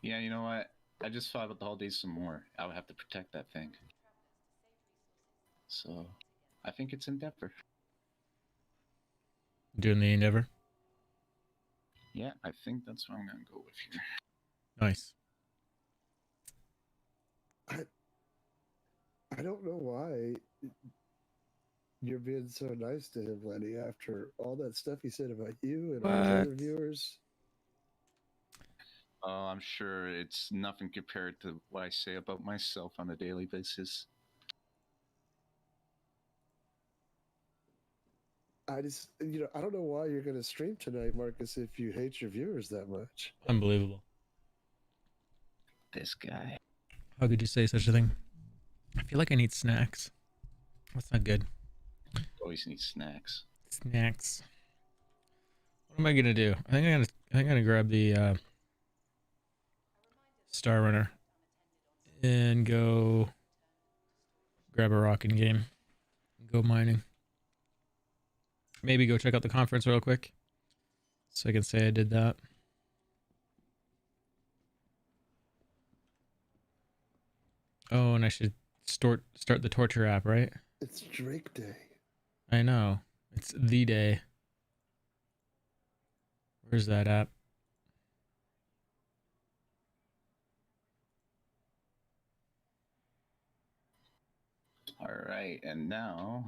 Yeah, you know what? I just thought about the holidays some more. I would have to protect that thing. So I think it's Endeavor. Doing the endeavor. Yeah, I think that's what I'm gonna go with here. Nice. I I don't know why you're being so nice to him, Lenny, after all that stuff he said about you and all his What? other viewers. I'm sure it's nothing compared to what I say about myself on a daily basis. I don't know why you're going to stream tonight, Marcus, if you hate your viewers that much. Unbelievable. This guy. How could you say such a thing? I feel like I need snacks. That's not good. Always need snacks. Snacks. What am I gonna do? I'm gonna grab the Star Runner and go grab a rocking game. Go mining. Maybe go check out the conference real quick, so I can say I did that. Oh, and I should start the torture app, right? It's Drake Day. I know. It's the day. Where's that app? All right, and now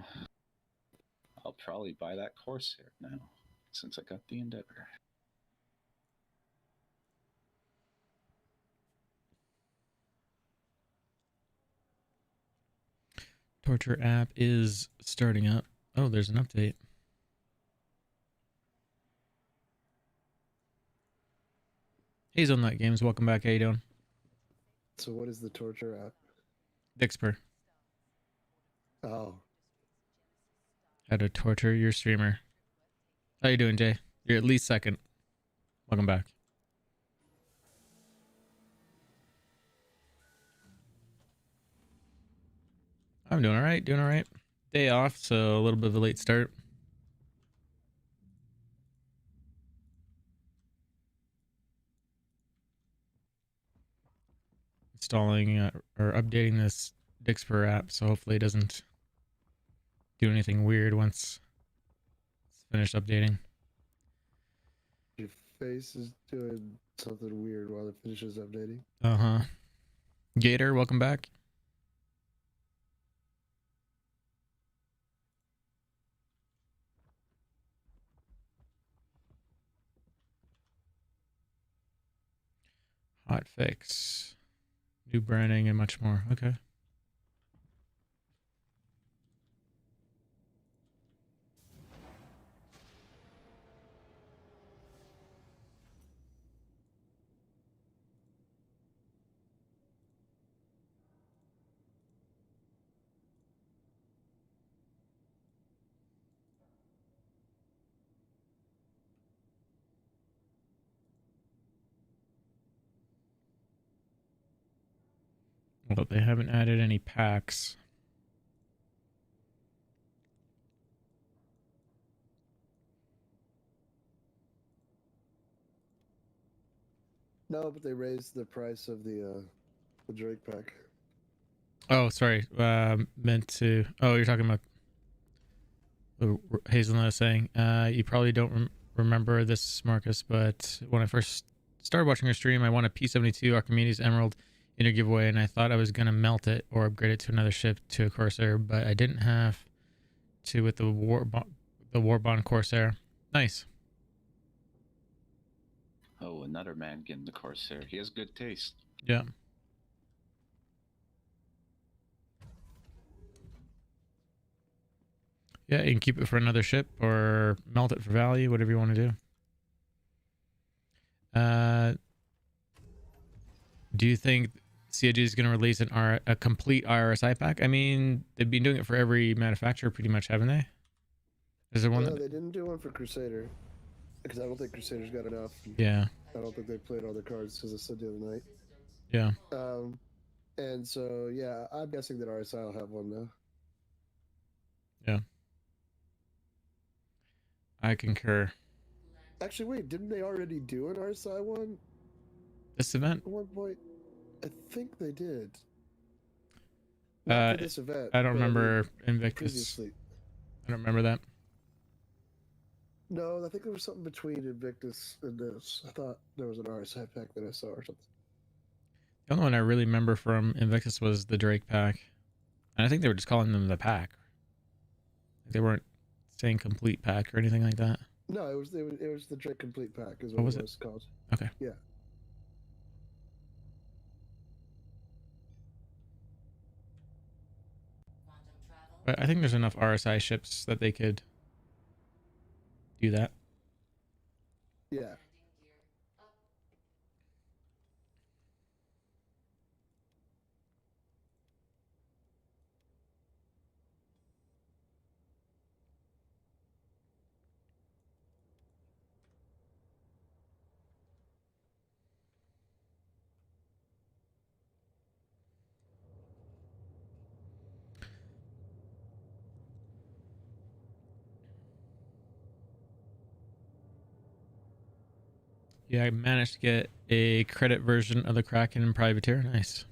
I'll probably buy that Corsair now, since I got the Endeavor. Torture app is starting up. Oh, there's an update. Hey, on that games. Welcome back. How you doing? So what is the torture app? Dixper. Oh, How to torture your streamer. How you doing, Jay? You're at least second. Welcome back. I'm doing all right. Doing all right. Day off, so a little bit of a late start. Installing or updating this Dixper app, so hopefully it doesn't do anything weird once it's finished updating. your face is doing something weird while it finishes updating. Uh-huh. Gator, welcome back. Hot fix. New branding and much more. Okay. Well, they haven't added any packs. No, but they raised the price of the Drake pack. Oh, sorry. Meant to. Oh, you're talking about Hazelnut is saying. You probably don't remember this, Marcus, but when I first started watching your stream, I won a P72 Archimedes Emerald in your giveaway, and I thought I was gonna melt it or upgrade it to another ship to a Corsair, but I didn't have to with the Warbond Corsair. Nice. Oh, another man getting the Corsair. He has good taste. Yeah. Yeah, you can keep it for another ship or melt it for value, whatever you want to do. Do you think CIG is going to release a complete RSI pack? I mean, they've been doing it for every manufacturer pretty much, haven't they? Is there one No, that... they didn't do one for Crusader because I don't think Crusader's got enough. Yeah. I don't think they played all their cards, as I said the other night. Yeah. And so yeah, I'm guessing that RSI will have one though. Yeah. I concur. Actually, wait, didn't they already do an RSI one? This event? At one point, I think they did. Not for this event. I don't but remember Invictus. previously. I don't remember that. No, I think there was something between Invictus and this. I thought there was an RSI pack that I saw or something. The only one I really remember from Invictus was the Drake pack. And I think they were just calling them the pack. They weren't saying complete pack or anything like that. No, it was the Drake Complete pack is What what was it it? was called. Okay. Yeah. But I think there's enough RSI ships that they could do that. Yeah. Yeah, I managed to get a credit version of the Kraken and Privateer. Nice.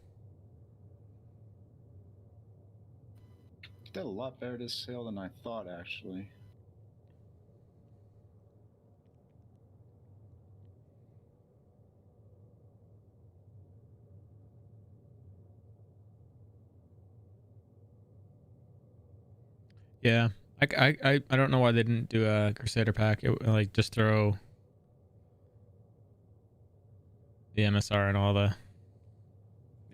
Did a lot better this sail than I thought, actually. Yeah. I don't know why they didn't do a Crusader pack. It, like, just throw the MSR and all the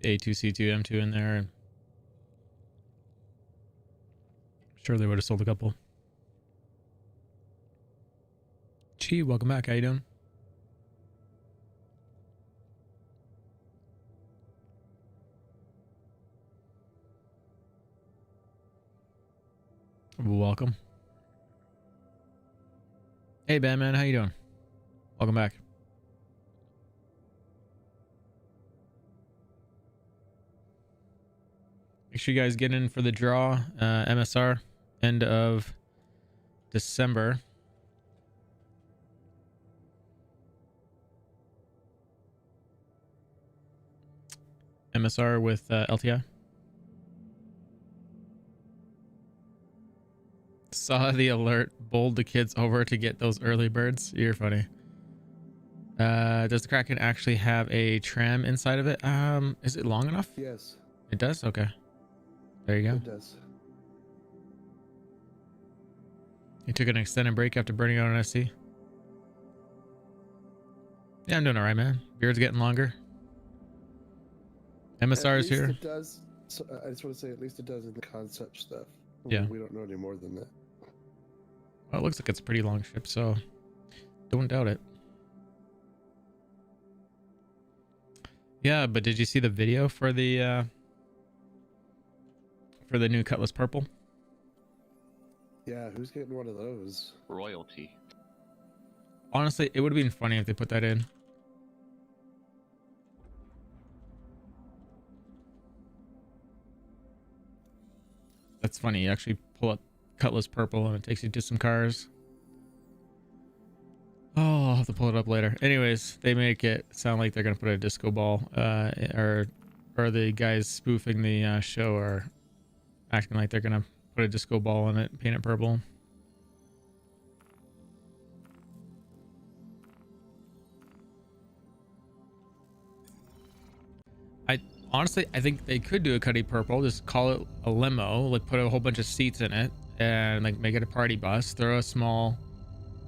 A2, C2, M2 in there. And sure, they would have sold a couple. Chi, welcome back. How you doing? Welcome. Hey, Batman. How you doing? Welcome back. Make sure you guys get in for the draw. MSR, end of December. MSR with LTI. Saw the alert. Bowled the kids over to get those early birds. You're funny. Does the Kraken actually have a tram inside of it? Is it long enough? Yes. It does? Okay. There you go. It does. You took an extended break after burning out an SC? Yeah, I'm doing alright, man. Beard's getting longer. MSR is here. It does. So, I just want to say, at least it does in the concept stuff. Yeah. We don't know any more than that. Well, it looks like it's a pretty long ship, so don't doubt it. Yeah, but did you see the video for the new Cutlass Purple? Yeah, who's getting one of those? Royalty. Honestly, it would have been funny if they put that in. That's funny. You actually pull up Cutlass Purple and it takes you to some cars. Oh, I'll have to pull it up later. Anyways, they make it sound like they're gonna put a disco ball, or the guys spoofing the show are acting like they're gonna put a disco ball in it, and paint it purple. Honestly, I think they could do a Cuddy Purple. Just call it a limo, like put a whole bunch of seats in it, and like make it a party bus. Throw a small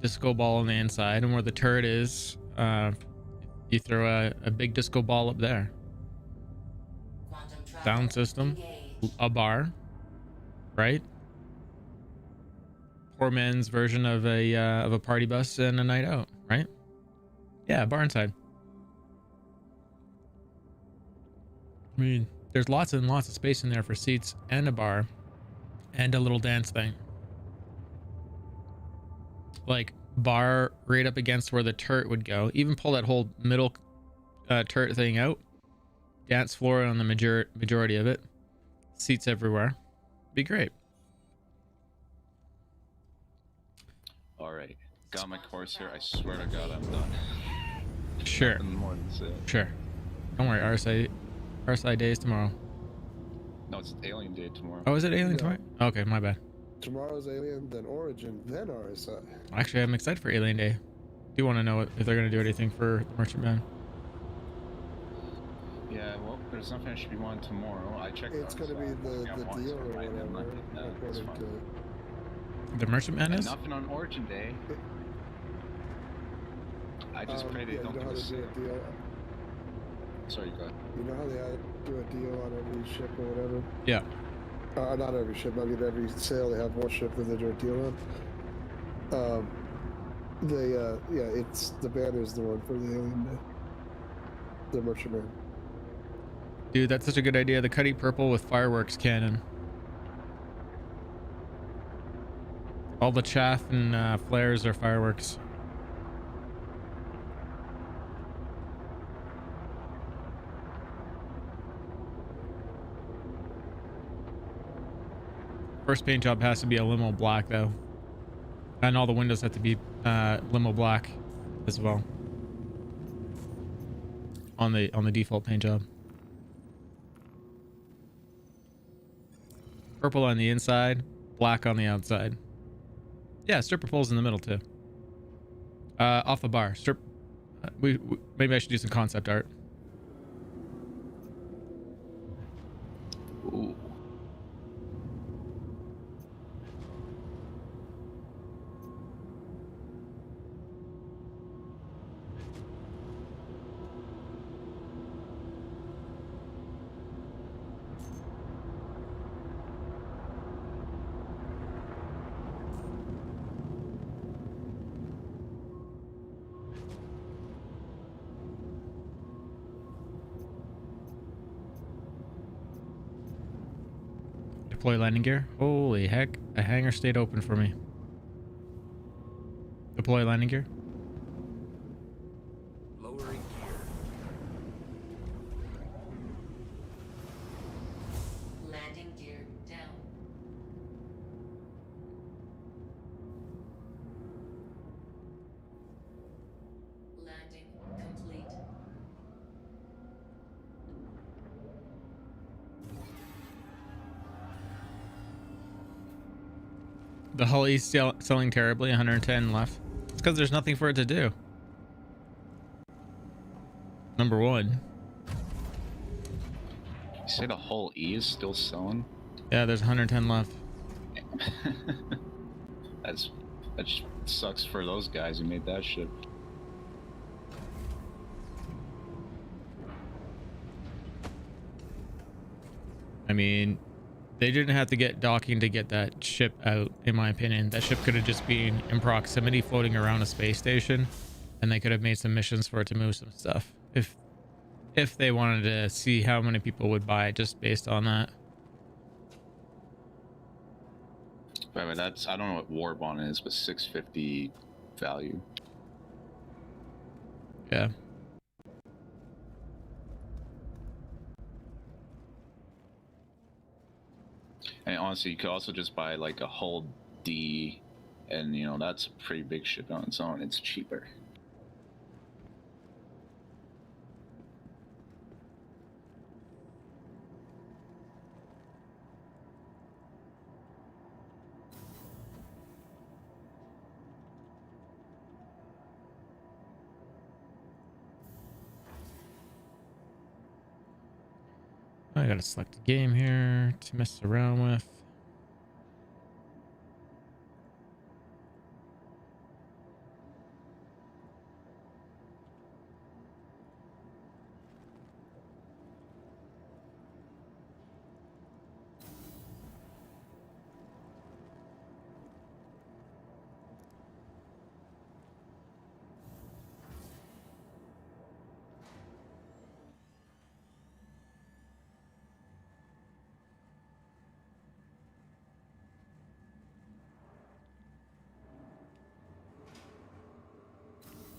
disco ball on the inside, and where the turret is, you throw a big disco ball up there. Sound system, a bar, right? Poor man's version of a party bus and a night out, right? Yeah, bar inside. I mean, there's lots and lots of space in there for seats and a bar and a little dance thing. Like bar right up against where the turret would go. Even pull that whole middle turret thing out. Dance floor on the majority of it. Seats everywhere. Be great. All right. Got my course here. I swear to God, I'm done. Sure. Nothing more than say. Sure. Don't worry. RSI day is tomorrow. No, it's Alien Day tomorrow. Oh, is it Alien No. tomorrow? Okay, my bad. Tomorrow's Alien, then Origin, then RSI. Actually, I'm excited for Alien Day. Do want to know if they're going to do anything for the Merchantman. Yeah, well, there's nothing I should be wanting tomorrow. I checked. It's going to be the deal or whatever, according to. The Merchantman is? Nothing on Origin Day. I just pray they don't you know do how a they do sale. a deal? Sorry, go ahead. You know how they do a deal on every ship or whatever? Yeah. Not every ship. I mean, every sale they have one ship that they do a deal on. It's the banner's the one for the Alien Day. The Merchantman. Dude, that's such a good idea. The Cuddy Purple with fireworks cannon. All the chaff and flares are fireworks. First paint job has to be a limo black though. And all the windows have to be limo black as well. On the default paint job. Purple on the inside, black on the outside. Yeah, stripper poles in the middle too. Off the bar. Maybe I should do some concept art. Ooh. Deploy landing gear. Holy heck, a hangar stayed open for me. Deploy landing gear. Lowering gear. Landing gear down. Landing complete. The hull is selling terribly. 110 left. It's because there's nothing for it to do. Number one. You say the whole E is still selling? Yeah, there's 110 left. That just sucks for those guys who made that ship. I mean, they didn't have to get docking to get that ship out, in my opinion. That ship could have just been in proximity floating around a space station, and they could have made some missions for it to move some stuff. If they wanted to see how many people would buy it just based on that. But that's, I don't know what war bond is, but 650 value. Yeah. And honestly, you could also just buy like a hull D, and you know that's a pretty big ship on its own. It's cheaper. I gotta select a game here to mess around with.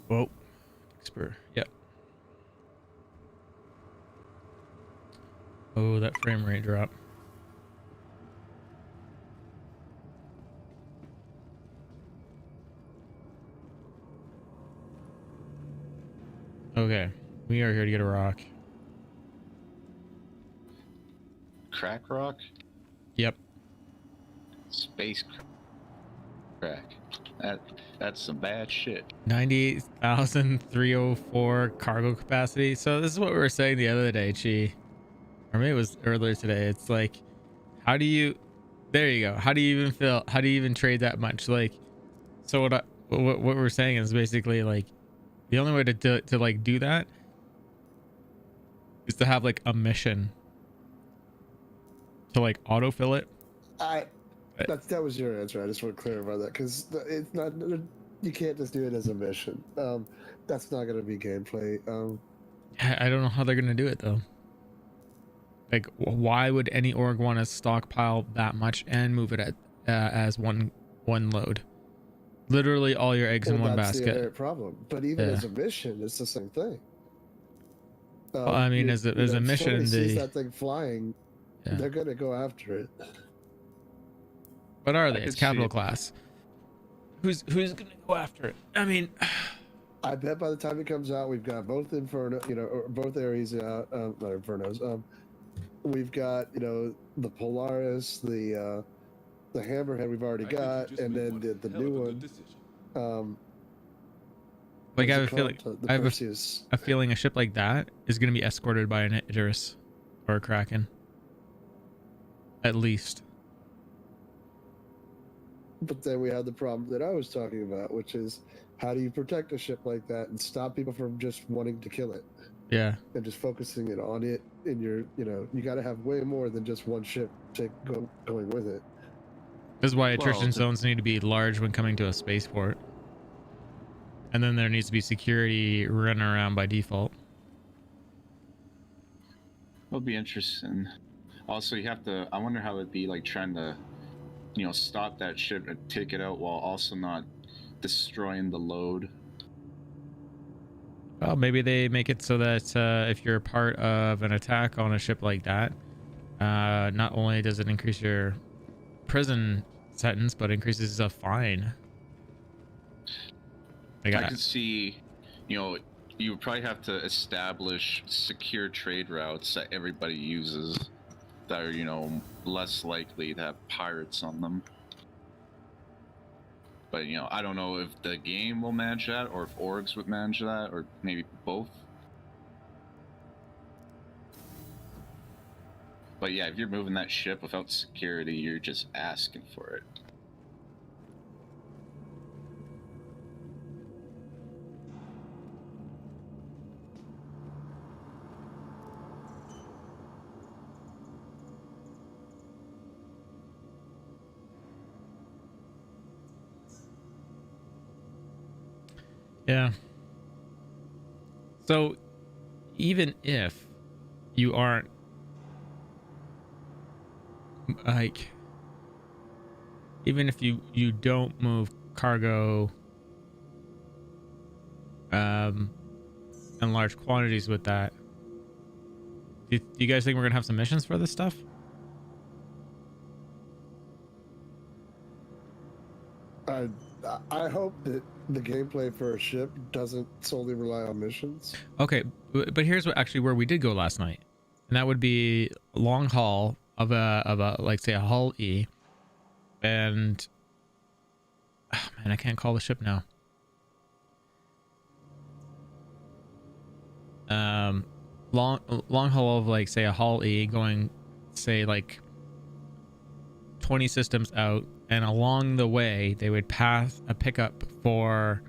Whoa. Expert. Yep. Oh, that frame rate drop. Okay, we are here to get a rock. Crack rock? Yep. Space crack. That's some bad shit. 98,304 cargo capacity. So this is what we were saying the other day, Chi. Or maybe it was earlier today. It's like, how do you, there you go. How do you even feel? How do you even trade that much? Like, so what we're saying is basically like the only way to like do that is to have like a mission to like autofill it. That was your answer. I just want to clarify that because it's not. You can't just do it as a mission. That's not going to be gameplay. I don't know how they're gonna do it though. Like, why would any org want to stockpile that much and move it at as one load? Literally all your eggs in one that's basket. the inherent problem. But even as a mission, it's the same thing. Well, I mean, as a mission, if somebody sees that thing flying, they're going to go after it. But are they? It's capital class. Who's going to go after it? I mean, I bet by the time it comes out, we've got both Inferno, or both Ares out, not Infernos. We've got, the Polaris, the Hammerhead we've already got, and then the new one. Like I have a feeling a ship like that is going to be escorted by an Idris or a Kraken, at least. But then we have the problem that I was talking about, which is how do you protect a ship like that and stop people from just wanting to kill it? Yeah. And just focusing it on it in your, you got to have way more than just one ship going with it. This is why attrition zones need to be large when coming to a spaceport. And then there needs to be security running around by default. It'll be interesting. Also, you have to, I wonder how it'd be like trying to, stop that ship and take it out while also not destroying the load. Well, maybe they make it so that if you're part of an attack on a ship like that, not only does it increase your prison sentence, but increases a fine. I could see, you would probably have to establish secure trade routes that everybody uses that are, less likely to have pirates on them. But, I don't know if the game will manage that or if orgs would manage that or maybe both. But yeah, if you're moving that ship without security, you're just asking for it. Yeah. So even if you aren't like, even if you don't move cargo in large quantities with that, do you guys think we're gonna have some missions for this stuff? I hope that the gameplay for a ship doesn't solely rely on missions. Okay, but here's where we did go last night, and that would be long haul of a like say a hull E, and oh man, I can't call the ship now. Long haul of like say a hull E going say like 20 systems out, and along the way they would pass a pickup for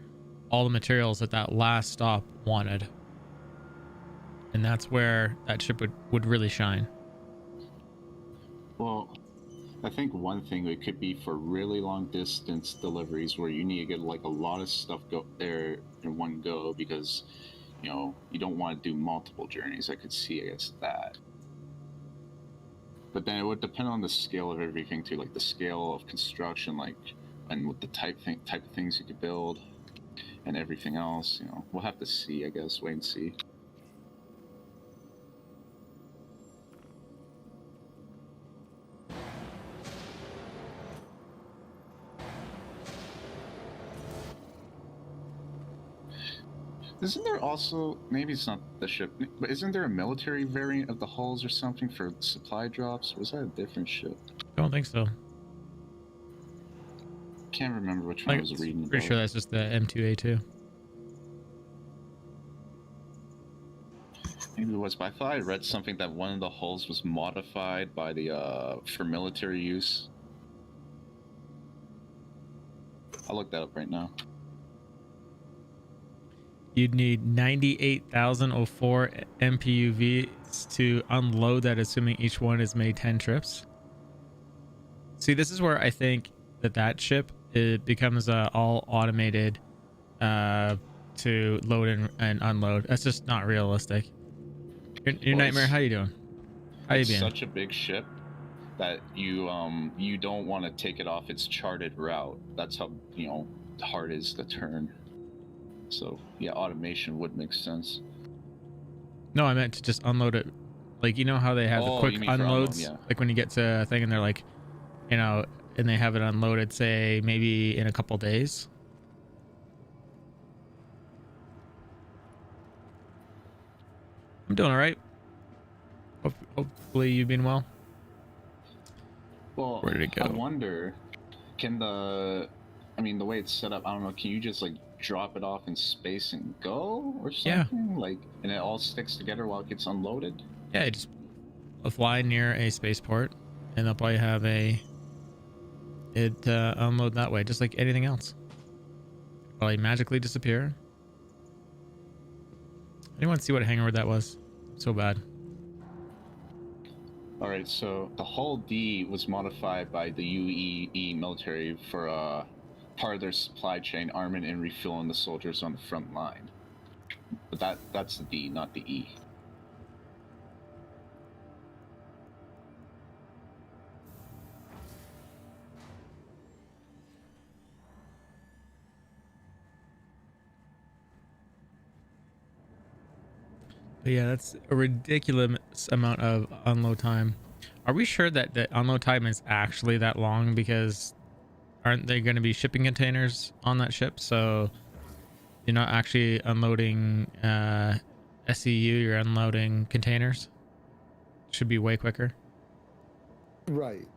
all the materials that last stop wanted, and that's where that ship would really shine. Well, I think one thing it could be for really long distance deliveries where you need to get like a lot of stuff go there in one go because you don't want to do multiple journeys. I could see against that. But then it would depend on the scale of everything too, like the scale of construction, like, and with the type of things you could build and everything else. We'll have to see, I guess. Wait and see. Isn't there also, maybe it's not the ship, but isn't there a military variant of the hulls or something for supply drops? Or was that a different ship? I don't think so. Can't remember which one I was reading Pretty about. sure that's just the M2A2. Maybe it was, but I thought I read something that one of the hulls was modified by the for military use. I'll look that up right now. You'd need 98,004 MPUVs to unload that, assuming each one has made 10 trips. See, this is where I think that ship, it becomes all automated to load and unload. That's just not realistic. Your Nightmare, how you doing? How you It's been? such a big ship that you don't want to take it off its charted route. That's how hard it is to turn. So yeah, automation would make sense. No, I meant to just unload it. Like, you know how they have the quick unloads? Yeah. Like when you get to a thing and they're like, and they have it unloaded, say, maybe in a couple days. I'm doing all right. Hopefully you've been well. Well, Where did it go? I wonder, can the way it's set up, I don't know, can you just like drop it off in space and go or something? Yeah. Like, and it all sticks together while it gets unloaded? Yeah, just fly near a spaceport and they'll probably have it unload that way, just like anything else. Probably magically disappear. Anyone see what hangar that was? So bad. All right, so the Hull D was modified by the UAE military for part of their supply chain, arming and refueling the soldiers on the front line. But that's the D, not the E. But yeah, that's a ridiculous amount of unload time. Are we sure that the unload time is actually that long? Because aren't they going to be shipping containers on that ship? So you're not actually unloading SCU, you're unloading containers. Should be way quicker. Right.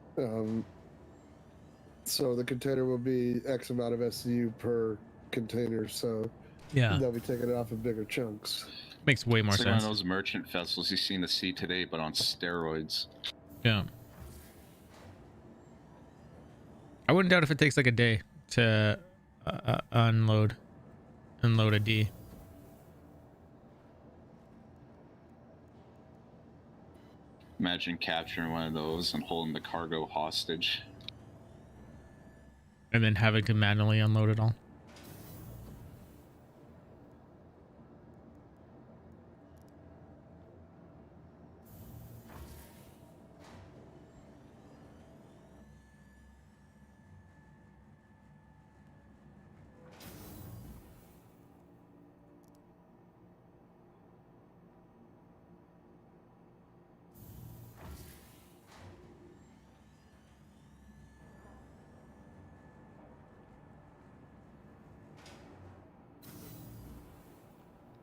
So the container will be X amount of SCU per container, so Yeah, they'll be taking it off in bigger chunks. makes way more It's like one of sense. those merchant vessels you see in the sea today, but on steroids. Yeah. I wouldn't doubt if it takes like a day to unload a D. Imagine capturing one of those and holding the cargo hostage. And then having to manually unload it all.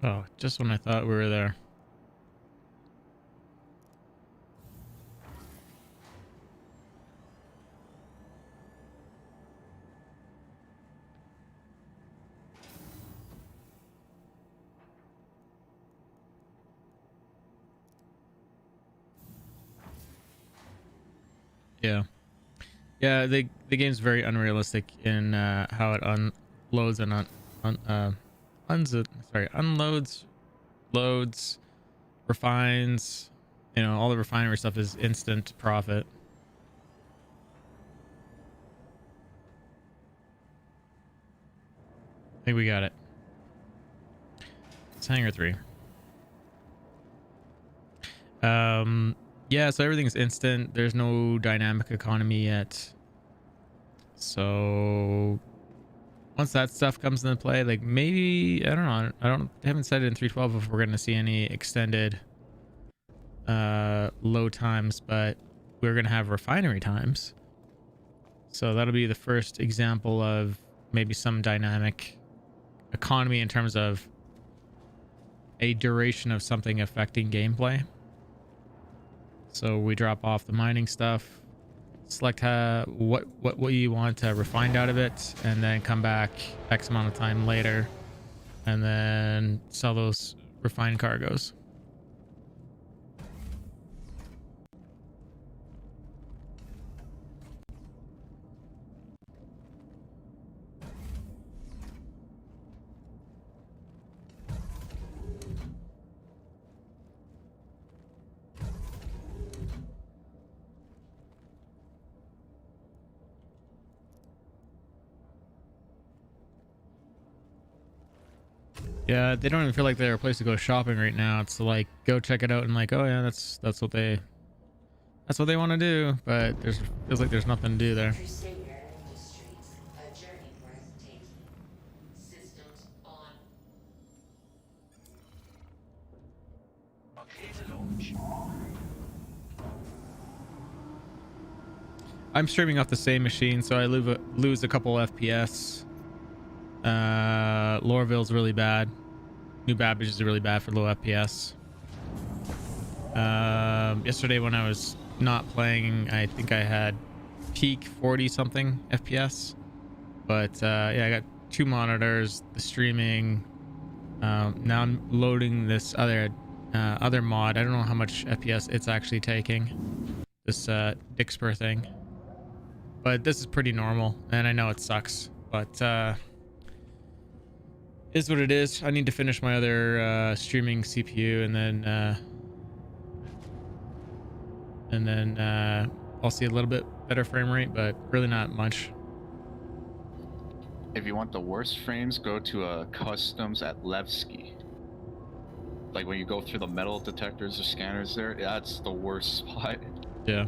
Oh, just when I thought we were there. Yeah. Yeah, the game's very unrealistic in how it unloads and unloads, loads, refines. You know, all the refinery stuff is instant profit. I think we got it. It's hangar 3. Yeah, so everything's instant. There's no dynamic economy yet. So once that stuff comes into play, like maybe, I don't know, I haven't said it in 3.12 if we're going to see any extended load times, but we're going to have refinery times. So that'll be the first example of maybe some dynamic economy in terms of a duration of something affecting gameplay. So we drop off the mining stuff, select what you want to refine out of it, and then come back X amount of time later and then sell those refined cargoes. Yeah, they don't even feel like they're a place to go shopping right now. It's like go check it out and like, oh yeah, that's what they want to do. But feels like there's nothing to do there. Crusader Industries. A journey breathtaking. Systems on. I'm streaming off the same machine, so I lose a couple FPS. Lorville's really bad. New Babbage is really bad for low FPS. Yesterday when I was not playing, I think I had peak 40 something FPS. But yeah, I got 2 monitors, the streaming. Now I'm loading this other mod. I don't know how much FPS it's actually taking. This Dixper thing. But this is pretty normal, and I know it sucks, but is what it is. I need to finish my other streaming CPU, and then I'll see a little bit better frame rate, but really not much. If you want the worst frames, go to a customs at Levski. Like when you go through the metal detectors or scanners there, that's the worst spot. Yeah.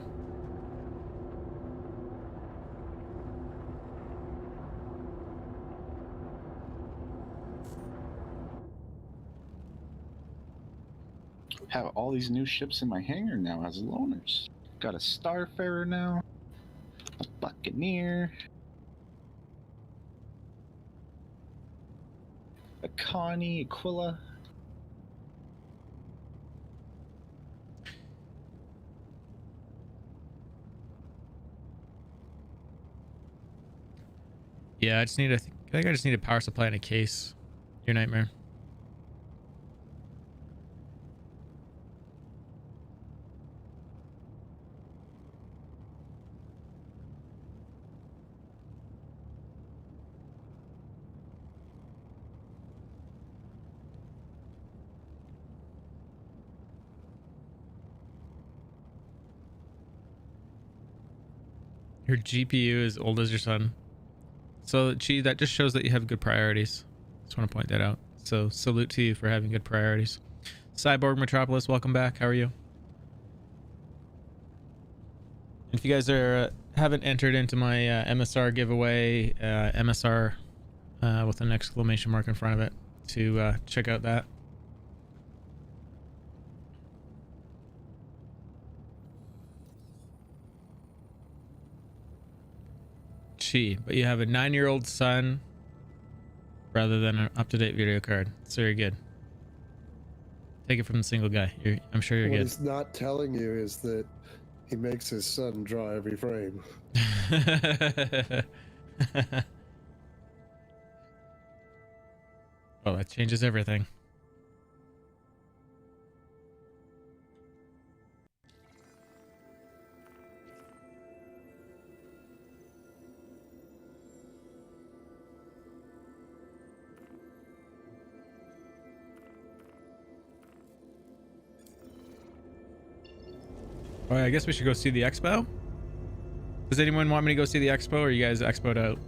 Have all these new ships in my hangar now as loaners. Got a Starfarer now, a Buccaneer, a Connie, Aquila. Yeah, I think I just need a power supply and a case. Your nightmare. Your GPU is old as your son. So, Chi, that just shows that you have good priorities. Just want to point that out. So, salute to you for having good priorities. Cyborg Metropolis, welcome back. How are you? If you guys haven't entered into my MSR giveaway, MSR with an exclamation mark in front of it, to check out that. But you have a 9-year-old son rather than an up-to-date video card. It's very good. Take it from the single guy. I'm sure you're what good. What he's not telling you is that he makes his son draw every frame. Well, that changes everything. All right, I guess we should go see the expo. Does anyone want me to go see the expo, or you guys expo'd out?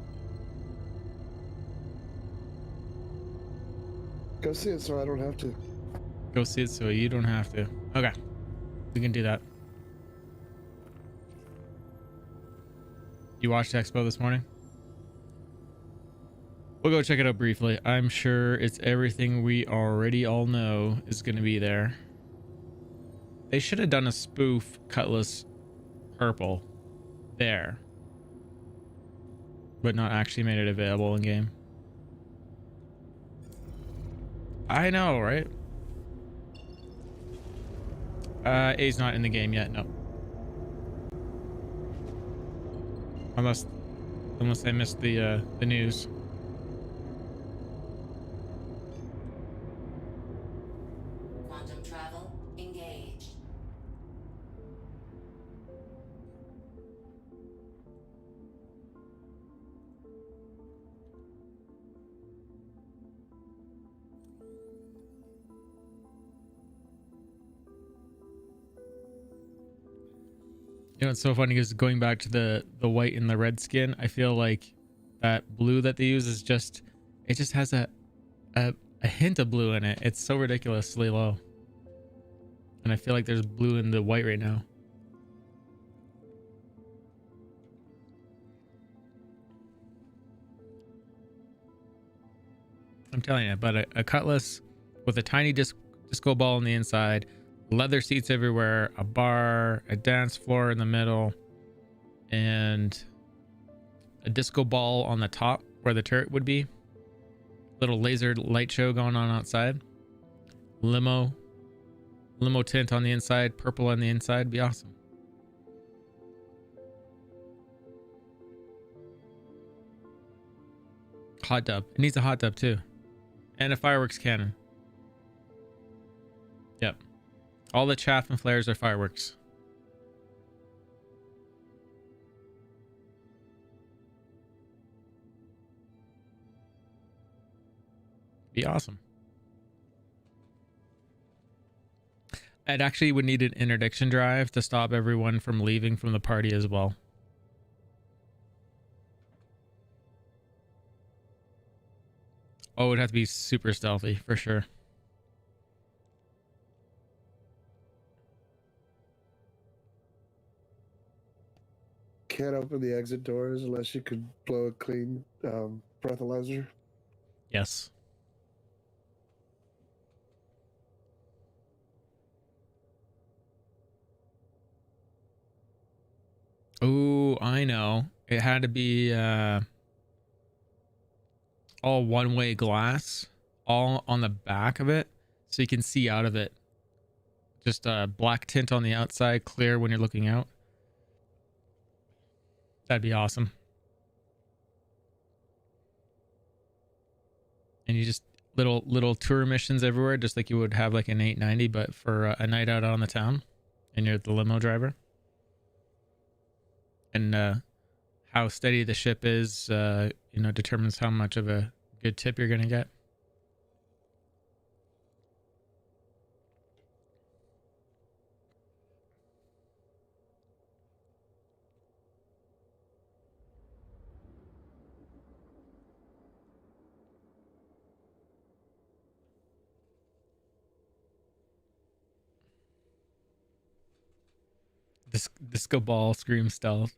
Go see it so I don't have to. Go see it so you don't have to. Okay, we can do that. You watched Expo this morning? We'll go check it out briefly. I'm sure it's everything we already all know is going to be there. They should have done a spoof Cutlass purple there, but not actually made it available in game. I know, right? A's not in the game yet, no. Unless I missed the news. Quantum travel engaged. You know, it's so funny because going back to the white and the red skin, I feel like that blue that they use is just, it just has a hint of blue in it. It's so ridiculously low. And I feel like there's blue in the white right now. I'm telling you, but a cutlass with a tiny disco ball on the inside, leather seats everywhere, a bar, a dance floor in the middle, and a disco ball on the top where the turret would be. Little laser light show going on outside. Limo tint on the inside, purple on the inside. Be awesome. Hot tub. It needs a hot tub too. And a fireworks cannon. Yep. All the chaff and flares are fireworks. Be awesome. It actually would need an interdiction drive to stop everyone from leaving from the party as well. Oh, it would have to be super stealthy for sure. Can't open the exit doors unless you could blow a clean breathalyzer. Yes. Oh, I know. It had to be all one-way glass, all on the back of it, so you can see out of it. Just a black tint on the outside, clear when you're looking out. That'd be awesome. And you just little tour missions everywhere, just like you would have like an 890, but for a night out on the town, and you're the limo driver. And how steady the ship is, you know, determines how much of a good tip you're gonna get. Disco ball scream stealth.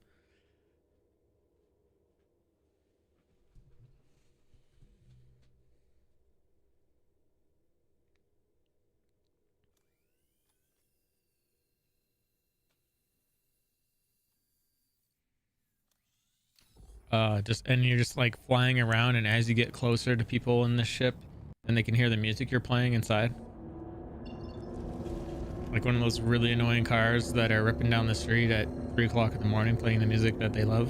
And you're just like flying around, and as you get closer to people in the ship, and they can hear the music you're playing inside. Like one of those really annoying cars that are ripping down the street at 3 o'clock in the morning playing the music that they love.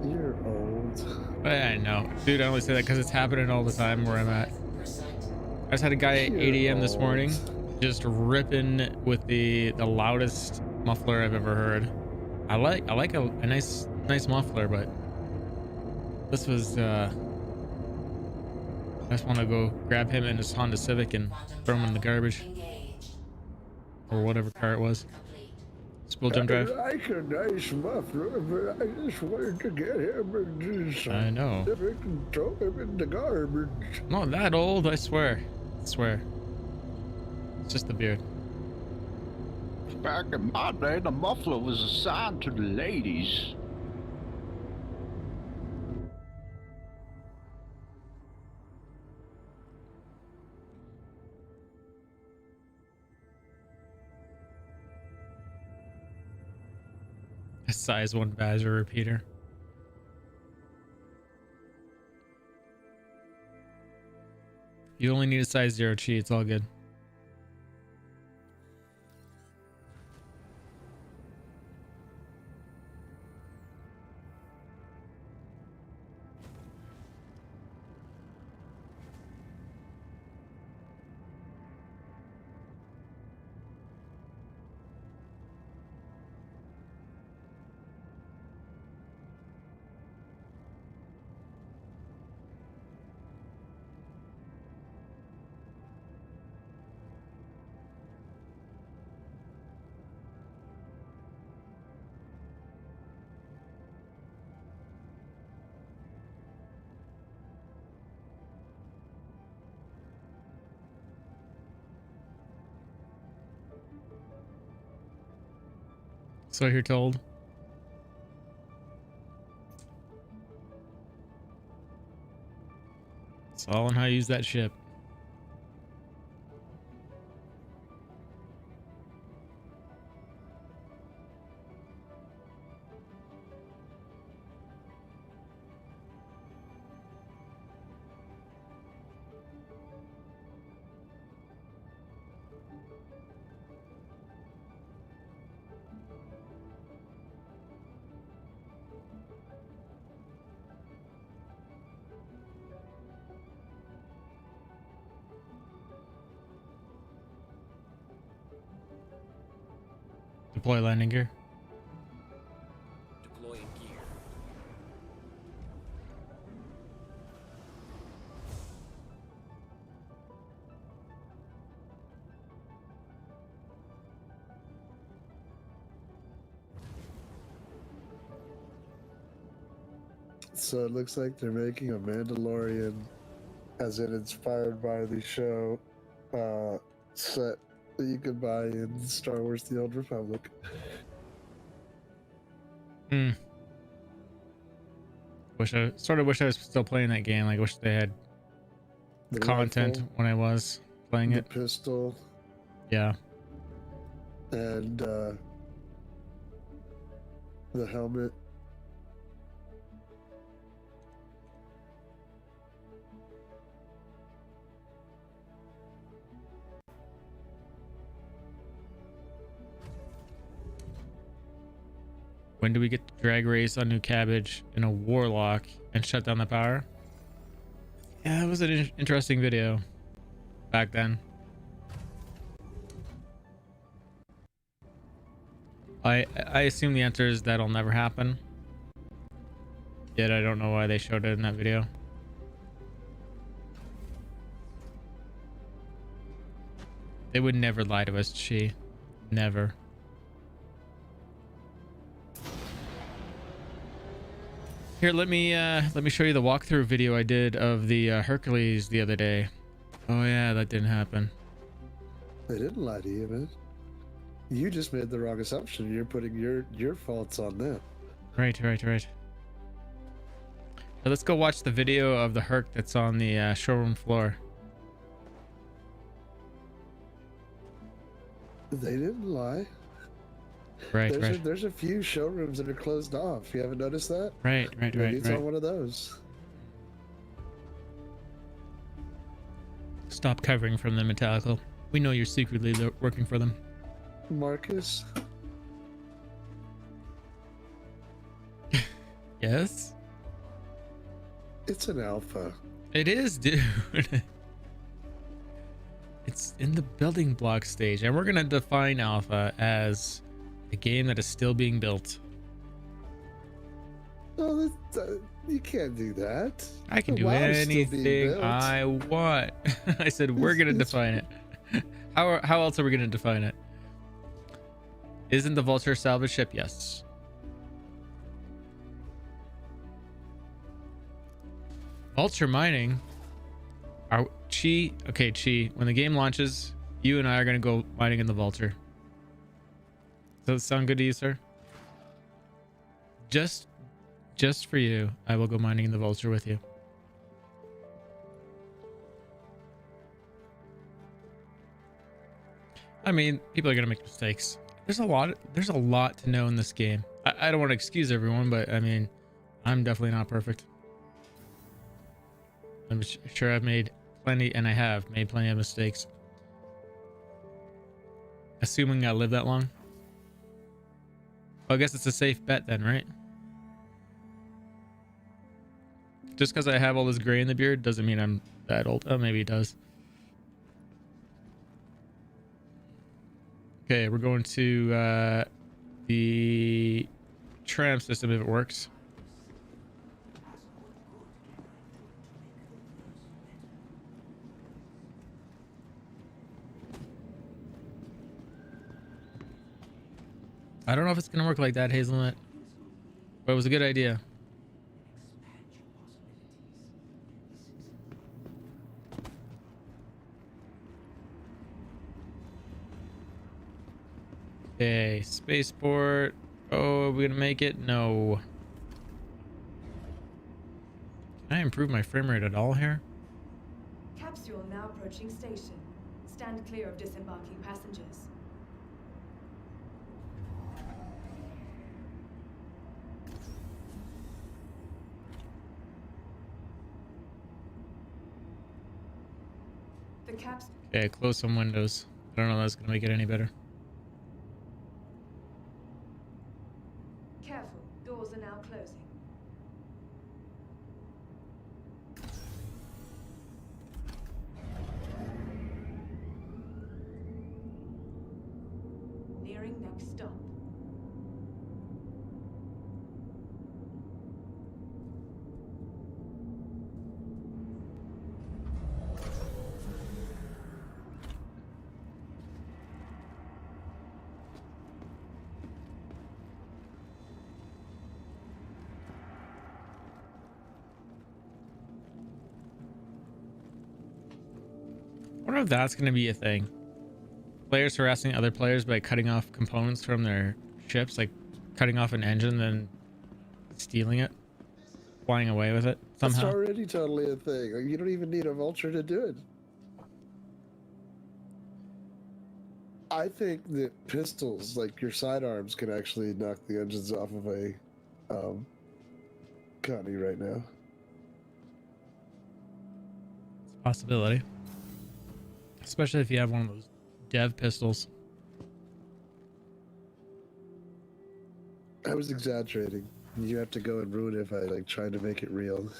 You're old. I know. Dude, I only say that because it's happening all the time where I'm at. I just had a guy at 8 a.m. this morning just ripping with the loudest muffler I've ever heard. I like a nice muffler, but this was I just want to go grab him in his Honda Civic and throw him in the garbage or whatever car it was. Spool jump drive. I like a nice muffler, but I just wanted to get him and just I know. throw him in the garbage. Not that old, I swear. I swear. It's just the beard. Back in my day, the muffler was assigned to the ladies. A size 1 Badger repeater. You only need a size 0 chi. It's all good. So you're told. It's all on how you use that ship. Deploy landing gear. Deploying gear. So it looks like they're making a Mandalorian, as in inspired by the show, set that you could buy in Star Wars: The Old Republic. Wish I was still playing that game. Like, wish they had The content rifle, when I was playing the it. pistol, Yeah. and the helmet. When do we get to drag race on New Cabbage in a Warlock and shut down the power? Yeah, that was an interesting video back then. I assume the answer is that'll never happen. Yet I don't know why they showed it in that video. They would never lie to us, Chi. Never. Here, let me show you the walkthrough video I did of the Hercules the other day. Oh yeah, that didn't happen. They didn't lie to you, man. You just made the wrong assumption. You're putting your faults on them. Right. So let's go watch the video of the Herc that's on the showroom floor. They didn't lie. Right. There's a few showrooms that are closed off. You haven't noticed that? Right. Maybe it's on one of those. Stop covering from them, Metallical. We know you're secretly working for them. Marcus, Yes? it's an alpha. It is, dude. It's in the building block stage, and we're gonna define alpha as a game that is still being built. Oh, you can't do that. I can The do WoW's still being anything built. I want. I said we're gonna define it. How else are we gonna define it? Isn't the Vulture a salvage ship? Yes. Vulture mining. Chi, when the game launches, you and I are gonna go mining in the Vulture. Does that sound good to you, sir? Just for you, I will go mining in the Vulture with you. I mean, people are gonna make mistakes. There's a lot to know in this game. I don't want to excuse everyone, but I mean, I'm definitely not perfect. I'm sure I've made plenty, and I have made plenty of mistakes. Assuming I live that long. Well, I guess it's a safe bet then, right? Just because I have all this gray in the beard doesn't mean I'm that old. Oh, maybe it does. Okay, we're going to the tram system if it works. I don't know if it's gonna work like that, Hazelnut, but it was a good idea. Okay, spaceport. Oh, are we gonna make it? No. Can I improve my frame rate at all here? Capsule now approaching station. Stand clear of disembarking passengers. The caps. Okay, close some windows. I don't know if that's gonna make it any better. Careful, doors are now closing. Nearing next stop. I wonder if that's gonna be a thing. Players harassing other players by cutting off components from their ships, like cutting off an engine, then stealing it, flying away with it That's somehow. already totally a thing. Like, you don't even need a vulture to do it. I think that pistols, like your sidearms, can actually knock the engines off of a Connie right now. It's a possibility, especially if you have one of those dev pistols. I was exaggerating. You have to go and ruin it if I like trying to make it real.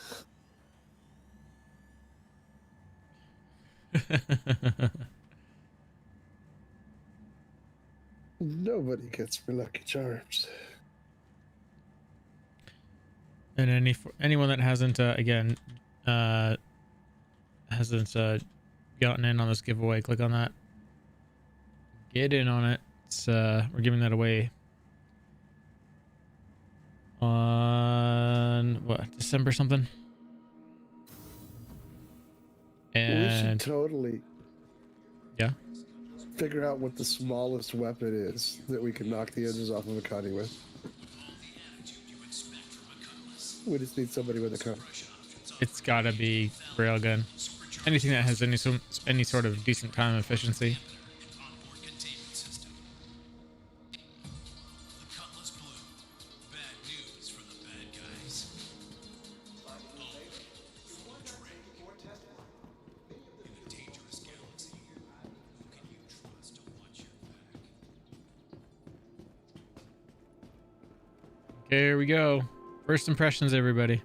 Nobody gets me Lucky Charms. And anyone that hasn't hasn't gotten in on this giveaway, click on that. Get in on it. It's we're giving that away on what, December something. We should And totally yeah, figure out what the smallest weapon is that we can knock the edges off of a Connie with. We just need somebody with a Connie. it's gotta be railgun. Anything that has any sort of decent time efficiency. Here we go. First impressions, everybody.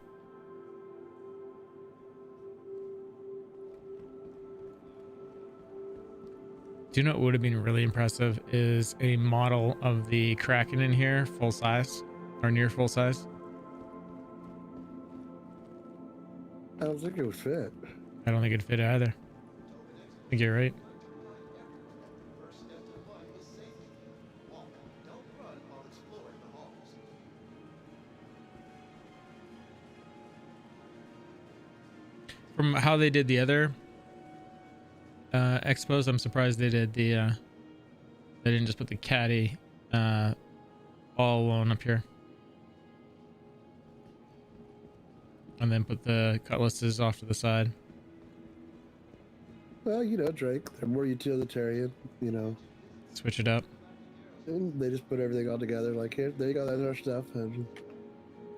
Do you know what would have been really impressive is a model of the Kraken in here, full size or near full size. I don't think it would fit. I don't think it'd fit either. I think you're right. From how they did the other expos, I'm surprised they did the they didn't just put the caddy all alone up here and then put the cutlasses off to the side. Well, you know, Drake, they're more utilitarian, you know. Switch it up. And they just put everything all together, like, here, there you go, that's our stuff. And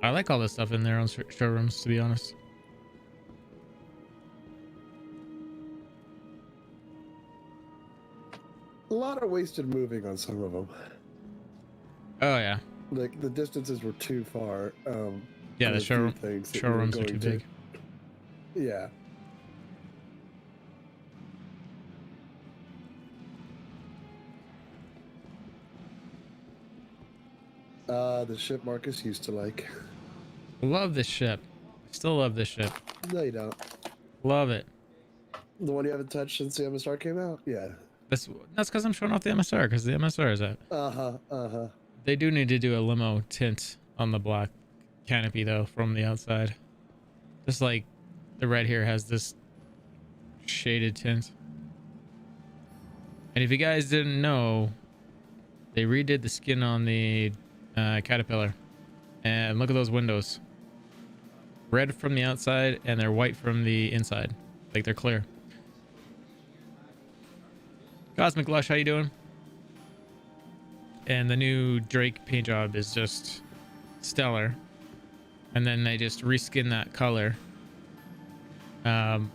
I like all this stuff in their own showrooms, to be honest. A lot of wasted moving on some of them. Oh yeah, Like the distances were too far. yeah. on The a few things that we were showrooms are going too to. big. Yeah. The ship Marcus used to like. Love this ship. Still love this ship. No, you don't. Love it. The one you haven't touched since the MSR came out? Yeah. That's because I'm showing off the MSR, because the MSR is out. Uh-huh. They do need to do a limo tint on the black canopy though from the outside. Just like the red here has this shaded tint. And if you guys didn't know, they redid the skin on the Caterpillar. And look at those windows. Red from the outside and they're white from the inside. Like they're clear. Cosmic Lush, how you doing? And the new Drake paint job is just stellar. And then they just reskin that color. And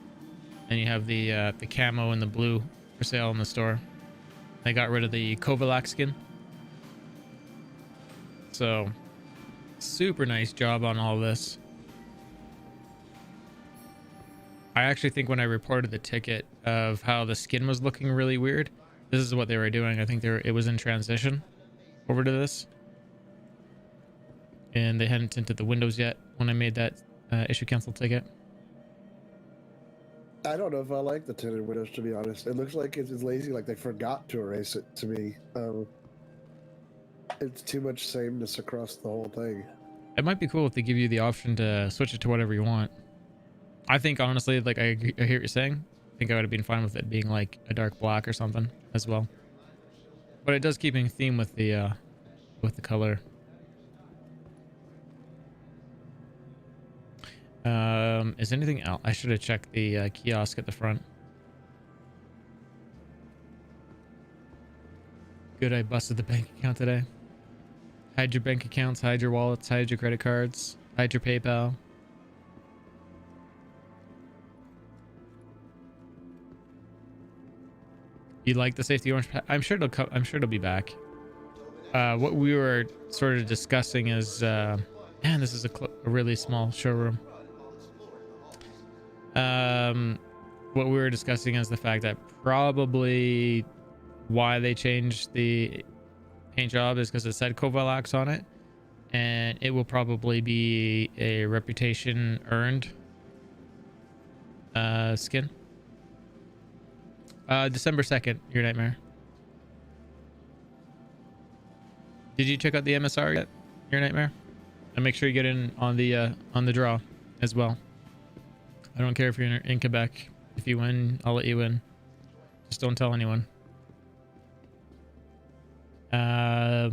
you have the camo and the blue for sale in the store. They got rid of the Kovalak skin. So super nice job on all this. I actually think when I reported the ticket of how the skin was looking really weird, this is what they were doing. I think it was in transition over to this. And they hadn't tinted the windows yet when I made that issue cancel ticket. I don't know if I like the tinted windows, to be honest. It looks like it's lazy, like they forgot to erase it to me. It's too much sameness across the whole thing. It might be cool if they give you the option to switch it to whatever you want. I think honestly, like I hear what you're saying. I think I would have been fine with it being like a dark black or something as well. But it does keep in theme with the color. Is anything else? I should have checked the kiosk at the front. Good, I busted the bank account today. Hide your bank accounts, hide your wallets, hide your credit cards, hide your PayPal. You like the safety orange? I'm sure it'll come. I'm sure it'll be back. What we were sort of discussing is, man, this is a really small showroom. What we were discussing is the fact that probably why they changed the paint job is because it said Kovalax on it, and it will probably be a reputation earned skin. December 2nd, your nightmare. Did you check out the MSR yet, your nightmare? And make sure you get in on the draw as well. I don't care if you're in Quebec. If you win, I'll let you win. Just don't tell anyone. Yeah,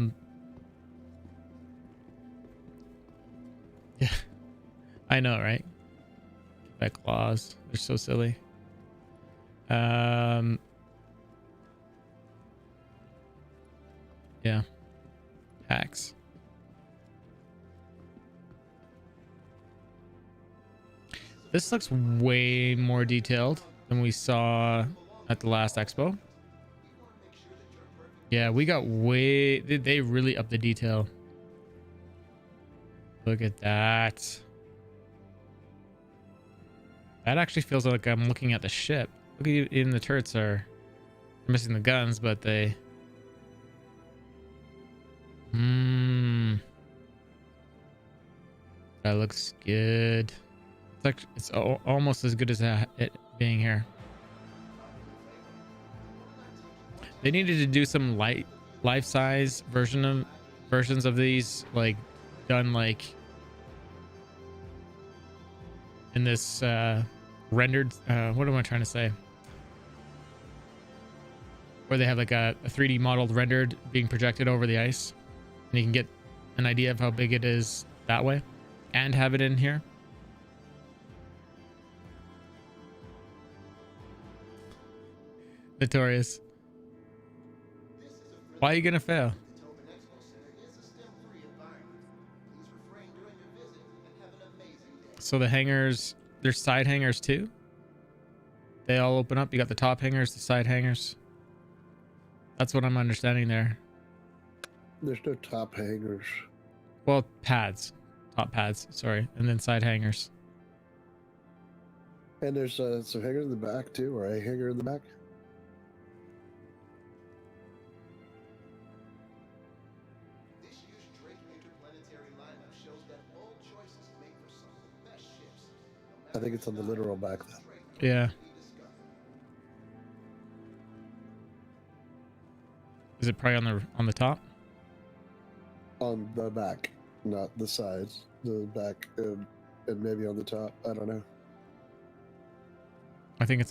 I know, right? Quebec laws, they're so silly. Yeah, hacks. This looks way more detailed than we saw at the last expo. Yeah, we got way... They really upped the detail. Look at that. That actually feels like I'm looking at the ship. Look at even the turrets are missing the guns, but they... That looks good. It's almost as good as it being here. They needed to do some life-size versions of these, like done like in this rendered. What am I trying to say? Where they have like a 3D modeled rendered being projected over the ice, and you can get an idea of how big it is that way, and have it in here. Notorious. Why are you gonna fail? So the hangars, there's side hangars too? They all open up. You got the top hangars, the side hangars. That's what I'm understanding there. There's no top hangers. Well, pads, top pads, sorry, and then side hangers. And there's some hangers in the back too, or a hanger in the back. This year's Drake Interplanetary lineup shows that bold choices make for some of the best ships. I think it's on the literal back though. Yeah. Is it probably on the top? On the back, not the sides. The back and maybe on the top. I don't know. I think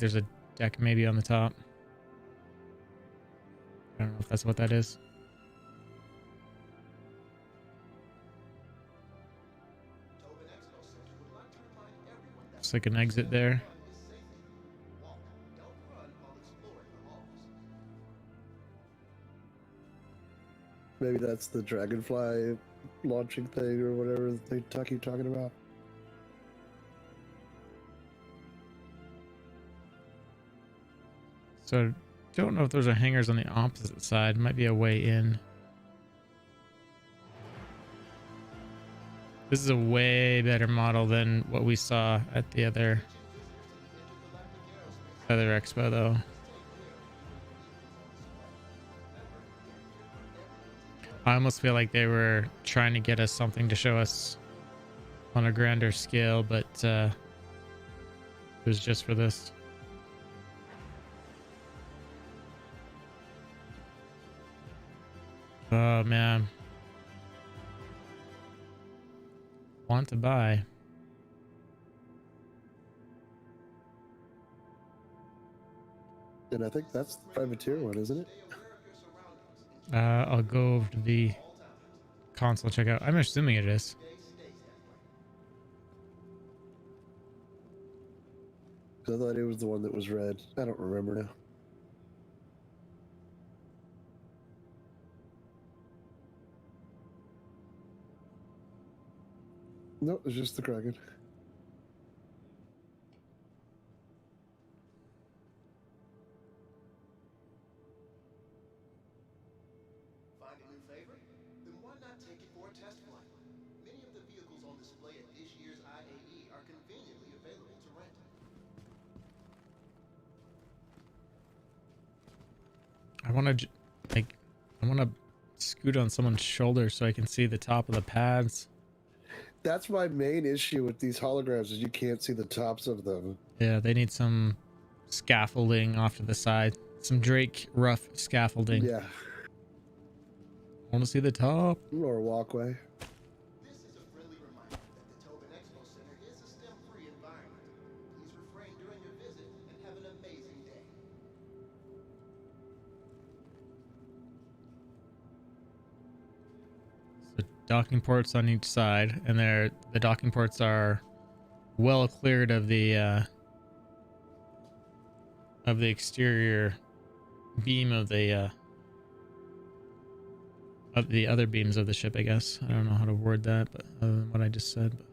there's a deck maybe on the top. I don't know if that's what that is. It's like an exit there. Maybe that's the dragonfly launching thing or whatever they keep talking about. So don't know if those are hangers on the opposite side. Might be a way in. This is a way better model than what we saw at the other expo though. I almost feel like they were trying to get us something to show us on a grander scale, but it was just for this. Oh man. Want to buy. And I think that's the privateer one, isn't it? I'll go over to the console checkout. I'm assuming it is. I thought it was the one that was red. I don't remember now. No, it's just the Kraken. Find a new favorite? Then why not take it for a test flight? Many of the vehicles on display at this year's IAE are conveniently available to rent. I want to scoot on someone's shoulder so I can see the top of the pads. That's my main issue with these holograms is you can't see the tops of them. Yeah, they need some scaffolding off to the side. Some Drake rough scaffolding. Yeah. I want to see the top. Or a walkway. This is a friendly reminder that the Tobin Expo Center is a STEM-free environment. Please refrain during your visit and have an amazing day. So docking ports on each side, and the docking ports are well cleared of the exterior beam of the other beams of the ship, I guess. I don't know how to word that, but other than what I just said. But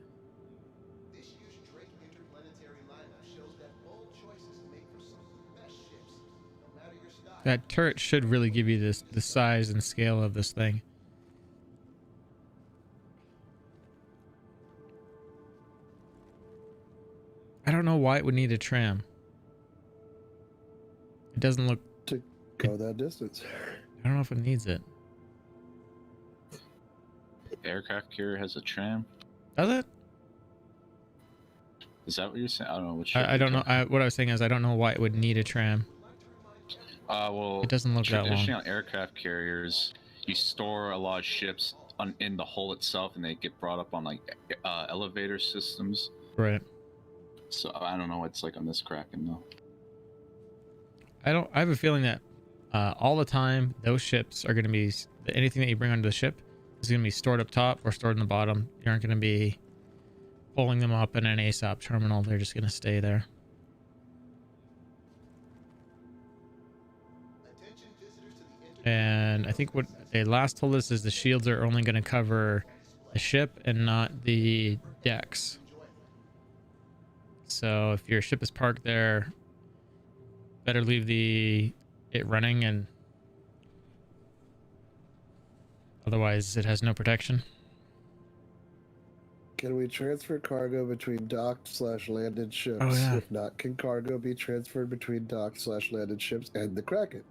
This year's Drake Interplanetary lineup shows that bold choices make for some of the best ships. No matter your style. that turret should really give you the size and scale of this thing. I don't know why it would need a tram. It doesn't look... To go that distance. I don't know if it needs it. Aircraft carrier has a tram. Does it? Is that what you're saying? I don't know what. I don't know. What I was saying is I don't know why it would need a tram. Well, It doesn't look that long. traditionally on aircraft carriers, you store a lot of ships in the hull itself, and they get brought up on like elevator systems. Right. So I don't know what it's like on this Kraken though. I have a feeling that all the time those ships are going to be, anything that you bring onto the ship is going to be stored up top or stored in the bottom. You aren't going to be pulling them up in an ASAP terminal. They're just going to stay there. And I think what they last told us is the shields are only going to cover the ship and not the decks. So if your ship is parked there, better leave it running and Otherwise, it has no protection. Can we transfer cargo between docked/landed ships? Oh, yeah. If not, can cargo be transferred between docked/landed ships and the Kraken?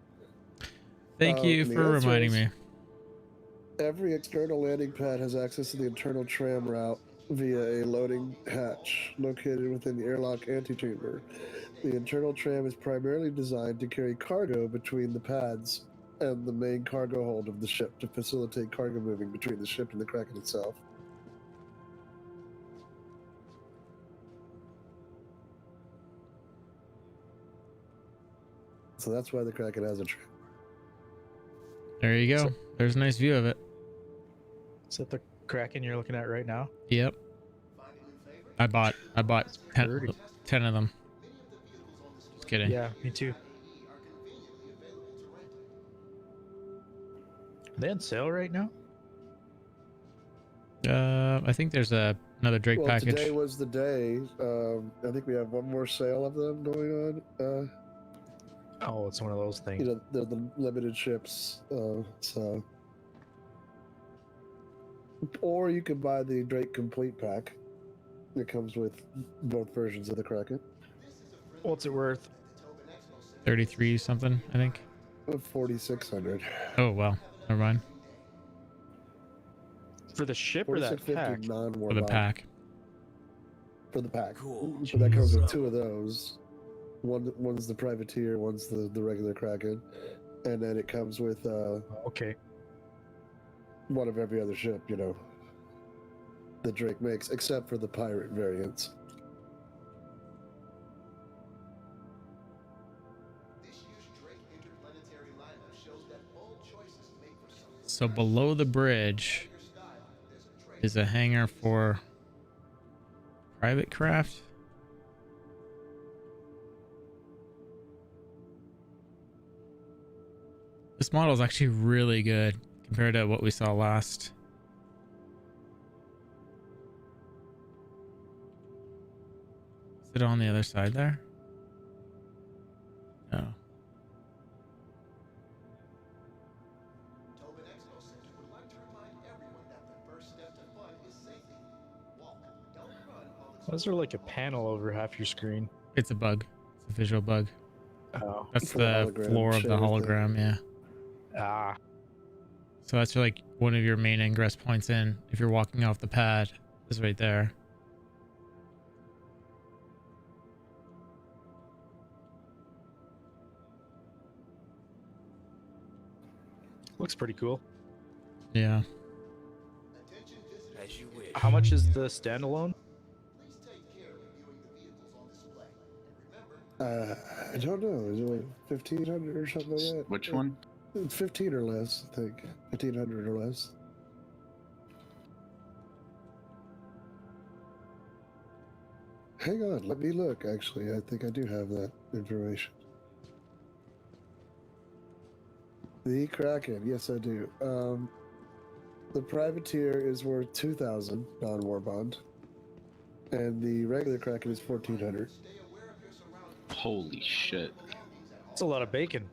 Thank you And the for answer reminding is me. every external landing pad has access to the internal tram route via a loading hatch located within the airlock antechamber. The internal tram is primarily designed to carry cargo between the pads and the main cargo hold of the ship to facilitate cargo moving between the ship and the Kraken itself. So that's why the Kraken has a tram. There you go. There's a nice view of it. Is that the Kraken you're looking at right now? Yep. I bought 10, 10 of them. Just kidding. Yeah, me too. Are they on sale right now? I think there's another Drake package. Today was the day. I think we have one more sale of them going on. Oh, it's one of those things. You know, they're the limited ships. So, or you could buy the Drake complete pack. It comes with both versions of the Kraken. What's it worth? 33 something, I think. 4,600. Oh, well. Never mind. For the ship or that 4650 pack? non-war For the bond. pack. For the pack. Cool. So that comes with two of those. One's the privateer, one's the regular Kraken, and then it comes with Okay. one of every other ship, you know, that Drake makes, except for the pirate variants. So below the bridge is a hangar for private craft. This model is actually really good compared to what we saw last. Is it on the other side there? No. Why is there like a panel over half your screen? It's a bug. It's a visual bug. Oh. That's For the hologram floor of the shader thing. hologram, yeah. Ah. So that's like one of your main ingress points in. If you're walking off the pad, is right there. Looks pretty cool. Yeah. As you wish. How much is the standalone? I don't know. Is it like 1,500 or something like that? Which one? 15 or less, I think. 1,500 or less. Hang on, let me look. Actually, I think I do have that information. The Kraken, yes, I do. The privateer is worth 2,000 non-war bond, and the regular Kraken is 1,400. Holy shit. That's a lot of bacon.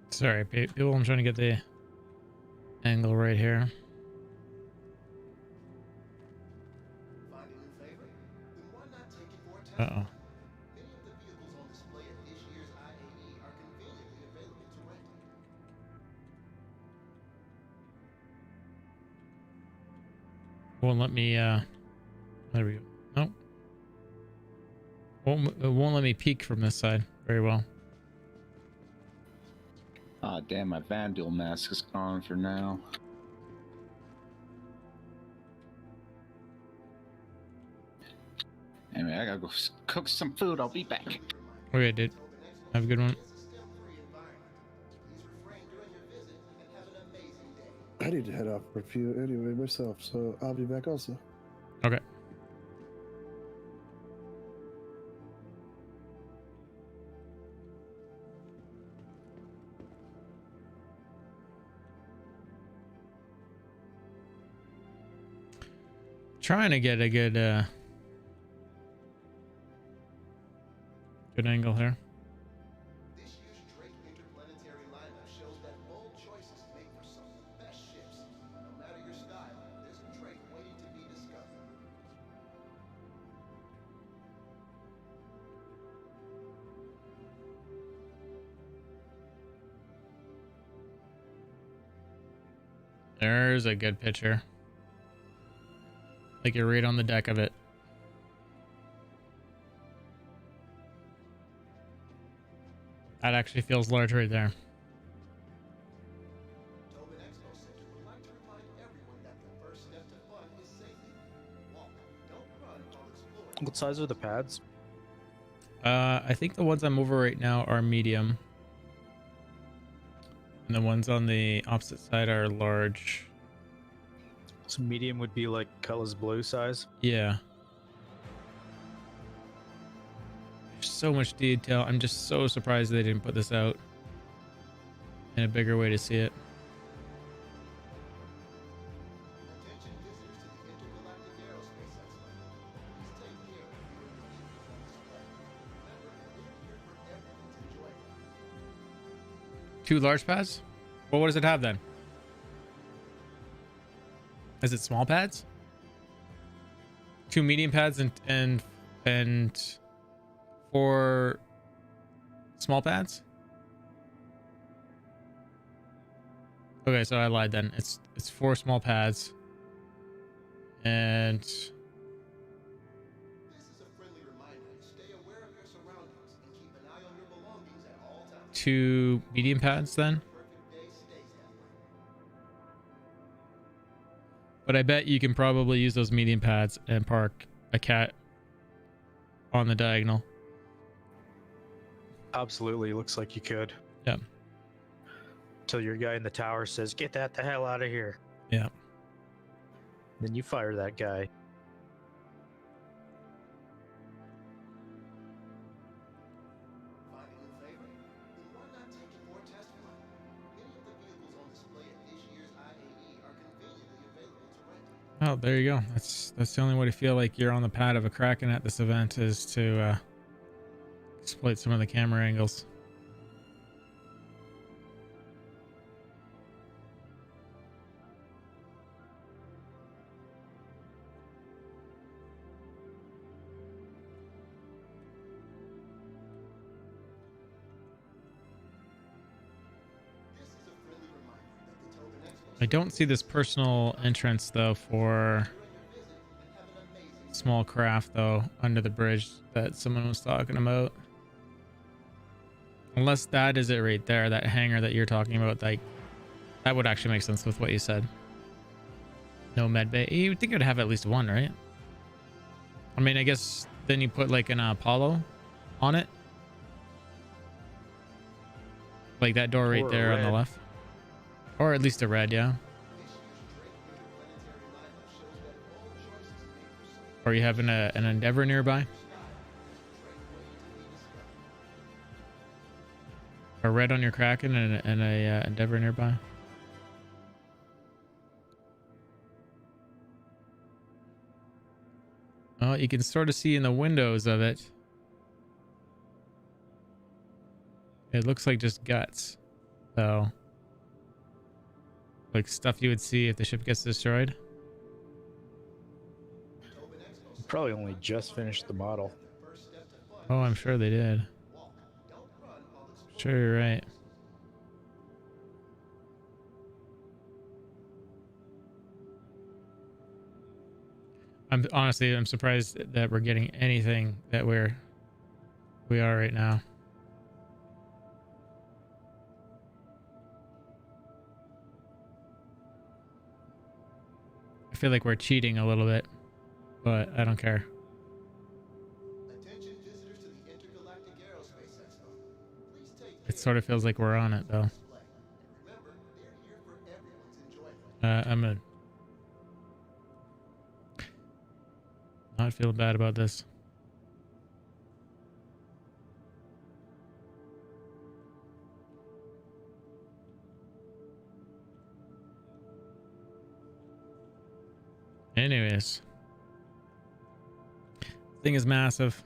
Sorry, people. I'm trying to get the angle right here. Uh-oh. Many of the vehicles on display at this year's IAE are conveniently available to rent. Won't let me, there we go. Nope. It won't let me peek from this side very well. Ah, damn, my Vandal mask is gone for now. Anyway, I gotta go cook some food. I'll be back. Okay, dude. Have a good one. I need to head off for a few anyway myself, so I'll be back also. Okay. Trying to get a good good angle here. This year's Drake interplanetary lineup shows that bold choices make for some of the best ships. No matter your style, there's a Drake waiting to be discovered. There's a good picture. Like you're right on the deck of it. That actually feels large right there. Tobin Expo Center would like to remind everyone that the first step to fun is safety. Walk, don't run while exploring. What size are the pads? I think the ones I'm over right now are medium. And the ones on the opposite side are large. So medium would be like Cutlass Blue size. Yeah. There's so much detail. I'm just so surprised they didn't put this out in a bigger way to see it. Attention visitors to the Intergalactic Aerospace Expo. Please take care of your vehicles on display. Remember, we're here for everyone's enjoyment. 2 large pads? Well, what does it have then? Is it small pads? 2 medium pads and 4 small pads? Okay, so I lied then. It's 4 small pads and This is a friendly reminder to stay aware of your surroundings and keep an eye on your belongings at all times. 2 medium pads then. Perfect day stays that way. But I bet you can probably use those medium pads and park a cat on the diagonal. Absolutely, looks like you could. Yeah. Till your guy in the tower says, "Get that the hell out of here." Yeah. Then you fire that guy. Find a new favorite? Then why not take it for a test flight? Many of the vehicles on display at this year's IAE are conveniently available to rent. Oh, there you go. That's the only way to feel like you're on the pad of a Kraken at this event is to exploit some of the camera angles. This is a friendly reminder that the Tobin Expo I don't see this personal entrance though for during your visit and have an amazing small craft though under the bridge that someone was talking about. Unless that is it right there, that hangar that you're talking about, like that would actually make sense with what you said. No med bay. You would think it would have at least one, right? I mean, I guess then you put like an Apollo on it. Like that door right Or a there on the red. left. Or at least a red, yeah. this year's Drake interplanetary lineup shows that bold choices make for some of Or you having an Endeavor nearby. your style. There's a Drake waiting to be discovered. A red on your Kraken and a Endeavor nearby. Oh, you can sort of see in the windows of it. It looks like just guts. So, like stuff you would see if the ship gets destroyed. Tobin Expo Center Probably only just finished the model. the first step to fun Oh, is I'm sure they did. walk, don't run while exploring. Sure, you're right. I'm surprised that we're getting anything that we are right now. I feel like we're cheating a little bit, but I don't care. Attention visitors to the Intergalactic Aerospace Expo. Please take It sort of feels like we're on it though. display. And remember, they're here for everyone's enjoyment. I'm a not feeling bad about this. Anyways, Thing is massive.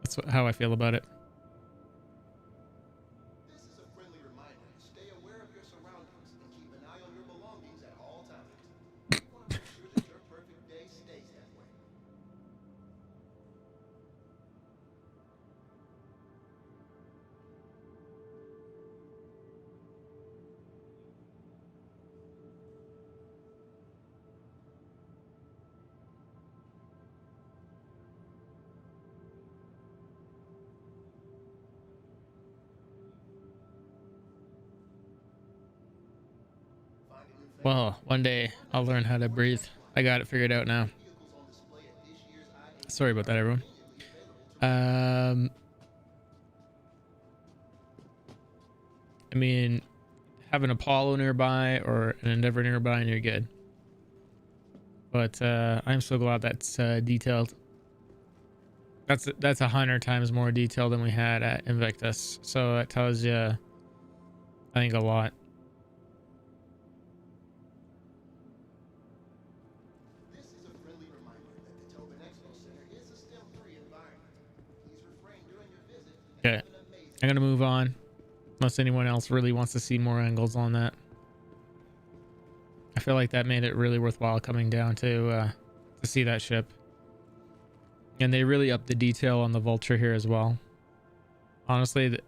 That's how I feel about it. This is a friendly reminder to stay aware of your surroundings and keep an eye on your belongings at all times. We want to make sure that your perfect day stays that way. Find a new favorite? Well, one day I'll learn how to breathe. I got it figured out now. Vehicles on display at this year's IAE Sorry about that, everyone. conveniently available to I mean, have an Apollo nearby or an Endeavor nearby and you're good. But I'm so glad that's detailed. That's 100 times more detailed than we had at Invictus. So that tells you, I think, a lot. This is a friendly reminder that the Tobin Expo Center is a STEM-free environment. Please refrain during your visit and Okay, have an amazing I'm gonna move on. Unless anyone else really wants to see more angles on that. I feel like that made it really worthwhile coming down to see that ship. And they really upped the detail on the Vulture here as well. Honestly,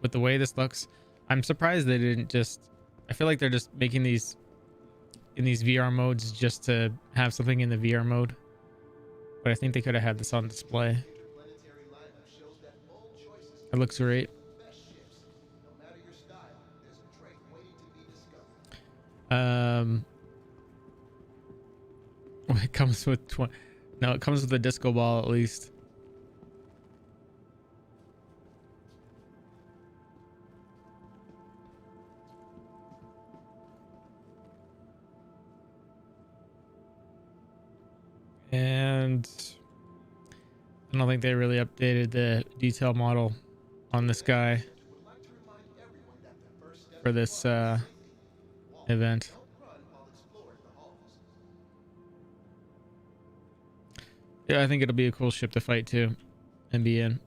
with the way this looks, I'm surprised they didn't just... I feel like they're just making these in these VR modes just to have something in the VR mode. But I think they could have had this on display. interplanetary lineup shows that bold choices It looks great. the best ships. No matter your style, there's a Drake waiting to be discovered. It comes with no, it comes with a disco ball at least. And I don't think they really updated the detail model on this guy Would like to remind everyone that the first step for this event. don't run while exploring the halls. Yeah, I think it'll be a cool ship to fight too and be in.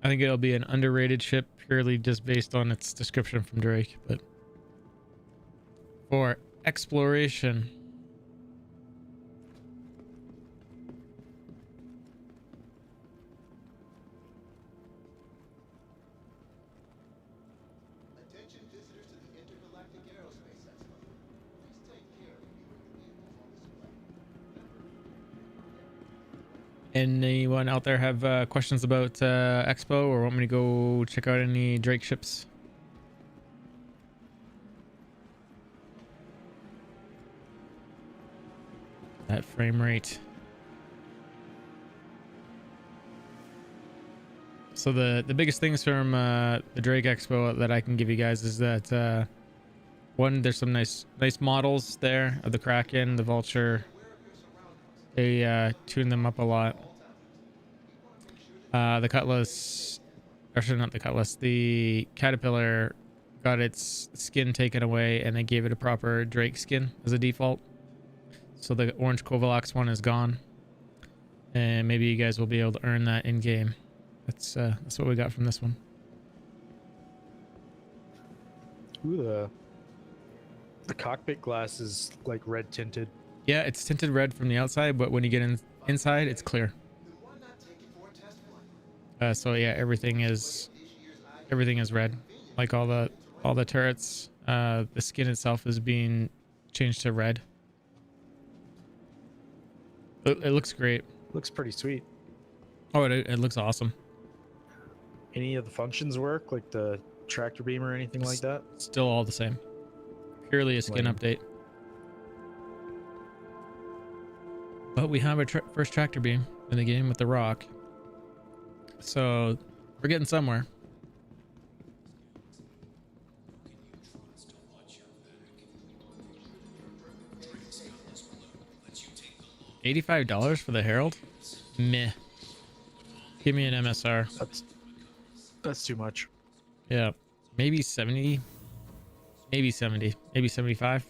I think it'll be an underrated ship purely just based on its description from Drake, but for exploration. Attention visitors to the Intergalactic Aerospace Expo. Please take care of viewing the vehicles on display. Anyone out there have questions about Expo or want me to go check out any Drake ships? That frame rate. So the biggest things from the Drake Expo that I can give you guys is that one, there's some nice models there of the Kraken, the Vulture. They tuned them up a lot. The Cutlass, actually not the Cutlass, the Caterpillar got its skin taken away and they gave it a proper Drake skin as a default. So the orange Kovalax one is gone. And maybe you guys will be able to earn that in game. That's what we got from this one. Ooh, the cockpit glass is like red tinted. Yeah, it's tinted red from the outside, but when you get inside, it's clear. Then why not take it for a test flight? So yeah, everything is red, like all the turrets. The skin itself is being changed to red. It looks great. Looks pretty sweet. Oh, it looks awesome. Any of the functions work, like the tractor beam or anything like that? Still all the same. Purely a skin Lame. update. But we have our first tractor beam in the game with the rock. So we're getting somewhere. $85 for the Herald? Meh. Give me an MSR. That's too much. Yeah. Maybe 70. Maybe 70. Maybe 75.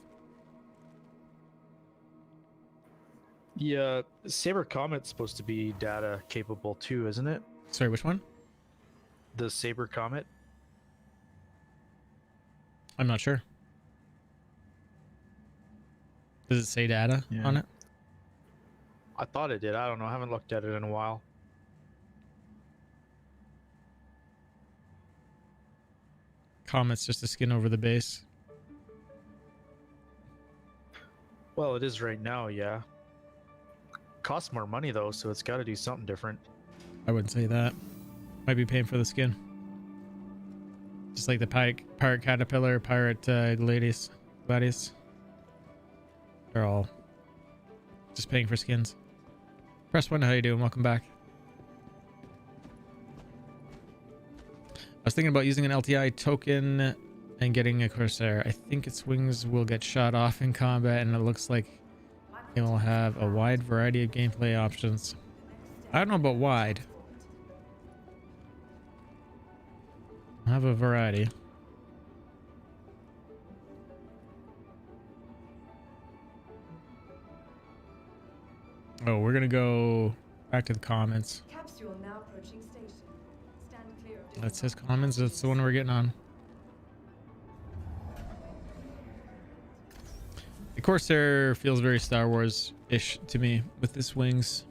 Yeah, Saber Comet's supposed to be data capable too, isn't it? Sorry, which one? The Saber Comet. I'm not sure. Does it say data on it? I thought it did. I don't know. I haven't looked at it in a while. Comet's just a skin over the base. Well, it is right now, yeah. Costs more money though, so it's got to do something different. I wouldn't say that. Might be paying for the skin. Just like the pirate caterpillar, pirate gladius. They're all just paying for skins. Press 1, how you doing? Welcome back. I was thinking about using an LTI token and getting a Corsair. I think its wings will get shot off in combat, and it looks like it will have a wide variety of gameplay options. I don't know about wide. I'll have a variety. Oh, we're gonna go back to the comments. Capsule now approaching station. Stand clear of That's his comments. That's the one we're getting on. The Corsair feels very Star Wars-ish to me with its wings.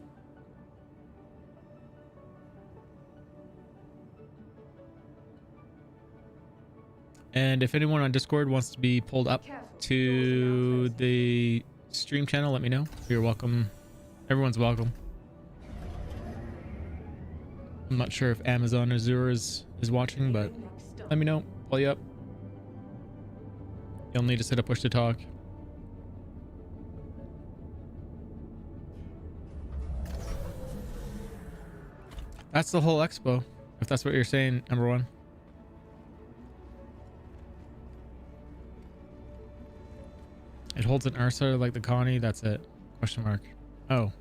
And if anyone on Discord wants to be pulled up to the stream channel, let me know. You're welcome. Everyone's welcome. I'm not sure if Amazon Azure is watching, but let me know. Pull you up. You'll need to set a push to talk. That's the whole expo, if that's what you're saying, number one. It holds an Ursa like the Connie. That's it. Question mark. Oh.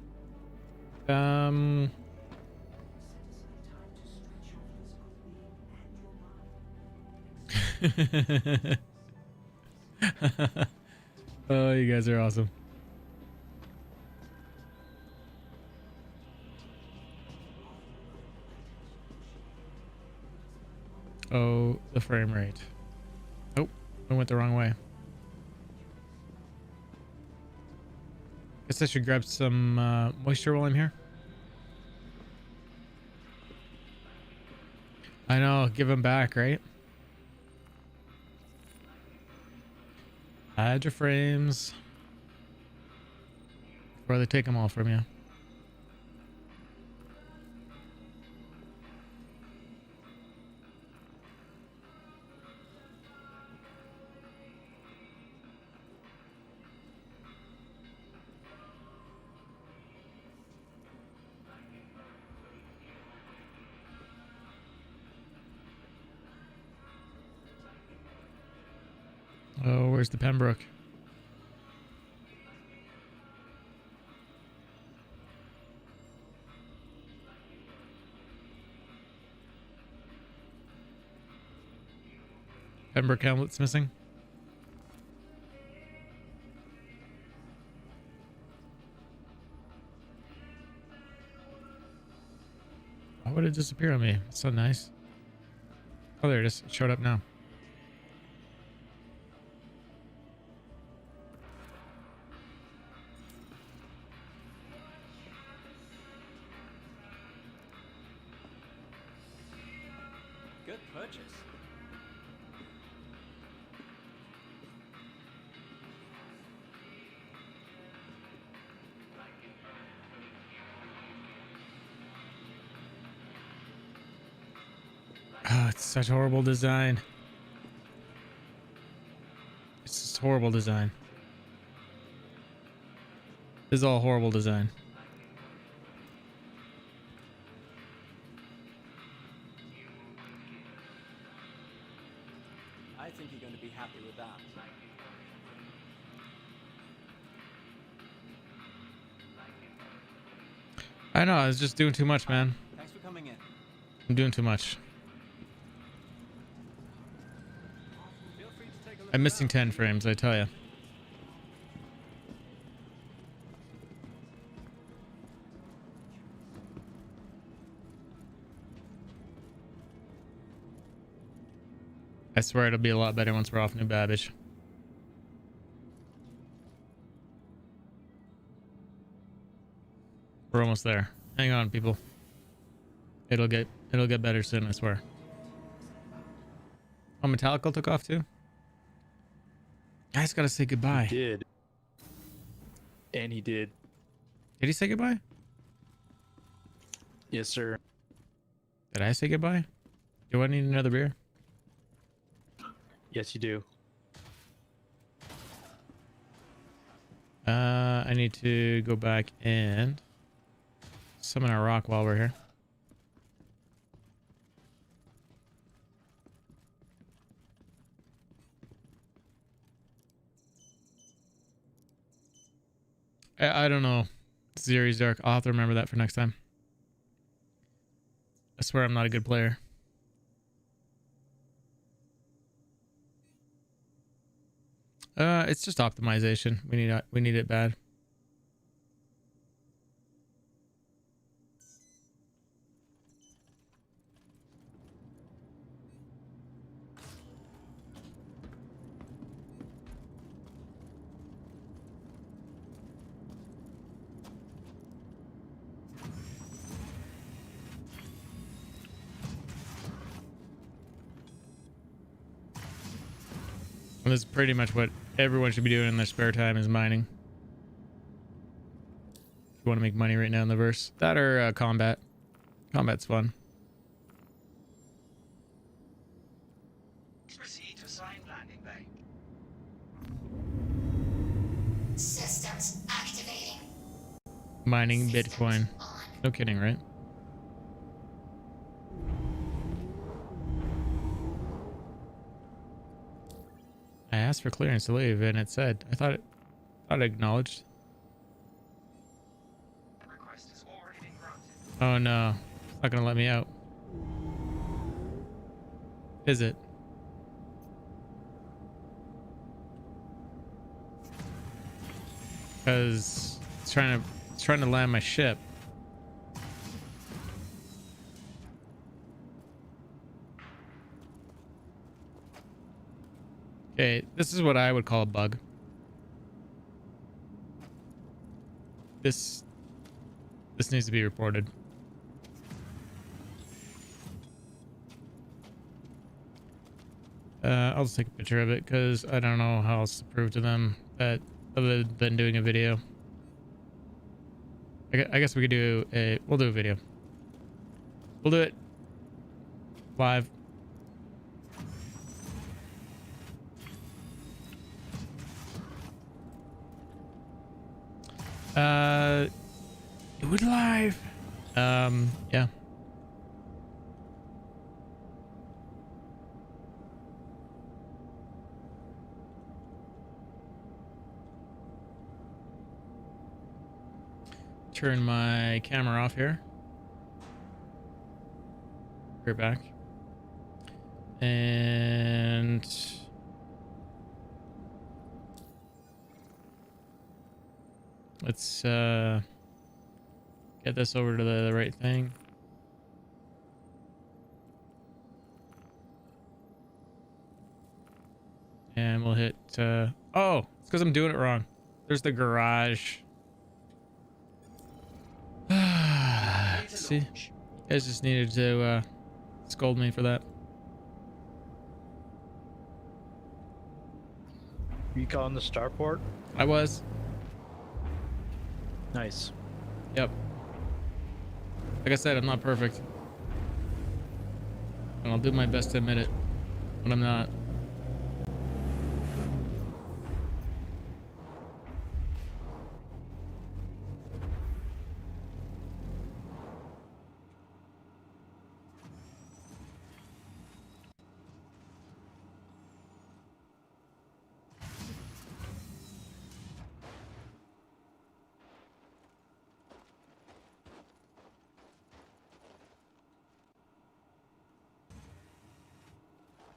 Oh, you guys are awesome. Oh, the frame rate. Oh, I went the wrong way. Guess I should grab some moisture while I'm here. I know, give them back, right? Hide your frames before they take them all from you. Oh, where's the Pembroke? Pembroke helmet's missing. Why would it disappear on me? It's so nice. Oh, there it is. It showed up now. Good purchase. Oh, it's such horrible design. It's just horrible design. This is all horrible design. I think you're going to be happy with that. I know, I was just doing too much, man. Thanks for coming in. I'm doing too much. Feel free to take a look I'm missing around. 10 frames, I tell you. I swear it'll be a lot better once we're off New Babbage. We're almost there. Hang on, people. It'll get better soon, I swear. Oh, Metallical took off too? I just gotta say goodbye. He did. And he did. Did he say goodbye? Yes, sir. Did I say goodbye? Do I need another beer? Yes, you do. I need to go back and summon our rock while we're here. I don't know. Zeri's Dark. I'll have to remember that for next time. I swear I'm not a good player. It's just optimization. We need it bad. And this is pretty much what everyone should be doing in their spare time, is mining. If you want to make money right now in the verse. That or combat. Combat's fun. Proceed to assigned landing bay. Systems activating. Mining Bitcoin. On. No kidding, right? I asked for clearance to leave and it said, I thought it acknowledged. Request has already been granted. Oh no, it's not gonna let me out. Is it? Because it's trying to land my ship. Okay, this is what I would call a bug. This needs to be reported. I'll just take a picture of it because I don't know how else to prove to them that other than doing a video. I guess we could do we'll do a video. We'll do it live. Do it live. Yeah. Turn my camera off here. We're back. And let's get this over to the right thing. And we'll hit oh, it's because I'm doing it wrong. There's the garage. See, you guys just needed to scold me for that. You calling the starport? I was. Nice. Yep. Like I said, I'm not perfect. And I'll do my best to admit it, but I'm not.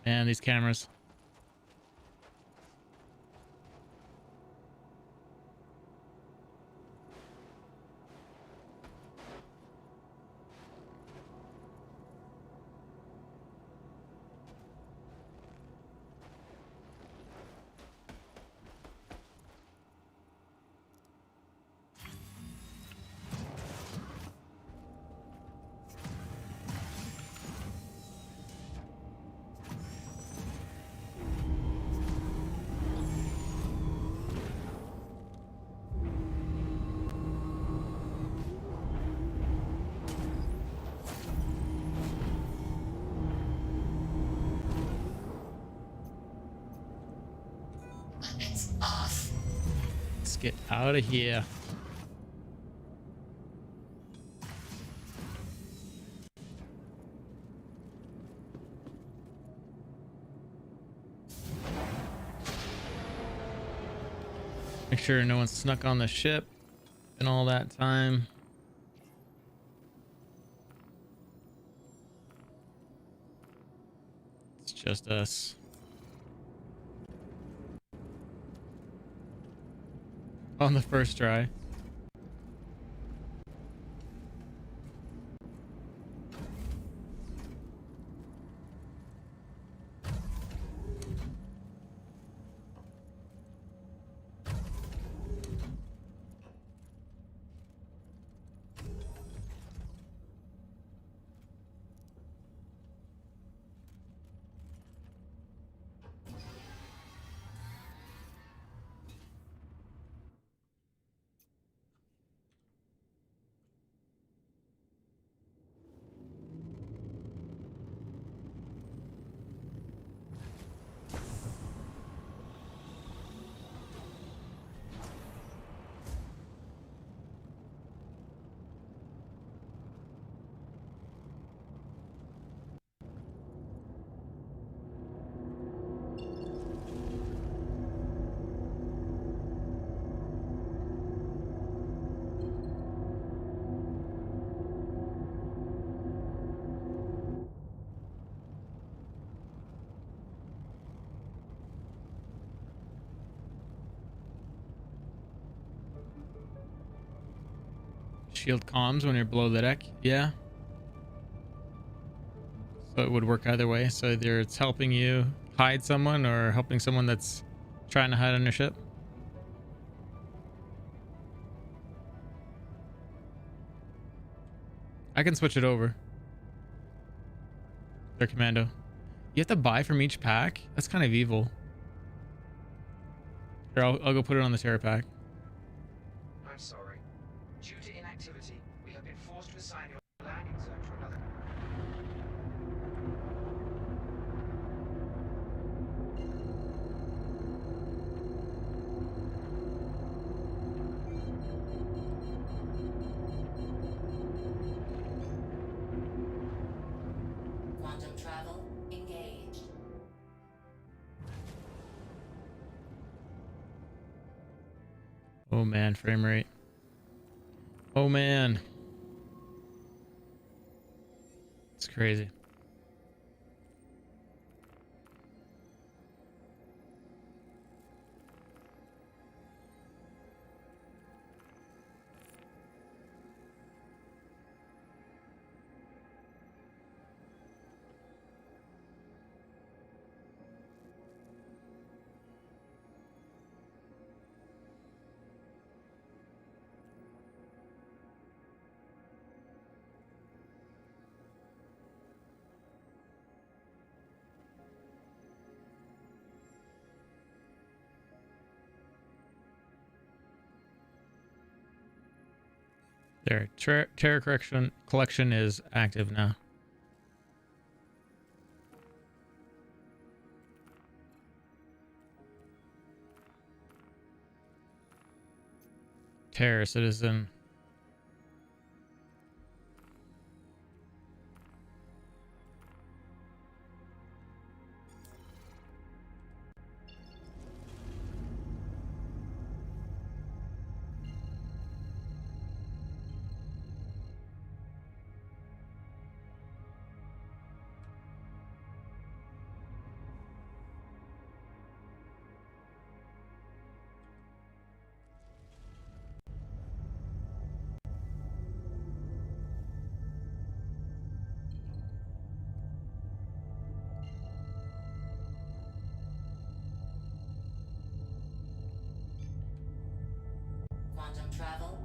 And these cameras. get out of here. Make sure no one snuck on the ship in all that time. It's just us. On the first try. Shield comms when you're below the deck. Yeah. So it would work either way. So either it's helping you hide someone or helping someone that's trying to hide on your ship. I can switch it over. Their commando. You have to buy from each pack? That's kind of evil. Here, I'll go put it on the Terra pack. I'm sorry. Due to inactivity, we have been forced to assign your landing zone to another. Quantum travel engaged. Oh man, frame rate. Oh man. It's crazy. There, Terra collection is active now. Terra citizen. Quantum travel.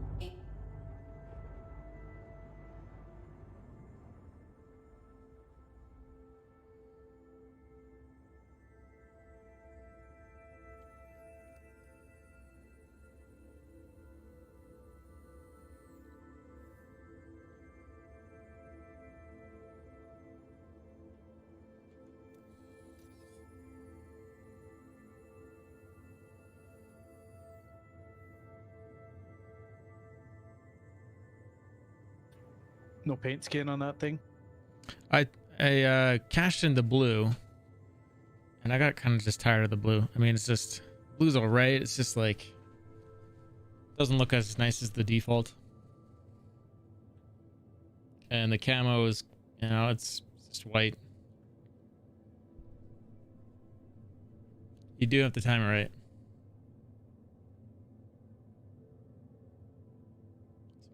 No paint skin on that thing? I cashed in the blue, and I got kind of just tired of the blue. I mean, it's just blue's all right. It's just like doesn't look as nice as the default. And the camo is, you know, it's just white. You do have to time it right.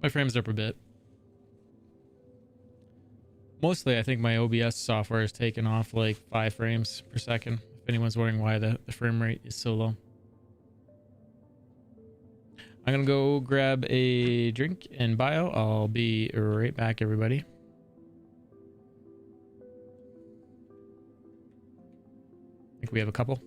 My frames up a bit. Mostly, I think my OBS software is taking off like 5 frames per second. If anyone's wondering why the frame rate is so low. I'm gonna go grab a drink in bio. I'll be right back, everybody. I think we have a couple.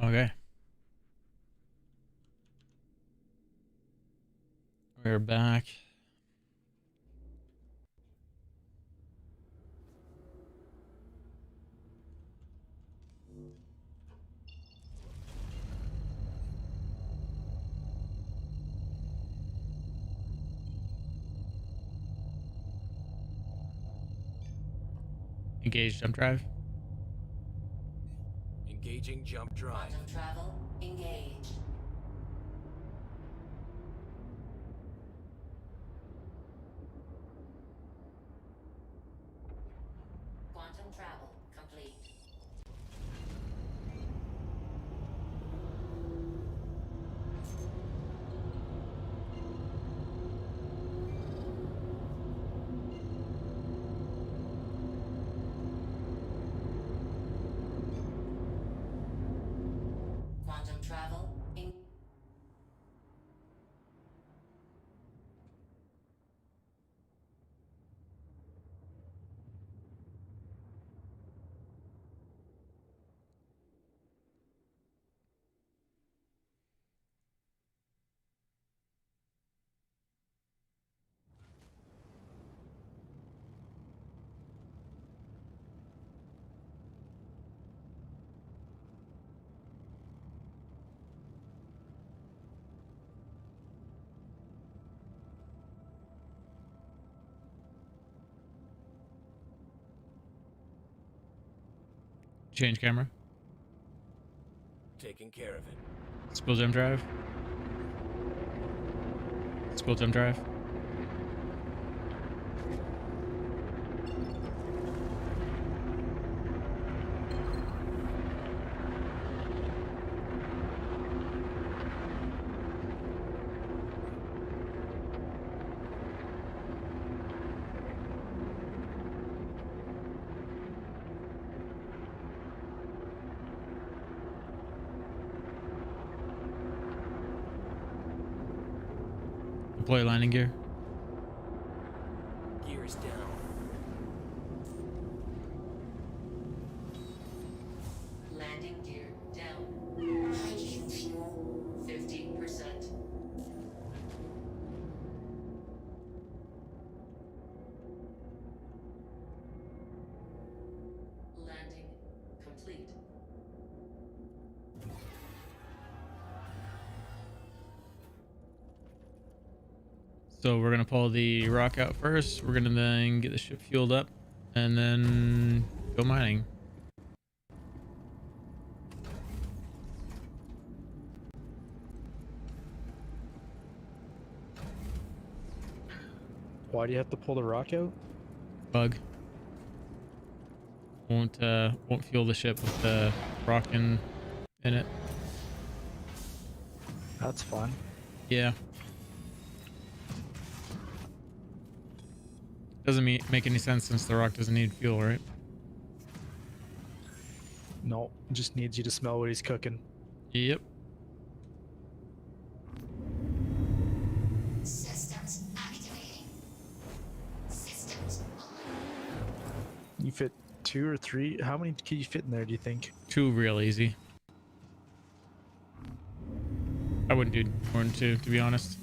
Okay. We're back. Engage jump drive. Engaging jump drive. Quantum travel engaged. Quantum travel complete. Quantum travel in. Change camera. Taking care of it. Spill jump drive. Spill jump drive. Deploy landing gear. Gears down. Landing gear down. Hydrogen fuel 50%. Landing complete. So we're gonna pull the rock out first. We're gonna then get the ship fueled up, and then go mining. Why do you have to pull the rock out? Bug. Won't fuel the ship with the rock in it. That's fun. Yeah. Doesn't make any sense since the rock doesn't need fuel, right? No, just needs you to smell what he's cooking. Yep. Systems activating. Systems on. You fit 2 or 3? How many can you fit in there, do you think? 2 real easy. I wouldn't do more than 2, to be honest.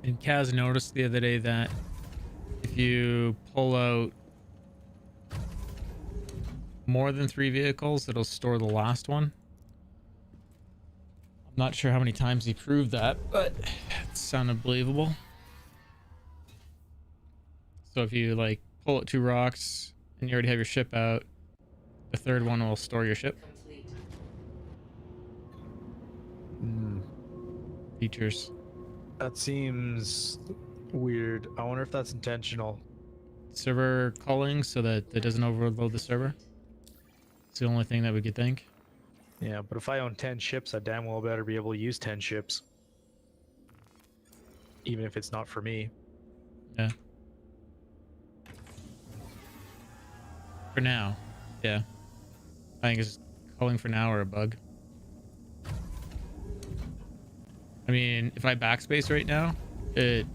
And Kaz noticed the other day that if you pull out more than 3 vehicles, it'll store the last one. I'm not sure how many times he proved that, but it sounded believable. So if you like pull out 2 rocks and you already have your ship out, the 3rd one will store your ship. Complete. Features. That seems weird. I wonder if that's intentional. Server culling so that it doesn't overload the server. It's the only thing that we could think. Yeah, but if I own 10 ships, I damn well better be able to use 10 ships. Even if it's not for me. Yeah. For now. Yeah. I think it's culling for now or a bug. I mean, if I backspace right now, it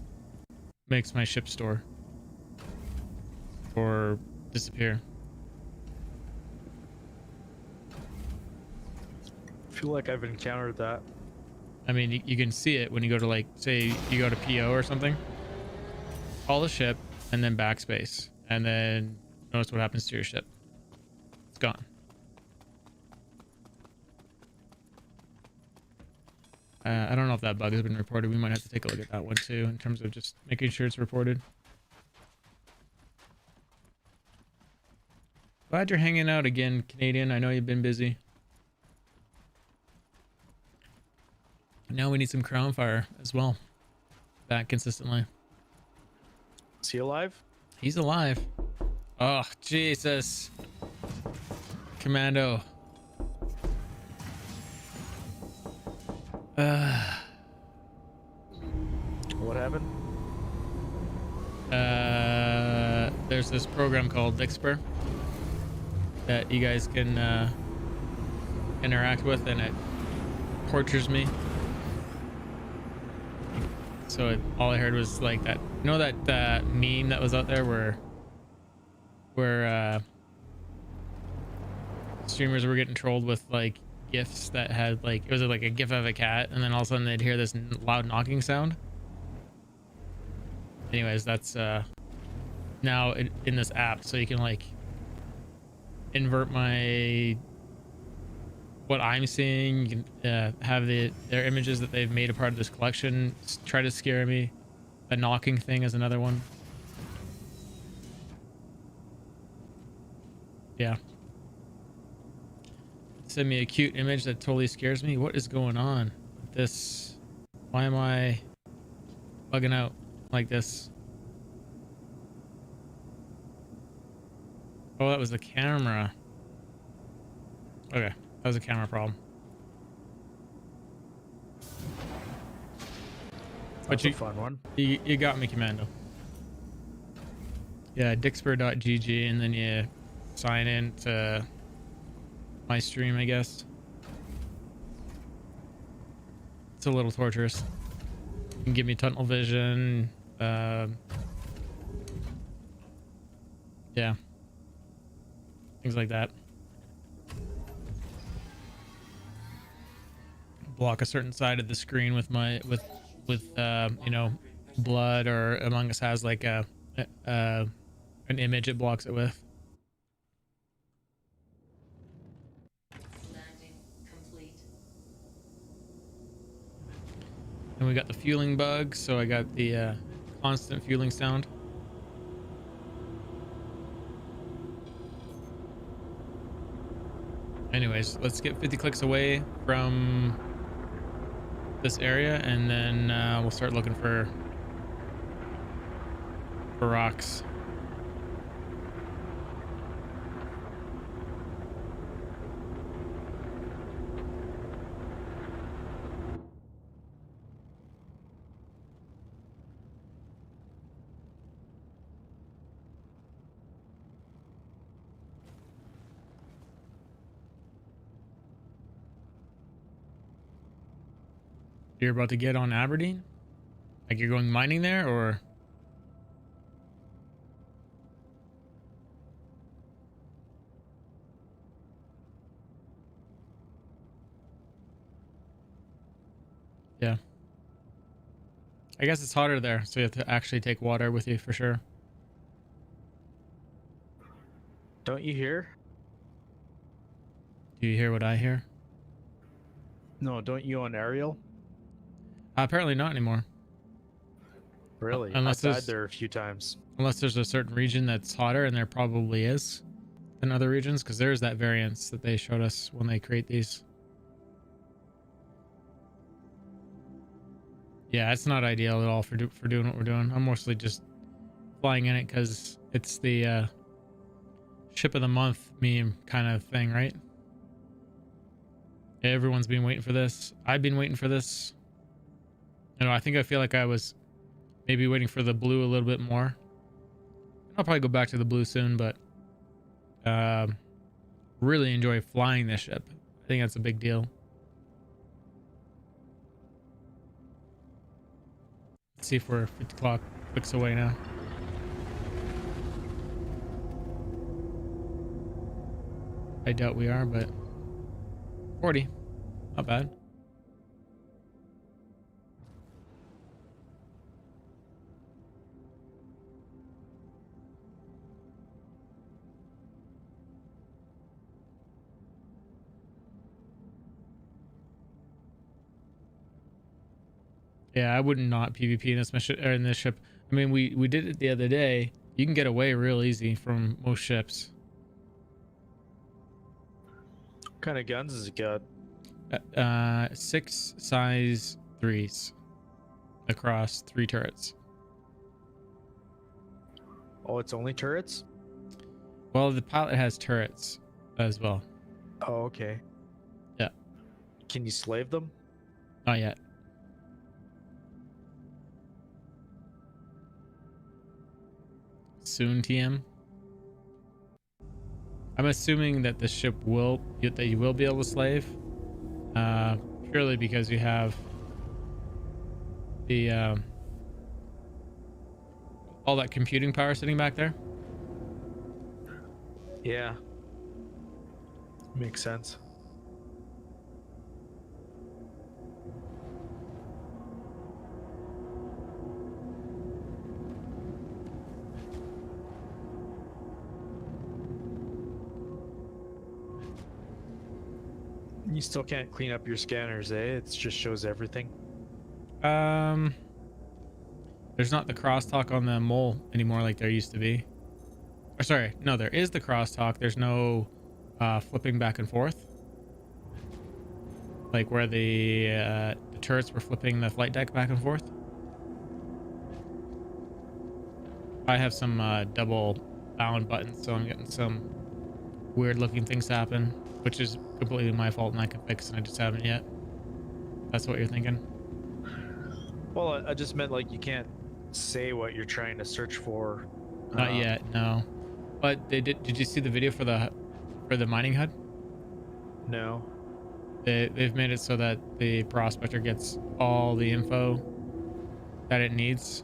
makes my ship store or disappear. I feel like I've encountered that. I mean, you can see it when you go to, like, say you go to PO or something. Call the ship and then backspace, and then notice what happens to your ship. It's gone. I don't know if that bug has been reported. We might have to take a look at that one too, in terms of just making sure it's reported. Glad you're hanging out again, Canadian. I know you've been busy. Now we need some crown fire as well. Back consistently. Is he alive? He's alive. Oh, Jesus. Commando. What happened? There's this program called Dixper that you guys can interact with, and it tortures me. So all I heard was like that. You know that meme that was out there where streamers were getting trolled with like gifs that had like, it was like a gif of a cat, and then all of a sudden they'd hear this loud knocking sound. Anyways, that's now in this app, so you can like invert what I'm seeing. You can have their images that they've made a part of this collection try to scare me. The knocking thing is another one. Yeah. Send me a cute image that totally scares me. What is going on with this? Why am I bugging out like this? Oh, that was the camera. Okay, that was a camera problem. That's a fun one. You got me, Commando. Yeah, Dixper.gg, and then you sign in to my stream, I guess. It's a little torturous. You can give me tunnel vision. Yeah, things like that. Block a certain side of the screen with my you know, blood, or Among Us has like a an image it blocks it with. Landing complete. And we got the fueling bug, so I got the constant fueling sound. Anyways, let's get 50 clicks away from this area, and then we'll start looking for rocks. You're about to get on Aberdeen? Like you're going mining there, or? Yeah. I guess it's hotter there, so you have to actually take water with you for sure. Don't you hear? Do you hear what I hear? No, don't you on aerial? Apparently not anymore. Really? Unless I've there's- died there a few times. Unless there's a certain region that's hotter, and there probably is than other regions, because there's that variance that they showed us when they create these. Yeah, it's not ideal at all for doing what we're doing. I'm mostly just flying in it because it's the ship of the month meme kind of thing, right? Everyone's been waiting for this. I've been waiting for this. You know, I feel like I was maybe waiting for the blue a little bit more. I'll probably go back to the blue soon, but really enjoy flying this ship. I think that's a big deal. Let's see if we're 50 clicks away now. I doubt we are, but 40. Not bad. Yeah, I wouldn't not PvP in this mission or in this ship. I mean, we did it the other day. You can get away real easy from most ships. What kind of guns has it got? 6 size 3s across 3 turrets. Oh, it's only turrets? Well, the pilot has turrets as well. Oh, okay. Yeah. Can you slave them? Not yet. Soon, TM. I'm assuming that the ship that you will be able to slave, purely because you have the all that computing power sitting back there. Yeah. Makes sense. You still can't clean up your scanners, eh? It just shows everything. There's not the crosstalk on the mole anymore like there used to be. Or sorry, no, there is the crosstalk. There's no flipping back and forth. Like where the turrets were flipping the flight deck back and forth. I have some double bound buttons, so I'm getting some weird looking things happen, which is completely my fault and I can fix, and I just haven't yet. That's what you're thinking? Well, I just meant like you can't say what you're trying to search for. Not yet, no. But they did you see the video for the mining HUD? No. They've made it so that the prospector gets all the info that it needs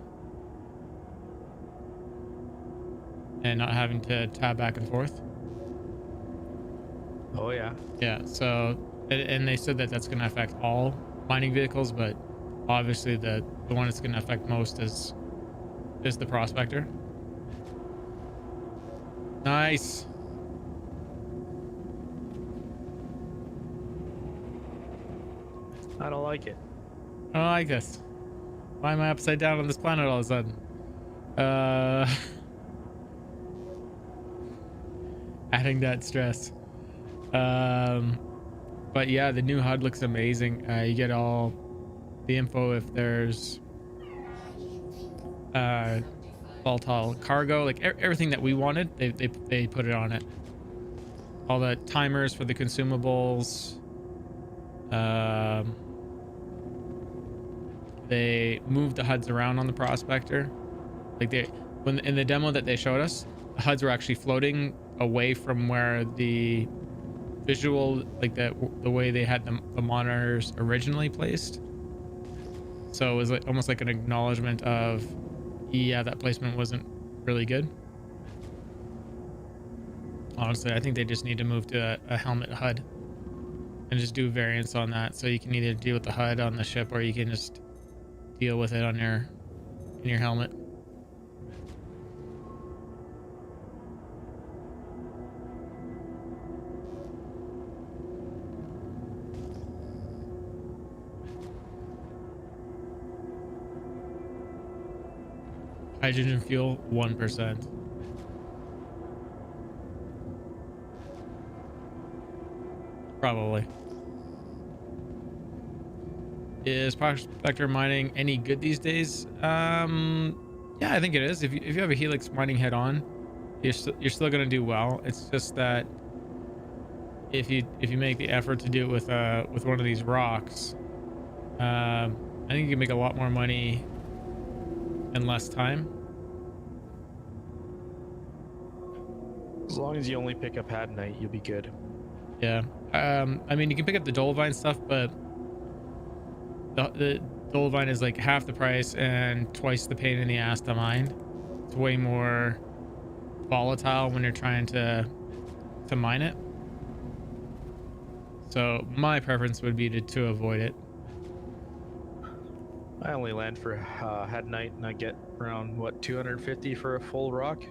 and not having to tab back and forth. Oh yeah. Yeah, so and they said that that's going to affect all mining vehicles, but obviously the one that's going to affect most is the prospector. Nice. I don't like it. I don't like this. Why am I upside down on this planet all of a sudden? Adding that stress. But yeah, the new HUD looks amazing. You get all the info if there's volatile cargo, like everything that we wanted. They put it on it. All the timers for the consumables. They moved the HUDs around on the prospector. Like when in the demo that they showed us, the HUDs were actually floating away from where the visual, like the way they had the monitors originally placed. So it was like almost like an acknowledgement of, yeah, that placement wasn't really good. Honestly, I think they just need to move to a helmet HUD and just do variants on that, so you can either deal with the HUD on the ship or you can just deal with it on in your helmet. Hydrogen fuel, 1%. Probably. Is prospector mining any good these days? Yeah, I think it is. If you have a Helix mining head on, you're still gonna do well. It's just that if you make the effort to do it with one of these rocks, I think you can make a lot more money in less time. As long as you only pick up Hadnite, you'll be good. Yeah. I mean, you can pick up the Dolivine stuff, but the Dolivine is like half the price and twice the pain in the ass to mine. It's way more volatile when you're trying to mine it. So my preference would be to avoid it. I only land for Hadnite and I get around, what, 250 for a full rock?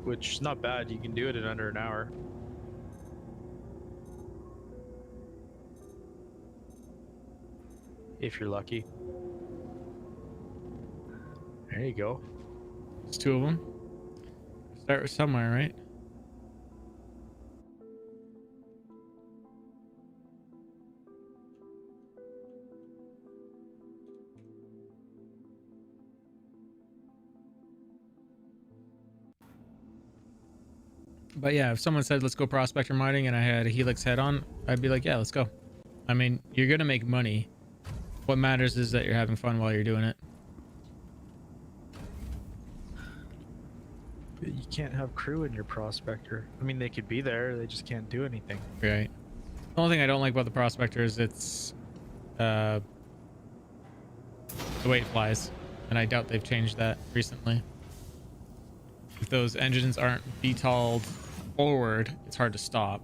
Which is not bad. You can do it in under an hour. If you're lucky. There you go. There's two of them. Start with somewhere, right? But yeah, if someone said let's go prospector mining and I had a Helix head on, I'd be like, yeah, let's go. I mean, you're gonna make money. What matters is that you're having fun while you're doing it. You can't have crew in your prospector. I mean, they could be there, they just can't do anything. Right. The only thing I don't like about the prospector is it's the way it flies, and I doubt they've changed that recently. If those engines aren't VTOL'd forward, it's hard to stop.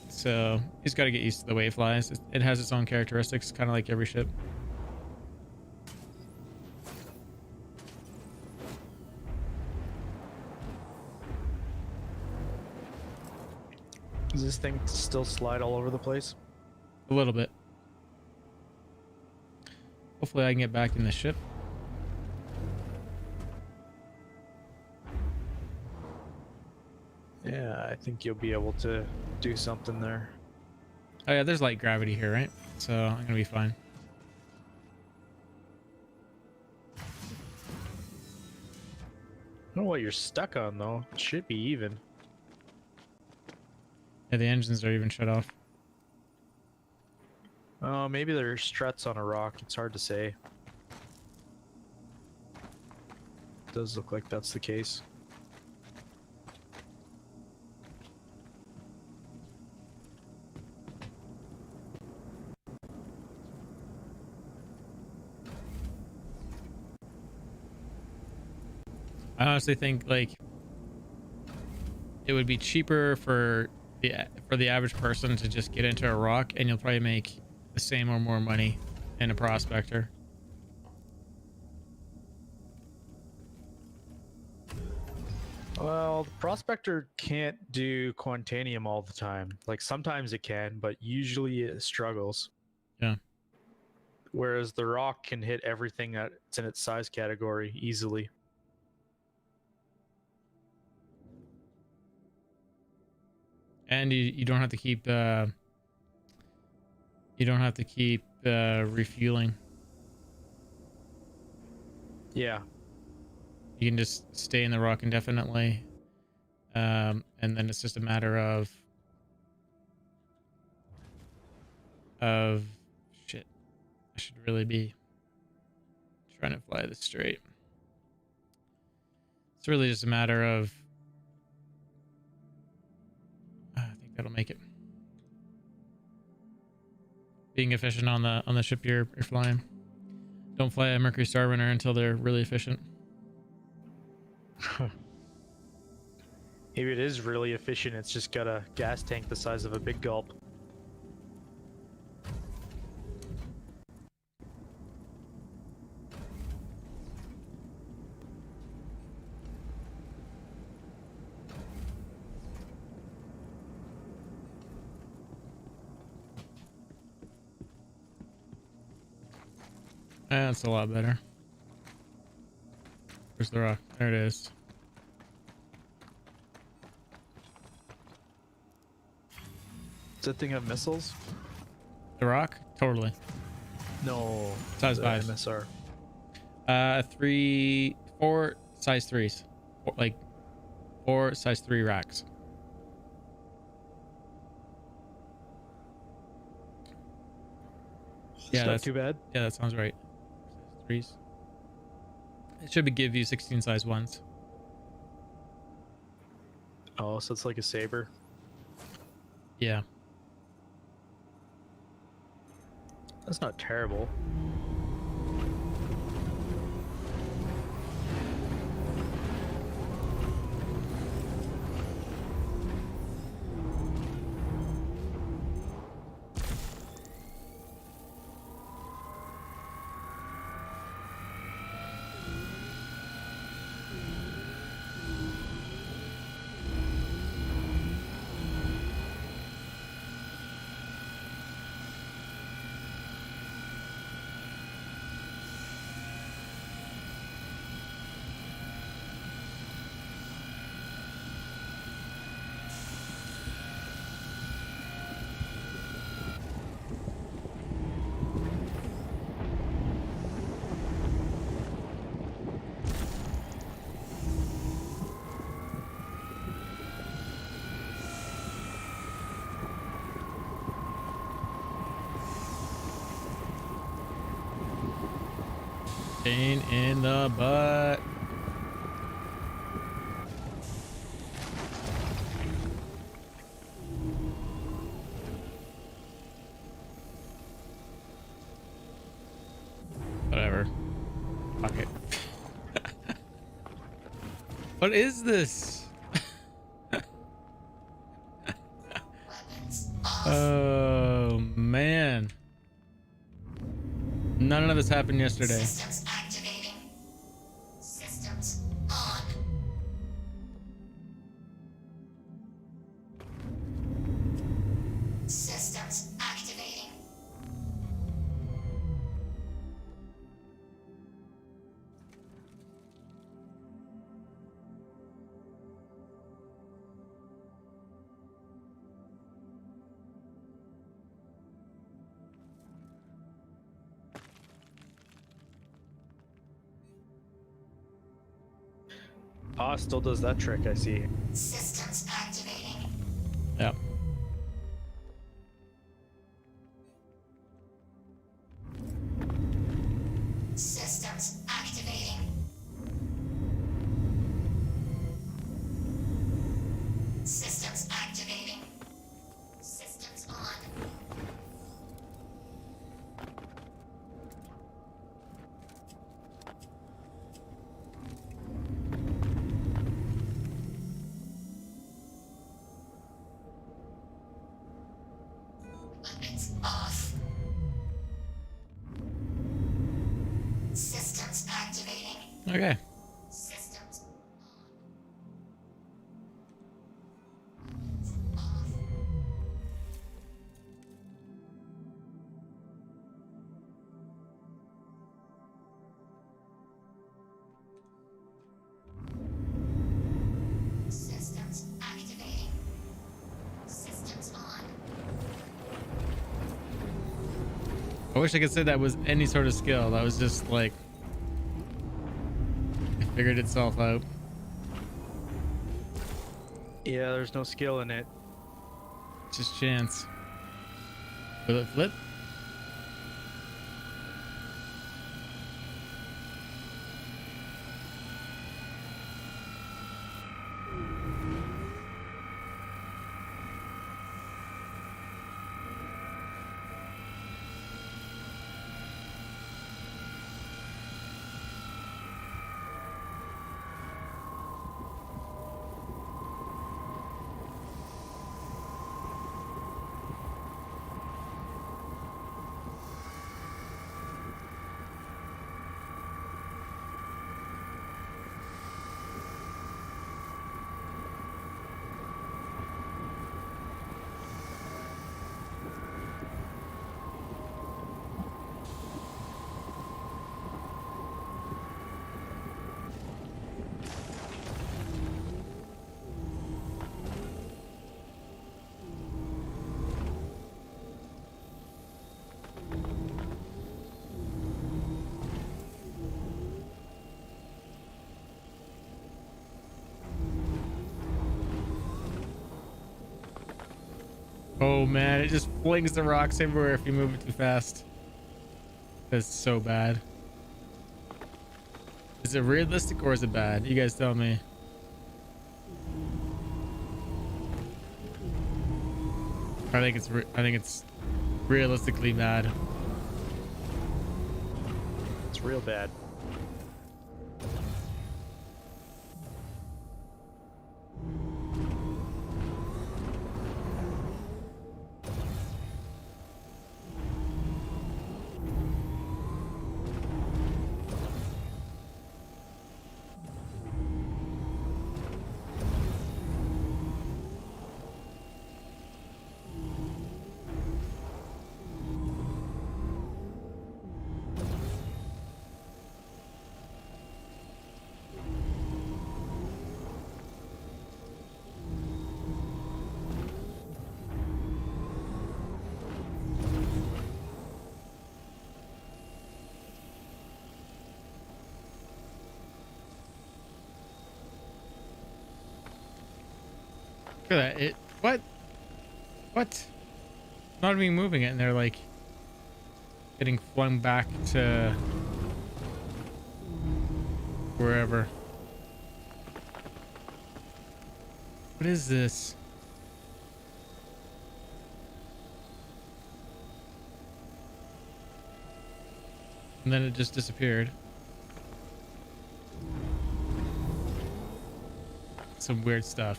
So you just got to get used to the way it flies. It has its own characteristics, kind of like every ship. Does this thing still slide all over the place? A little bit. Hopefully I can get back in the ship. Yeah, I think you'll be able to do something there. Oh yeah, there's light gravity here, right? So I'm gonna be fine. don't know what you're stuck on though. It should be even. Yeah, the engines are even shut off. Oh, maybe there's struts on a rock. It's hard to say. Does look like that's the case. I honestly think like it would be cheaper for the average person to just get into a rock, and you'll probably make the same or more money in a prospector. Well, the prospector can't do Quantanium all the time. Like sometimes it can, but usually it struggles. Yeah. Whereas the rock can hit everything that's in its size category easily. And you don't have to keep refueling. Yeah. You can just stay in the rock indefinitely, and then it's just a matter of shit. I should really be trying to fly this straight. It's really just a matter of I think that'll make it. Being efficient on the ship you're flying. Don't fly a Mercury Starwinder until they're really efficient. Maybe it is really efficient. It's just got a gas tank the size of a big gulp. That's a lot better. Where's the rock? There it is. Does that thing have missiles? The rock? Totally. No. Size the 5. MSR. 4 size 3s. Like 4 size 3 racks. Yeah, that's not too bad. Yeah, that sounds right. Size 3s. It should give you 16 size 1s. Oh, so it's like a saber. Yeah. That's not terrible. Pain in the butt. Whatever. Fuck it. What is this? Oh man. None of this happened yesterday. Systems activating. Systems on. Systems activating. Still does that trick, I see. Systems activating. Yep. Systems activating. Systems activating. Systems on. Weapons off. Systems activating. Okay. Systems on. Systems activating. Systems on. I wish I could say that was any sort of skill. That was just like it figured itself out. Yeah, there's no skill in it. Just chance. Will it flip? Oh man, it just flings the rocks everywhere if you move it too fast. That's so bad. Is it realistic or is it bad? You guys tell me. I think it's realistically bad. It's real bad. Look at that. It what? What? Not even moving it, and they're like getting flung back to wherever. What is this? And then it just disappeared. Some weird stuff.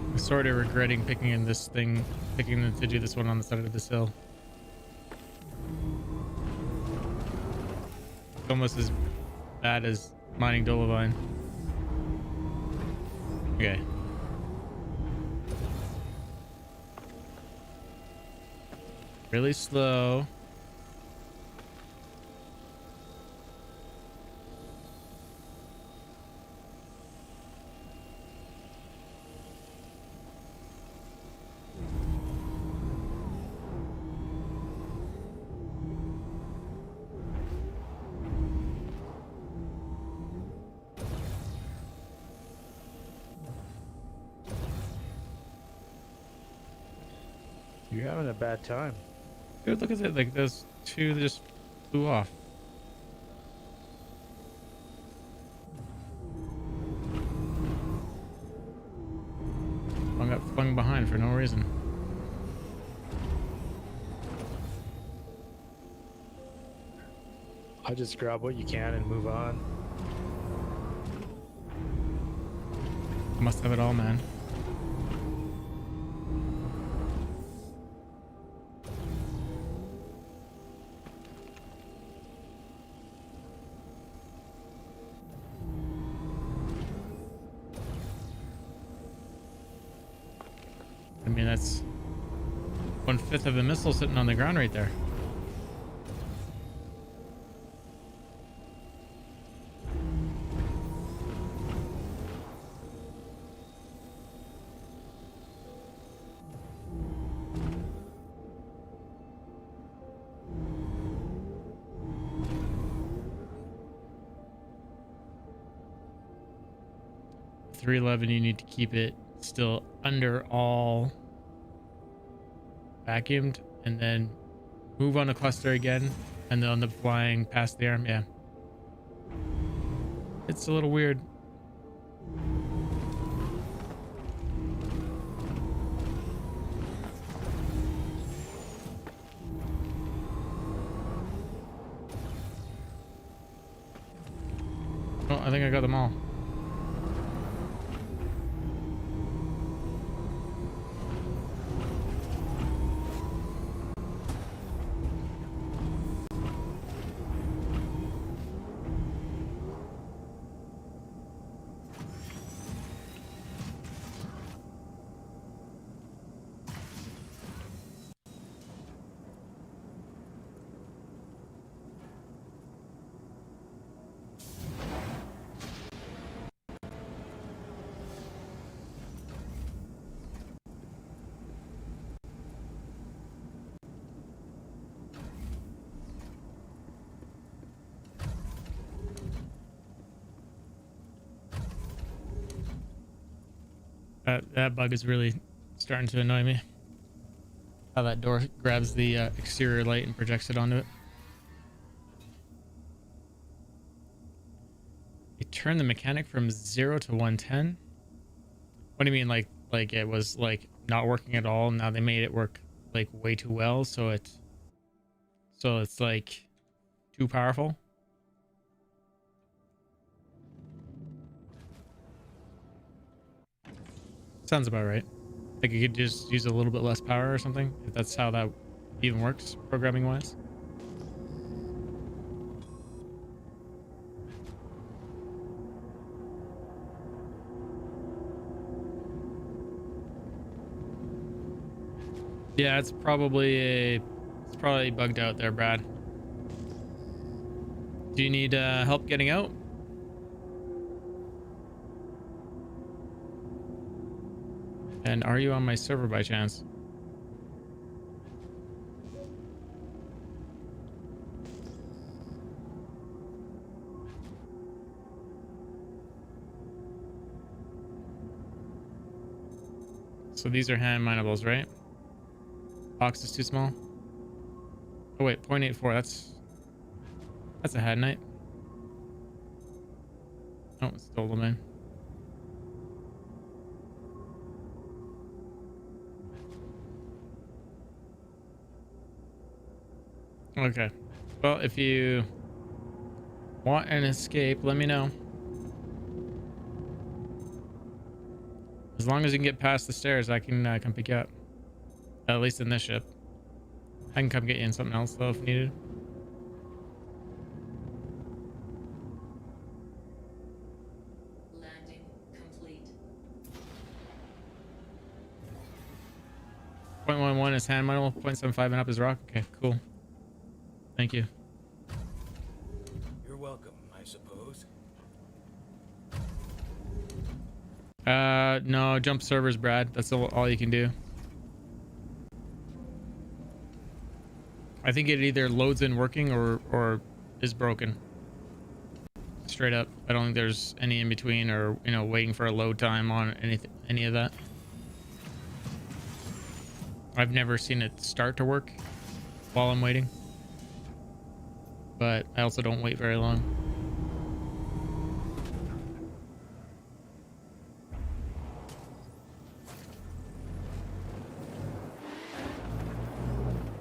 I'm sort of regretting picking to do this one on the side of this hill. It's almost as bad as mining Dolovine. Okay. Really slow. You're having a bad time. Dude, look at it. Like those two that just flew off. I got flung behind for no reason. I just grab what you can and move on. I must have it all, man. I mean, that's 1/5 of a missile sitting on the ground right there. .311, you need to keep it still under all vacuumed and then move on the cluster again and then on the flying past the arm. Yeah, it's a little weird. Oh, I think I got them all. That bug is really starting to annoy me. How that door grabs the exterior light and projects it onto it. It turned the mechanic from 0 to 110. What do you mean, like it was like not working at all? Now they made it work like way too well, so it's like too powerful. Sounds about right. Like you could just use a little bit less power or something, if that's how that even works programming wise. Yeah, it's probably bugged out there, Brad. Do you need help getting out? And are you on my server by chance? So these are hand minables, right? Box is too small. Oh wait, 0.84. That's a head knight. Oh, it's stole them in. Okay. Well, if you want an escape, let me know. As long as you can get past the stairs, I can come pick you up. At least in this ship. I can come get you in something else though if needed. Landing complete. 0.11 is hand model, 0.75 and up is rock. Okay, cool. Thank you. You're welcome, I suppose. No, jump servers, Brad. That's all you can do. I think it either loads in working or is broken. Straight up. I don't think there's any in between or, waiting for a load time on any of that. I've never seen it start to work while I'm waiting, but I also don't wait very long.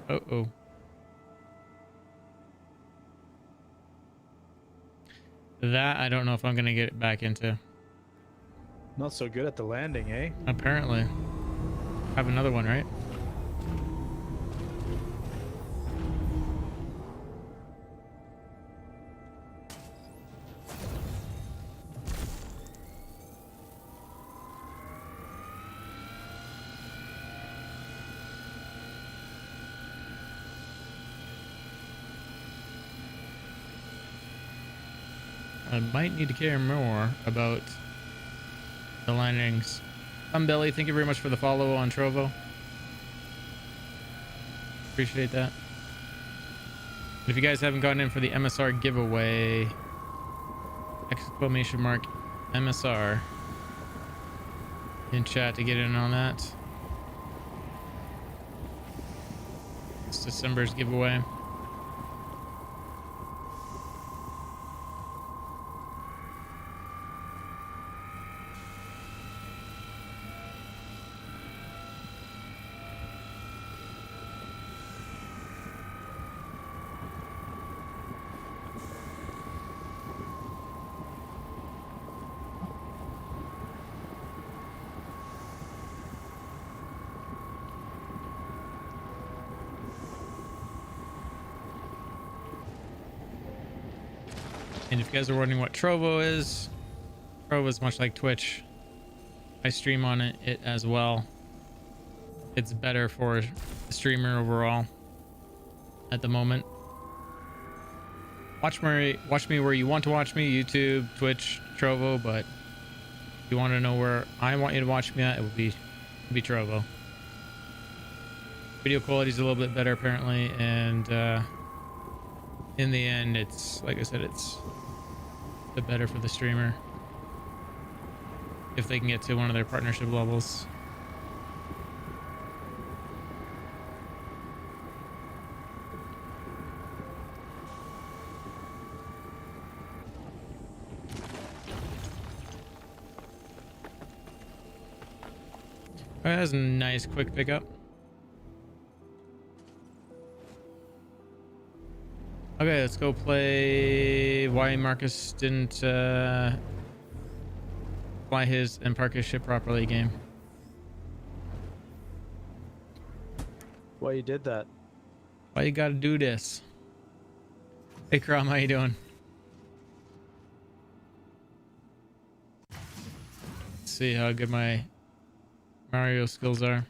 Uh-oh. That I don't know if I'm gonna get it back into. Not so good at the landing, eh? Apparently. Have another one, right? I might need to care more about the landings. Belly, thank you very much for the follow on Trovo. Appreciate that. If you guys haven't gotten in for the MSR giveaway, exclamation mark MSR in chat to get in on that. It's December's giveaway. And if you guys are wondering what Trovo is much like Twitch. I stream on it as well. It's better for the streamer overall at the moment. Watch me where you want to watch me, YouTube, Twitch, Trovo, but if you want to know where I want you to watch me at, it would be Trovo. Video quality is a little bit better apparently, and in the end, it's like I said, it's the better for the streamer if they can get to one of their partnership levels. All right, that's a nice quick pickup. Okay, let's go play why Marcus didn't fly his and park his ship properly game. Why you did that? Why you gotta do this? Hey Crom, how you doing? Let's see how good my Mario skills are.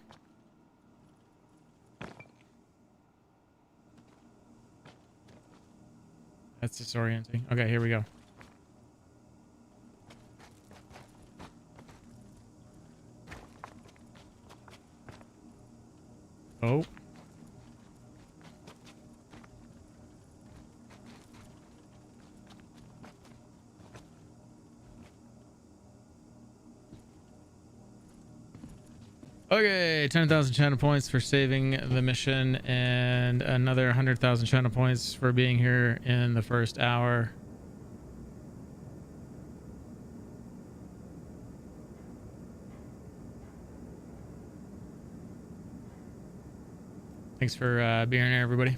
That's disorienting. Okay, here we go. Oh. Okay, 10,000 channel points for saving the mission and another 100,000 channel points for being here in the first hour. Thanks for being here, everybody.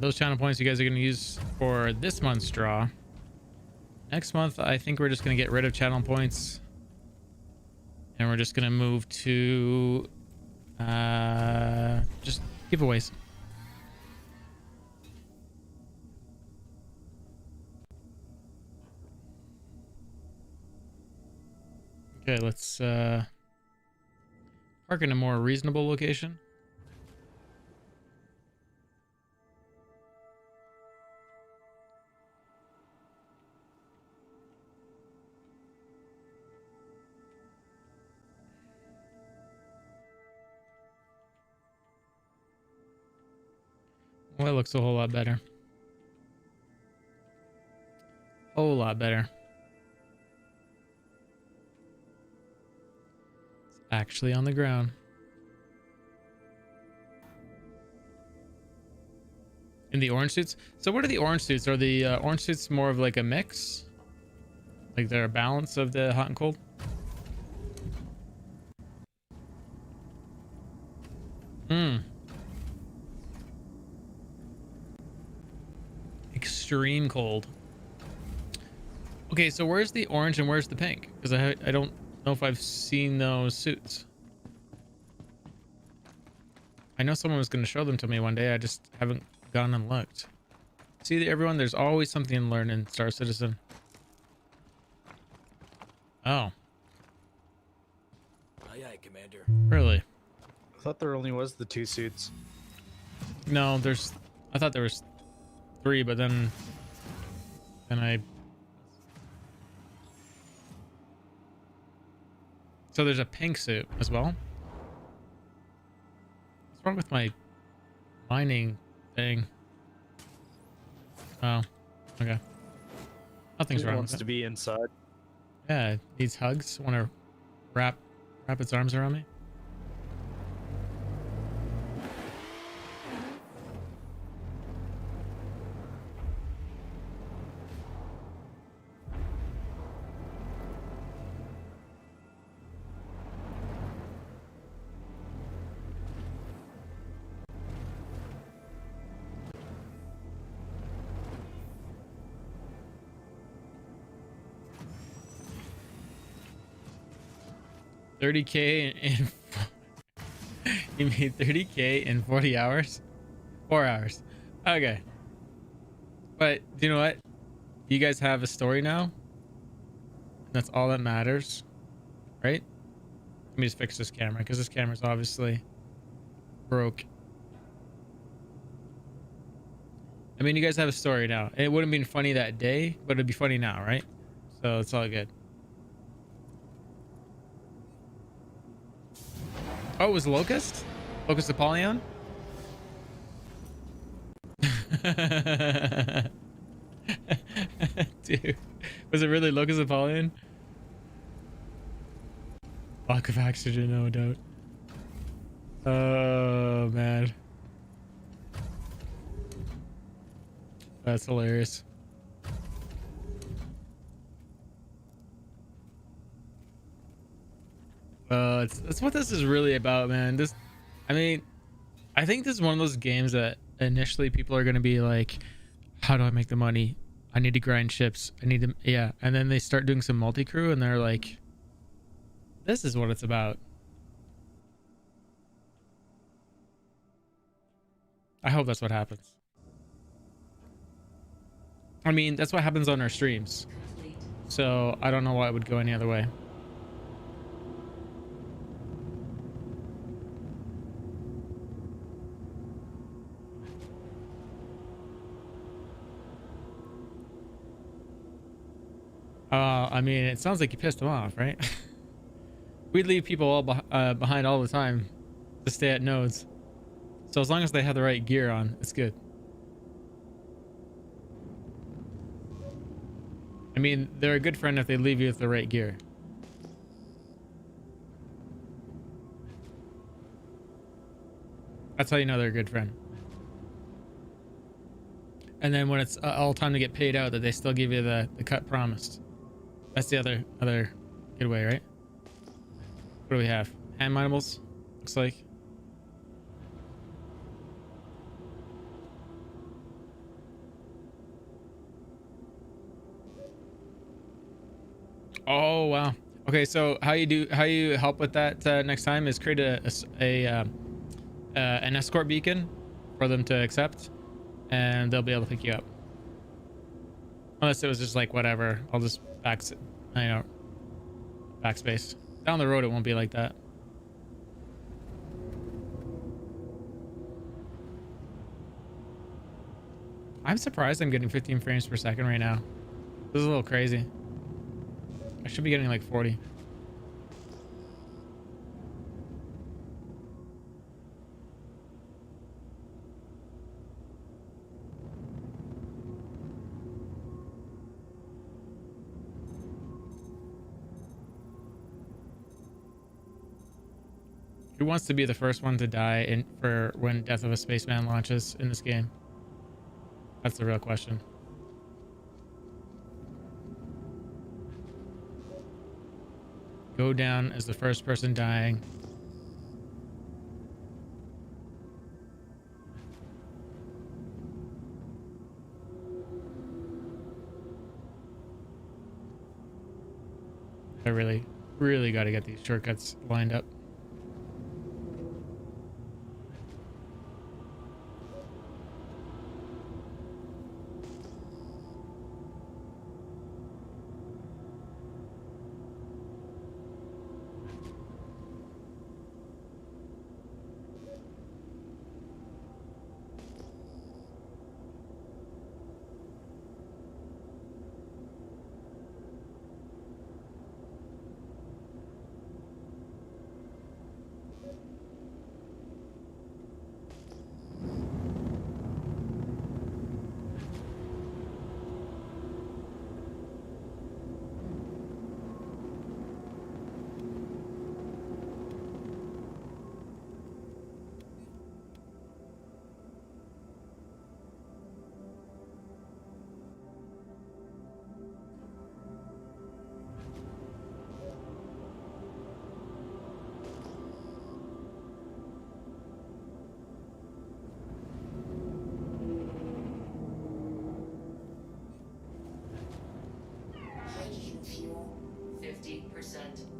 Those channel points you guys are going to use for this month's draw. Next month, I think we're just going to get rid of channel points. And we're just going to move to just giveaways. Okay, let's park in a more reasonable location. Well, it looks a whole lot better. whole lot better. It's actually on the ground. In the orange suits. So what are the orange suits? Are the orange suits more of like a mix? Like they're a balance of the hot and cold? Hmm. Extreme cold. Okay, so where's the orange and where's the pink? Because I don't know if I've seen those suits. I know someone was going to show them to me one day. I just haven't gone and looked. See, everyone, there's always something to learn in Star Citizen. Oh, Aye, aye, Commander. really? I thought there only was the 2 suits. No, I thought there was 3, but then so there's a pink suit as well. What's wrong with my mining thing? Oh, okay. Nothing's It wrong wants with to it. be inside. Yeah, it needs hugs. Want to wrap its arms around me? $30K in you made $30K in 40 hours? 4 hours. Okay. But do you know what? You guys have a story now. That's all that matters. Right? Let me just fix this camera because this camera's obviously broke. I mean, you guys have a story now. It wouldn't have been funny that day, but it'd be funny now, right? So it's all good. Oh, it was Locust? Locust Apollyon? Dude, was it really Locust Apollyon? Lack of oxygen, no doubt. Oh, man. That's hilarious. That's what this is really about, man. I mean, I think this is one of those games that initially people are going to be like, how do I make the money? I need to grind ships. I need to, yeah. And then they start doing some multi-crew and they're like, this is what it's about. I hope that's what happens. I mean, that's what happens on our streams. So I don't know why it would go any other way. I mean, it sounds like you pissed them off, right? We'd leave people all behind all the time to stay at nodes. So as long as they have the right gear on, it's good. I mean, they're a good friend if they leave you with the right gear. That's how you know they're a good friend. And then when it's all time to get paid out, that they still give you the cut promised. That's the other good way, right? What do we have? Hand minibles, looks like. Oh wow. Okay, so how you help with that next time is create an escort beacon for them to accept, and they'll be able to pick you up. Unless it was just like whatever, I'll just backspace. Down the road it won't be like that. I'm surprised I'm getting 15 frames per second right now. This is a little crazy. I should be getting like 40. Who wants to be the first one to die in for when Death of a Spaceman launches in this game? That's the real question. Go down as the first person dying. I really, really got to get these shortcuts lined up. Hydrogen fuel, 50%.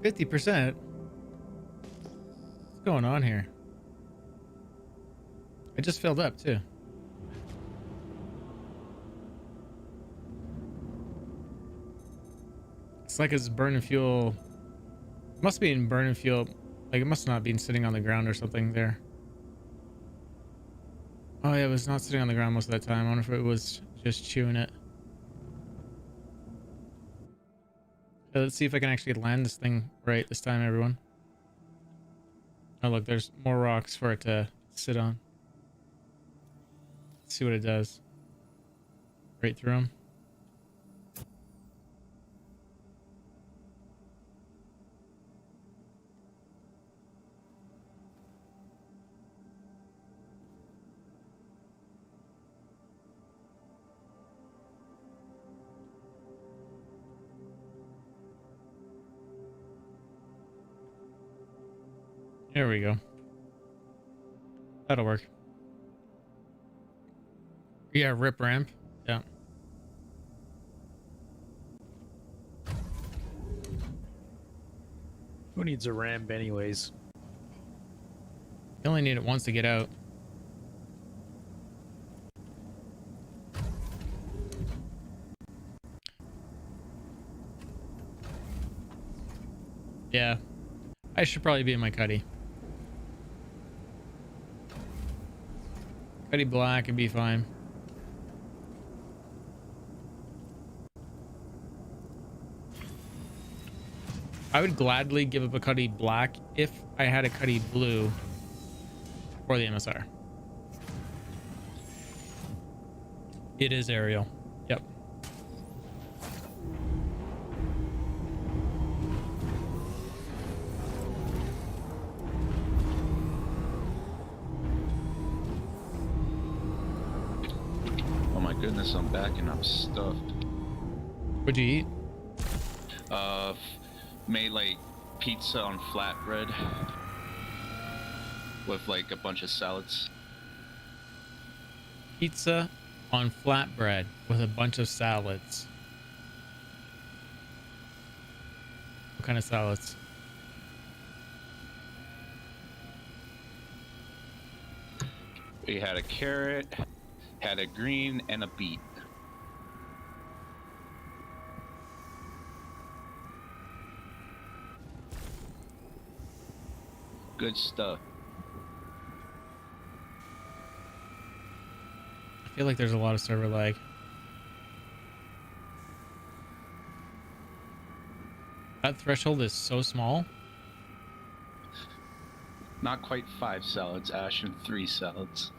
50%? What's going on here? I just filled up too. It's like it's burning fuel. It must be in burning fuel. Like it must not be sitting on the ground or something there. Oh yeah, it was not sitting on the ground most of that time. I wonder if it was just chewing it. Let's see if I can actually land this thing right this time, everyone. Oh look, there's more rocks for it to sit on. Let's see what it does. Right through them. There we go. That'll work. Yeah, rip ramp. Yeah. Who needs a ramp anyways? You only need it once to get out. Yeah. I should probably be in my cuddy. Cuddy black would be fine. I would gladly give up a cuddy black if I had a cuddy blue for the MSR. It is aerial. Yep. Oh my goodness, I'm back and I'm stuffed. What'd you eat? Made like pizza on flatbread with like a bunch of salads. Pizza on flatbread with a bunch of salads. What kind of salads? We had a carrot, had a green, and a beet. Good stuff. I feel like there's a lot of server lag. That threshold is so small. Not quite 5 salads, Ash, and 3 salads.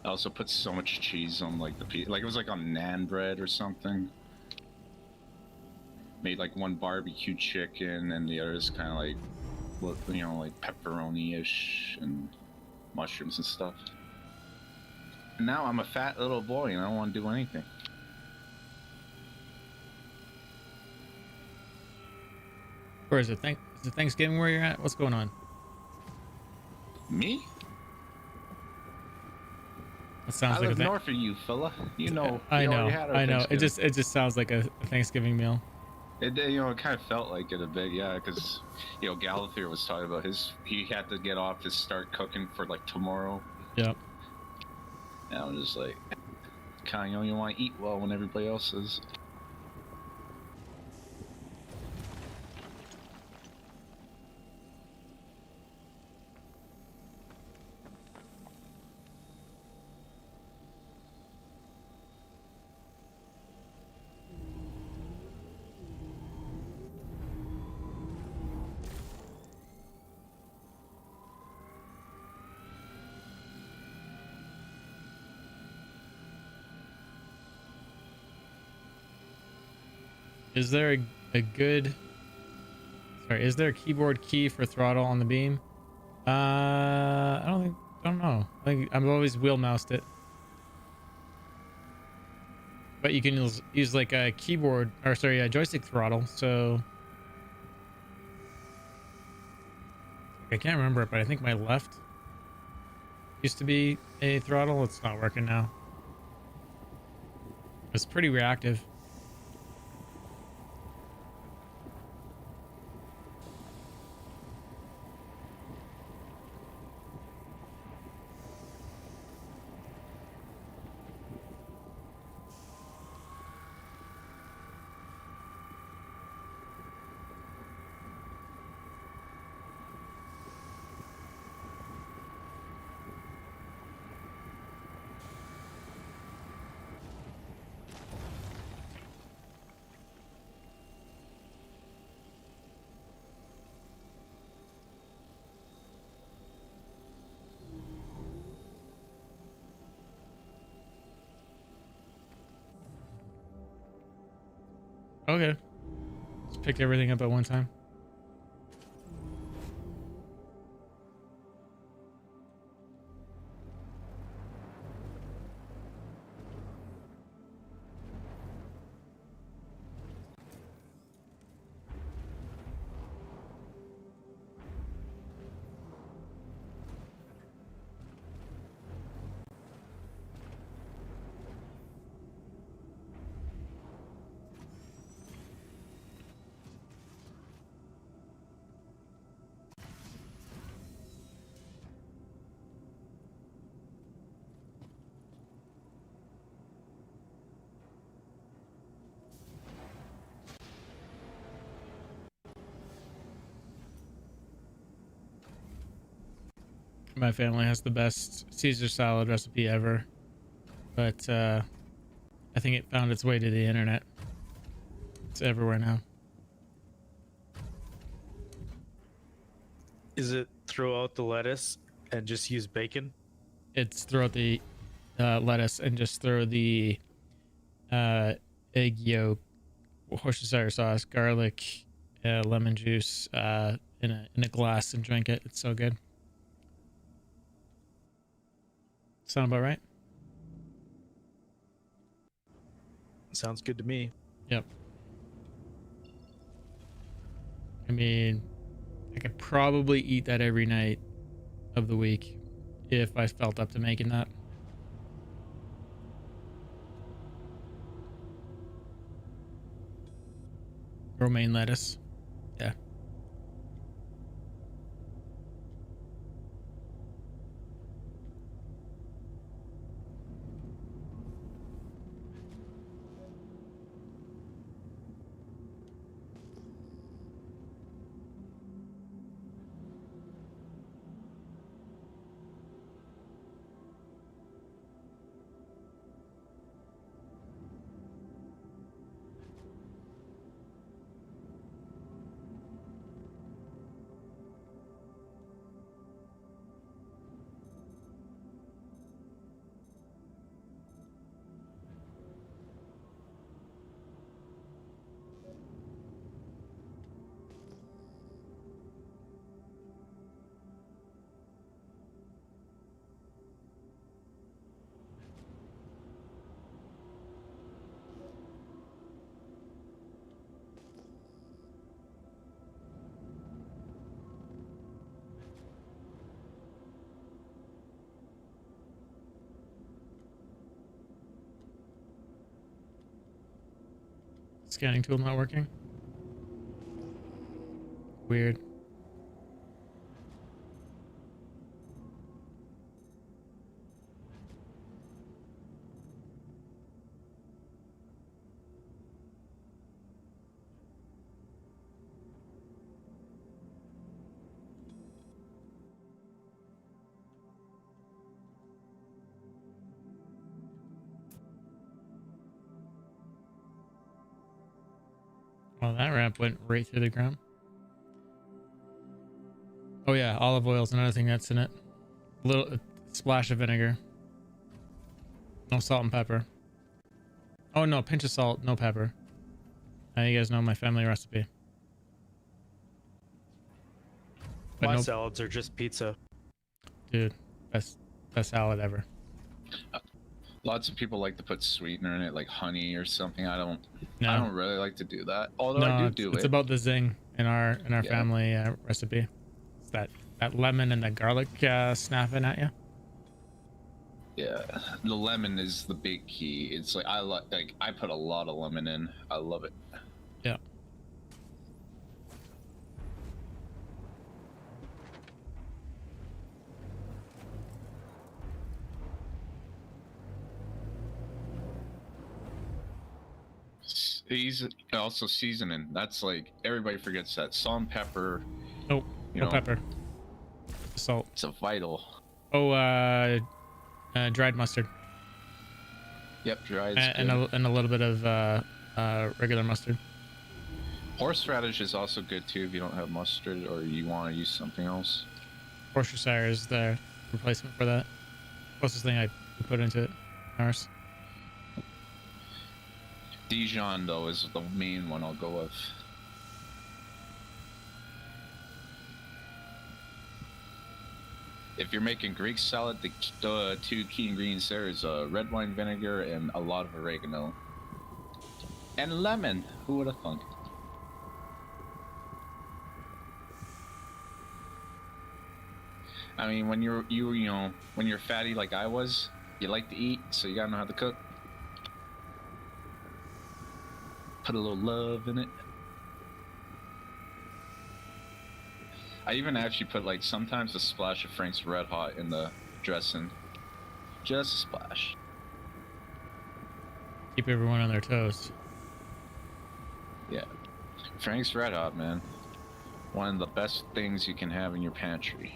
I also put so much cheese on like the pizza. Like it was like on naan bread or something. made like one barbecue chicken and the other's kind of like, like pepperoni-ish and mushrooms and stuff. And now I'm a fat little boy and I don't want to do anything. Or is it Thanksgiving where you're at? What's going on? Me? It sounds I like live north of you, fella. You know. I know. Had our I know. It Thanksgiving. just sounds like a Thanksgiving meal. It kind of felt like it a bit, yeah, because Gallagher was talking about he had to get off to start cooking for like tomorrow. Yep. And I'm just like, kind of, you want to eat well when everybody else is. Is there a good... Sorry, is there a keyboard key for throttle on the Beam? I don't know. I think I've always wheel moused it. But you can use like a keyboard, or sorry, a joystick throttle, so... I can't remember it, but I think my left used to be a throttle. It's not working now. It's pretty reactive. Okay. Just pick everything up at one time. My family has the best Caesar salad recipe ever, but I think it found its way to the internet. It's everywhere now. Is it throw out the lettuce and just use bacon? It's throw out the lettuce and just throw the egg yolk, Worcestershire sauce, garlic, lemon juice in a glass and drink it. It's so good. Sound about right? Sounds good to me. Yep. I mean, I could probably eat that every night of the week if I felt up to making that. Romaine lettuce. Yeah. Scanning tool not working. Weird. Well, that ramp went right through the ground. Oh yeah, olive oil is another thing that's in it. A splash of vinegar. No salt and pepper. Oh no, pinch of salt, no pepper. You guys know my family recipe. But My no, salads are just pizza. dude, best salad ever. Lots of people like to put sweetener in it, like honey or something. I don't No, really like to do that. Although no, I do it's it. about the zing in our Yeah. family recipe. It's that lemon and the garlic snapping at you. Yeah, the lemon is the big key. It's like I put a lot of lemon in. I love it. Yeah. Also seasoning. That's like everybody forgets that salt and pepper. Nope, You no know, pepper. Salt. It's a vital. Oh, dried mustard. Yep, dried. And a little bit of regular mustard. Horseradish is also good too if you don't have mustard or you want to use something else. Worcestershire is the replacement for that. Closest thing I put into it. Ours. Dijon though is the main one I'll go with. If you're making Greek salad, the two key ingredients there is red wine vinegar and a lot of oregano. And lemon. Who would have thunk? I mean, when you're fatty like I was, you like to eat, so you gotta know how to cook. Put a little love in it. I even actually put like sometimes a splash of Frank's Red Hot in the dressing. Just a splash. Keep everyone on their toes. Yeah. Frank's Red Hot, man. One of the best things you can have in your pantry.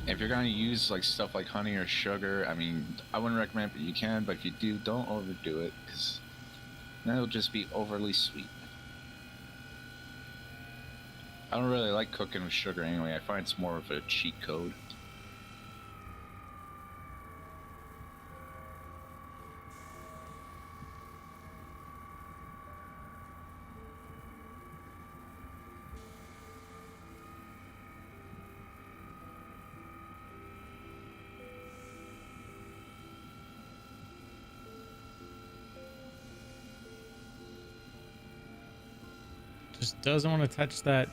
If you're gonna use like stuff like honey or sugar, I mean, I wouldn't recommend it, but you can. But if you do, don't overdo it, because then it'll just be overly sweet. I don't really like cooking with sugar anyway. I find it's more of a cheat code. Just doesn't want to touch that.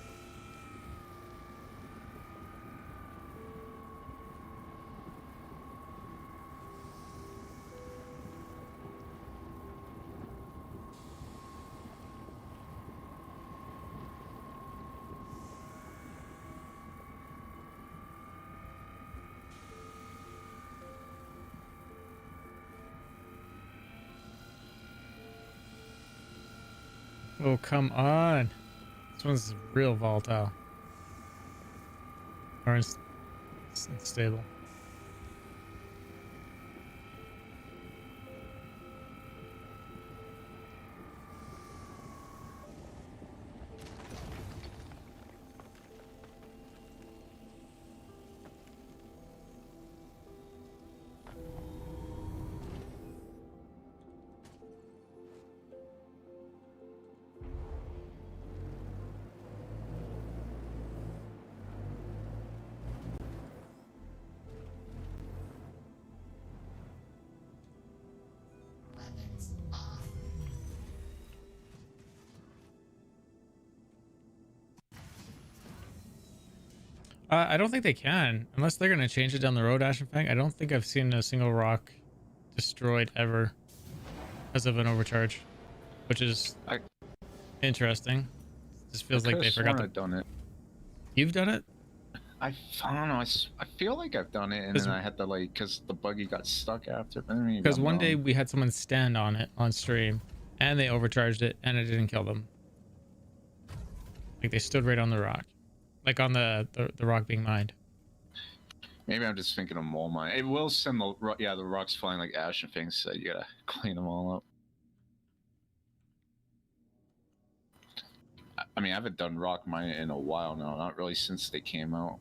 Oh, come on. This one's real volatile. Or it's unstable. I don't think they can, unless they're gonna change it down the road, Ash and Fang. I don't think I've seen a single rock destroyed ever because of an overcharge, which is I interesting. Just feels like could've they forgot sworn to. I've done it. You've done it? I don't know. I feel like I've done it, and then I had to like because the buggy got stuck after. Because one day we had someone stand on it on stream, and they overcharged it, and it didn't kill them. Like they stood right on the rock, like on the rock being mined. Maybe I'm just thinking of mole mine. It will send the the rocks flying like Ash and things. So you gotta clean them all up. I mean, I haven't done rock mining in a while now. Not really since they came out.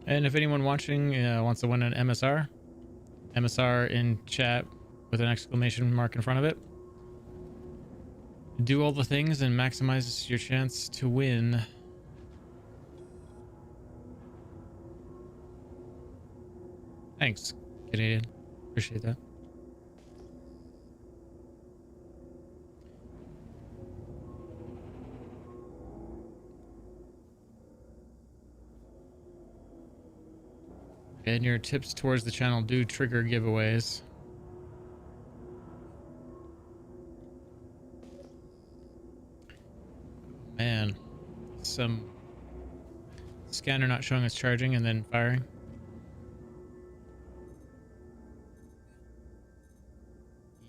And if anyone watching wants to win an MSR in chat with an exclamation mark in front of it, do all the things and maximize your chance to win. Thanks, Canadian. Appreciate that. And your tips towards the channel do trigger giveaways. Man, some scanner not showing us charging and then firing.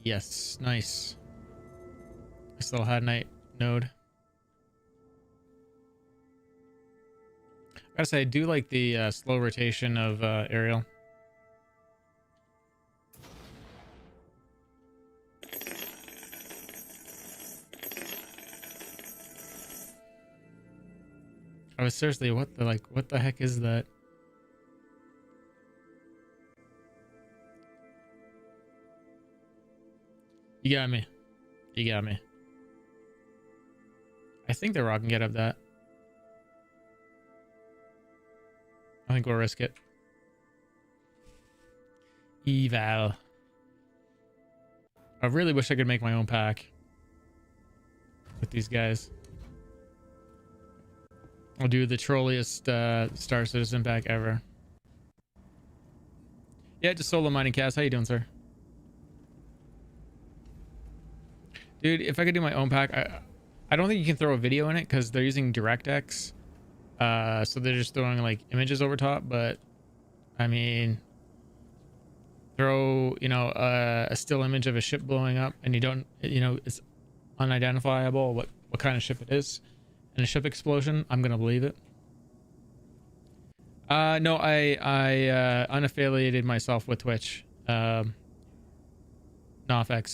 Yes, nice. Nice little hot night node. I gotta say, I do like the slow rotation of Ariel. I was seriously, what the heck is that? You got me. You got me. I think the rock can get up that. I think we'll risk it. Eval. I really wish I could make my own pack with these guys. I'll do the trolliest Star Citizen pack ever. Yeah, just solo mining cast. How you doing, sir? Dude, if I could do my own pack, I don't think you can throw a video in it because they're using DirectX. So they're just throwing like images over top, but I mean, throw, you know, a still image of a ship blowing up and you don't, you know, it's unidentifiable what kind of ship it is, and a ship explosion, I'm gonna believe it. No, I unaffiliated myself with Twitch, Nofx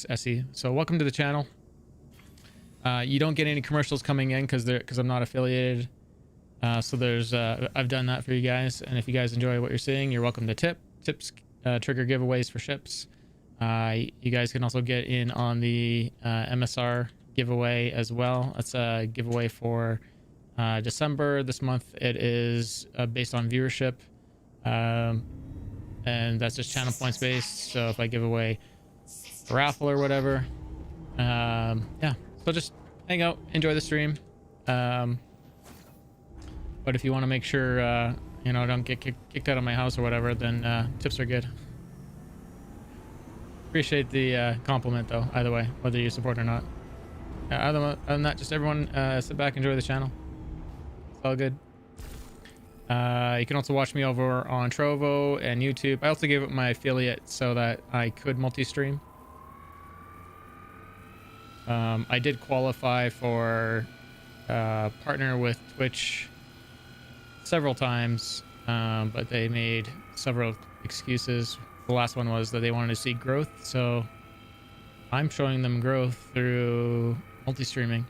SE. So welcome to the channel. You don't get any commercials coming in because I'm not affiliated. So there's I've done that for you guys, and if you guys enjoy what you're seeing, you're welcome to tips trigger giveaways for ships. You guys can also get in on the MSR giveaway as well. That's a giveaway for December this month. It is based on viewership, and that's just channel points based. So if I give away a raffle or whatever, yeah, so just hang out, enjoy the stream. But if you want to make sure, you know, I don't get kicked out of my house or whatever, then tips are good. Appreciate the compliment, though, either way, whether you support or not. Other than that, just everyone sit back, enjoy the channel. It's all good. You can also watch me over on Trovo and YouTube. I also gave up my affiliate so that I could multi-stream. I did qualify for partner with Twitch several times, but they made several excuses. The last one was that they wanted to see growth, so I'm showing them growth through multi-streaming.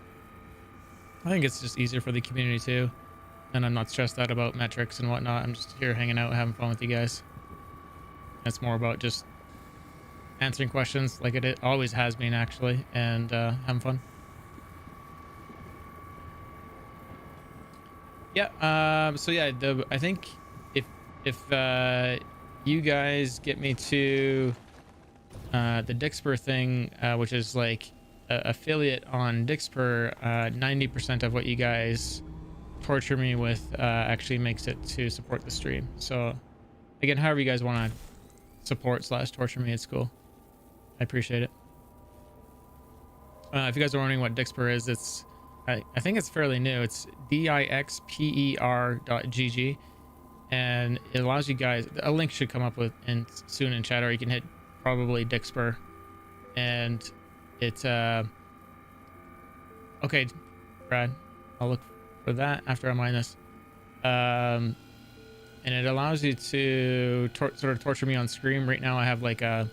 I think it's just easier for the community too, and I'm not stressed out about metrics and whatnot. I'm just here hanging out, having fun with you guys. It's more about just answering questions like it always has been, actually, and having fun. Yeah, so yeah, I think if you guys get me to the Dixper thing, which is like affiliate on Dixper, 90% of what you guys torture me with actually makes it to support the stream. So again, however you guys want to support / torture me, it's cool. I appreciate it. If you guys are wondering what Dixper is, it's I think it's fairly new. It's dixper.gg, and it allows you guys, a link should come up with soon in chat, or you can hit probably Dixper, and it's okay, Brad, I'll look for that after I mine this. And it allows you to sort of torture me on screen. Right now I have like a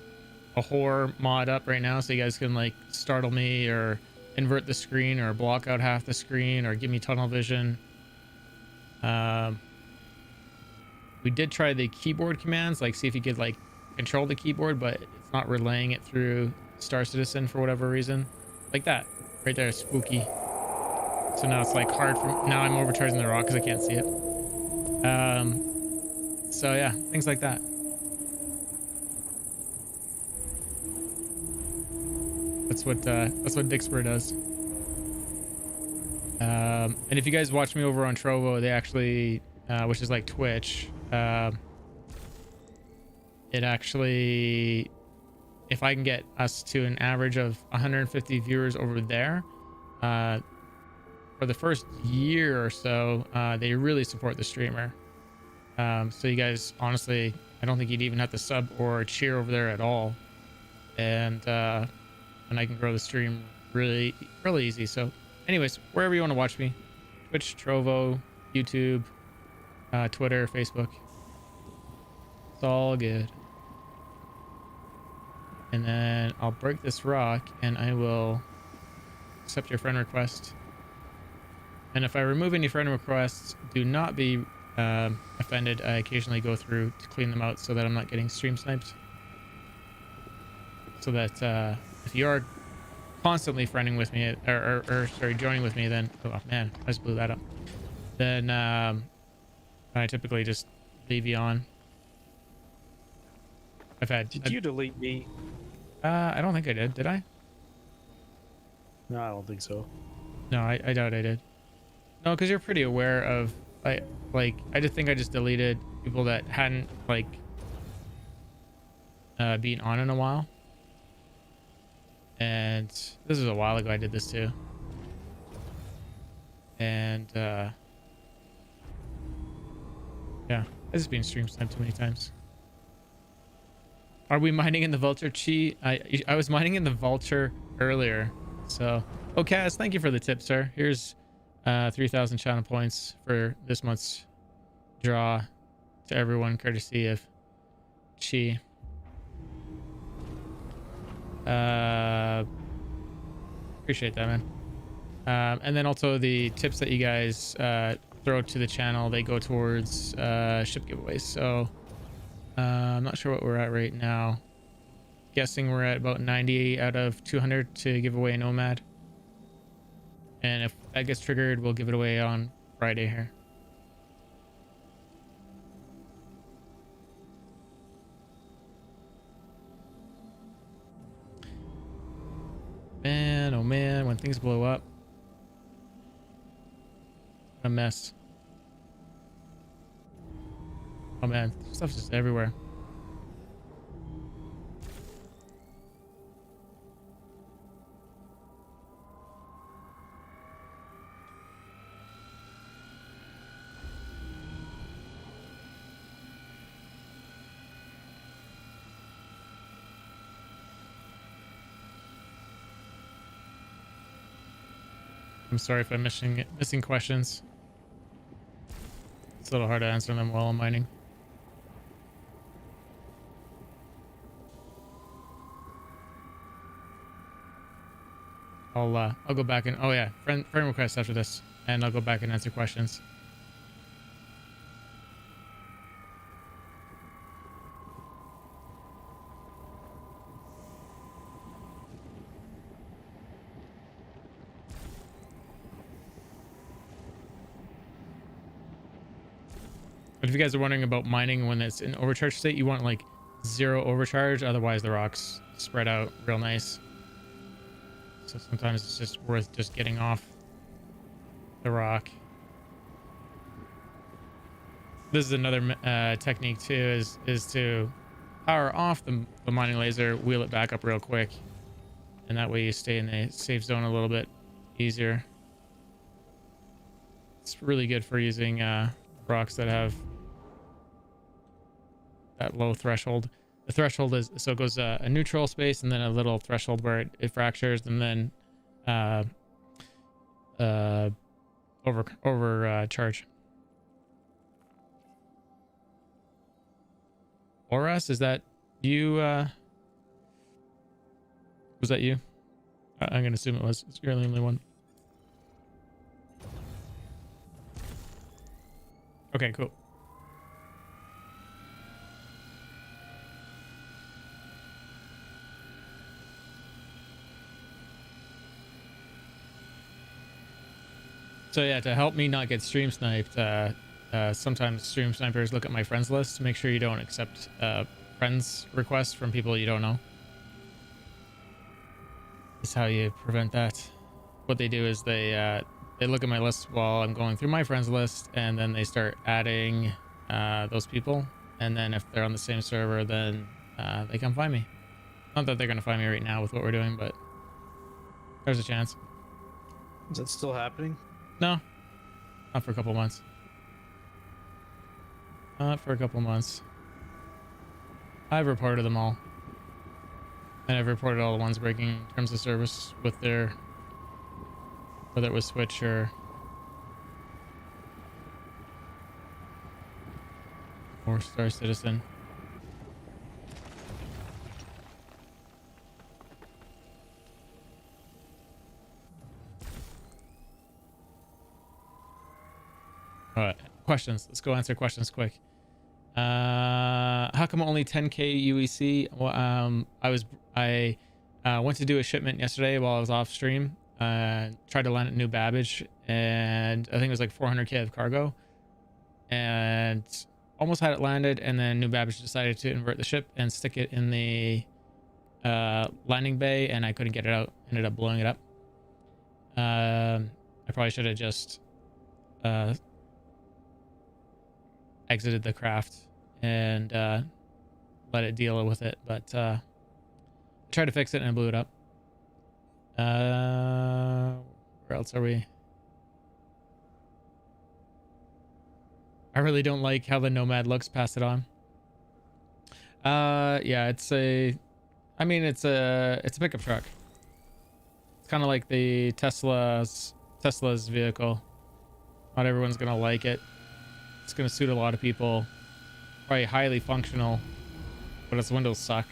horror mod up right now, so you guys can like startle me or invert the screen or block out half the screen or give me tunnel vision. We did try the keyboard commands, like see if you could like control the keyboard, but it's not relaying it through Star Citizen for whatever reason. Like that right there, spooky. So now it's like hard for, now I'm overcharging the rock because I can't see it. So yeah, things like that. That's what Dixper does. And if you guys watch me over on Trovo, they actually, which is like Twitch, it actually, if I can get us to an average of 150 viewers over there, for the first year or so, they really support the streamer. So you guys, honestly, I don't think you'd even have to sub or cheer over there at all. And I can grow the stream really easy. So anyways, wherever you want to watch me, Twitch, Trovo, YouTube, Twitter, Facebook, it's all good. And then I'll break this rock and I will accept your friend request. And if I remove any friend requests, do not be offended. I occasionally go through to clean them out so that I'm not getting stream sniped. So that if you are constantly friending with me, or sorry, joining with me, then, oh man, I just blew that up. Then I typically just leave you on. Did you delete me? I don't think I did. Did I? No, I don't think so. No, I doubt I did. No, because you're pretty aware of, I just think I just deleted people that hadn't like been on in a while. And this was a while ago I did this too. And yeah, I just been stream sniped too many times. Are we mining in the vulture? Chi, I was mining in the vulture earlier. So, oh Kaz, thank you for the tip, sir. Here's 3,000 channel points for this month's draw to everyone, courtesy of Chi. Appreciate that, man. And then also the tips that you guys throw to the channel, they go towards ship giveaways. So I'm not sure what we're at right now. Guessing we're at about 90 out of 200 to give away a Nomad. And if that gets triggered, we'll give it away on Friday here. Man, oh man, when things blow up. What a mess. Oh man, stuff's just everywhere. I'm sorry if I'm missing questions. It's a little hard to answer them while I'm mining. I'll go back and, oh yeah, friend request after this, and I'll go back and answer questions. But if you guys are wondering about mining when it's in overcharge state, you want like 0 overcharge, otherwise the rocks spread out real nice. So sometimes it's just worth just getting off the rock. This is another technique too, is to power off the mining laser, wheel it back up real quick, and that way you stay in the safe zone a little bit easier. It's really good for using rocks that have that low threshold. The threshold is, so it goes a neutral space and then a little threshold where it fractures, and then charge. Oras, is that you? Was that you? I'm gonna assume it was. You're the only one. Okay, cool. So yeah, to help me not get stream sniped, sometimes stream snipers look at my friends list. Make sure you don't accept friends requests from people you don't know. Is how you prevent that. What they do is they look at my list while I'm going through my friends list, and then they start adding those people. And then if they're on the same server, then they come find me. Not that they're gonna find me right now with what we're doing, but there's a chance. Is that still happening? No, not for a couple months. Not for a couple months. I've reported them all. And I've reported all the ones breaking terms of service with their, whether it was Switch or Star Citizen. All right, questions. Let's go answer questions quick. How come only 10k UEC? Well, I went to do a shipment yesterday while I was off stream. Tried to land at New Babbage, and I think it was like 400k of cargo, and almost had it landed. And then New Babbage decided to invert the ship and stick it in the landing bay, and I couldn't get it out. Ended up blowing it up. I probably should have just exited the craft and let it deal with it, but I tried to fix it and I blew it up. Where else are we? I really don't like how the Nomad looks. Pass it on. Yeah, it's a pickup truck. It's kind of like the Tesla's vehicle. Not everyone's gonna like it. It's gonna suit a lot of people. Probably highly functional, but its windows suck.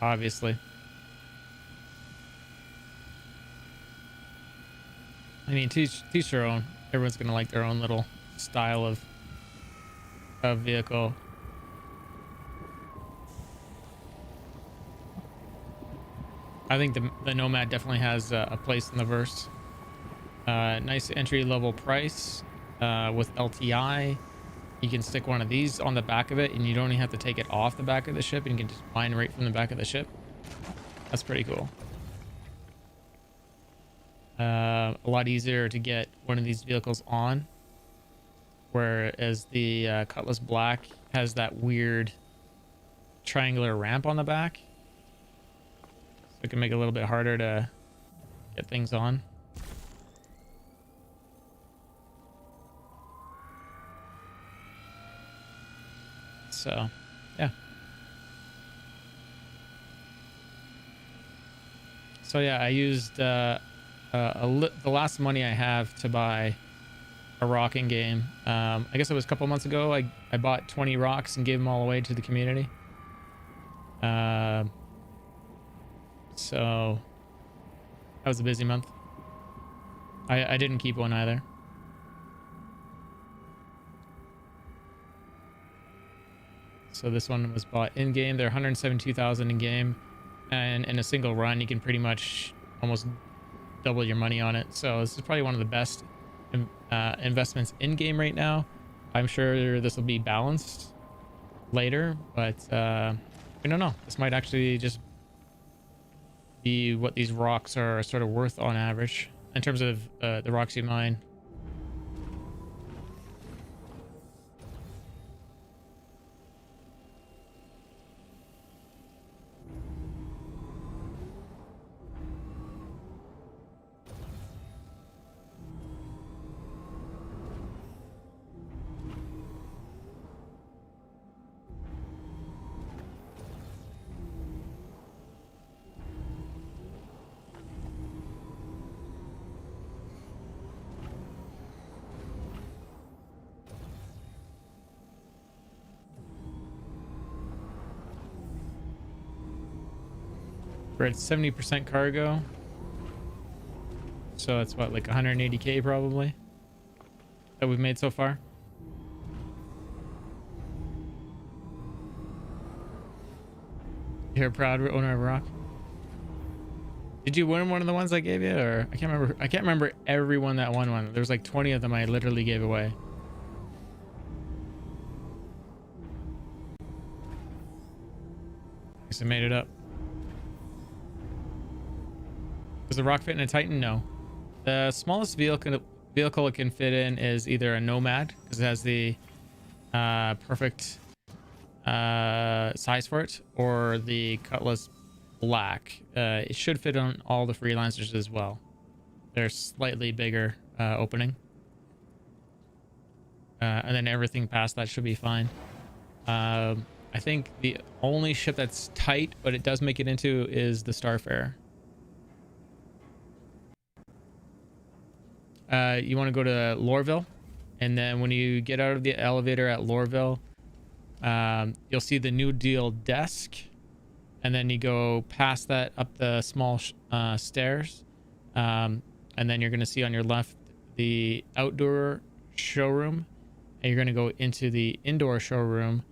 Obviously. I mean, teach their own. Everyone's gonna like their own little style of vehicle. I think the Nomad definitely has a place in the verse. Nice entry level price with LTI. You can stick one of these on the back of it, and you don't even have to take it off the back of the ship, and you can just mine right from the back of the ship. That's pretty cool. A lot easier to get one of these vehicles on, whereas the Cutlass Black has that weird triangular ramp on the back, so it can make it a little bit harder to get things on. So, yeah. So yeah, I used the last money I have to buy a rock in game. I guess it was a couple months ago. I bought 20 rocks and gave them all away to the community. So that was a busy month. I didn't keep one either. So this one was bought in game. They're 172,000 in game, and in a single run, you can pretty much almost double your money on it. So this is probably one of the best investments in game right now. I'm sure this will be balanced later, but I don't know. This might actually just what these rocks are sort of worth on average in terms of the rocks you mine. We're at 70% cargo. So that's what, like 180k probably that we've made so far. You're a proud owner of rock. Did you win one of the ones I gave you, or I can't remember? I can't remember everyone that won one. There was like 20 of them I literally gave away. I guess I made it up. Does the rock fit in a Titan? No. The smallest vehicle it can fit in is either a Nomad, because it has the perfect size for it, or the Cutlass Black. It should fit on all the freelancers as well. They're slightly bigger opening, and then everything past that should be fine. I think the only ship that's tight but it does make it into is the Starfarer. You want to go to Lorville, and then when you get out of the elevator at Lorville, you'll see the New Deal desk, and then you go past that up the small stairs, and then you're going to see on your left the outdoor showroom, and you're going to go into the indoor showroom,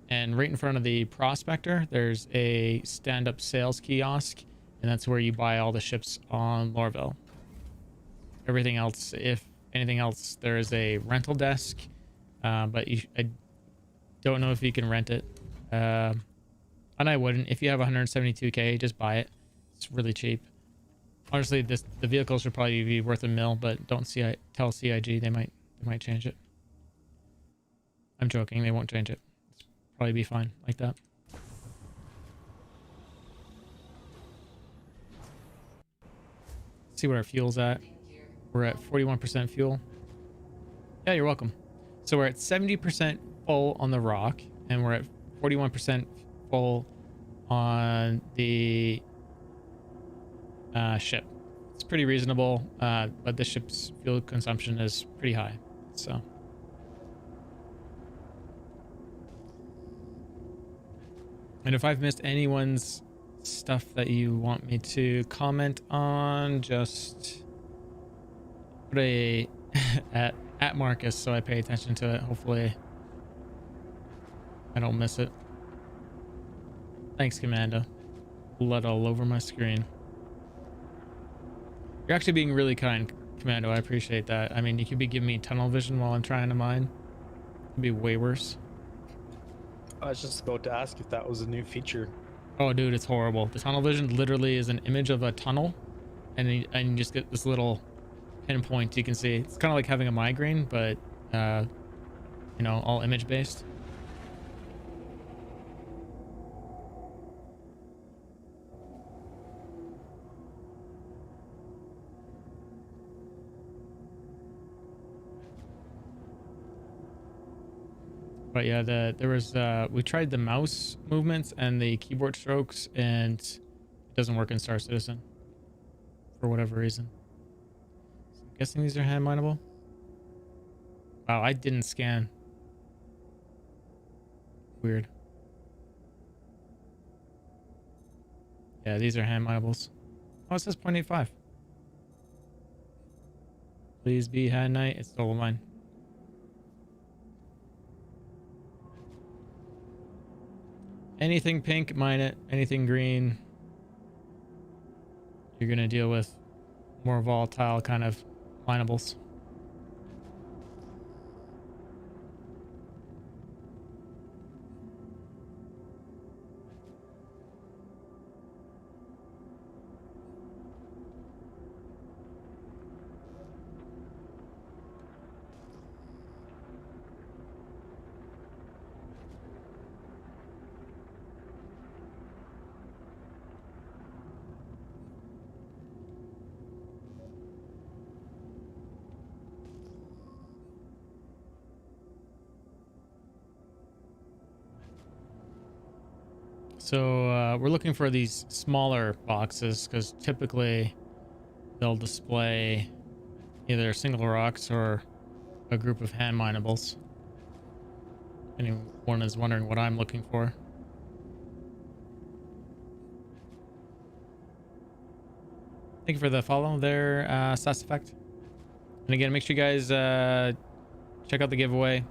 and right in front of the prospector there's a stand-up sales kiosk, and that's where you buy all the ships on Lorville. Everything else, if anything else, there is a rental desk, but I don't know if you can rent it, and I wouldn't. If you have 172k, just buy it. It's really cheap. Honestly, the vehicle should probably be worth a mil, but don't tell CIG, they might change it. I'm joking, they won't change it. It's probably be fine like that. See what our fuel's at. We're at 41% fuel. Yeah, you're welcome. So we're at 70% full on the rock, and we're at 41% full on the ship. It's pretty reasonable, but the ship's fuel consumption is pretty high. So, and if I've missed anyone's stuff that you want me to comment on, just put a at Marcus so I pay attention to it. Hopefully I don't miss it. Thanks, Commando. Blood all over my screen. You're actually being really kind, Commando. I appreciate that. I mean, you could be giving me tunnel vision while I'm trying to mine. It'd be way worse. I was just about to ask if that was a new feature. Oh, dude, it's horrible. The tunnel vision literally is an image of a tunnel, and you just get this little pinpoint you can see. It's kind of like having a migraine, but you know, all image based. But yeah, there was we tried the mouse movements and the keyboard strokes, and it doesn't work in Star Citizen for whatever reason. So I'm guessing these are hand mineable. Wow, I didn't scan. Weird. Yeah, these are hand minables. Oh, it says 0.85. Please be hand night. It's still mine. Anything pink, mine it. Anything green, you're gonna deal with more volatile kind of minables. So we're looking for these smaller boxes because typically they'll display either single rocks or a group of hand minables. Anyone is wondering what I'm looking for. Thank you for the follow there, Sass Effect. And again, make sure you guys check out the giveaway.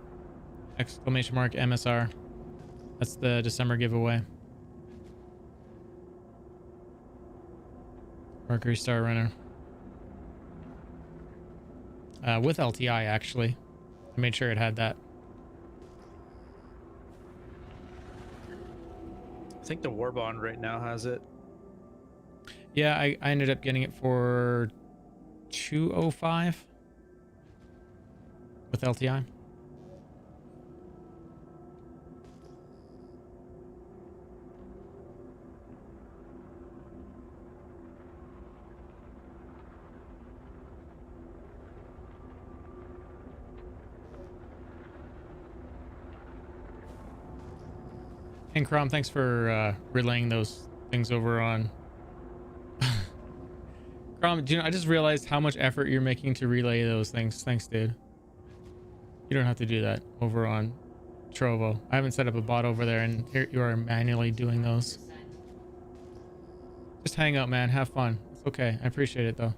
Exclamation mark MSR. That's the December giveaway. Mercury Star Runner. With LTI, actually. I made sure it had that. I think the War Bond right now has it. Yeah, I ended up getting it for 205 with LTI. And Crom, thanks for relaying those things over on. Crom, do you know, I just realized how much effort you're making to relay those things. Thanks, dude. You don't have to do that over on Trovo. I haven't set up a bot over there, and here you are manually doing those. Just hang out, man. Have fun. It's okay. I appreciate it, though.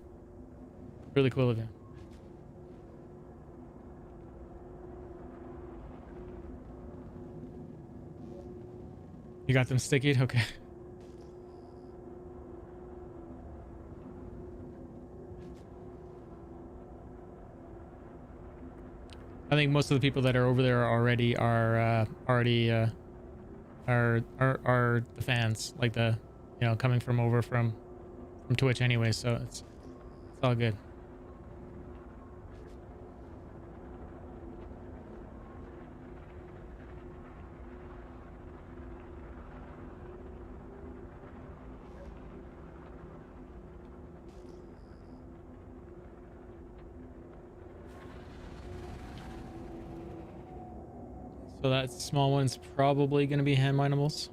Really cool of you. You got them stickied? Okay. I think most of the people that are over there already are the fans, like the, you know, coming from over from Twitch anyway, so it's all good. So that small one's probably going to be hand minables.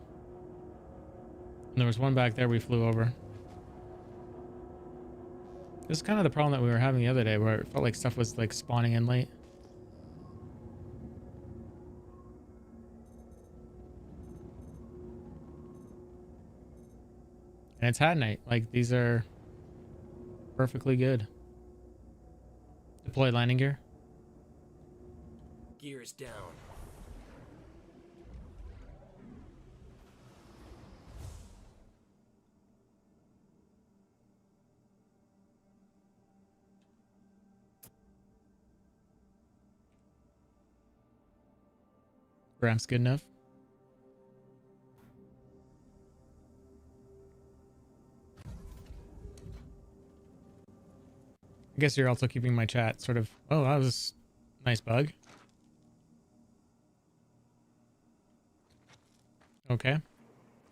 And there was one back there we flew over. This is kind of the problem that we were having the other day, where it felt like stuff was like spawning in late. And it's hat night. Like, these are perfectly good. Deploy landing gear. Gears down. Ramp's good enough. I guess you're also keeping my chat sort of. Oh, that was a nice bug. Okay.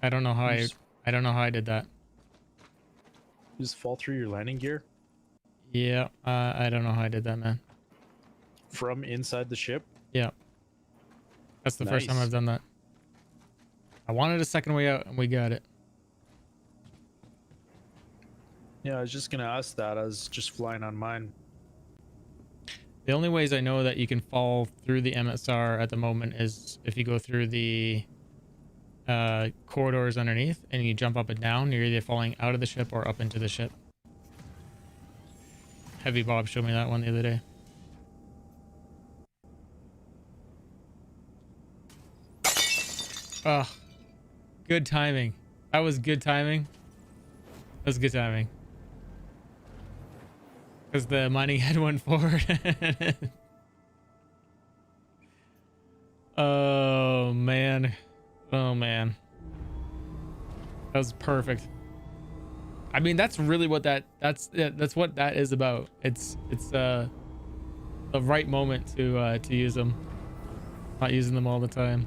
I don't know how I don't know how I did that. You just fall through your landing gear Yeah, I don't know how I did that, man. from inside the ship. Yeah. That's the first time Nice. I've done that. I wanted a second way out and we got it. Yeah, I was just gonna ask that. I was just flying on mine. The only ways I know that you can fall through the MSR at the moment is if you go through the corridors underneath and you jump up and down. You're either falling out of the ship or up into the ship. Heavy Bob showed me that one the other day. Oh, good timing. That was good timing. That was good timing. Because the mining head went forward. Oh, man. Oh, man. That was perfect. I mean, that's really what that's what that is about. It's the right moment to use them. Not using them all the time.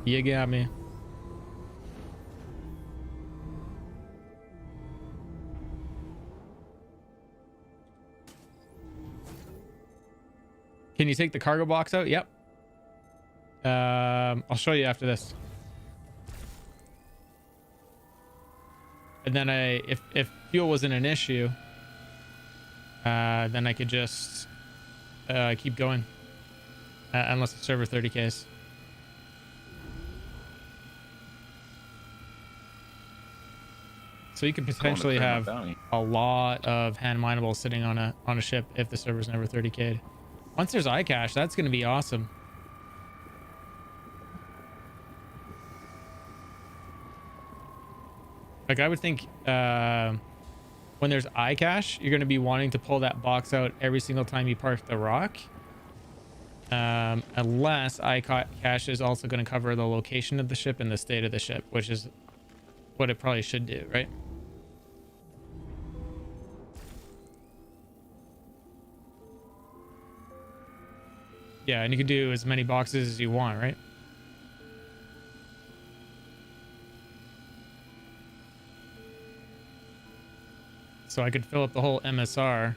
You got me. Can you take the cargo box out? Yep. I'll show you after this. And then if fuel wasn't an issue, then I could just keep going, unless the server 30Ks. So you could potentially have a lot of hand minables sitting on a ship if the server's never 30K'd. Once there's iCache, that's going to be awesome. Like, I would think when there's iCache, you're going to be wanting to pull that box out every single time you park the rock. Unless iCache is also going to cover the location of the ship and the state of the ship, which is what it probably should do, right? Yeah, and you can do as many boxes as you want, right? So I could fill up the whole MSR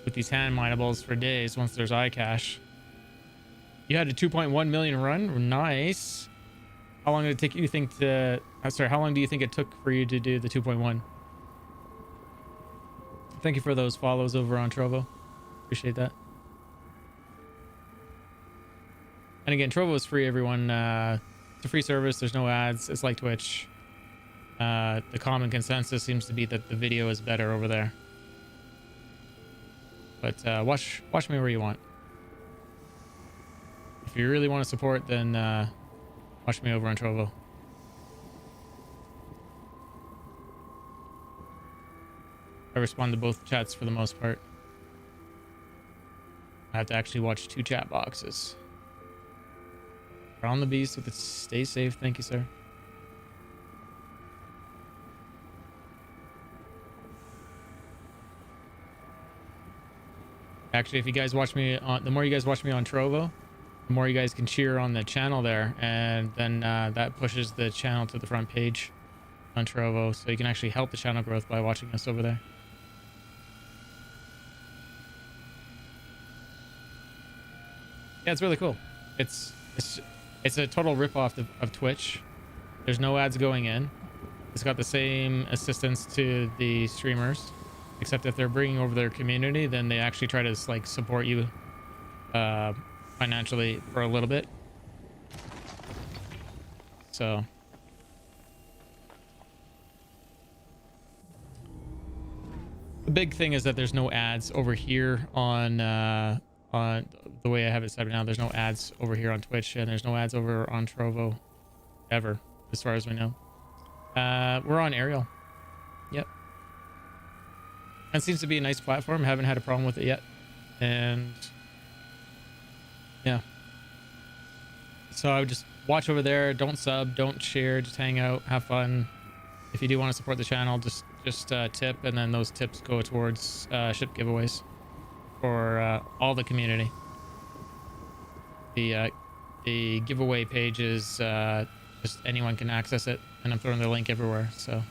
with these hand minables for days once there's iCache. You had a 2.1 million run? Nice. How long did it take you think to... sorry, how long do you think it took for you to do the 2.1? Thank you for those follows over on Trovo. Appreciate that. And again, Trovo is free, everyone. It's a free service. There's no ads. It's like Twitch. The common consensus seems to be that the video is better over there. But watch me where you want. If you really want to support, then watch me over on Trovo. I respond to both chats for the most part. I have to actually watch 2 chat boxes. On the beast with it. Stay safe. Thank you, sir. Actually, if you guys watch me on, the more you guys watch me on Trovo, the more you guys can cheer on the channel there, and then that pushes the channel to the front page on Trovo, so you can actually help the channel growth by watching us over there. Yeah, it's really cool. It's a total ripoff of Twitch. There's no ads going in. It's got the same assistance to the streamers, except if they're bringing over their community, then they actually try to like support you financially for a little bit. So the big thing is that there's no ads over here on the way I have it set up now. There's no ads over here on Twitch, and there's no ads over on Trovo ever, as far as we know. We're on Ariel. Yep. And it seems to be a nice platform. Haven't had a problem with it yet. And yeah. So I would just watch over there. Don't sub, don't share, just hang out, have fun. If you do want to support the channel, just tip, and then those tips go towards ship giveaways for all the community. The giveaway page is just anyone can access it, and I'm throwing the link everywhere. So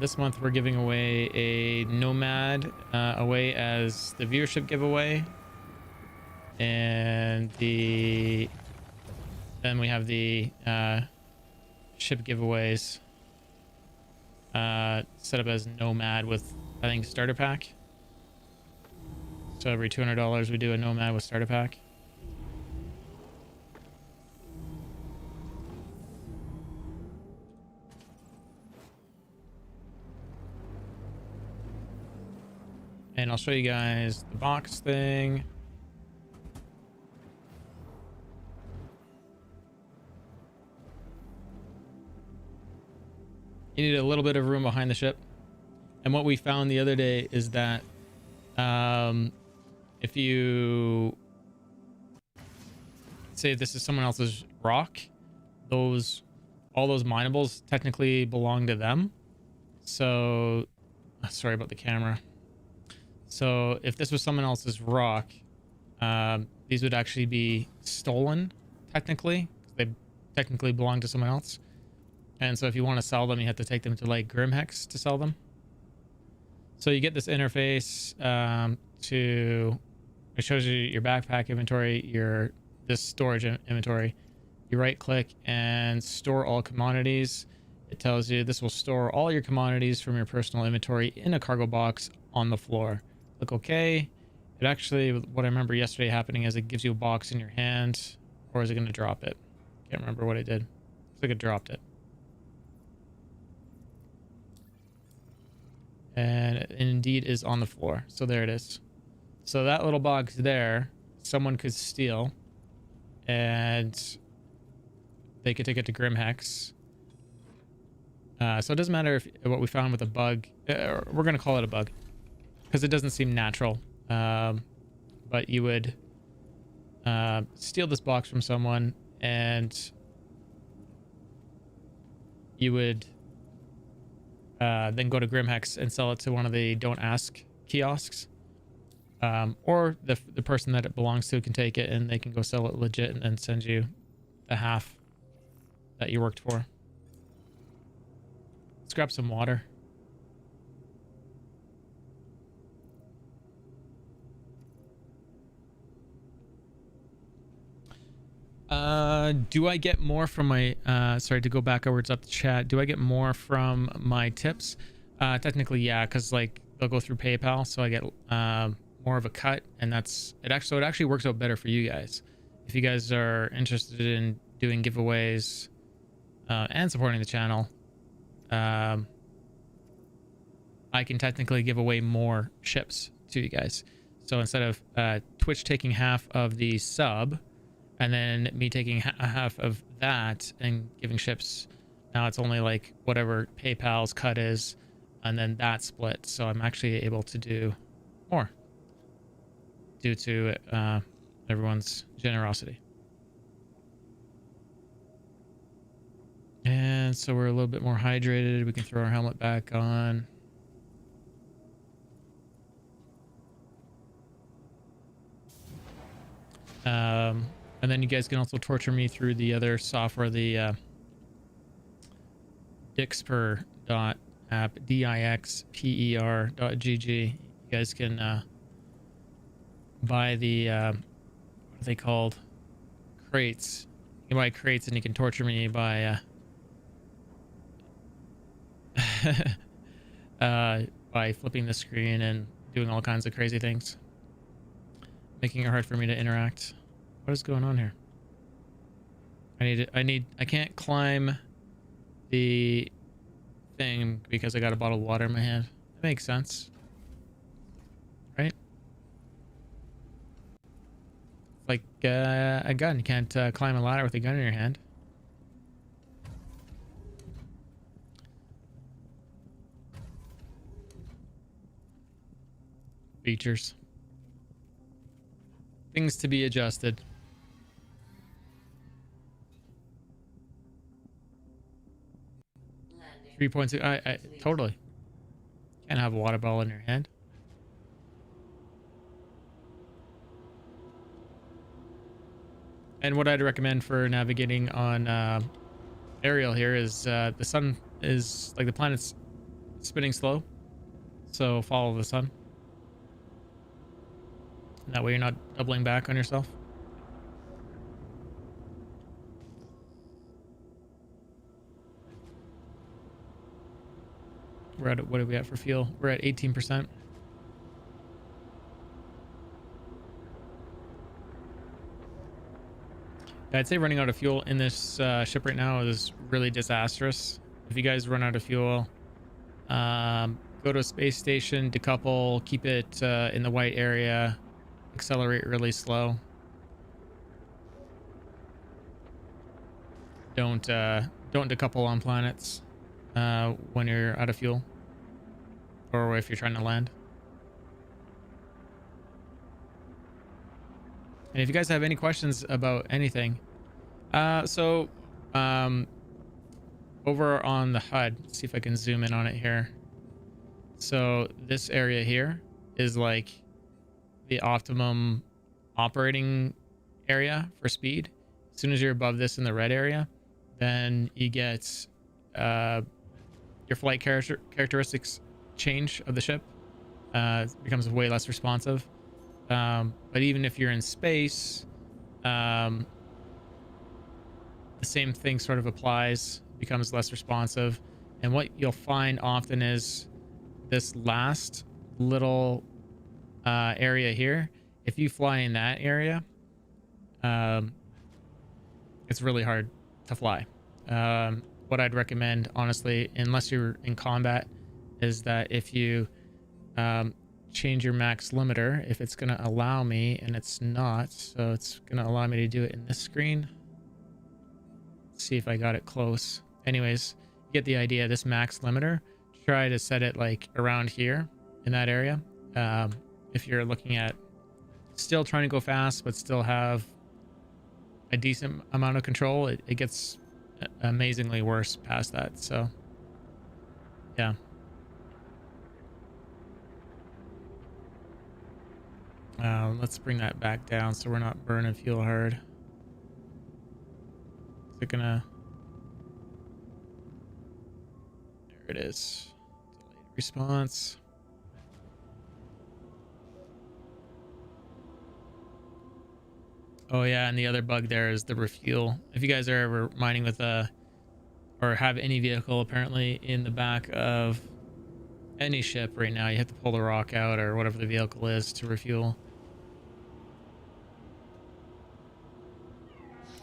this month we're giving away a Nomad away as the viewership giveaway, and then we have the ship giveaways set up as Nomad with, I think, starter pack. So every $200 we do a Nomad with starter pack. And I'll show you guys the box thing. You need a little bit of room behind the ship. And what we found the other day is that if you say this is someone else's rock, all those minables technically belong to them. So sorry about the camera. So if this was someone else's rock, these would actually be stolen technically. They technically belong to someone else. And so if you want to sell them, you have to take them to like Grimhex to sell them. So you get this interface It shows you your backpack inventory, your this storage inventory. You right click and store all commodities. It tells you this will store all your commodities from your personal inventory in a cargo box on the floor. Click OK. It actually, what I remember yesterday happening is it gives you a box in your hand, or is it going to drop it? Can't remember what it did. Looks like it dropped it. And it indeed is on the floor. So there it is. So that little box there, someone could steal, and they could take it to Grimhex. So it doesn't matter if what we found with a bug, we're going to call it a bug because it doesn't seem natural. But you would steal this box from someone, and you would then go to Grimhex and sell it to one of the Don't Ask kiosks. Or the person that it belongs to can take it and they can go sell it legit and then send you the half that you worked for. Let's grab some water. Do I get more from my sorry to go backwards up the chat, do I get more from my tips? Technically yeah, because like they'll go through PayPal, so I get more of a cut, and it actually works out better for you guys if you guys are interested in doing giveaways and supporting the channel. I can technically give away more ships to you guys. So instead of Twitch taking half of the sub and then me taking half of that and giving ships, now it's only like whatever PayPal's cut is, and then that split. So I'm actually able to do more due to everyone's generosity. And so we're a little bit more hydrated. We can throw our helmet back on. And then you guys can also torture me through the other software, the Dixper.app, dixper.gg. You guys can buy the what are they called? Crates. You can buy crates and you can torture me by by flipping the screen and doing all kinds of crazy things, making it hard for me to interact. What is going on here? I can't climb the thing because I got a bottle of water in my hand. That makes sense, right? Like a gun. You can't climb a ladder with a gun in your hand. Features. Things to be adjusted. Landing. 3.2. I totally can't have a water bottle in your hand. And what I'd recommend for navigating on aerial here is the sun is like the planet's spinning slow, so follow the sun. That way you're not doubling back on yourself. We're at, what are we at for fuel? We're at 18%. I'd say running out of fuel in this ship right now is really disastrous. If you guys run out of fuel, go to a space station, decouple, keep it in the white area, accelerate really slow. Don't decouple on planets when you're out of fuel, or if you're trying to land. And if you guys have any questions about anything, over on the HUD, let's see if I can zoom in on it here. So this area here is like the optimum operating area for speed. As soon as you're above this in the red area, then you get your flight characteristics change of the ship. It becomes way less responsive. But even if you're in space, the same thing sort of applies, becomes less responsive. And what you'll find often is this last little area here, if you fly in that area, um, it's really hard to fly. What I'd recommend, honestly, unless you're in combat, is that if you change your max limiter, if it's going to allow me, and it's not, so it's going to allow me to do it in this screen. Let's see if I got it close. Anyways, you get the idea. This max limiter, try to set it like around here in that area. If you're looking at still trying to go fast, but still have a decent amount of control, it gets amazingly worse past that. So yeah. Let's bring that back down so we're not burning fuel hard. Is it gonna... There it is. Delayed response. Oh yeah, and the other bug there is the refuel. If you guys are ever mining with a, or have any vehicle apparently in the back of any ship right now, you have to pull the rock out or whatever the vehicle is to refuel.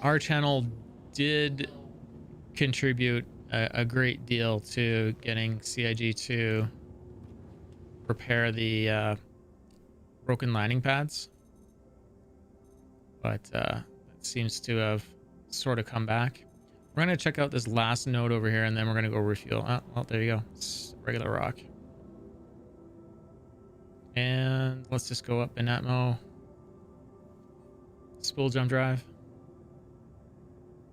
Our channel did contribute a great deal to getting CIG to repair the broken landing pads, but that seems to have sort of come back. We're going to check out this last node over here, and then we're going to go refuel. Oh, well, there you go. It's regular rock. And let's just go up in Atmo. Spool jump drive.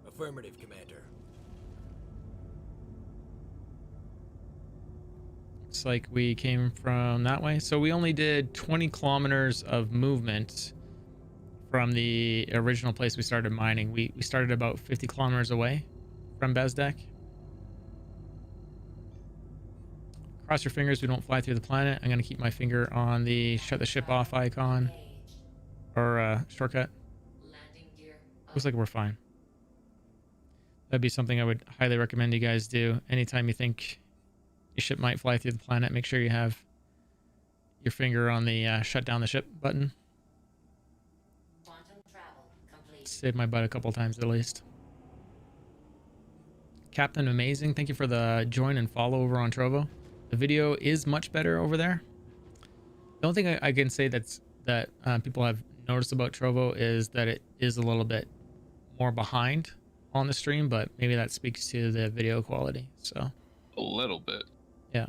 Affirmative, Commander. Looks like we came from that way. So we only did 20 kilometers of movement from the original place we started mining. We started about 50 kilometers away from Bezdek. Cross your fingers we don't fly through the planet. I'm going to keep my finger on the shut the ship off icon, or shortcut. Looks like we're fine. That'd be something I would highly recommend you guys do. Anytime you think your ship might fly through the planet, make sure you have your finger on the shut down the ship button. Saved my butt a couple times at least. Captain Amazing, thank you for the join and follow over on Trovo. The video is much better over there. The only thing I can say that people have noticed about Trovo is that it is a little bit more behind on the stream, but maybe that speaks to the video quality. So A little bit. yeah.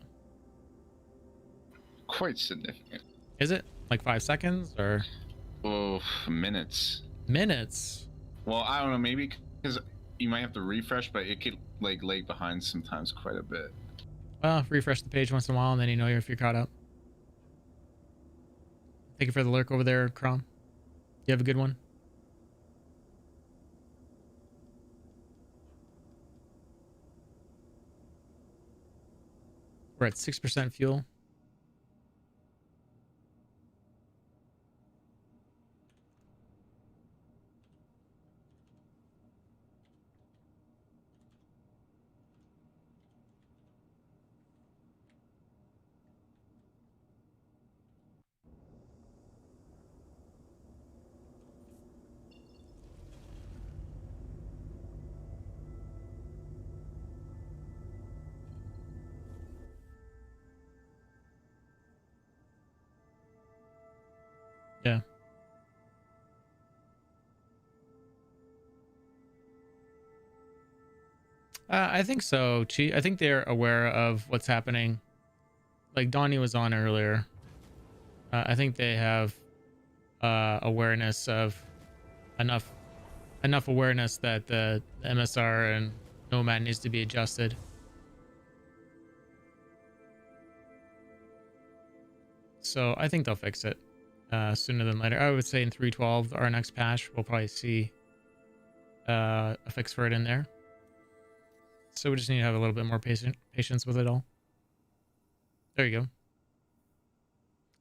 Quite significant. Is it like 5 seconds or Oh, minutes. minutes? Well, I don't know, maybe because you might have to refresh, but it could like lag behind sometimes quite a bit. Well, refresh the page once in a while and then you know if you're caught up. Thank you for the lurk over there, Crom. You have a good one. We're at 6% fuel. Yeah. I think so. I think they're aware of what's happening. Like Donnie was on earlier. I think they have awareness of enough awareness that the MSR and Nomad needs to be adjusted. So I think they'll fix it sooner than later. I would say in 3.12, our next patch, we'll probably see a fix for it in there. So we just need to have a little bit more patience with it all. There you go.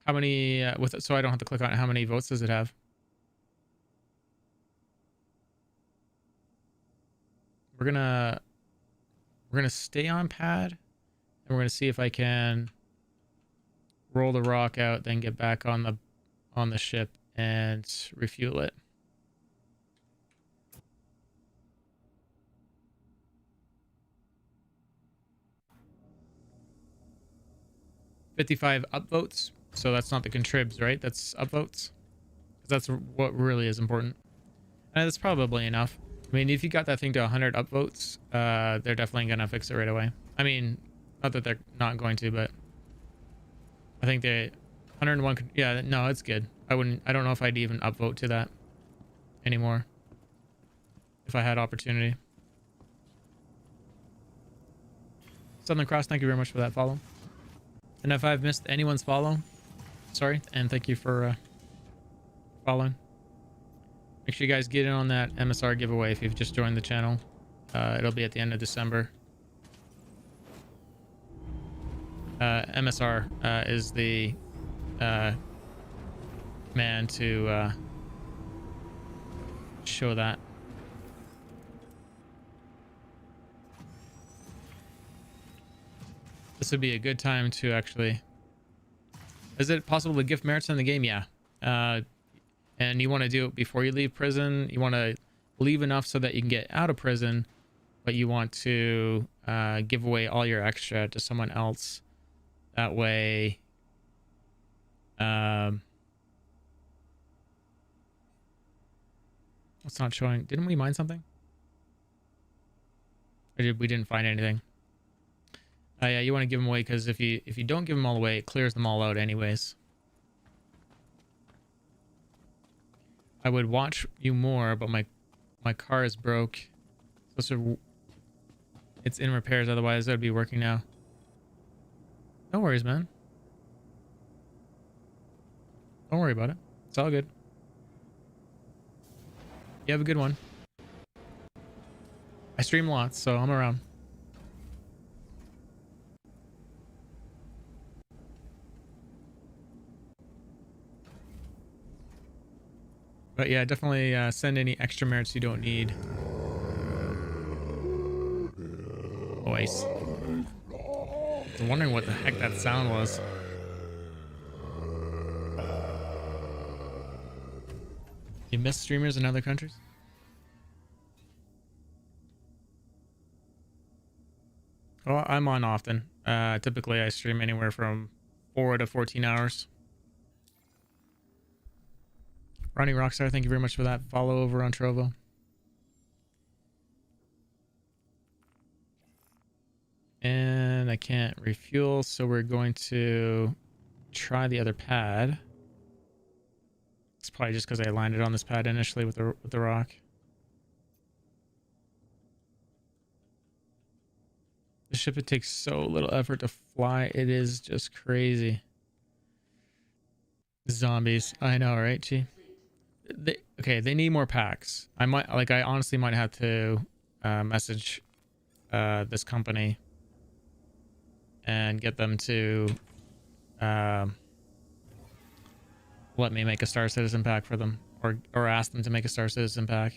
How many with it, so I don't have to click on it, how many votes does it have? We're gonna stay on pad, and we're gonna see if I can roll the rock out, then get back on the ship and refuel it. $55 upvotes, so that's not the contribs, right? That's upvotes. That's what really is important, and that's probably enough. I mean, if you got that thing to 100 upvotes, they're definitely gonna fix it right away. I mean, not that they're not going to, but I think they 101. Yeah, no, it's good. I don't know if I'd even upvote to that anymore if I had opportunity. Southern Cross, thank you very much for that follow. And if I've missed anyone's follow, sorry, and thank you for following. Make sure you guys get in on that MSR giveaway if you've just joined the channel. It'll be at the end of December. MSR is the man to show that. This would be a good time to actually... Is it possible to gift merits in the game? Yeah. And you want to do it before you leave prison. You want to leave enough so that you can get out of prison, but you want to give away all your extra to someone else. That way... It's not showing. Didn't we mine something? Or we didn't find anything? Yeah, you want to give them away because if you don't give them all away, it clears them all out anyways. I would watch you more, but my car is broke. So it's in repairs. Otherwise, it would be working now. No worries, man. Don't worry about it. It's all good. You have a good one. I stream lots, so I'm around. But yeah, definitely send any extra merits you don't need. Oh, I was wondering what the heck that sound was. You miss streamers in other countries? Well, I'm on often. Typically, I stream anywhere from 4 to 14 hours. Ronnie Rockstar, thank you very much for that follow over on Trovo. And I can't refuel, so we're going to try the other pad. It's probably just because I landed on this pad initially with the rock. The ship, it takes so little effort to fly. It is just crazy. Zombies. I know, right, Chi? They need more packs. I honestly might have to message this company and get them to let me make a Star Citizen pack for them, or ask them to make a Star Citizen pack.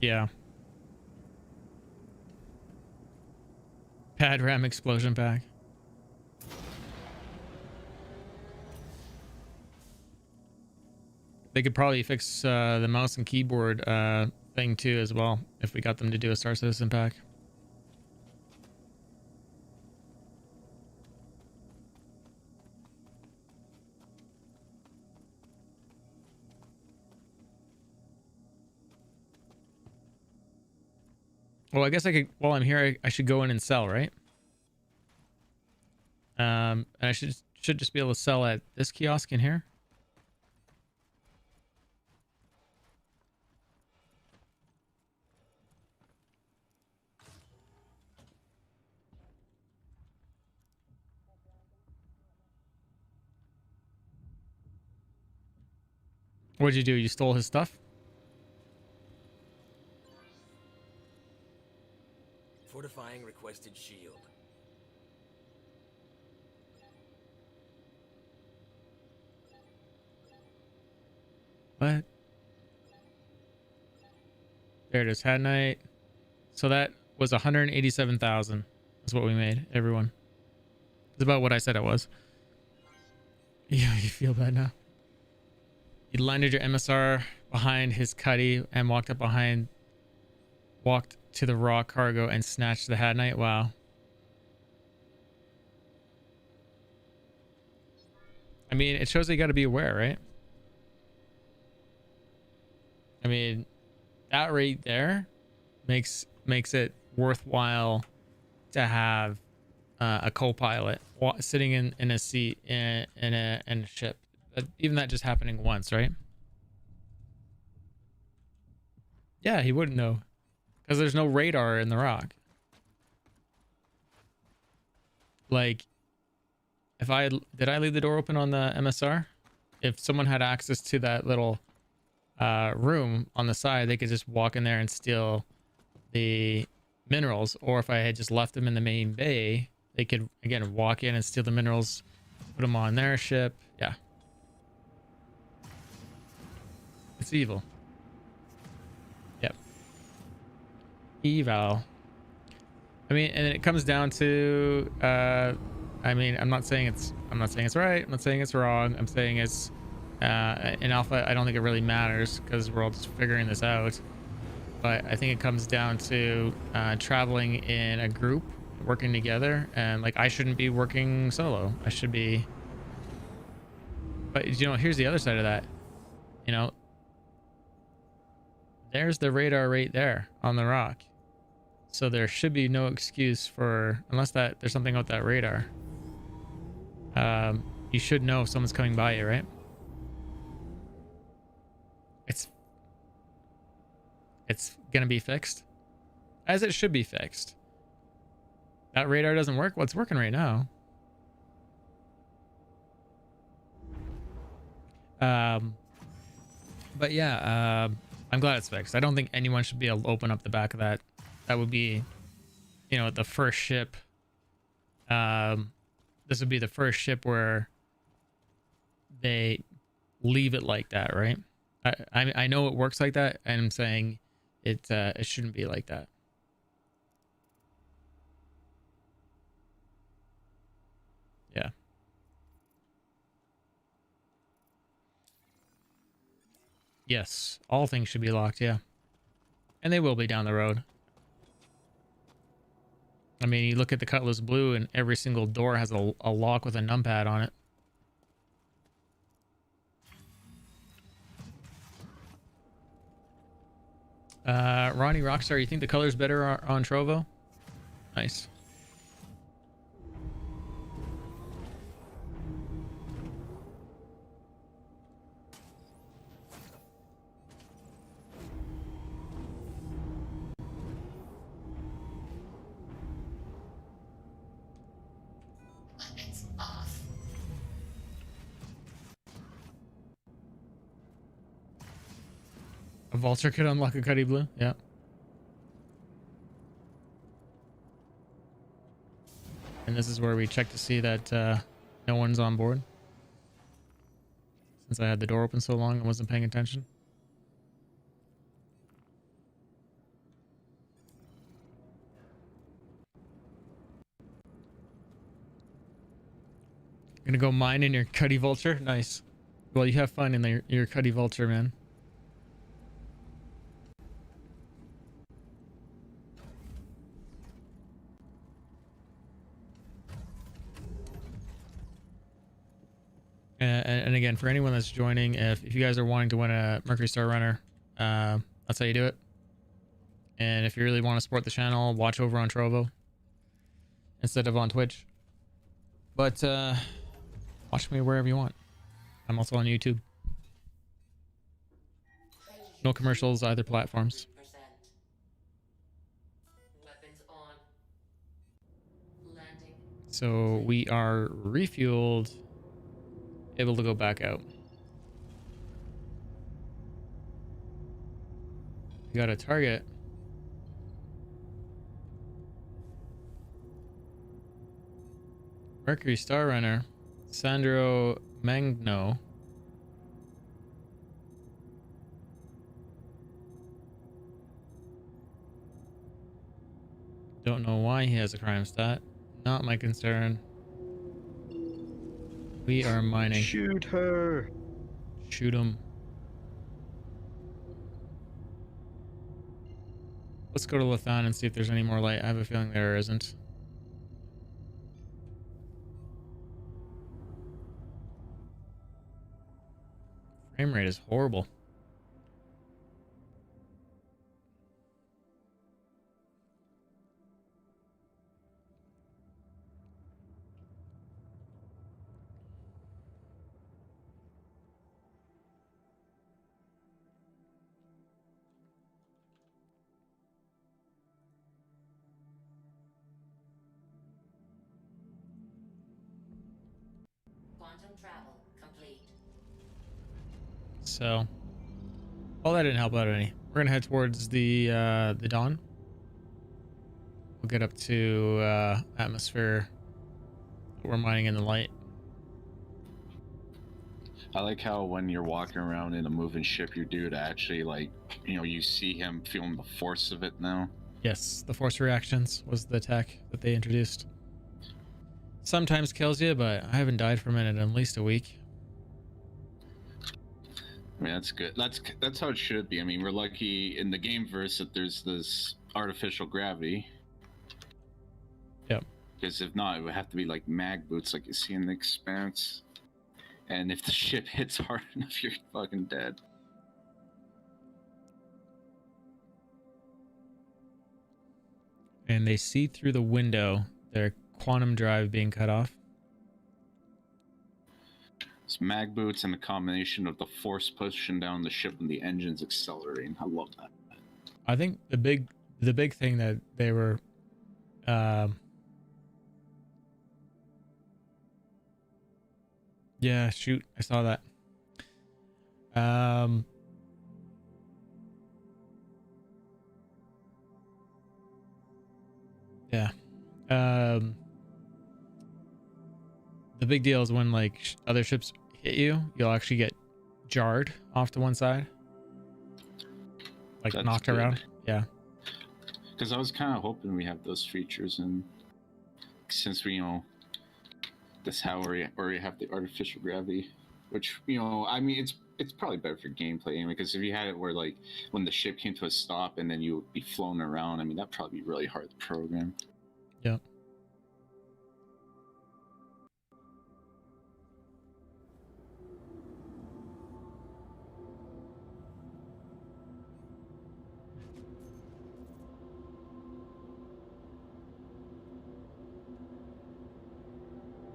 Yeah. Pad RAM explosion pack. They could probably fix the mouse and keyboard thing too as well if we got them to do a Star Citizen pack. Well, I guess I could, while I'm here, I should go in and sell, right? And I should just be able to sell at this kiosk in here. What'd you do? You stole his stuff? Fortifying requested shield. What? There it is. Hat night. So that was 187,000. That's what we made, everyone. It's about what I said it was. Yeah, you feel bad now. You landed your MSR behind his cuddy and walked to the raw cargo and snatched the hat knight. Wow. I mean, it shows that you got to be aware, right? I mean, that right there makes it worthwhile to have a co-pilot sitting in a seat in a ship. Even that just happening once, right? Yeah, he wouldn't know because there's no radar in the rock. Like, did I leave the door open on the MSR? If someone had access to that little room on the side, they could just walk in there and steal the minerals. Or if I had just left them in the main bay, they could again walk in and steal the minerals, put them on their ship. Yeah, it's evil. Yep, evil. I mean, and it comes down to I mean, I'm not saying it's right, I'm not saying it's wrong, I'm saying it's in alpha I don't think it really matters because we're all just figuring this out. But I think it comes down to traveling in a group, working together, and like I shouldn't be working solo. I should be. But you know, here's the other side of that. You know, there's the radar right there on the rock, so there should be no excuse for unless that there's something with that radar. You should know if someone's coming by you, right? It's gonna be fixed, as it should be fixed. That radar doesn't work. Well, it's working right now. But yeah, I'm glad it's fixed. I don't think anyone should be able to open up the back of that. That would be, you know, the first ship. This would be the first ship where they leave it like that, right? I know it works like that, and I'm saying it shouldn't be like that. Yeah. Yes, all things should be locked, yeah. And they will be down the road. I mean, you look at the Cutlass Blue and every single door has a lock with a numpad on it. Ronnie Rockstar, you think the color's better on Trovo? Nice. Weapons off. A Vulture could unlock a Cuddy Blue? Yeah. And this is where we check to see that no one's on board. Since I had the door open so long, I wasn't paying attention. Gonna go mine in your Cuddy Vulture? Nice. Well, you have fun in your Cuddy Vulture, man. And again, for anyone that's joining, if you guys are wanting to win a Mercury Star Runner, that's how you do it. And if you really want to support the channel, watch over on Trovo instead of on Twitch. But watch me wherever you want. I'm also on YouTube. No commercials, either platforms. Weapons on. Landing. So we are refueled, able to go back out. We got a target. Mercury Star Runner. Sandro Magno. Don't know why he has a crime stat. Not my concern. We are mining. Shoot her. Shoot him. Let's go to Lathan and see if there's any more light. I have a feeling there isn't. Frame rate is horrible. Quantum travel complete. So, well, that didn't help out any. We're gonna head towards the dawn. We'll get up to atmosphere. We're mining in the light. I like how when you're walking around in a moving ship, you do to actually, like, you know, you see him feeling the force of it now. Yes, the force reactions was the tech that they introduced. Sometimes kills you, but I haven't died from it in at least a week. I mean, that's good. That's how it should be. I mean, we're lucky in the game verse that there's this artificial gravity. Yep. Because if not, it would have to be like mag boots, like you see in the Expanse. And if the ship hits hard enough, you're fucking dead. And they see through the window their quantum drive being cut off. It's mag boots and the combination of the force pushing down the ship and the engines accelerating. I love that. I think the big thing that they were yeah, shoot, I saw that. Yeah. The big deal is when like other ships hit you, you'll actually get jarred off to one side, like That's knocked good. around. Yeah. Because I was kind of hoping we have those features, and since we, you know, this how where you have the artificial gravity, which, you know, I mean, it's probably better for gameplay anyway. Because if you had it where like when the ship came to a stop and then you would be flown around, I mean, that'd probably be really hard to program. Yep.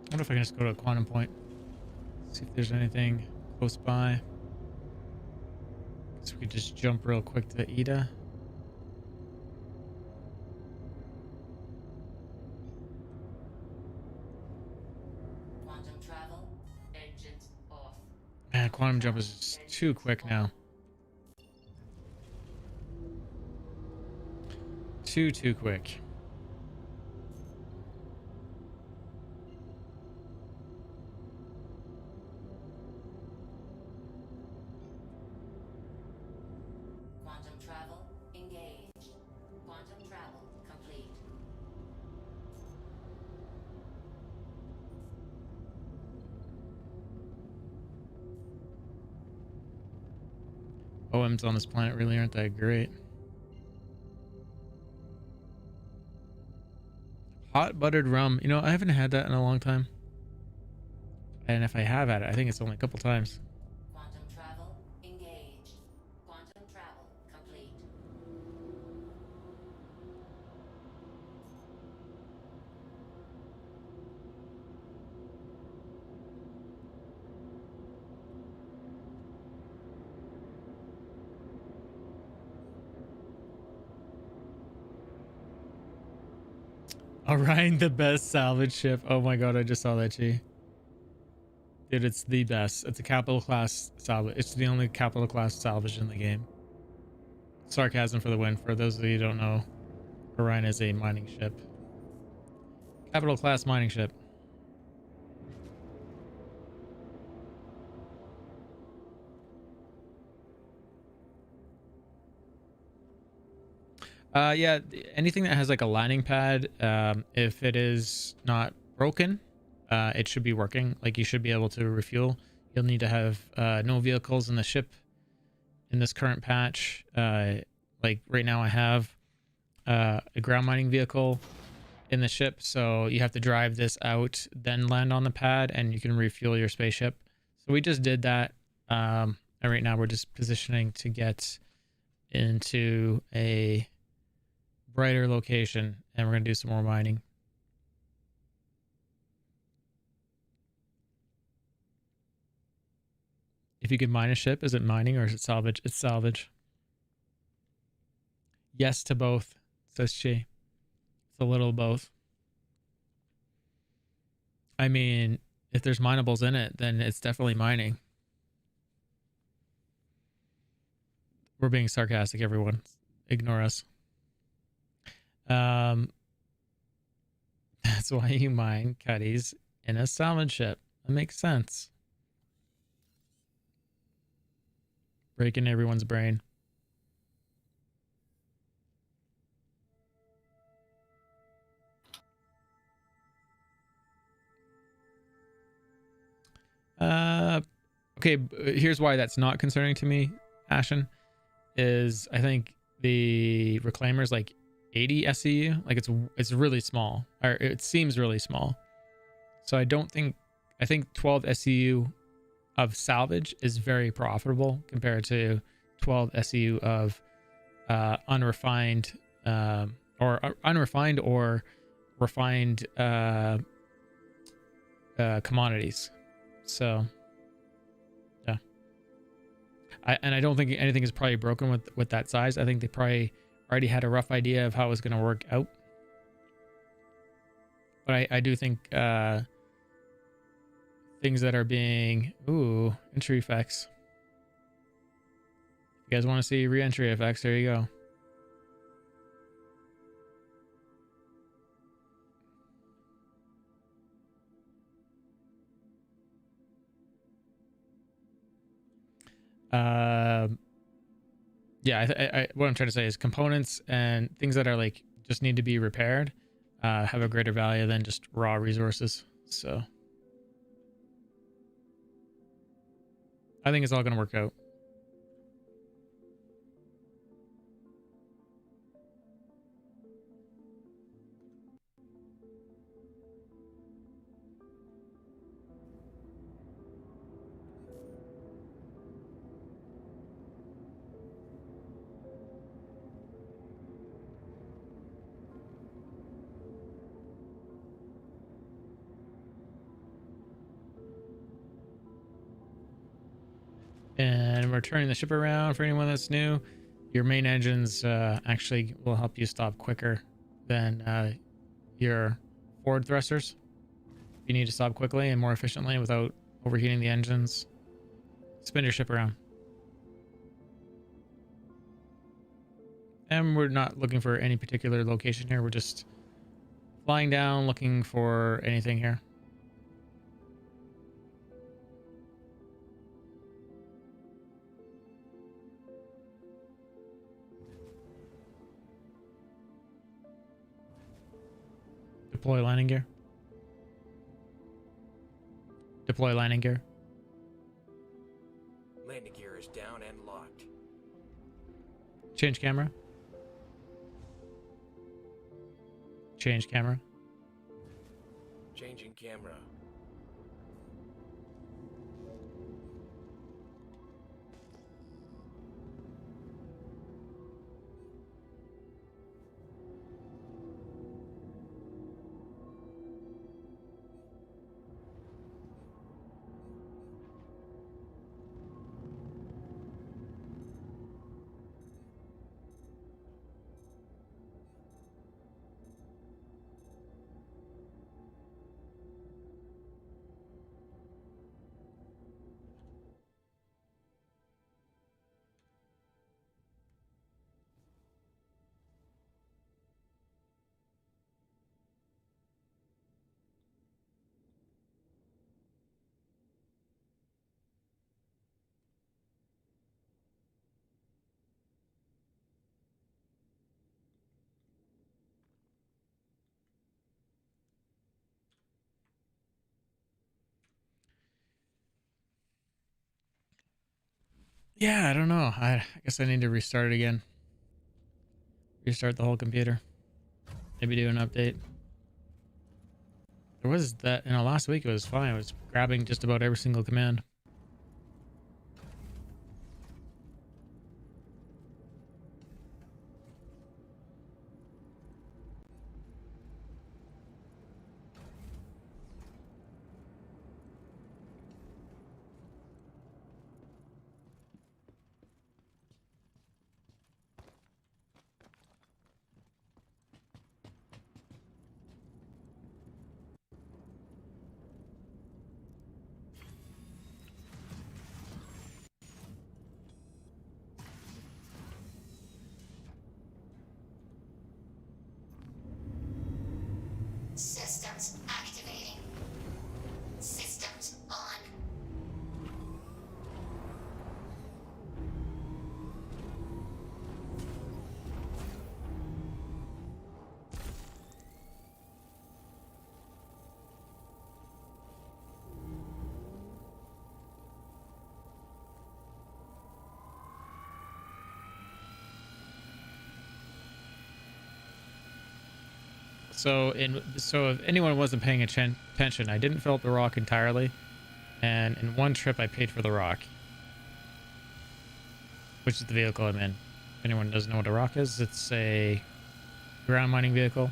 I wonder if I can just go to a quantum point. See if there's anything close by. So we could just jump real quick to Ida. Quantum travel. Engines off. Man, quantum jump is just too quick now. Too quick. Quantum travel engaged. Quantum travel complete. OMs on this planet really aren't that great. Hot buttered rum. You know, I haven't had that in a long time. And if I have had it, I think it's only a couple times. Quantum travel engaged. Quantum travel complete. Orion, the best salvage ship. Oh my god, I just saw that, G. Dude, it's the best. It's a capital class salvage. It's the only capital class salvage in the game. Sarcasm for the win. For those of you who don't know, Orion is a mining ship. Capital class mining ship. Yeah, anything that has like a landing pad, if it is not broken, it should be working. Like you should be able to refuel. You'll need to have no vehicles in the ship in this current patch. Like right now I have a ground mining vehicle in the ship, so you have to drive this out, then land on the pad, and you can refuel your spaceship. So we just did that, and right now we're just positioning to get into a brighter location, and we're gonna do some more mining. If you could mine a ship, is it mining or is it salvage? It's salvage. Yes to both, says she. It's a little both. I mean, if there's minables in it, then it's definitely mining. We're being sarcastic, everyone. Ignore us. That's why you mine cutties in a salvage ship. That makes sense. Breaking everyone's brain. Okay, here's why that's not concerning to me, Ashen, is I think the Reclaimer's like 80 SCU. Like it's really small, or it seems really small. So I think 12 SCU of salvage is very profitable compared to 12 SCU of unrefined or refined commodities. So yeah, I don't think anything is probably broken with that size. I think they probably already had a rough idea of how it was going to work out. But I do think things that are being entry effects. You guys want to see re-entry effects? There you go. Yeah, what I'm trying to say is components and things that are like just need to be repaired have a greater value than just raw resources. So I think it's all going to work out. And we're turning the ship around for anyone that's new. Your main engines actually will help you stop quicker than your forward thrusters. You need to stop quickly and more efficiently without overheating the engines. Spin your ship around. And we're not looking for any particular location here. We're just flying down, looking for anything here. Deploy landing gear. Deploy landing gear. Landing gear is down and locked. Change camera. Change camera. Changing camera. Yeah, I don't know. I guess I need to restart it again. Restart the whole computer. Maybe do an update. There was that, last week it was fine. It was grabbing just about every single command. Systems activating. Systems on. So if anyone wasn't paying attention, I didn't fill up the rock entirely, and in one trip I paid for the rock, which is the vehicle I'm in. If anyone doesn't know what a rock is, it's a ground mining vehicle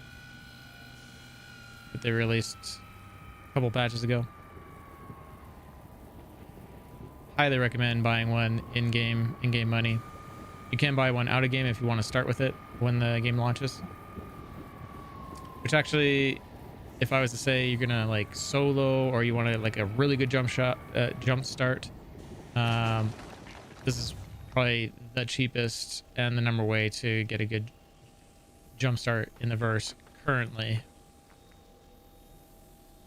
that they released a couple patches ago. Highly recommend buying one in-game money. You can buy one out of game if you want to start with it when the game launches. Which actually, if I was to say you're gonna like solo or you want to like a really good jump start, this is probably the cheapest and the number way to get a good jump start in the verse currently.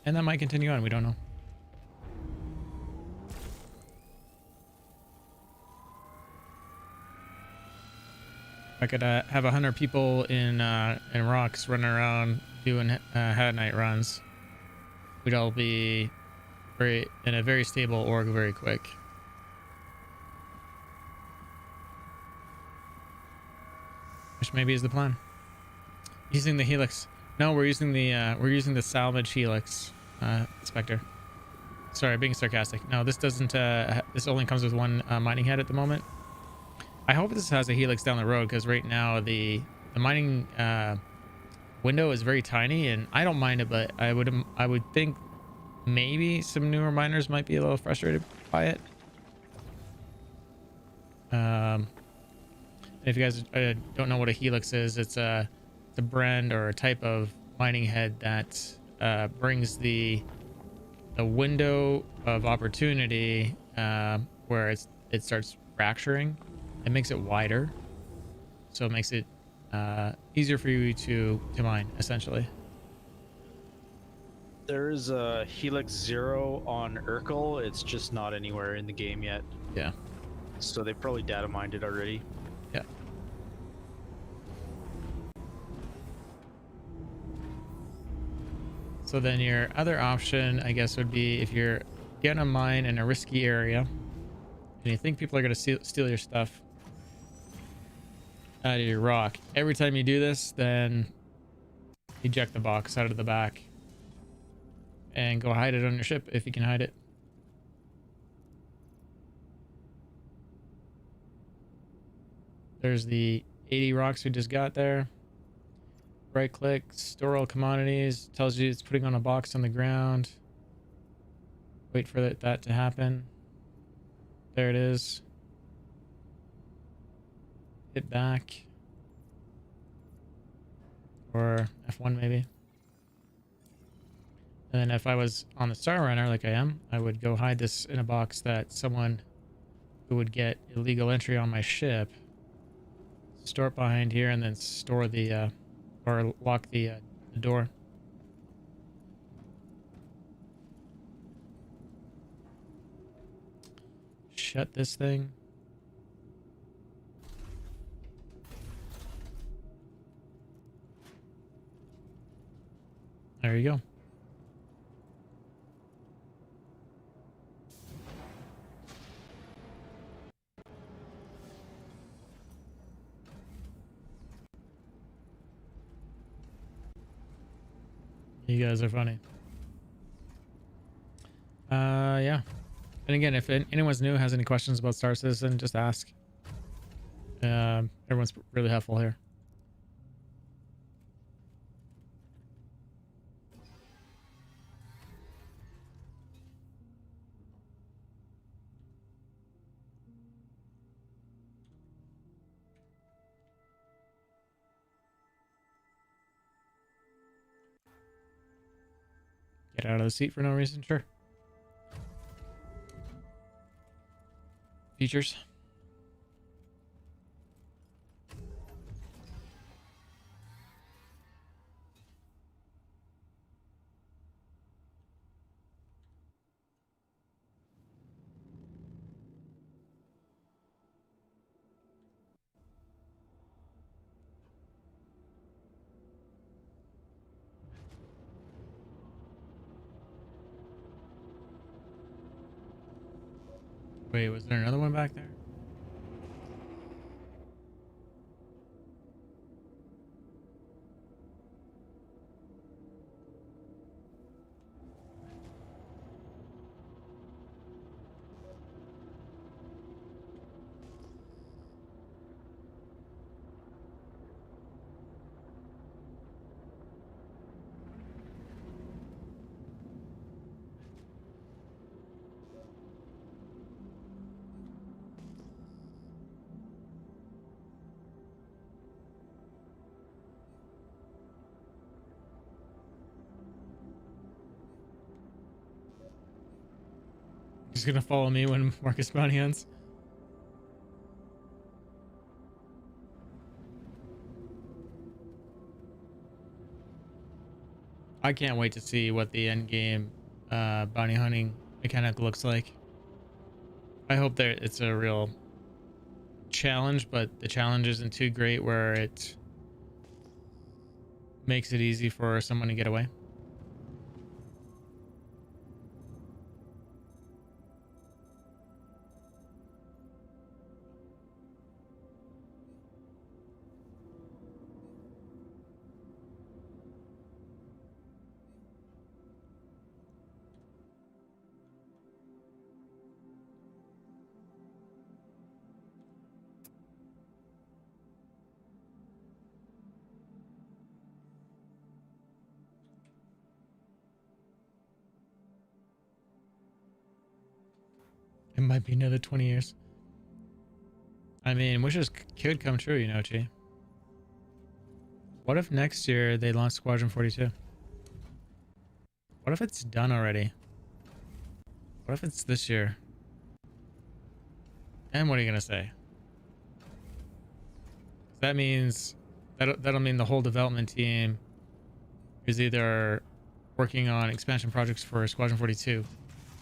And that might continue on, we don't know. I could have 100 people in rocks running around doing hat night runs. We'd all be in a very stable org very quick. Which maybe is the plan. Using the Helix. No, we're using the salvage Helix, Spectre. Sorry, being sarcastic. No, this doesn't. This only comes with one mining head at the moment. I hope this has a Helix down the road, because right now the mining window is very tiny, and I don't mind it, but I would think maybe some newer miners might be a little frustrated by it. If you guys don't know what a Helix is, it's a brand or a type of mining head that brings the window of opportunity where it starts fracturing. It makes it wider, so it makes it easier for you to mine, essentially. There's a Helix Zero on Urkel. It's just not anywhere in the game yet. Yeah. So they probably data mined it already. Yeah. So then your other option, I guess, would be if you're getting a mine in a risky area and you think people are going to steal your stuff out of your rock. Every time you do this, then eject the box out of the back and go hide it on your ship if you can hide it. There's the 80 rocks we just got there. Right click, store all commodities. Tells you it's putting on a box on the ground. Wait for that to happen. There it is. Hit back. Or F1 maybe. And then if I was on the Star Runner like I am, I would go hide this in a box that someone who would get illegal entry on my ship, store it behind here, and then store the or lock the door. Shut this thing. There you go. You guys are funny. Yeah. And again, if anyone's new has any questions about Star Citizen, just ask. Everyone's really helpful here. Get out of the seat for no reason, sure. Features. Wait, was there another one back there? He's gonna follow me when Marcus Bounty ends. I can't wait to see what the end game bounty hunting mechanic looks like. I hope that it's a real challenge, but the challenge isn't too great where it makes it easy for someone to get away. It might be another 20 years. I mean, wishes could come true, you know, Chi. What if next year they launch Squadron 42? What if it's done already? What if it's this year? And what are you gonna say? That means that'll mean the whole development team is either working on expansion projects for Squadron 42,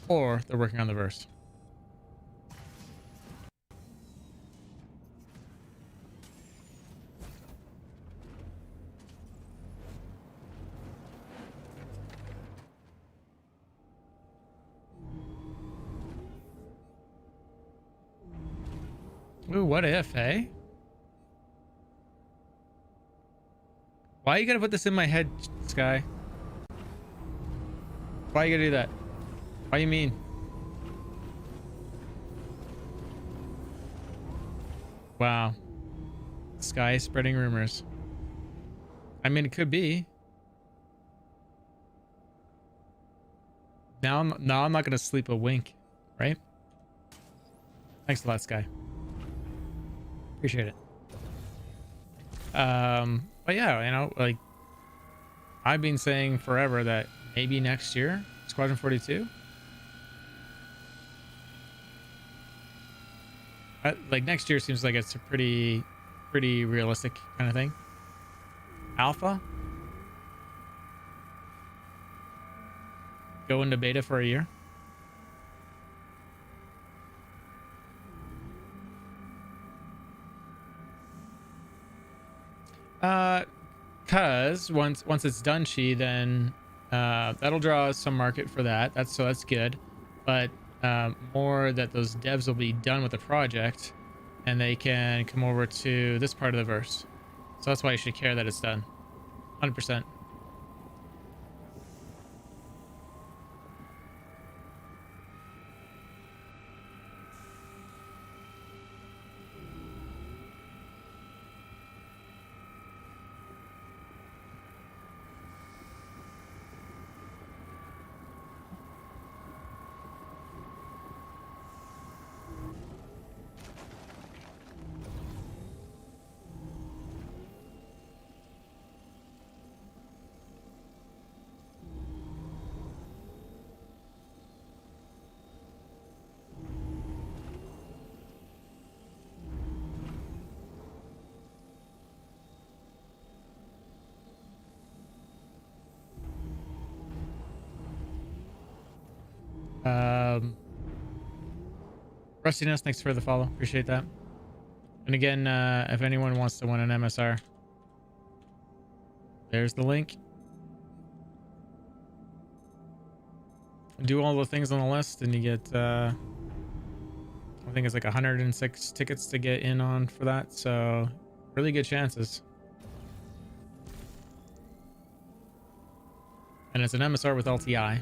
or they're working on the verse. Ooh, what if, hey? Why you gotta put this in my head, Sky? Why you gotta do that? Why you mean? Wow. Sky is spreading rumors. I mean, it could be. Now I'm not gonna sleep a wink, right? Thanks a lot, Sky. Appreciate it. But yeah, you know, like I've been saying forever that maybe next year, Squadron 42. Like next year seems like it's a pretty realistic kind of thing. Alpha. Go into beta for a year. Cause once it's done, then that'll draw some market for that. That's good, but more that those devs will be done with the project, and they can come over to this part of the verse. So that's why you should care that it's done, 100%. Rustiness, thanks for the follow. Appreciate that. And again, if anyone wants to win an MSR, there's the link. Do all the things on the list and you get I think it's like 106 tickets to get in on for that, so really good chances. And it's an MSR with LTI,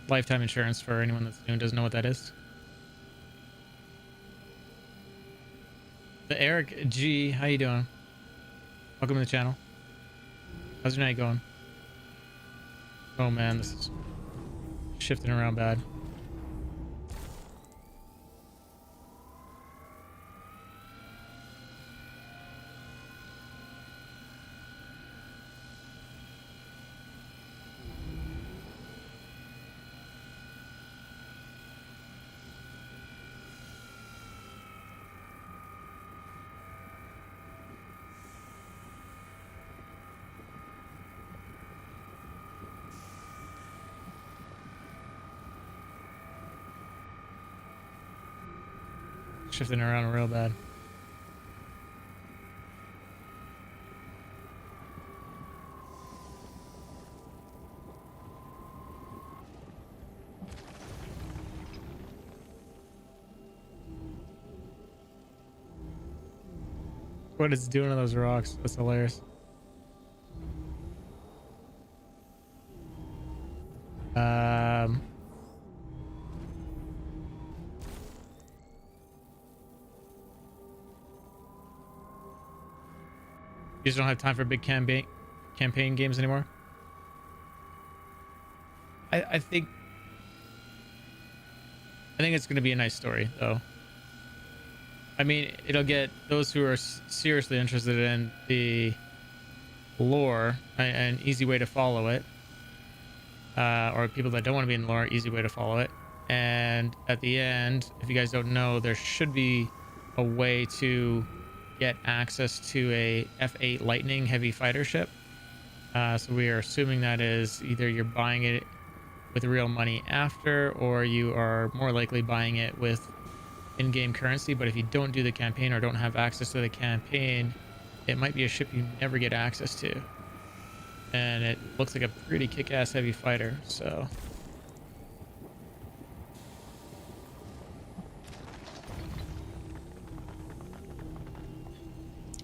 lifetime insurance, for anyone that's new and doesn't know what that is. The Eric G, how you doing? Welcome to the channel. How's your night going? Oh man, this is shifting around bad. Shifting around real bad. What it's doing to those rocks, that's hilarious. You just don't have time for big campaign games anymore. I think it's going to be a nice story, though. I mean, it'll get those who are seriously interested in the lore an easy way to follow it, or people that don't want to be in the lore, easy way to follow it. And at the end, if you guys don't know, there should be a way to get access to a F8 Lightning heavy fighter ship. So we are assuming that is either you're buying it with real money after, or you are more likely buying it with in-game currency. But if you don't do the campaign or don't have access to the campaign, it might be a ship you never get access to. And it looks like a pretty kick-ass heavy fighter, so...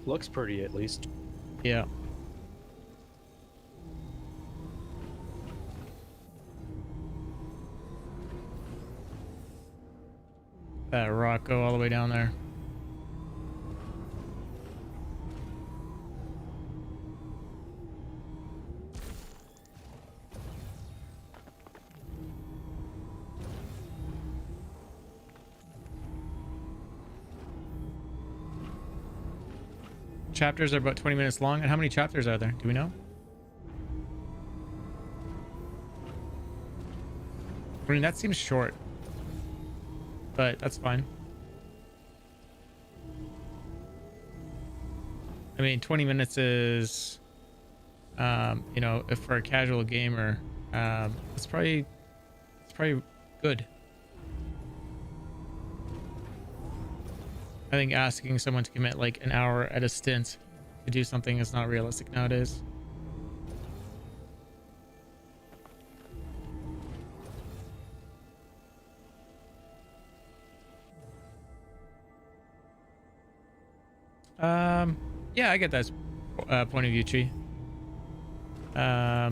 Looks pretty, at least. Yeah. That rock go all the way down there. Chapters are about 20 minutes long. And how many chapters are there? Do we know? I mean, that seems short, but that's fine. I mean, 20 minutes is, you know, if for a casual gamer, it's probably good. I think asking someone to commit like an hour at a stint to do something is not realistic nowadays. Yeah, I get that point of view, Chi. I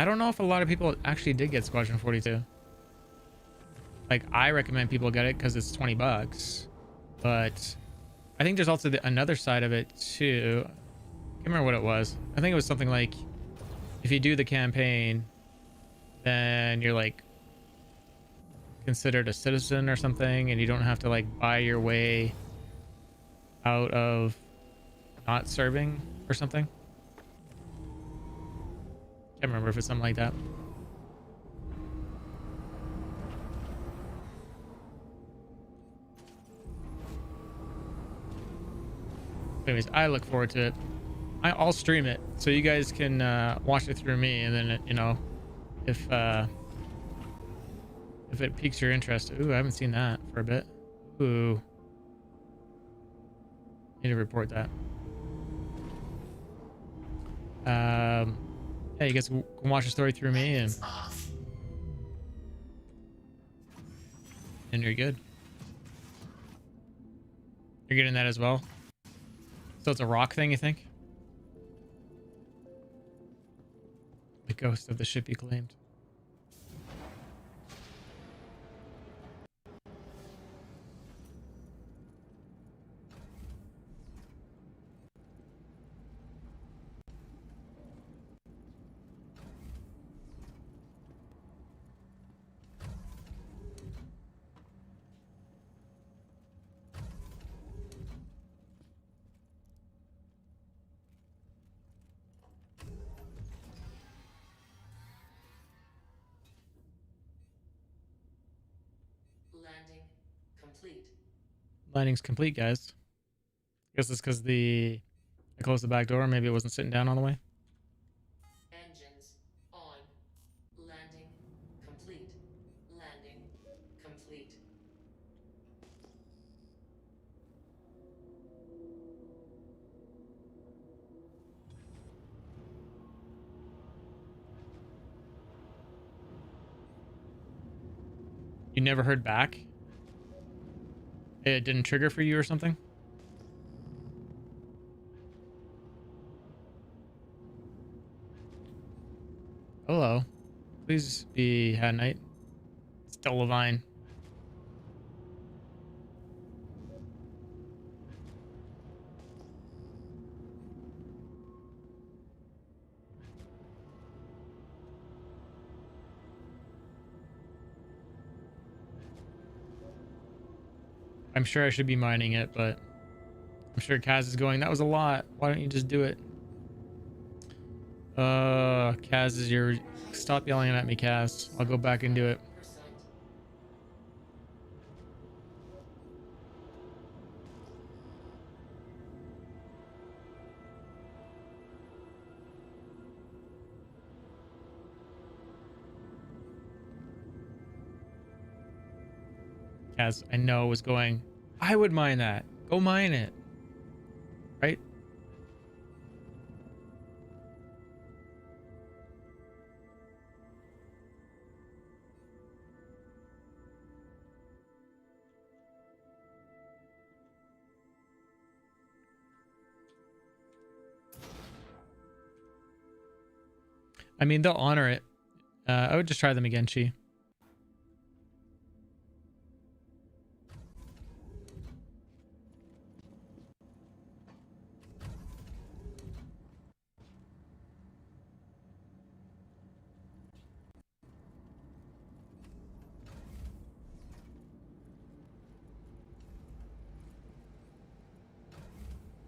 don't know if a lot of people actually did get Squadron 42. Like, I recommend people get it because it's $20. But I think there's also another side of it too. I can't remember what it was. I think it was something like, if you do the campaign, then you're like considered a citizen or something, and you don't have to like buy your way out of not serving or something. Can't remember if it's something like that. Anyways, I look forward to it. I'll stream it so you guys can watch it through me, and then you know, if If it piques your interest. Ooh, I haven't seen that for a bit. Ooh. Need to report that. Yeah, you guys can watch the story through me Weapons off. and you're good. You're getting that as well? So it's a rock thing, you think? The ghost of the ship you claimed. Landing complete. Landing's complete, guys. Guess it's because I closed the back door. Maybe it wasn't sitting down all the way. Engines on. Landing complete. Landing complete. You never heard back? It didn't trigger for you or something? Hello. Please be Hat Knight. Still Levine. I'm sure I should be mining it, but I'm sure Kaz is going, that was a lot. Why don't you just do it? Kaz is your... Stop yelling at me, Kaz. I'll go back and do it. Percent. Kaz, I know was going, I would mine that. Go mine it. Right? I mean, they'll honor it. I would just try them again, Chi.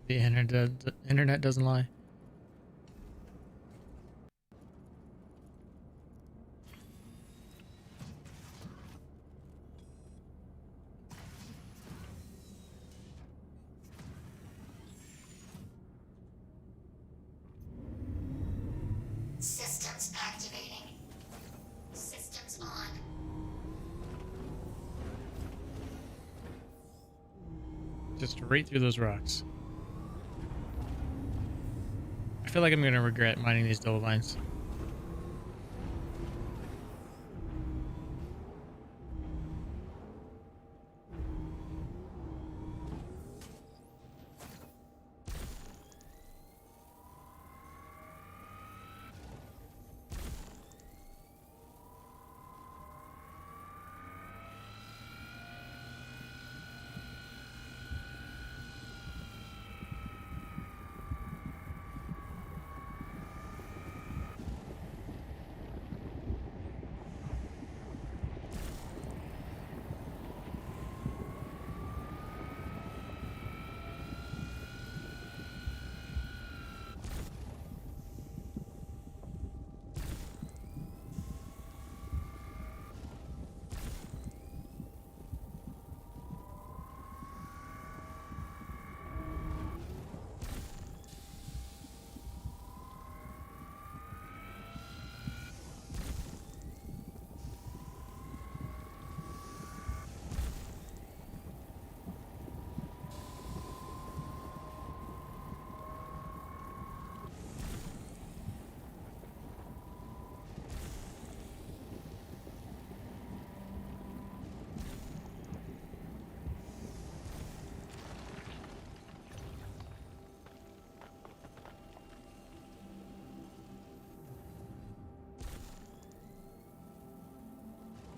The internet doesn't lie. Systems activating. Systems on. Just right through those rocks. I feel like I'm gonna regret mining these double vines.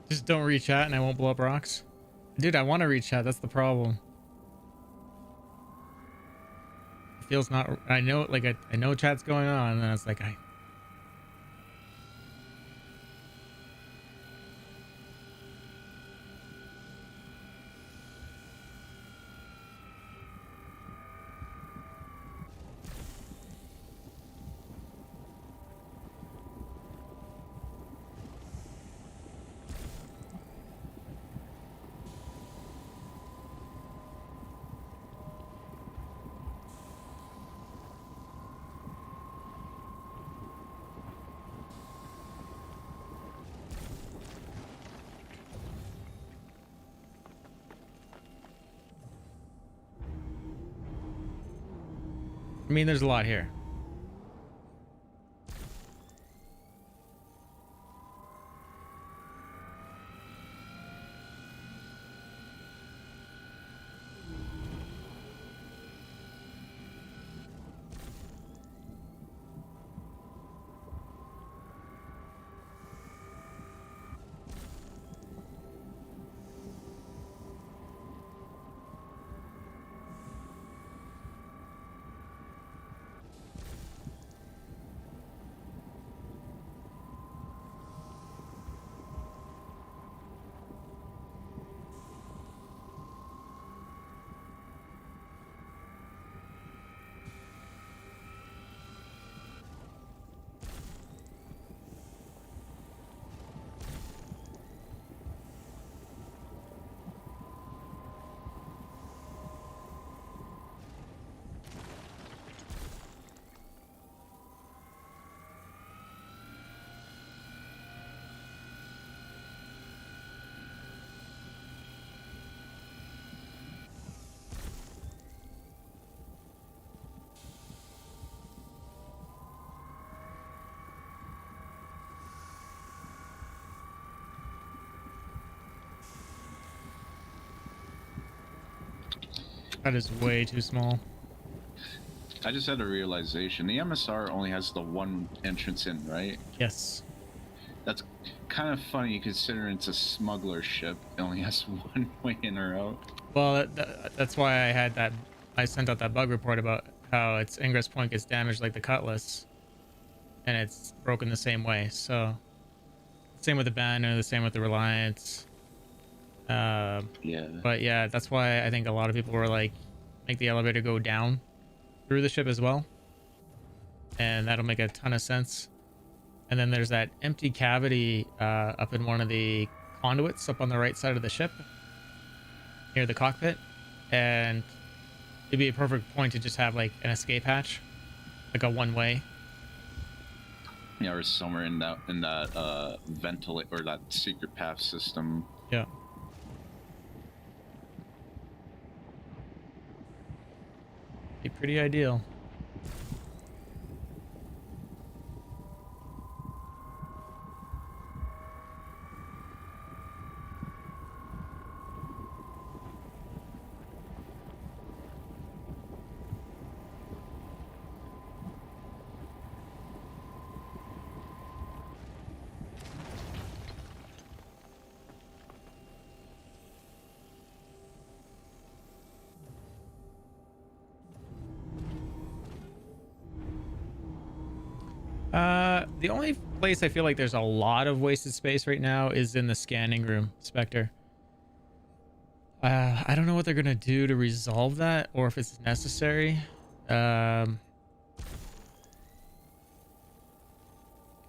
Just don't read chat and I won't blow up rocks. Dude, I want to read chat. That's the problem. It feels not. I know, like I know chat's going on, and then it's like I mean, there's a lot here. That is way too small. I just had a realization. The MSR only has the one entrance in, right? Yes. That's kind of funny considering it's a smuggler ship. It only has one way in or out. Well, that's why I had that. I sent out that bug report about how its ingress point gets damaged like the Cutlass, and it's broken the same way. So, same with the Banner, the same with the Reliance. Yeah. But yeah, that's why I think a lot of people were like, make the elevator go down through the ship as well, and that'll make a ton of sense. And then there's that empty cavity up in one of the conduits up on the right side of the ship near the cockpit, and it'd be a perfect point to just have like an escape hatch, like a one-way. Yeah, or somewhere in that ventilate or that secret path system. Yeah. Be pretty ideal. The only place I feel like there's a lot of wasted space right now is in the scanning room, Spectre. I don't know what they're gonna do to resolve that, or if it's necessary. You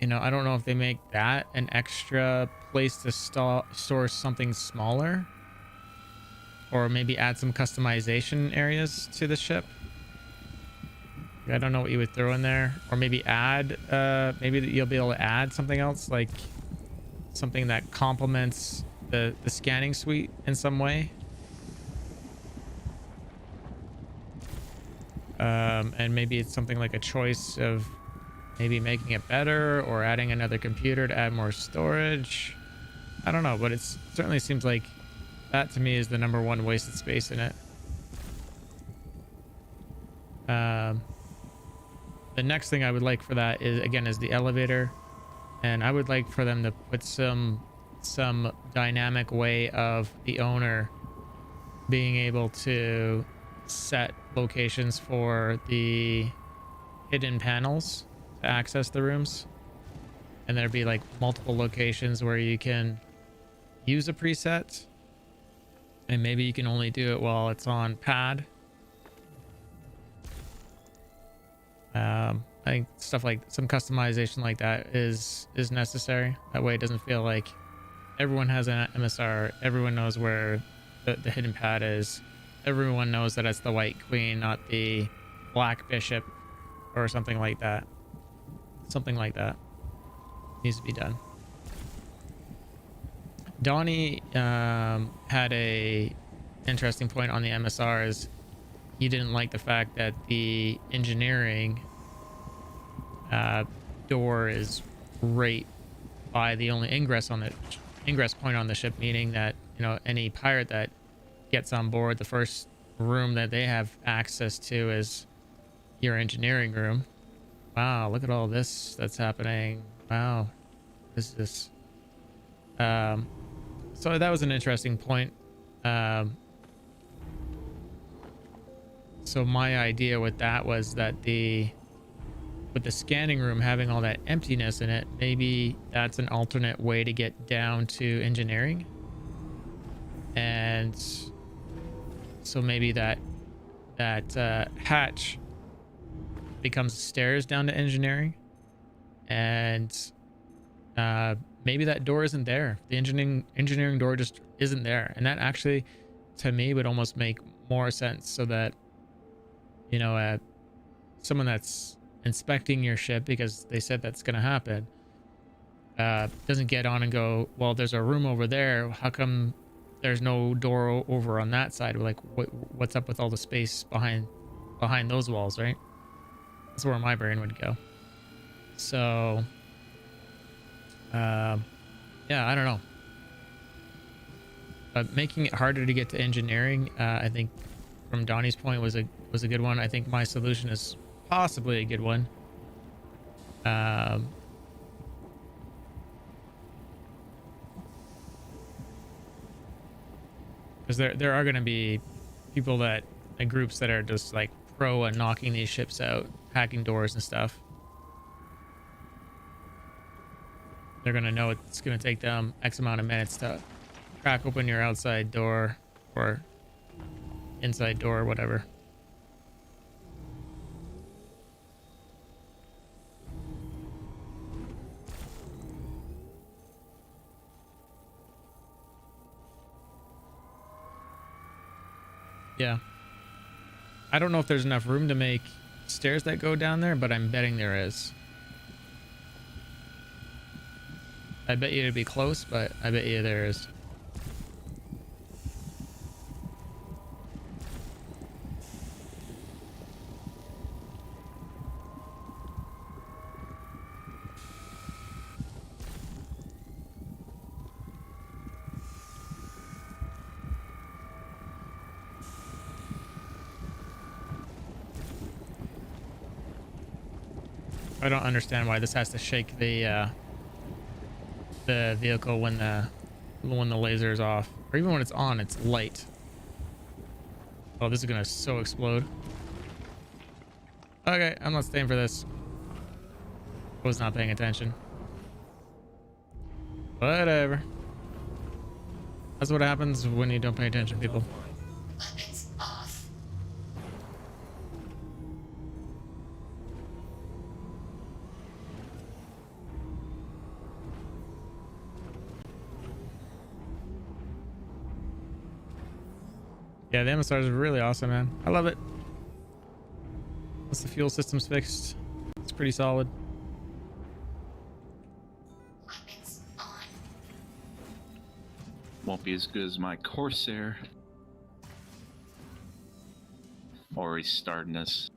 know, I don't know if they make that an extra place to store something smaller, or maybe add some customization areas to the ship. I don't know what you would throw in there, or maybe add maybe you'll be able to add something else, like something that complements the scanning suite in some way. And maybe it's something like a choice of maybe making it better or adding another computer to add more storage. I don't know, but it certainly seems like that to me is the number one wasted space in it. The next thing I would like for that is, again, is the elevator, and I would like for them to put some some dynamic way of the owner being able to set locations for the hidden panels to access the rooms, and there'd be like multiple locations where you can use a preset, and maybe you can only do it while it's on pad. I think stuff like some customization like that is necessary. That way it doesn't feel like everyone has an MSR, everyone knows where the hidden pad is, everyone knows that it's the white queen, not the black bishop, or something like that. Something like that needs to be done. Donnie had a interesting point on the MSRs. He didn't like the fact that the engineering door is right by the only ingress point on the ship, meaning that, you know, any pirate that gets on board, the first room that they have access to is your engineering room. Wow, look at all this that's happening. Wow, this is so that was an interesting point. So my idea with that was that with the scanning room having all that emptiness in it, maybe that's an alternate way to get down to engineering. And so maybe that hatch becomes stairs down to engineering, and maybe that door isn't there. The engineering door just isn't there, and that actually, to me, would almost make more sense, so that, you know, someone that's inspecting your ship, because they said that's going to happen, doesn't get on and go, well, there's a room over there, how come there's no door over on that side? Like, what's up with all the space behind those walls, right? That's where my brain would go. So yeah, I don't know, but making it harder to get to engineering, I think from Donnie's point was a good one. I think my solution is possibly a good one. Because there are going to be people and groups that are just like pro at knocking these ships out, hacking doors and stuff. They're going to know it's going to take them X amount of minutes to crack open your outside door or inside door or whatever. Yeah. I don't know if there's enough room to make stairs that go down there, but I'm betting there is. I bet you it'd be close, but I bet you there is. I don't understand why this has to shake the vehicle when the laser is off, or even when it's on, it's light. Oh, this is gonna so explode. Okay, I'm not staying for this. I was not paying attention. Whatever. That's what happens when you don't pay attention, people. Weapons off. Yeah, the MSR is really awesome, man. I love it. Once the fuel system's fixed, it's pretty solid. Weapons on. Won't be as good as my Corsair. Already starting this.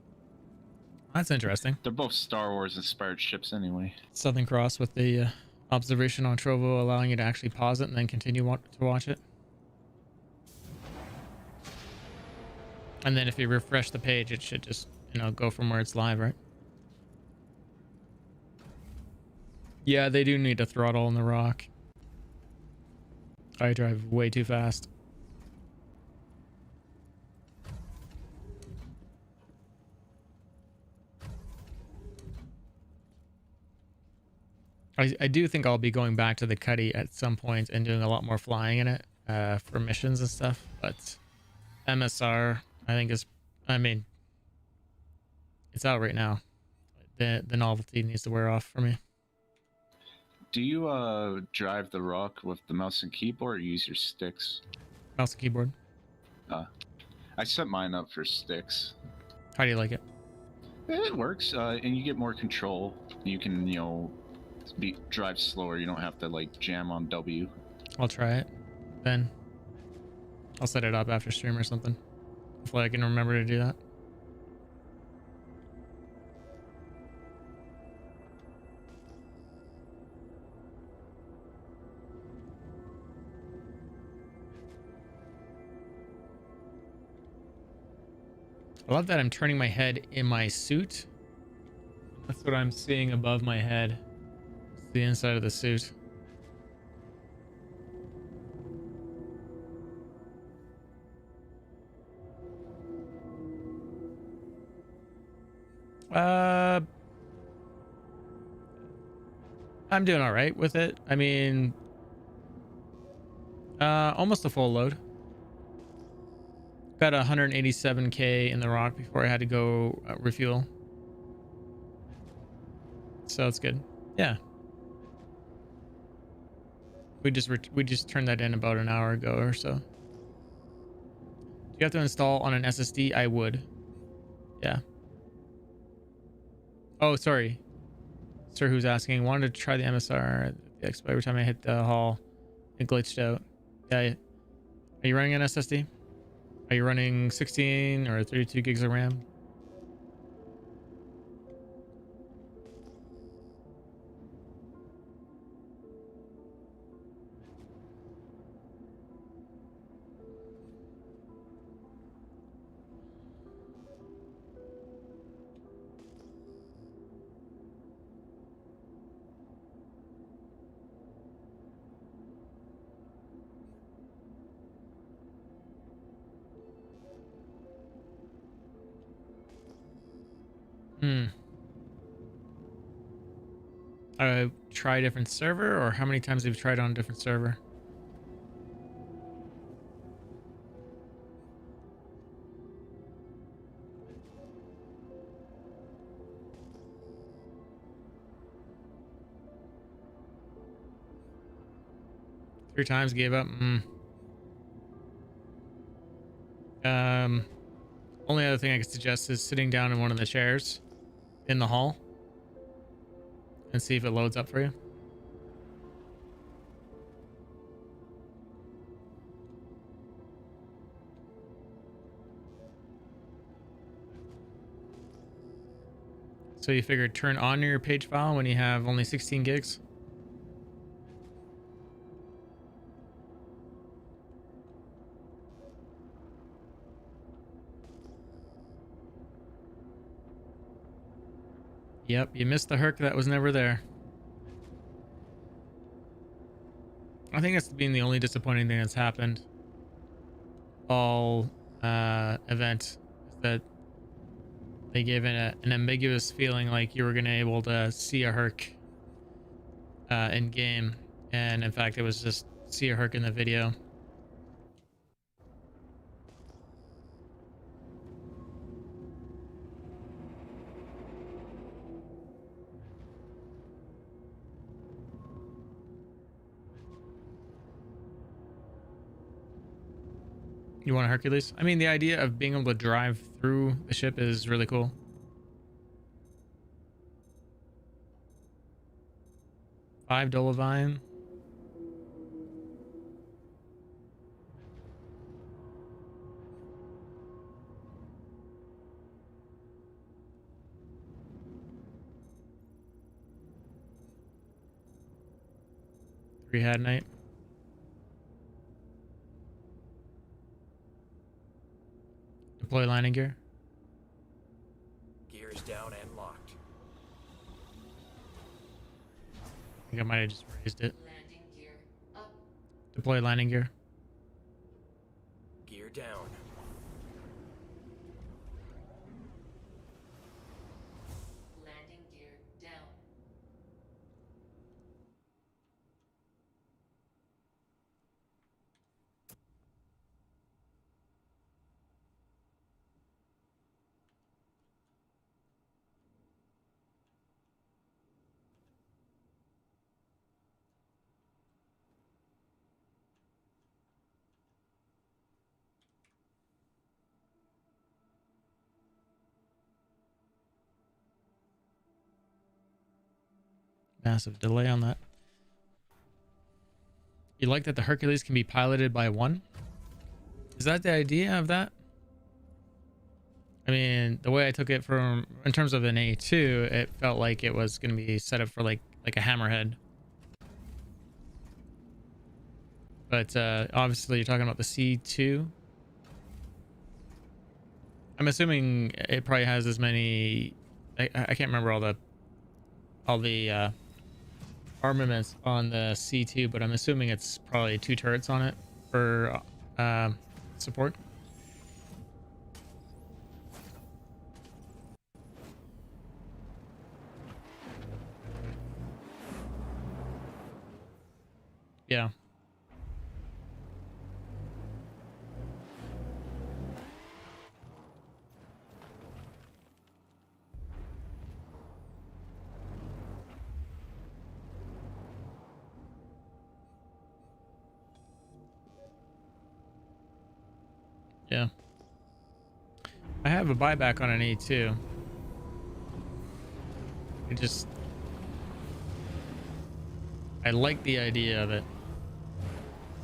That's interesting. They're both Star Wars inspired ships anyway. Southern Cross with the observation on Trovo, allowing you to actually pause it and then continue to watch it. And then if you refresh the page, it should just, you know, go from where it's live, right? Yeah, they do need a throttle in the rock. I drive way too fast. I do think I'll be going back to the Cuddy at some point and doing a lot more flying in it for missions and stuff. But MSR, I think is, I mean, it's out right now. The novelty needs to wear off for me. Do you drive the Rock with the mouse and keyboard, or use your sticks? Mouse and keyboard. I set mine up for sticks. How do you like it? It works, and you get more control. You can, drive slower. You don't have to like jam on W. I'll try it. Then I'll set it up after stream or something. Hopefully I can remember to do that. I love that I'm turning my head in my suit. That's what I'm seeing above my head. It's the inside of the suit. I'm doing all right with it. I mean, almost a full load. Got 187k in the Rock before I had to go refuel. So it's good. Yeah. We just turned that in about an hour ago or so. Do you have to install on an SSD? I would. Yeah. Oh, sorry. Sir, who's asking? Wanted to try the MSR at the expo. Every time I hit the hall, it glitched out. Yeah. Are you running an SSD? Are you running 16 or 32 gigs of RAM? Try a different server, or how many times have you tried on a different server? Three times, gave up. Only other thing I could suggest is sitting down in one of the chairs in the hall and see if it loads up for you. So you figured turn on your page file when you have only 16 gigs? Yep, you missed the herc that was never there. I think that's been the only disappointing thing that's happened all event, is that they gave it an ambiguous feeling like you were going to able to see a herc in game, and in fact it was just see a herc in the video. You want a Hercules? I mean, the idea of being able to drive through the ship is really cool. $5 Dolovine. Three had night. Deploy landing gear. Gears down and locked. I think I might have just raised it. Landing gear up. Deploy landing gear. Gear down. Landing gear down. Massive delay on that. You like that the Hercules can be piloted by one? Is that the idea of that? I mean, the way I took it from in terms of an A2, it felt like it was going to be set up for like a hammerhead. But obviously you're talking about the C2. I'm assuming it probably has as many. I can't remember all the armaments on the C2, but I'm assuming it's probably 2 turrets on it for support. Yeah. Yeah. I have a buyback on an A2. I like the idea of it.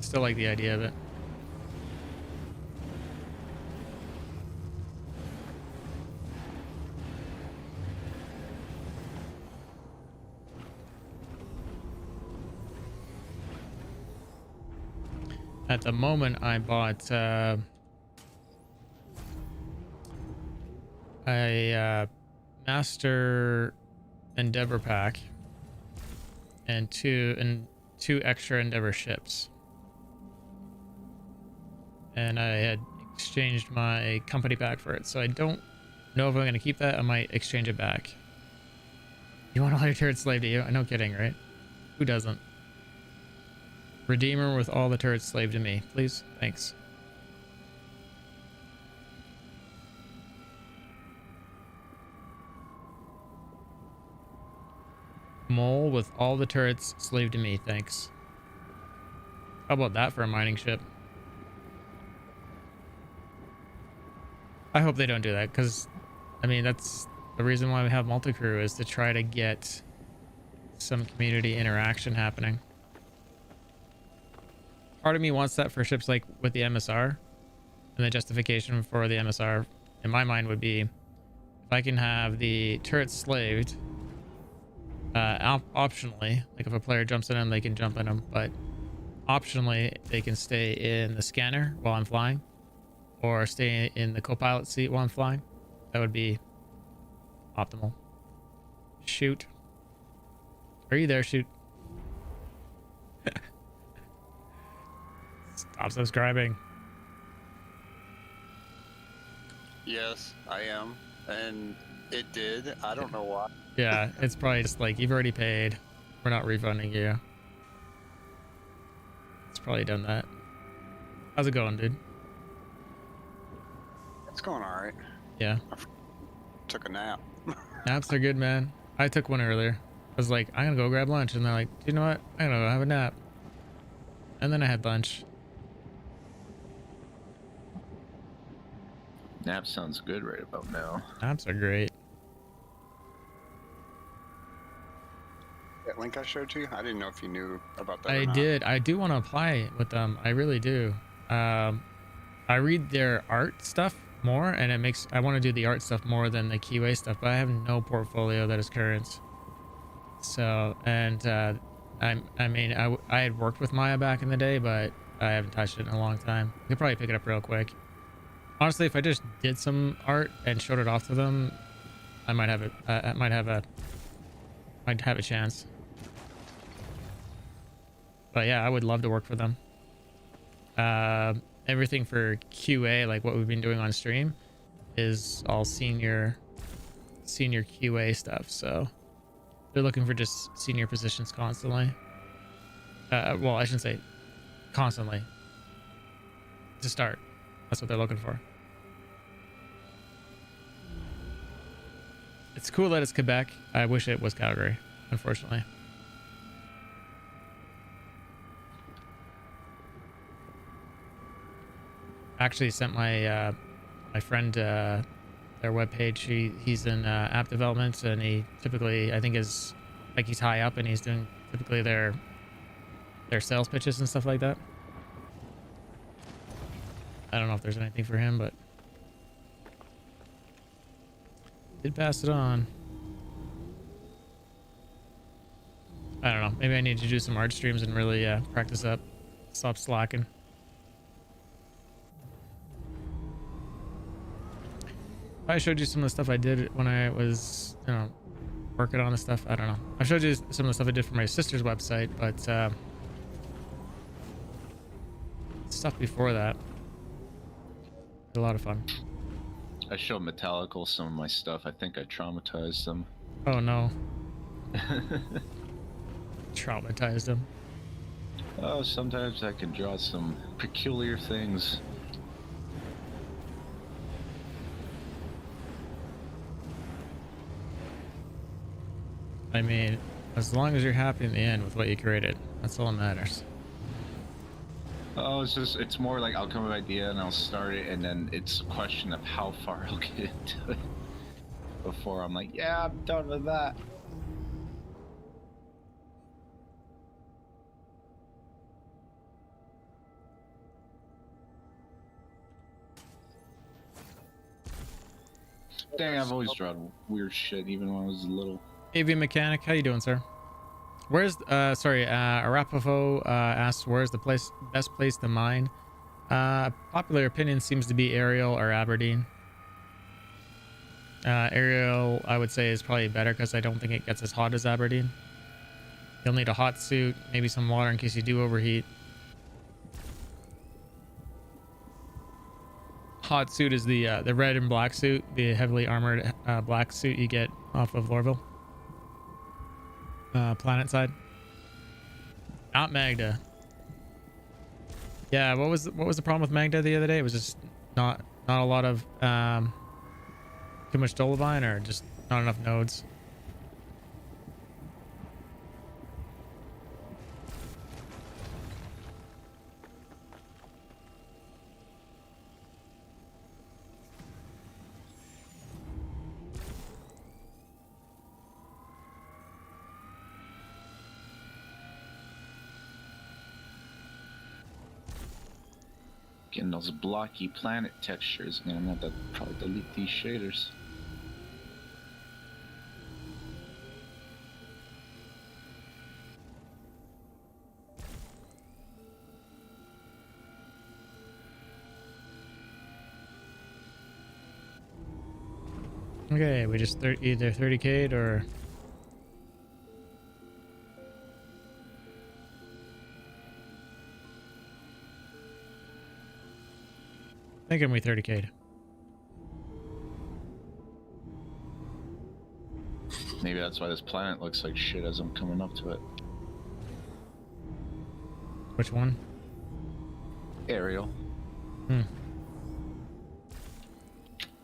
Still like the idea of it. At the moment, I bought a Master Endeavor pack and two extra Endeavor ships. And I had exchanged my company pack for it, so I don't know if I'm going to keep that. I might exchange it back. You want all your turrets slave to you? No kidding, right? Who doesn't? Redeemer with all the turrets slave to me, please. Thanks. Mole with all the turrets slave to me, thanks. How about that for a mining ship? I hope they don't do that, because I mean that's the reason why we have multi-crew, is to try to get some community interaction happening. Part of me wants that for ships like with the MSR, and the justification for the MSR in my mind would be if I can have the turrets slaved optionally, like if a player jumps in them, they can jump in them, but optionally they can stay in the scanner while I'm flying or stay in the co-pilot seat while I'm flying. That would be optimal. Shoot. Are you there, Shoot? Stop subscribing. Yes, I am. And it did. I don't know why. Yeah, it's probably just like, you've already paid. We're not refunding you. It's probably done that. How's it going, dude? It's going all right. Yeah. Took a nap. Naps are good, man. I took one earlier. I was like, I'm gonna go grab lunch, and they're like, you know what? I'm gonna go have a nap. And then I had lunch. Nap sounds good right about now. Naps are great. That link I showed you, I didn't know if you knew about that. I did. I do want to apply with them. I really do. I read their art stuff more, and it makes I want to do the art stuff more than the keyway stuff, but I have no portfolio that is current. So, and I mean, I had worked with Maya back in the day, but I haven't touched it in a long time. I could probably pick it up real quick. Honestly, if I just did some art and showed it off to them, I might have it. I might have a chance. But yeah, I would love to work for them. everything for QA, like what we've been doing on stream, is all senior QA stuff. So they're looking for just senior positions constantly. Well, I shouldn't say constantly. To start, that's what they're looking for. It's cool that it's Quebec. I wish it was Calgary, unfortunately. I actually sent my my friend their webpage. He's in app development, and he typically, I think, is like he's high up, and he's doing typically their sales pitches and stuff like that. I don't know if there's anything for him, but did pass it on. I don't know. Maybe I need to do some art streams and really practice up. Stop slacking. I showed you some of the stuff I did when I was, you know, working on the stuff. I don't know. I showed you some of the stuff I did for my sister's website, but stuff before that, a lot of fun. I showed Metallical some of my stuff. I think I traumatized them. Oh no. Traumatized them. Oh, sometimes I can draw some peculiar things. I mean, as long as you're happy in the end with what you created, that's all that matters. Oh, it's more like I'll come with an idea and I'll start it, and then it's a question of how far I'll get into it before I'm like, yeah, I'm done with that. Dang, I've always drawn weird shit, even when I was little. AV Mechanic, how you doing, sir? Where's Arapaho asks, where's the best place to mine? Popular opinion seems to be Ariel or Aberdeen. Ariel, I would say, is probably better because I don't think it gets as hot as Aberdeen. You'll need a hot suit, maybe some water in case you do overheat. Hot suit is the red and black suit, the heavily armored black suit you get off of Lorville. Planet side. Not Magda. Yeah, what was the problem with Magda the other day? It was just not a lot of too much Dolivine, or just not enough nodes. Getting those blocky planet textures, and I'm gonna have to probably delete these shaders. Okay, we just either 30k'd or thinking we 30k'd. Maybe that's why this planet looks like shit as I'm coming up to it. Which one? Ariel. Hmm.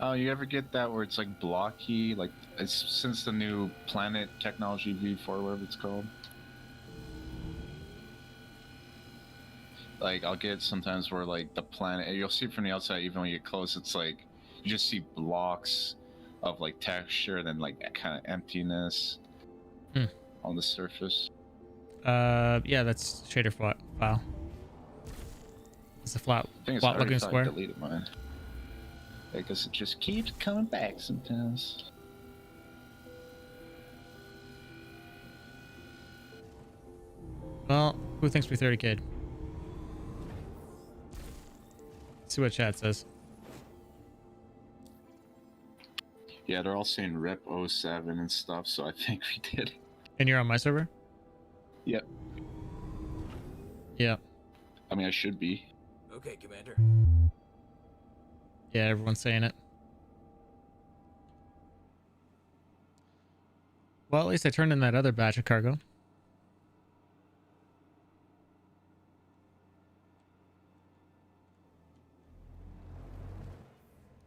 Oh, you ever get that where it's like blocky, like it's since the new planet technology V4, whatever it's called? Like I'll get sometimes where like the planet, you'll see it from the outside, even when you get close, it's like you just see blocks of like texture and then like that kind of emptiness on the surface. Yeah, that's shader file. It's a flat looking square. I deleted mine. I guess it just keeps coming back sometimes. Well, who thinks we 30k'd? See what chat says. Yeah, they're all saying rep 07 and stuff, so I think we did. And you're on my server? Yep. Yeah. I mean, I should be. Okay, Commander. Yeah, everyone's saying it. Well, at least I turned in that other batch of cargo.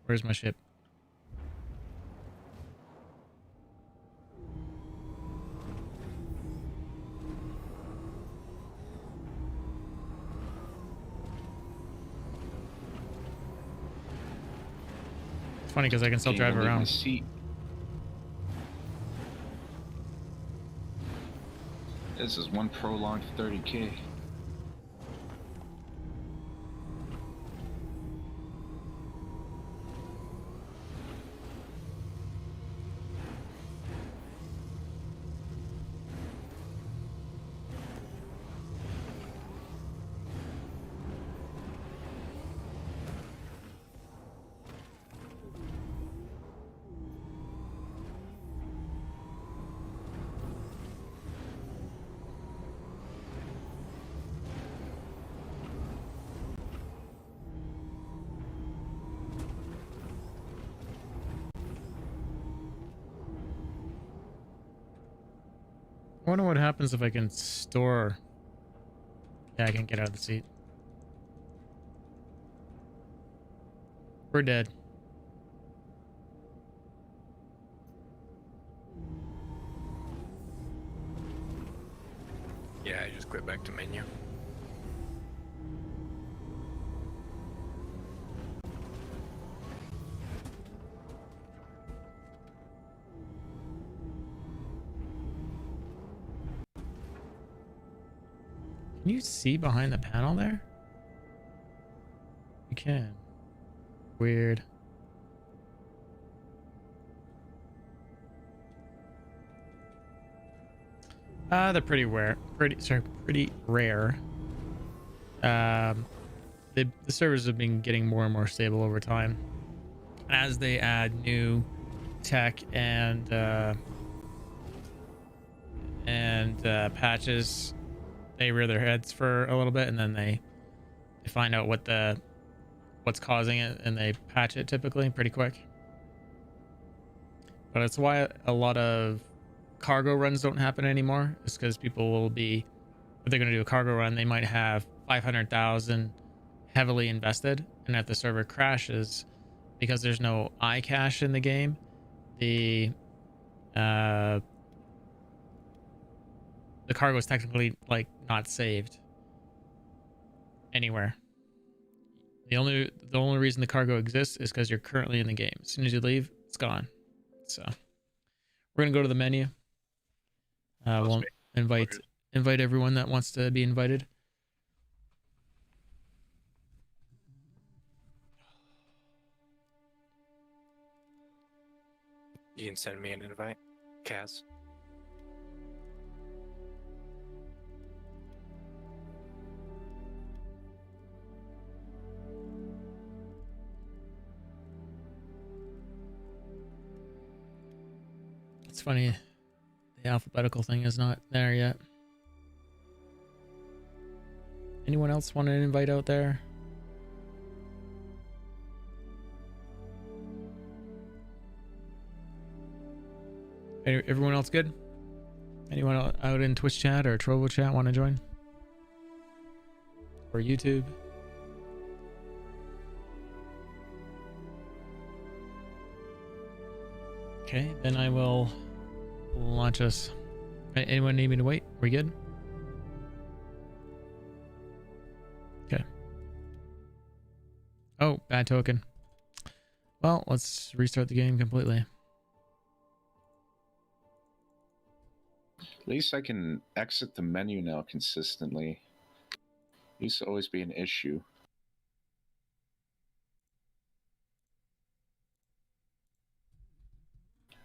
Where's my ship? It's funny because I can still Can't drive even leave my around. seat. This is one prolonged 30K. I wonder what happens if I can store. Yeah, I can get out of the seat. We're dead. Yeah, I just quit back to menu. Can you see behind the panel there? You can. Weird. They're pretty rare. Pretty rare. The servers have been getting more and more stable over time as they add new tech and patches. They rear their heads for a little bit, and then they find out what's causing it, and they patch it typically pretty quick. But it's why a lot of cargo runs don't happen anymore. It's because people will be, if they're going to do a cargo run, they might have 500,000 heavily invested, and if the server crashes because there's no iCache in the game, the cargo is technically like not saved anywhere. The only reason the cargo exists is because you're currently in the game. As soon as you leave, it's gone. So we're gonna go to the menu. We'll invite everyone that wants to be invited. You can send me an invite, Kaz. It's funny, the alphabetical thing is not there yet. Anyone else want an invite out there? Everyone else good? Anyone out in Twitch chat or Trovo chat want to join? Or YouTube? Okay, then I will launch us. Anyone need me to wait? We good? Okay. Oh, bad token. Well, let's restart the game completely. At least I can exit the menu now consistently. Used to always be an issue.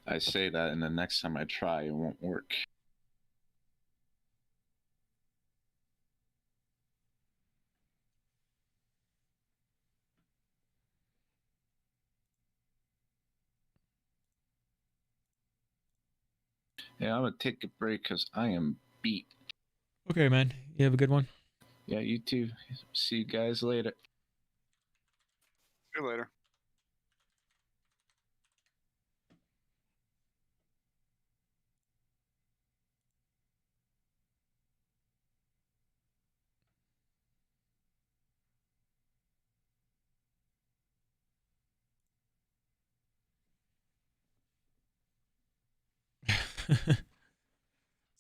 I say that, and the next time I try, it won't work. Yeah, I'm gonna take a break because I am beat. Okay, man. You have a good one. Yeah, you too. See you guys later. See you later.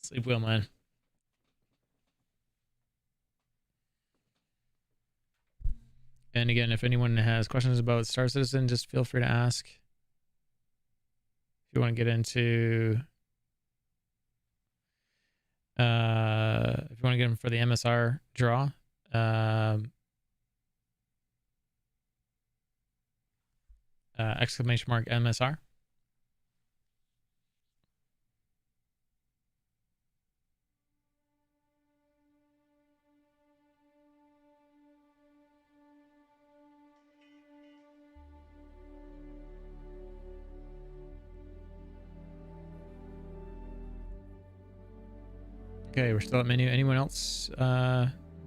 Sleep well, man. And again, if anyone has questions about Star Citizen, just feel free to ask. If you want to get into, if you want to get them for the MSR draw, exclamation mark MSR. Okay, we're still at menu. Anyone else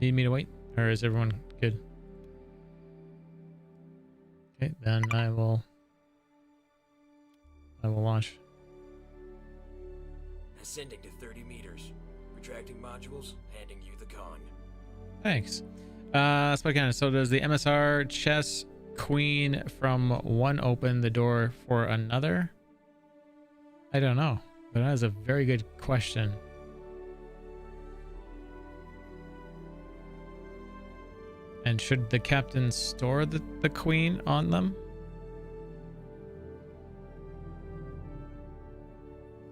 need me to wait, or is everyone good? Okay, then I will launch. Ascending to 30 meters. Retracting modules, handing you the con. Thanks. Spokane. So does the MSR chess queen from one open the door for another? I don't know, but that is a very good question. And should the captain store the queen on them?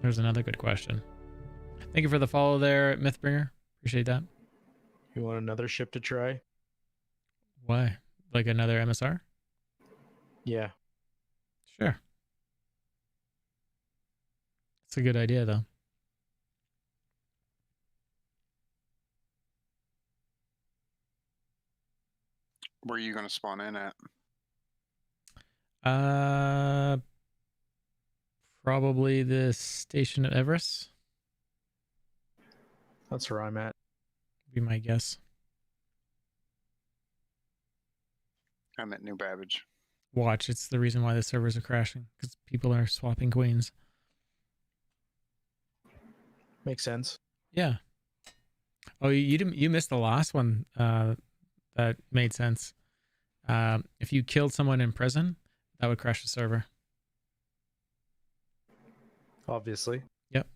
There's another good question. Thank you for the follow there, Mythbringer. Appreciate that. You want another ship to try? Why? Like another MSR? Yeah. Sure. It's a good idea, though. Where are you going to spawn in at? Probably the station at Everest. That's where I'm at. Be my guess. I'm at New Babbage. Watch, it's the reason why the servers are crashing, because people are swapping queens. Makes sense. Yeah. Oh, you missed the last one. That made sense. If you killed someone in prison, that would crash the server. Obviously. Yep.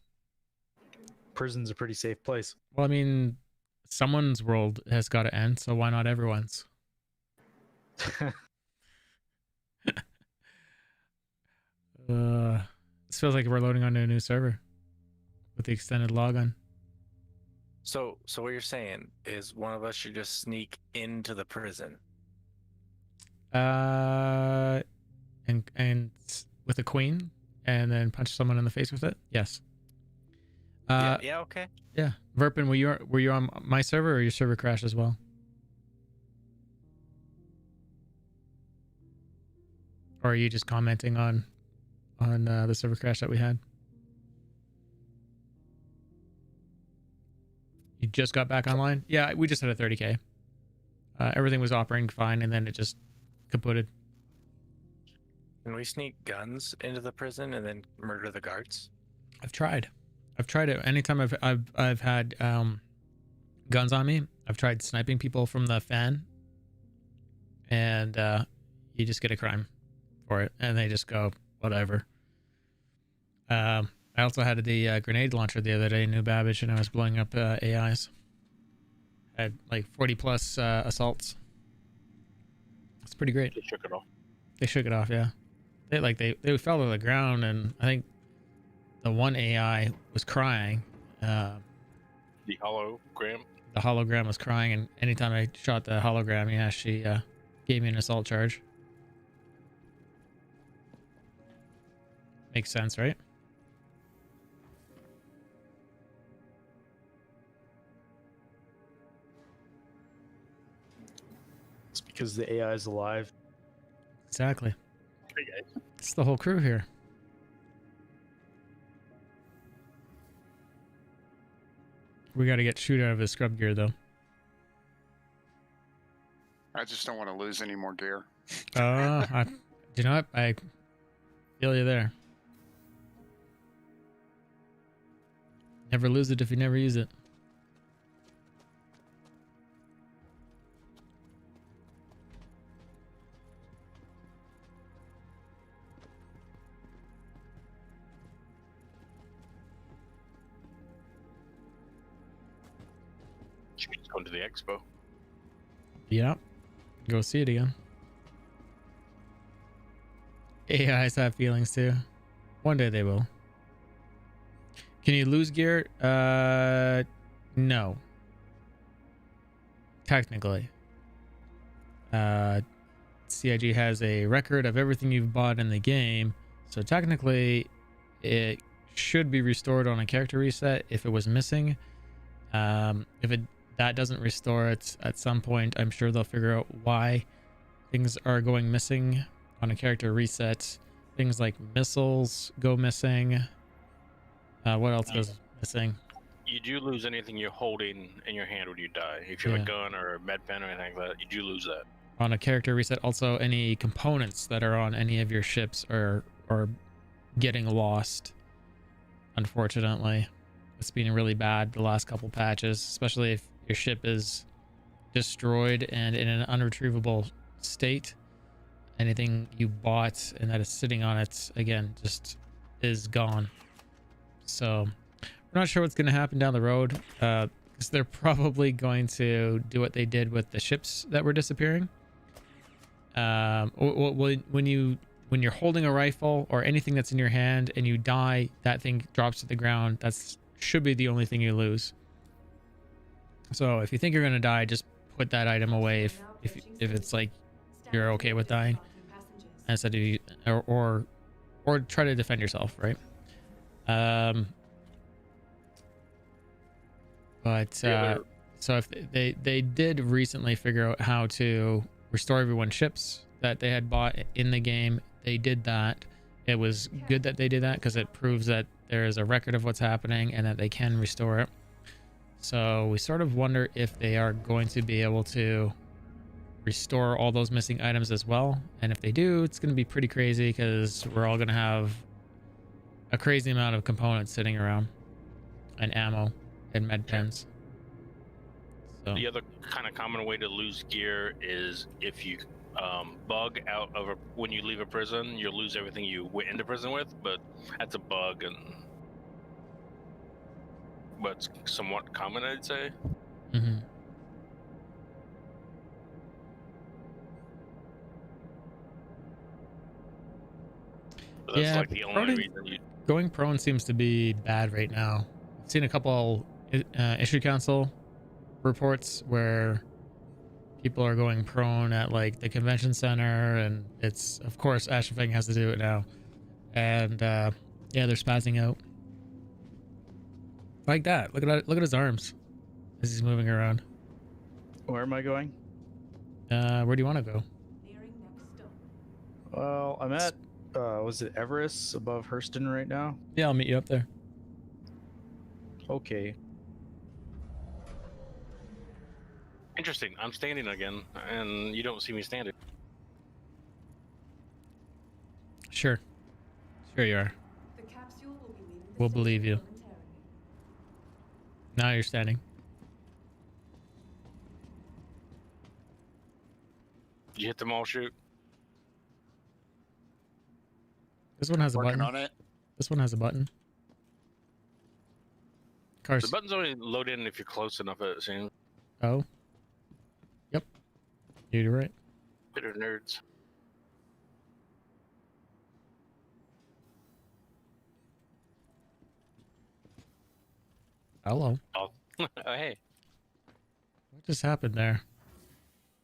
Prison's a pretty safe place. Well, I mean, someone's world has got to end, so why not everyone's? This feels like we're loading onto a new server with the extended logon. So what you're saying is one of us should just sneak into the prison. And with a queen, and then punch someone in the face with it. Yes. Yeah, okay. Yeah. Verpin, were you on my server, or your server crashed as well? Or are you just commenting on the server crash that we had? You just got back online? Yeah, we just had a 30K. Everything was operating fine, and then it just kaputted. Can we sneak guns into the prison and then murder the guards? I've tried it. Anytime I've had guns on me, I've tried sniping people from the fan, and you just get a crime for it, and they just go whatever. I also had the grenade launcher the other day in New Babbage, and I was blowing up AIs. Had like 40 plus assaults. It's pretty great. They shook it off. They shook it off, yeah. They fell to the ground, and I think the one AI was crying. The hologram. The hologram was crying, and anytime I shot the hologram, yeah, she gave me an assault charge. Makes sense, right? It's because the AI is alive. Exactly. Hey guys. It's the whole crew here. We got to get Shoot out of his scrub gear, though. I just don't want to lose any more gear. You know what? I feel you there. Never lose it if you never use it. She's going to the expo. Yeah. Go see it again. AIs have feelings too. One day they will. Can you lose gear? No. Technically. CIG has a record of everything you've bought in the game, so technically it should be restored on a character reset if it was missing. If that doesn't restore it at some point, I'm sure they'll figure out why things are going missing on a character reset. Things like missiles go missing. What else goes missing? You do lose anything you're holding in your hand when you die. If you have a gun or a med pen or anything like that, you do lose that. On a character reset, also any components that are on any of your ships are getting lost. Unfortunately, it's been really bad the last couple patches, especially if your ship is destroyed and in an unretrievable state. Anything you bought and that is sitting on it again just is gone. So we're not sure what's going to happen down the road, because they're probably going to do what they did with the ships that were disappearing. When you're holding a rifle or anything that's in your hand and you die, that thing drops to the ground. That's should be the only thing you lose. So if you think you're going to die, just put that item away if it's like you're okay with dying, instead of or try to defend yourself, right? So if they did recently figure out how to restore everyone's ships that they had bought in the game, they did that. It was good that they did that because it proves that there is a record of what's happening and that they can restore it. So we sort of wonder if they are going to be able to restore all those missing items as well. And if they do, it's going to be pretty crazy because we're all going to have a crazy amount of components sitting around and ammo and med pens. So The other kind of common way to lose gear is if you bug out of when you leave a prison, you'll lose everything you went into prison with, but that's a bug but it's somewhat common, I'd say. Mm-hmm. But that's like the only reason you... Going prone seems to be bad right now. I've seen a couple issue council reports where people are going prone at like the convention center, and it's of course Ashfang has to do it now, and yeah, they're spazzing out like that. Look at his arms as he's moving around. Where am I going? Where do you want to go? Well, I'm at was it Everest above Hurston right now? Yeah, I'll meet you up there. Okay. Interesting. I'm standing again, and you don't see me standing. Sure you are. The capsule will be leaving the We'll station believe you. momentarily. Now you're standing. You hit them all, shoot. This one has a Working button. on it. This one has a button. Cars. The button's only load in if you're close enough, it seems. Oh. Yep. You're right. Bitter nerds. Hello. Oh, hey. What just happened there?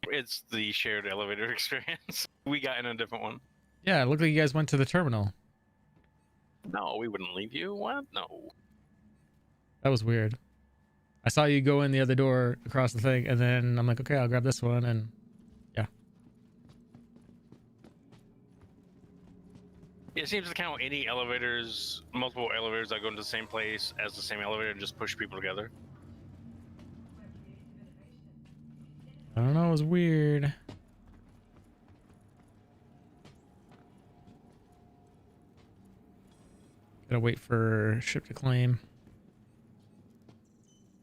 It's the shared elevator experience. We got in a different one. Yeah, it looked like you guys went to the terminal. No, we wouldn't leave you. What? No. That was weird. I saw you go in the other door across the thing, and then I'm like, okay, I'll grab this one, and yeah. It seems to count any elevators, multiple elevators that go into the same place as the same elevator and just push people together. I don't know, it was weird. Gotta wait for ship to claim.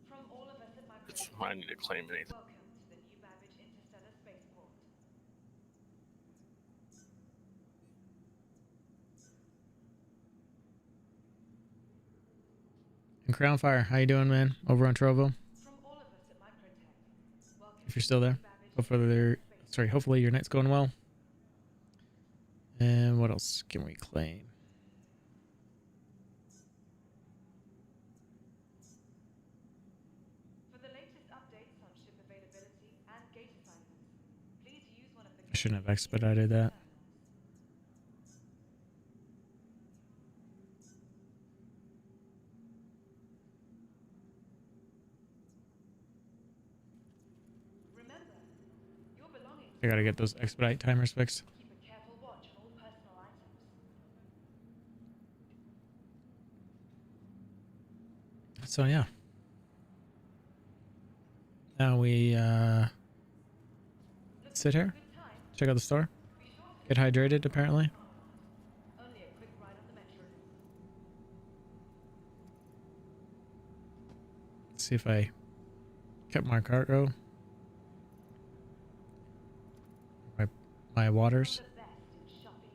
From all of us at It's Microtech, I need to claim anything. welcome to the New Babbage Interstellar Spaceport. And Crownfire, how you doing, man? Over on Trovo. From all of us at Microtech, welcome If you're to still the there. New Babbage Hopefully, hopefully your night's going well. And what else can we claim? For the latest updates on ship availability and gate assignments, please use one of the I shouldn't have conveniently expedited that. terminals. Remember, your belongings I gotta get those expedite timers fixed. keep a careful watch on all personal items. So yeah. Now we sit here, check out the store, get hydrated apparently. Only a quick ride on the metro. See if I kept my cargo. My waters. The best in shopping,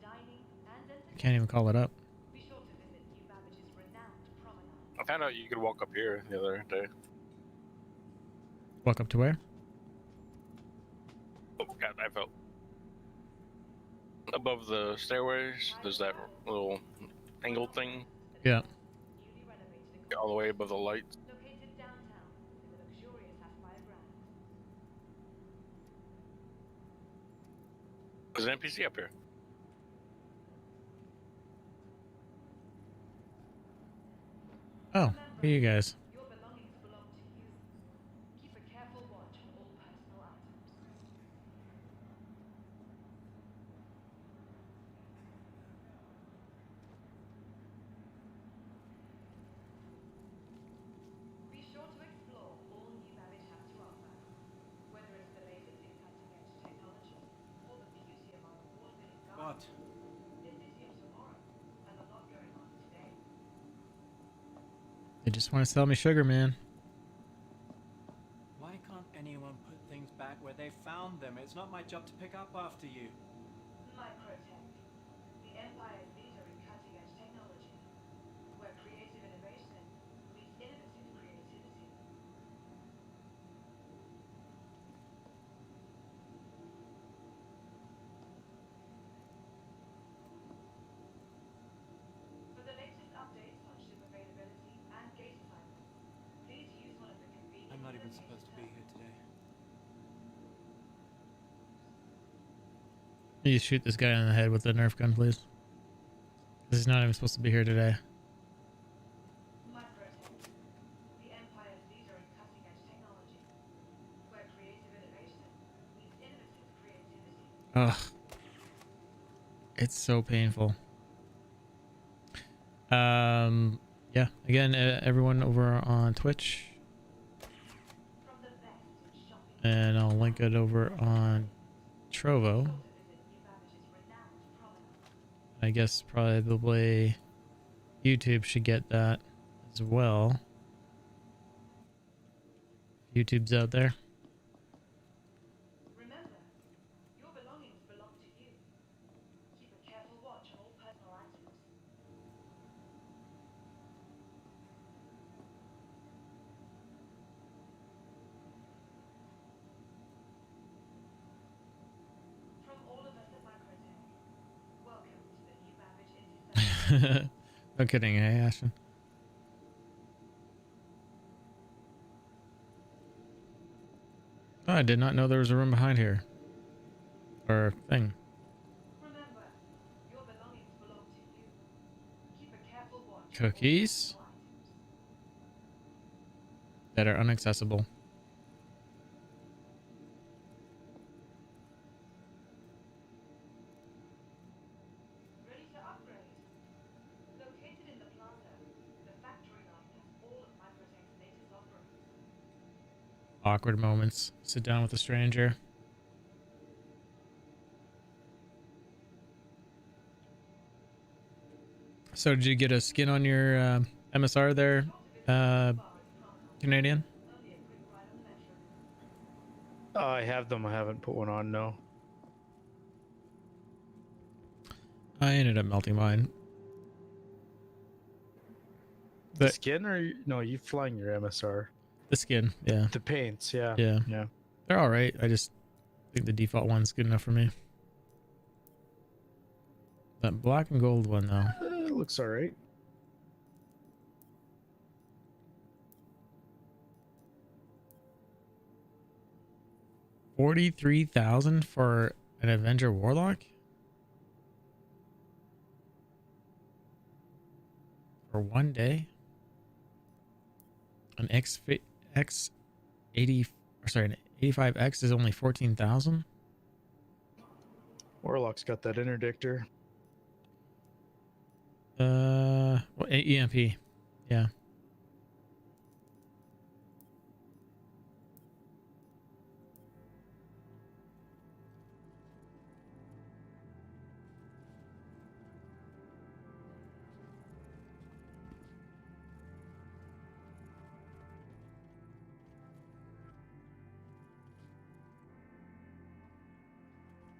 dining, and I can't even call it up. be sure to visit New Babbage's renowned promenade. I found out you could walk up here the other day. Walk up to where? Oh god, I felt above the stairways. There's that little angled thing. Yeah. All the way above the lights. Located downtown in the luxurious Aspire Grand. There's an NPC up here. Oh, who are you guys? Your belongings belong to you. Keep a careful watch on all personal items. Be sure to explore all New Babbage has to offer. Whether it's the latest in cutting-edge technology or the beauty of our award-winning What? gardens, this is your tomorrow, and a lot going on today. They just want to sell me sugar, man. Why can't anyone put things back where they found them? It's not my job to pick up after you. Microtech, the Empire's leader in cutting-edge technology, where creative innovation meets innovative creativity. For the latest updates on ship availability and gate assignments, please use one of the convenient I'm not even located supposed to be here today. You shoot this guy in the head with the Nerf gun, please. He's not even supposed to be here today. Microtech, the Empire's leader in cutting-edge technology, where creative innovation meets innovative creativity. Ugh. It's so painful. Yeah. Again, everyone over on Twitch. From the best in shopping, And I'll link it over on Trovo. visit New Babbage's renowned promenade. I guess probably YouTube should get that as well. YouTube's out there. Remember, your belongings belong to you. Keep a careful watch on all personal items. From all of us at Microtech, welcome to the New Babbage Interstellar. No kidding, eh, Ashton? Oh, I did not know there was a room behind here. Or thing. Remember, your belongings belong to you. Keep a careful watch on all Cookies personal items. that are inaccessible. Ready to upgrade? Located in the plaza, the factory line has all of Microtech's latest offerings. Awkward moments. Sit down with a stranger. So did you get a skin on your MSR there, Canadian? I have them. I haven't put one on. No. I ended up melting mine. The skin, or no? You flying your MSR? The skin, yeah. The paints, yeah. Yeah. Yeah. They're all right. I just think the default one's good enough for me. That black and gold one, though. It looks all right. $43,000 for an Avenger Warlock? For one day? An X80, or sorry, an 85X is only 14,000? Warlock's got that interdictor. Well, EMP. Yeah.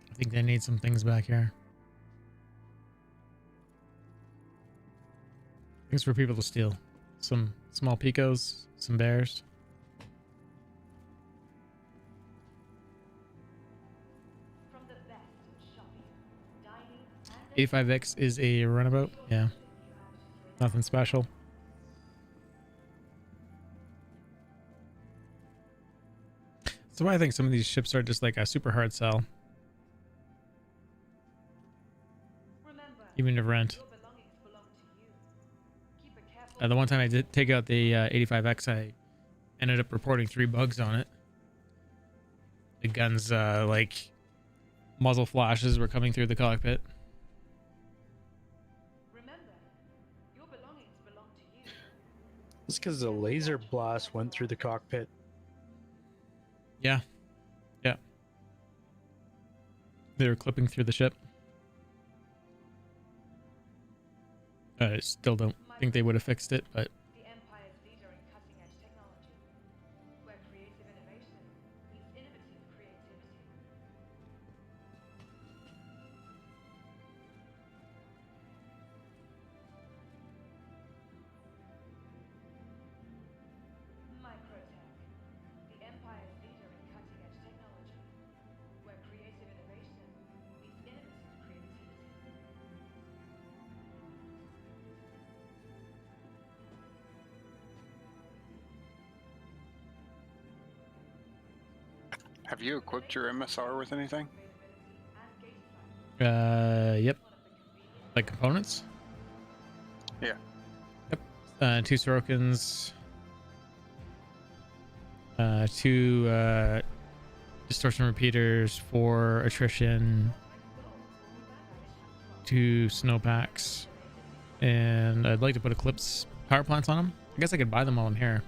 I think they need some things back here. Things for people to steal. Some small picos, some bears. From the best in shopping, dining, and 85X is a runabout. Yeah. Nothing special. So why I think some of these ships are just like a super hard sell. Even to rent. The one time I did take out the 85X, I ended up reporting 3 bugs on it. The gun's like muzzle flashes were coming through the cockpit. It's because a laser blast went through the cockpit. Yeah. Yeah. They were clipping through the ship. I still don't think they would have fixed it, but the Empire's leader in cutting-edge technology, where creative innovation meets innovative creativity. Microtech, the Empire's leader in cutting-edge technology, where creative innovation meets innovative creativity. Have you equipped your MSR with anything? yep. Like components? Yeah. Yep. 2 Sorokins. 2 distortion repeaters, 4 attrition, 2 snowpacks, and I'd like to put Eclipse power plants on them. I guess I could buy them while I'm here,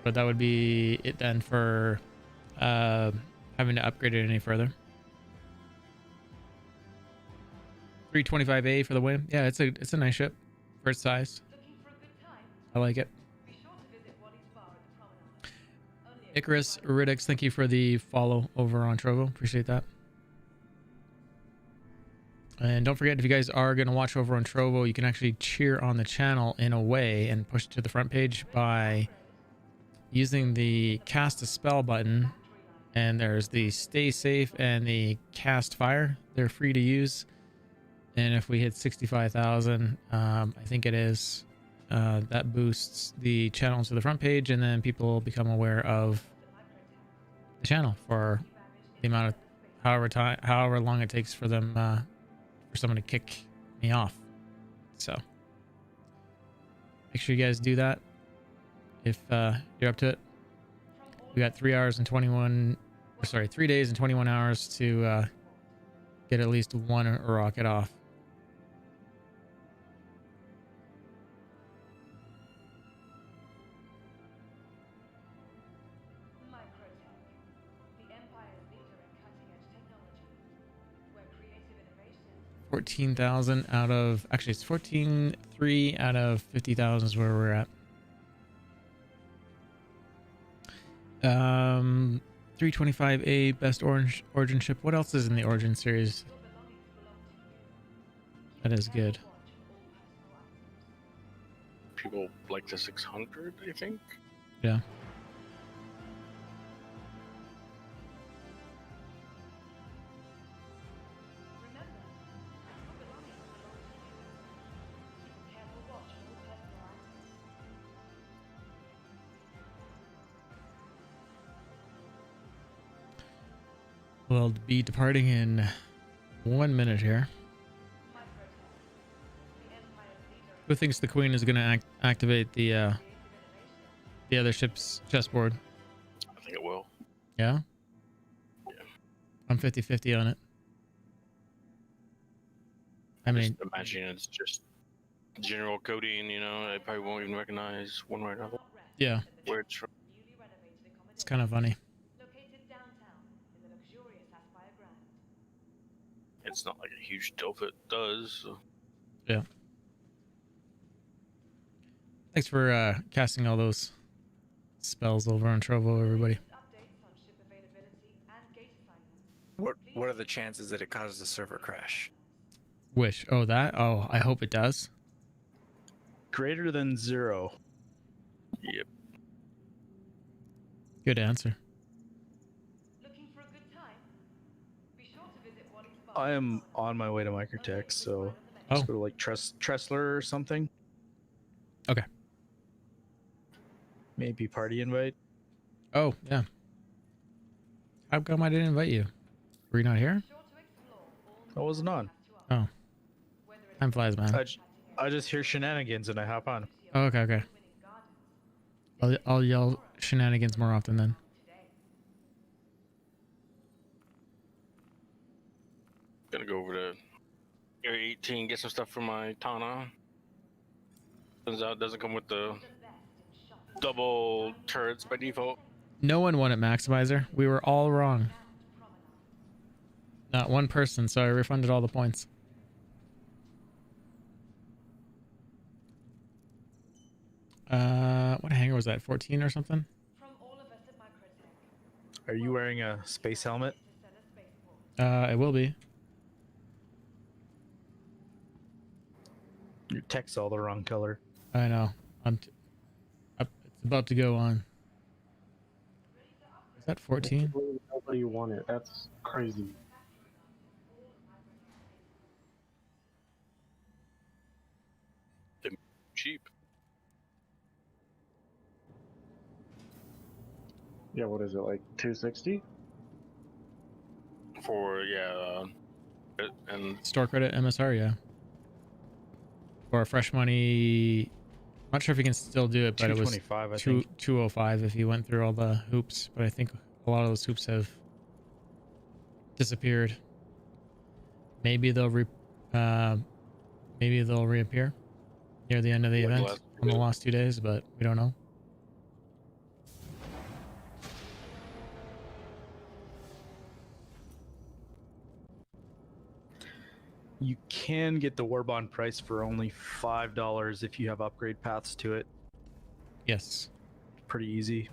but that would be it then for having to upgrade it any further. 325A for the win. Yeah, it's a nice ship for its size. I like it. Icarus Ridix, thank you for the follow over on Trovo. Appreciate that. And don't forget, if you guys are going to watch over on Trovo, you can actually cheer on the channel in a way and push to the front page by using the cast a spell button. And there's the stay safe and the cast fire. They're free to use. And if we hit 65,000, I think it is, that boosts the channel to the front page, and then people become aware of the channel for the amount of however long it takes for them for someone to kick me off. So make sure you guys do that if you're up to it. We got 3 days and 21 hours to get at least one rocket off. 14,000 out of, actually it's 14,300 out of 50,000 is where we're at. 325A best origin ship. What else is in the origin series? That is good. People like the 600, I think. Yeah. We'll be departing in 1 minute here. Who thinks the Queen is going to activate the other ship's chessboard? I think it will. Yeah? Yeah. I'm 50-50 on it. I mean, Just imagine it's just general coding, you know, I probably won't even recognize one way or another. Yeah. Where it's from. It's kind of funny. It's not like a huge deal if it does. So. Yeah. Thanks for casting all those spells over on Trovo, everybody. What are the chances that it causes a server crash? Wish. Oh, that? Oh, I hope it does. Greater than 0. Yep. Good answer. I am on my way to Microtech, so Oh. let's go to like Tressler or something. Okay. Maybe party invite. Oh, yeah. How come I didn't invite you? Were you not here? I wasn't on. Oh. Time flies, man. I just hear shenanigans and I hop on. Oh, okay, okay. I'll yell shenanigans more often then. Gonna go over to Area 18, get some stuff for my Tana. Turns out it doesn't come with the double turrets by default. No one won at Maximizer. We were all wrong. Not one person, so I refunded all the points. What hangar was that? 14 or something? Are you wearing a space helmet? It will be. Your tech's all the wrong color. I know. It's about to go on. Is that 14? Nobody won it. That's crazy. They're cheap. Yeah, what is it, like 260? For, yeah, and Store credit MSR, yeah. Or fresh money. I'm not sure if you can still do it, but it was 225, I think. 205 if you went through all the hoops. But I think a lot of those hoops have disappeared. Maybe they'll reappear near the end of the event on the last 2 days, but we don't know. You can get the Warbond price for only $5 if you have upgrade paths to it. Yes. Pretty easy.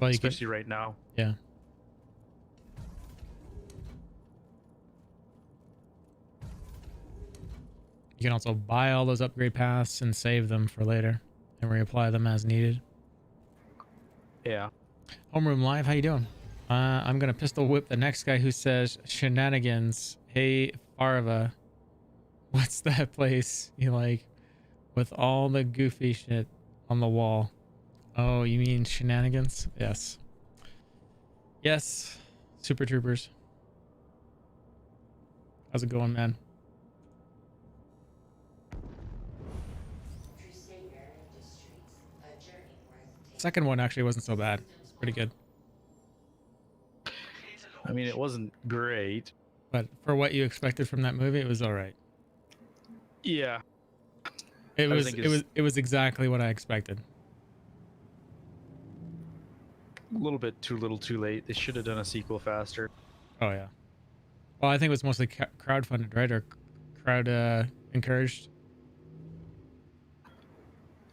Well, especially right now. Yeah. You can also buy all those upgrade paths and save them for later and reapply them as needed. Yeah. Homeroom Live, how you doing? I'm gonna pistol whip the next guy who says shenanigans. Hey, Farva, what's that place you like with all the goofy shit on the wall? Oh, you mean shenanigans? Yes. Yes, Super Troopers. How's it going, man? Second one actually wasn't so bad. It's pretty good. I mean, it wasn't great, but for what you expected from that movie, it was all right. Yeah. It was exactly what I expected. A little bit too little too late. They should have done a sequel faster. Oh yeah. Well, I think it was mostly crowdfunded, right? Or crowd encouraged?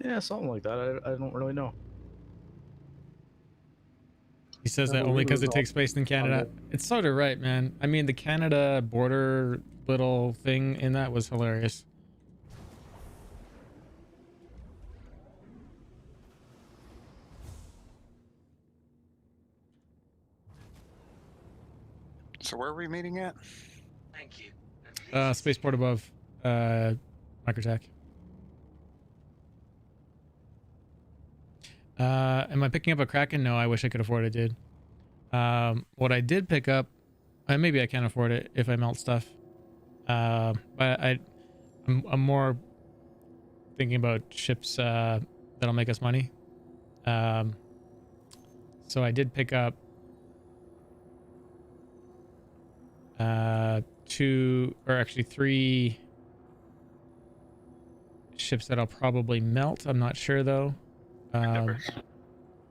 Yeah, something like that. I don't really know. He says I that only believe it because was it takes place in Canada. on It's sort of right, man. I mean, the Canada border little thing in that was hilarious. So where are we meeting at? Thank you. Spaceport above, Microtech. Am I picking up a Kraken? No, I wish I could afford it, dude. What I did pick up, maybe I can afford it if I melt stuff. But I'm more thinking about ships that'll make us money. So I did pick up 2, or actually 3 ships that I'll probably melt. I'm not sure though.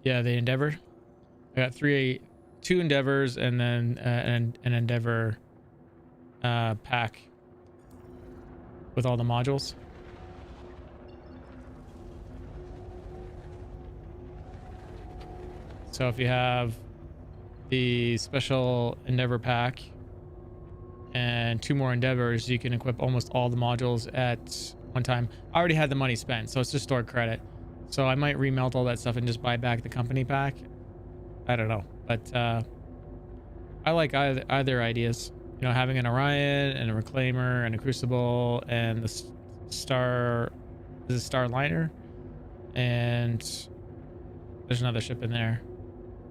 Yeah, the Endeavor. I got 2 Endeavors and then an Endeavor pack with all the modules. So if you have the special Endeavor pack and 2 more Endeavors, you can equip almost all the modules at one time. I already had the money spent, so it's just stored credit. So I might remelt all that stuff and just buy back the company pack. I don't know, but I like either ideas. You know, having an Orion and a Reclaimer and a Crucible and the Star, is it Starliner, and there's another ship in there,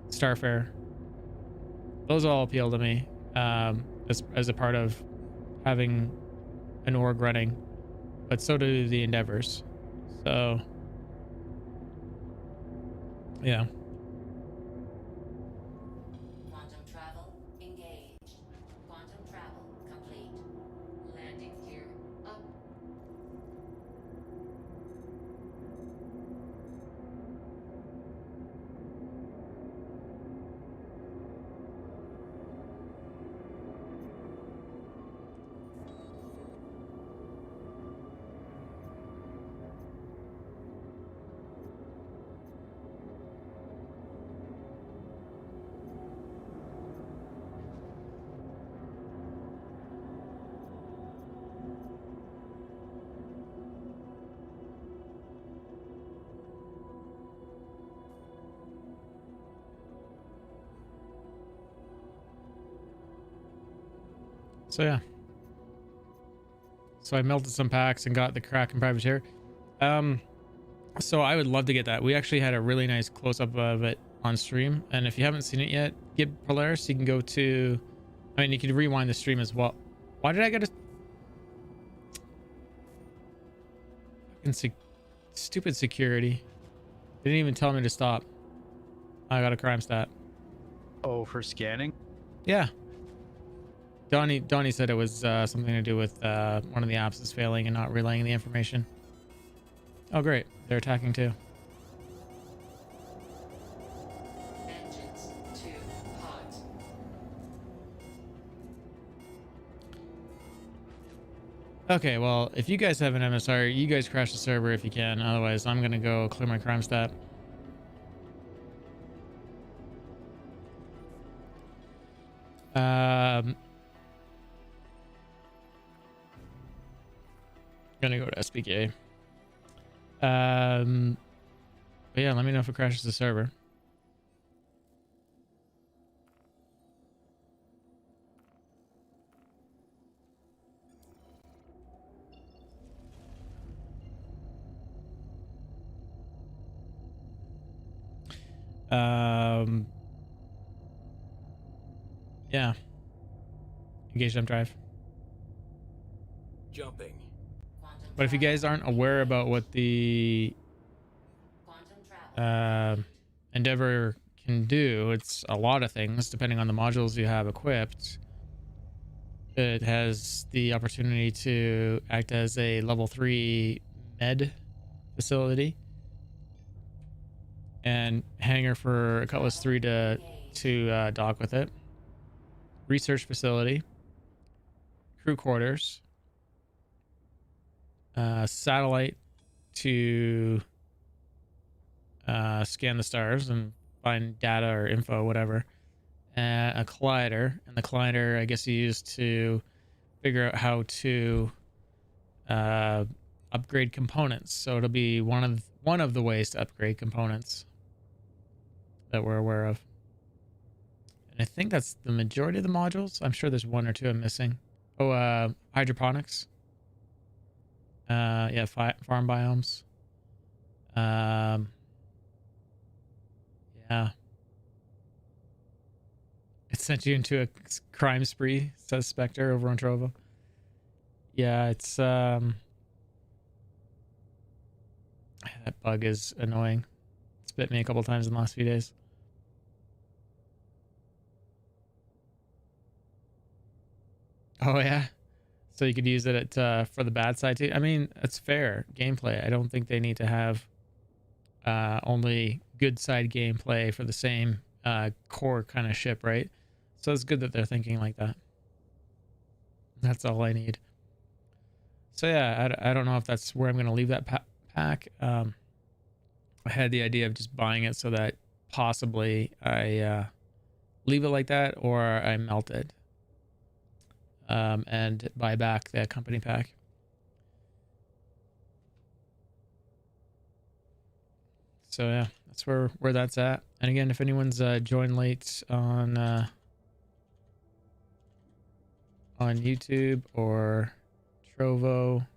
Starfare. Those all appeal to me as a part of having an org running, but so do the Endeavors. So yeah. Quantum travel engaged. Quantum travel complete. Landing gear up. So yeah. So I melted some packs and got the Kraken Privateer. So I would love to get that. We actually had a really nice close-up of it on stream, and if you haven't seen it yet, get Polaris. You can go to, I mean, you can rewind the stream as well. Why did I get a fucking stupid security? They didn't even tell me to stop. I got a crime stat. Oh, for scanning? Yeah. Donnie said it was something to do with one of the apps is failing and not relaying the information. Oh, great. They're attacking too. Engines too hot. Okay, well, if you guys have an MSR, you guys crash the server if you can. Otherwise, I'm going to go clear my crime stat. Gonna go to SPK. But yeah, let me know if it crashes the server. Yeah. Engage jump drive. Jumping. But if you guys aren't aware about what the Endeavor can do, it's a lot of things depending on the modules you have equipped. It has the opportunity to act as a level 3 med facility and hangar for a Cutlass 3 to dock with it. Research facility, crew quarters, satellite to scan the stars and find data or info, whatever, and a collider. And the collider, I guess, you use to figure out how to upgrade components. So it'll be one of the ways to upgrade components that we're aware of. And I think that's the majority of the modules. I'm sure there's one or two I'm missing. Oh, hydroponics. Yeah, farm biomes. Yeah. It sent you into a crime spree, says Spectre over on Trovo. Yeah, it's that bug is annoying. It's bit me a couple times in the last few days. Oh yeah. So you could use it at, for the bad side too. I mean, it's fair gameplay. I don't think they need to have only good side gameplay for the same core kind of ship, right? So it's good that they're thinking like that. That's all I need. So yeah, I don't know if that's where I'm going to leave that pack. I had the idea of just buying it so that possibly I leave it like that, or I melt it and buy back the company pack. So yeah, that's where that's at. And again, if anyone's joined late on YouTube or Trovo,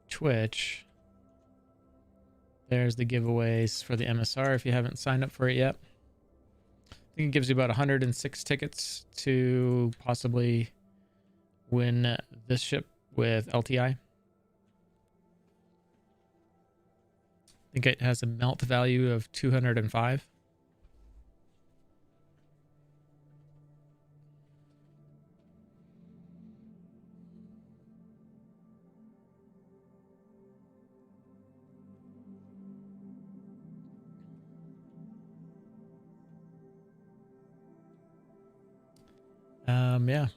Twitch, there's the giveaways for the MSR if you haven't signed up for it yet. I think it gives you about 106 tickets to possibly win this ship with LTI. I think it has a melt value of 205. Yeah.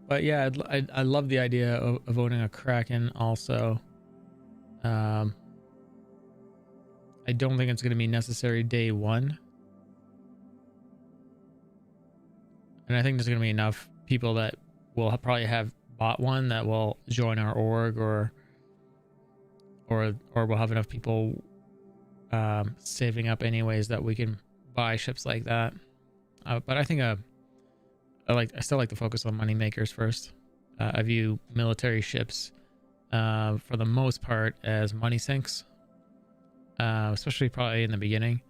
But yeah, I love the idea of owning a Kraken also. I don't think it's going to be necessary day one. And I think there's going to be enough people that will probably have bought one that will join our org, or we'll have enough people saving up anyways that we can buy ships like that. But I think I still like to focus on money makers first. I view military ships for the most part as money sinks, especially probably in the beginning,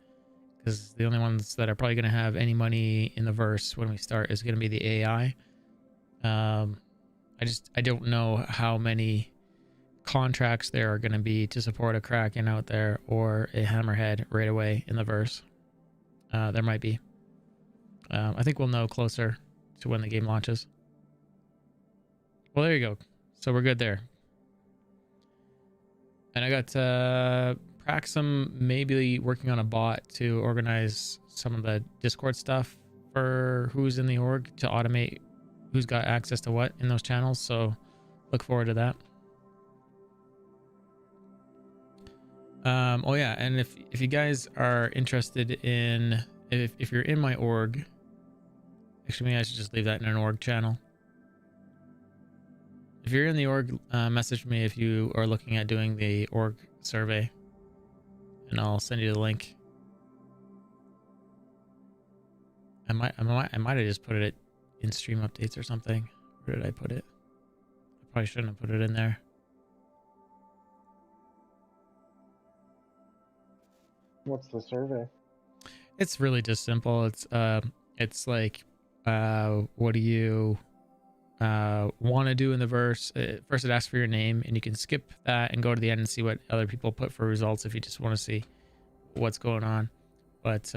because the only ones that are probably going to have any money in the verse when we start is going to be the AI. I don't know how many contracts there are going to be to support a Kraken out there or a Hammerhead right away in the verse. There might be. I think we'll know closer to when the game launches. Well, there you go. So we're good there. And I got Praxum maybe working on a bot to organize some of the Discord stuff for who's in the org, to automate who's got access to what in those channels. So look forward to that. Oh yeah, and if you guys are interested in, if you're in my org, actually maybe I should just leave that in an org channel. If you're in the org, message me if you are looking at doing the org survey, and I'll send you the link. I might have just put it in stream updates or something. Where did I put it? I probably shouldn't have put it in there. What's the survey? It's really just simple. It's like, what do you want to do in the verse? First it asks for your name, and you can skip that and go to the end and see what other people put for results if you just want to see what's going on. But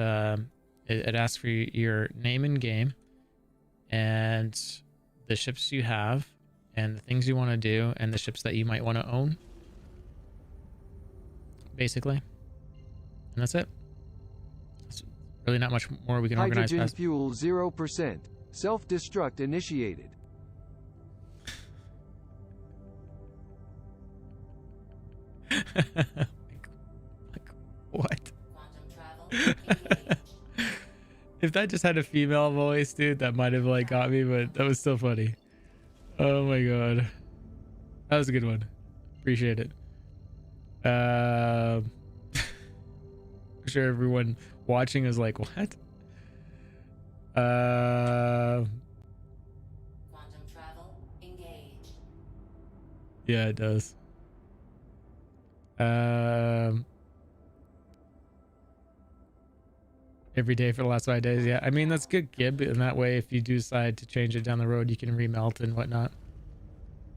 it asks for your name in game and the ships you have and the things you want to do and the ships that you might want to own, basically. And that's it. There's really not much more we can organize. Hydrogen fuel 0%. Self-destruct initiated. Like, what? Quantum travel engaged. If that just had a female voice, dude, that might have like got me, but that was still funny. Oh my god. That was a good one. Appreciate it. I'm sure everyone watching is like, what? Quantum travel engaged. Yeah, it does. Every day for the last 5 days. Yeah, I mean, that's good, Gib. And that way, if you do decide to change it down the road, you can remelt and whatnot.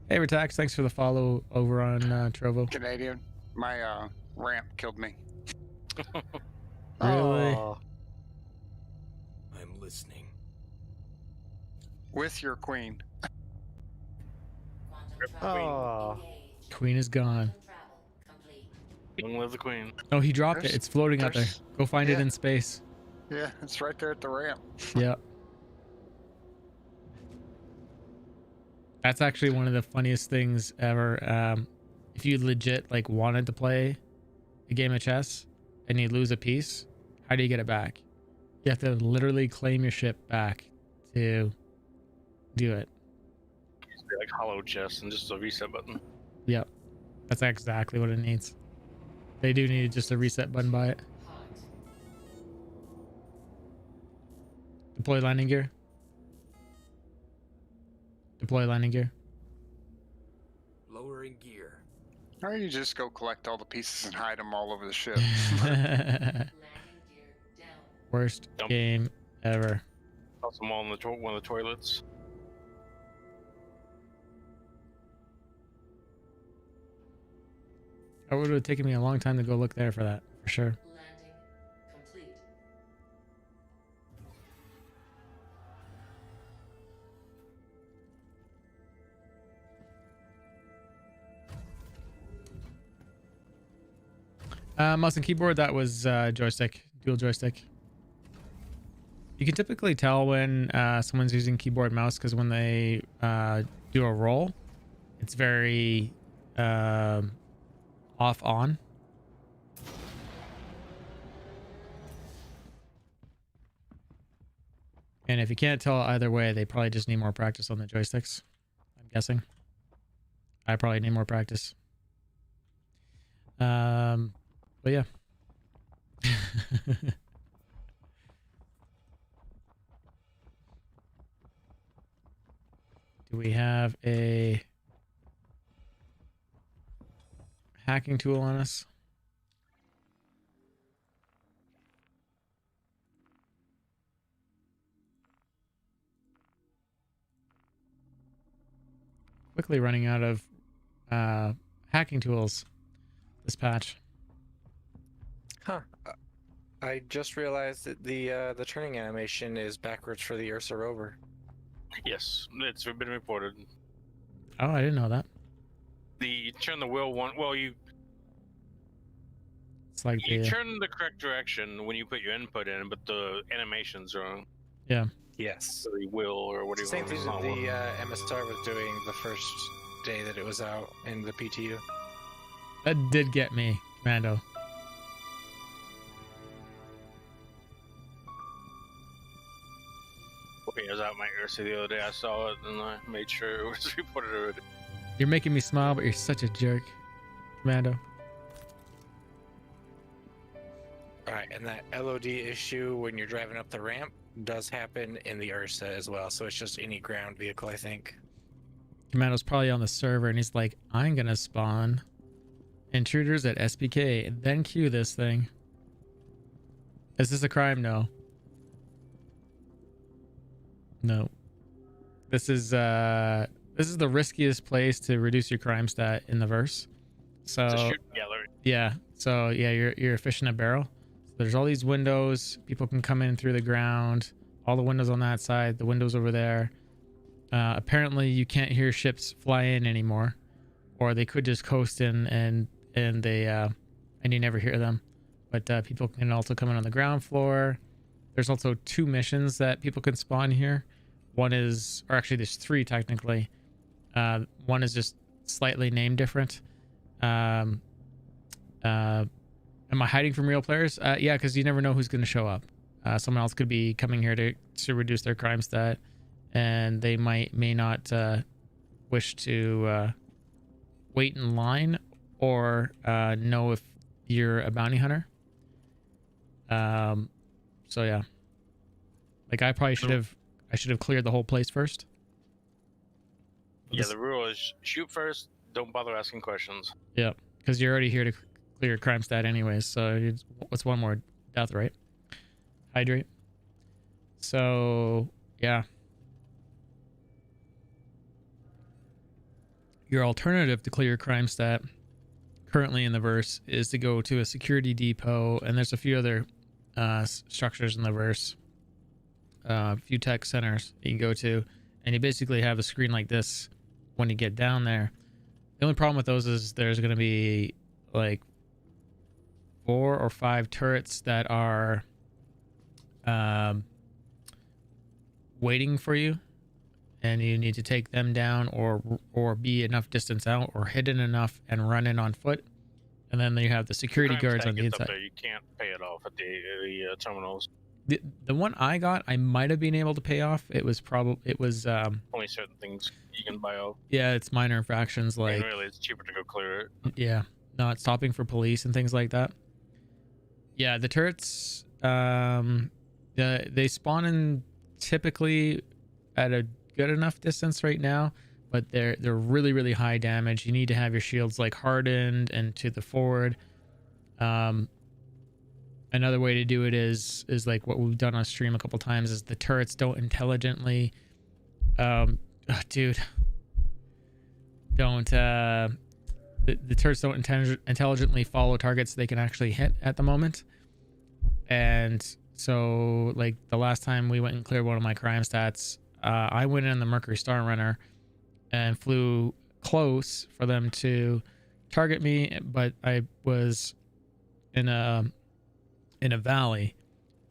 Hey, Retax, thanks for the follow over on Trovo. Canadian, my ramp killed me. Really? Oh, I'm listening. With your queen. Quantum oh. travel engaged. Queen is gone. Quantum travel complete. Long live the queen. Oh, he dropped it. There's- It's floating out there. there's- Go find it yeah. in space. Yeah, it's right there at the ramp. Yeah. That's actually one of the funniest things ever. If you legit like wanted to play a game of chess and you lose a piece, how do you get it back? You have to literally claim your ship back to do it. It's like hollow chest and just a reset button. Yep. That's exactly what it needs. They do need just a reset button by it. Hot. Deploy landing gear. Deploy landing gear. Lowering gear. Or you just go collect all the pieces and hide them all over the ship. Landing gear down. Worst Dump. game ever. Toss them all in the one of the toilets. It would have taken me a long time to go look there for that, for sure. Landing complete. Mouse and keyboard, that was joystick, dual joystick. You can typically tell when someone's using keyboard mouse because when they do a roll, it's very off on. And if you can't tell either way, they probably just need more practice on the joysticks. I'm guessing. I probably need more practice. But yeah. Do we have a hacking tool on us? Quickly running out of hacking tools this patch. Huh. I just realized that the turning animation is backwards for the Ursa rover. Yes, it's been reported. Oh, I didn't know that. You turn the wheel one. Well, you It's like you the turn the correct direction when you put your input in, but the animation's wrong. yeah. Yes. So the wheel or whatever. Same thing it's that not the working. MSR was doing the first day that it was out in the PTU. That did get me, Commando. Okay, I was out my Ursa the other day. I saw it and I made sure it was reported already. You're making me smile, but you're such a jerk, Commando. Alright, and that LOD issue when you're driving up the ramp does happen in the Ursa as well, so it's just any ground vehicle, I think. Commando's probably on the server and he's like, I'm gonna spawn intruders at SPK and then queue this thing. Is this a crime? No. No. This is the riskiest place to reduce your crime stat in the verse. So It's a shooting gallery. yeah. So yeah, you're fishing a barrel. So there's all these windows. People can come in through the ground. All the windows on that side, the windows over there. Apparently you can't hear ships fly in anymore, or they could just coast in and you never hear them. But people can also come in on the ground floor. There's also 2 missions that people can spawn here. One is, or actually there's 3 technically. One is just slightly named different. Am I hiding from real players? Yeah, because you never know who's going to show up. Someone else could be coming here to reduce their crime stat, and they may not wish to wait in line or know if you're a bounty hunter. So yeah, like I probably should have cleared the whole place first. Yeah, the rule is shoot first. Don't bother asking questions. Yeah, because you're already here to clear crime stat anyways. So what's one more death, right? Hydrate. So yeah, your alternative to clear crime stat currently in the verse is to go to a security depot, and there's a few other structures in the verse, a few tech centers you can go to, and you basically have a screen like this when you get down there. The only problem with those is there's going to be like 4 or 5 turrets that are waiting for you, and you need to take them down or be enough distance out or hidden enough and run in on foot. And then you have the security guards on the inside. There. You can't pay it off at the terminals. The one I got, I might have been able to pay off. It was only certain things you can buy off. Yeah, it's minor infractions like. And really, it's cheaper to go clear it. Yeah, not stopping for police and things like that. Yeah, the turrets, they spawn in typically at a good enough distance right now, but they're really, really high damage. You need to have your shields like hardened and to the forward. Another way to do it is like what we've done on stream a couple times is the turrets don't intelligently the turrets don't intelligently follow targets they can actually hit at the moment. And so like the last time we went and cleared one of my crime stats, I went in the Mercury Star Runner and flew close for them to target me, but I was in a valley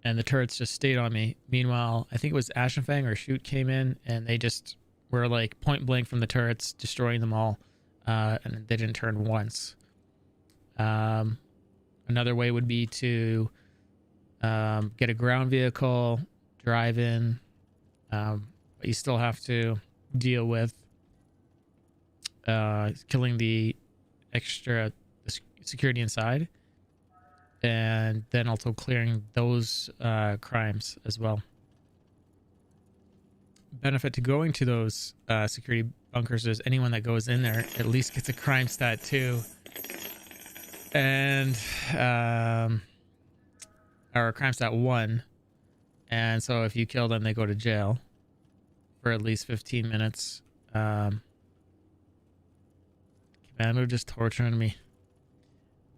and the turrets just stayed on me. Meanwhile, I think it was Ashenfang or Shoot came in and they just were like point blank from the turrets, destroying them all, and they didn't turn once. Another way would be to get a ground vehicle, drive in, but you still have to deal with killing the extra security inside, and then also clearing those crimes as well. Benefit to going to those security bunkers is anyone that goes in there at least gets a crime stat too, and or crime stat 1, and so if you kill them they go to jail for at least 15 minutes. Man, they're just torturing me.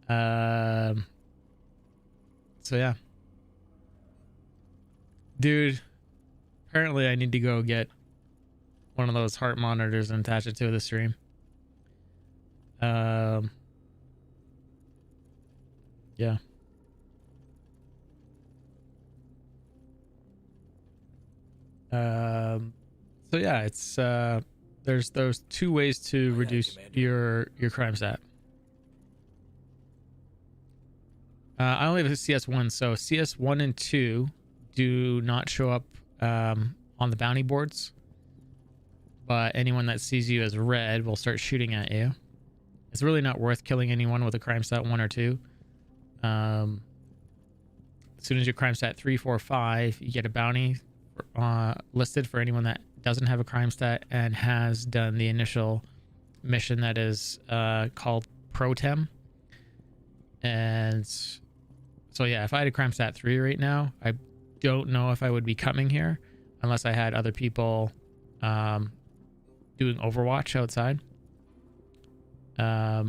So yeah, dude, apparently I need to go get one of those heart monitors and attach it to the stream. Yeah. So yeah, it's there's those 2 ways to reduce your crime stat. I only have a CS1, so CS1 and 2 do not show up on the bounty boards, but anyone that sees you as red will start shooting at you. It's really not worth killing anyone with a crime stat 1 or 2. As soon as your crime stat 3, 4, 5, you get a bounty listed for anyone that doesn't have a crime stat and has done the initial mission that is called Protem. And so yeah, if I had a crime stat 3 right now, I don't know if I would be coming here unless I had other people doing Overwatch outside. Yeah.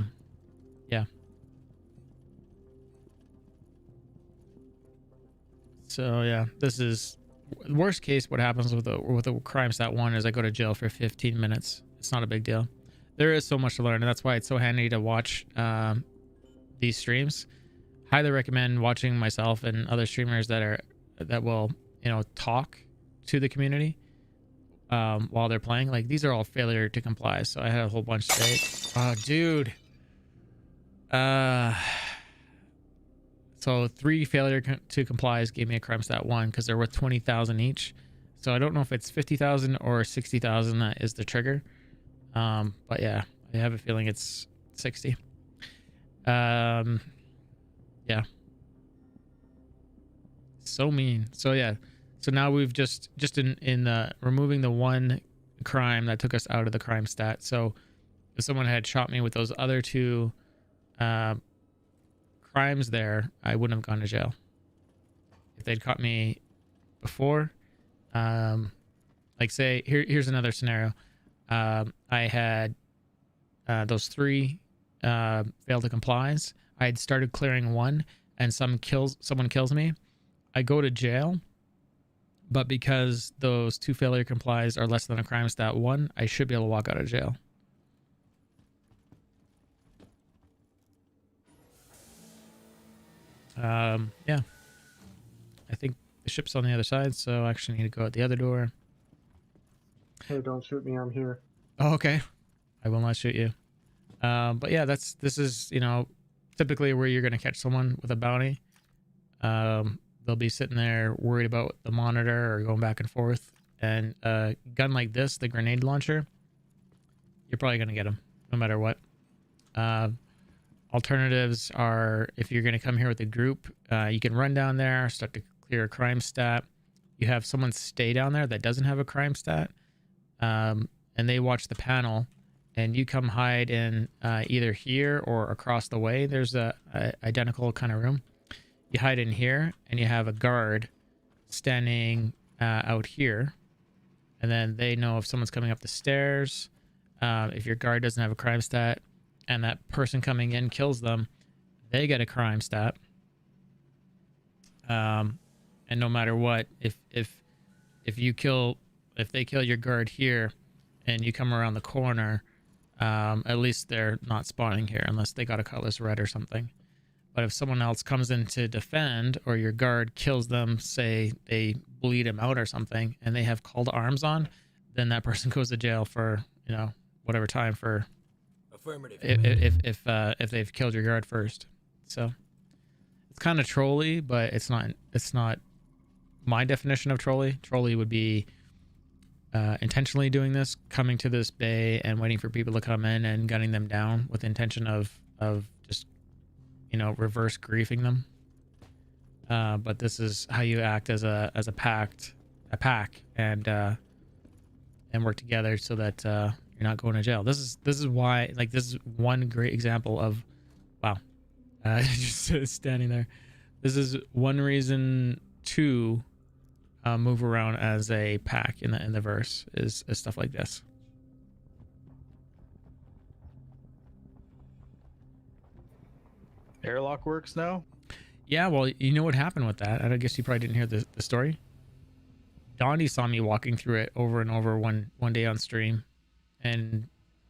So yeah, this is worst case. What happens with a crime stat 1 is I go to jail for 15 minutes. It's not a big deal. There is so much to learn, and that's why it's so handy to watch these streams. Highly recommend watching myself and other streamers that will, talk to the community while they're playing. Like, these are all failure to comply, so I had a whole bunch today. Oh, dude. So 3 failure to complies gave me a crime stat 1 because they're worth 20,000 each. So I don't know if it's 50,000 or 60,000 that is the trigger. But yeah, I have a feeling it's 60. Yeah. So mean. So yeah. So now we've just in removing the 1 crime that took us out of the crime stat. So if someone had shot me with those other 2 crimes there, I wouldn't have gone to jail. If they'd caught me before, like say here's another scenario. I had those 3 failed to complies. I had started clearing 1 and someone kills me. I go to jail, but because those 2 failure complies are less than a crime stat 1, I should be able to walk out of jail. Yeah, I think the ship's on the other side, so I actually need to go out the other door. Hey, don't shoot me, I'm here. Oh, okay. I will not shoot you. But yeah, this is, you know, typically where you're going to catch someone with a bounty. They'll be sitting there worried about the monitor or going back and forth. And a gun like this, the grenade launcher, you're probably going to get them no matter what. Alternatives are, if you're going to come here with a group, you can run down there, start to clear a crime stat. You have someone stay down there that doesn't have a crime stat, and they watch the panel, and you come hide in either here or across the way. There's a identical kind of room. You hide in here, and you have a guard standing out here, and then they know if someone's coming up the stairs. If your guard doesn't have a crime stat, and that person coming in kills them, they get a crime stat. And no matter what, if they kill your guard here, and you come around the corner, at least they're not spawning here unless they got a colorless red or something. But if someone else comes in to defend, or your guard kills them, say they bleed him out or something, and they have call to arms on, then that person goes to jail for, you know, whatever time for. Affirmative. If they've killed your guard first. So it's kind of trolly, but it's not my definition of trolly. Trolly would be intentionally doing this, coming to this bay and waiting for people to come in and gunning them down with the intention of just, you know, reverse griefing them. But this is how you act as a pack and work together so that you're not going to jail. This is why, like, this is one great example of, wow, just standing there. This is one reason to move around as a pack in the verse is stuff like this. Airlock works now? Yeah, well, you know what happened with that. I guess you probably didn't hear the story. Donnie saw me walking through it over and over one day on stream, and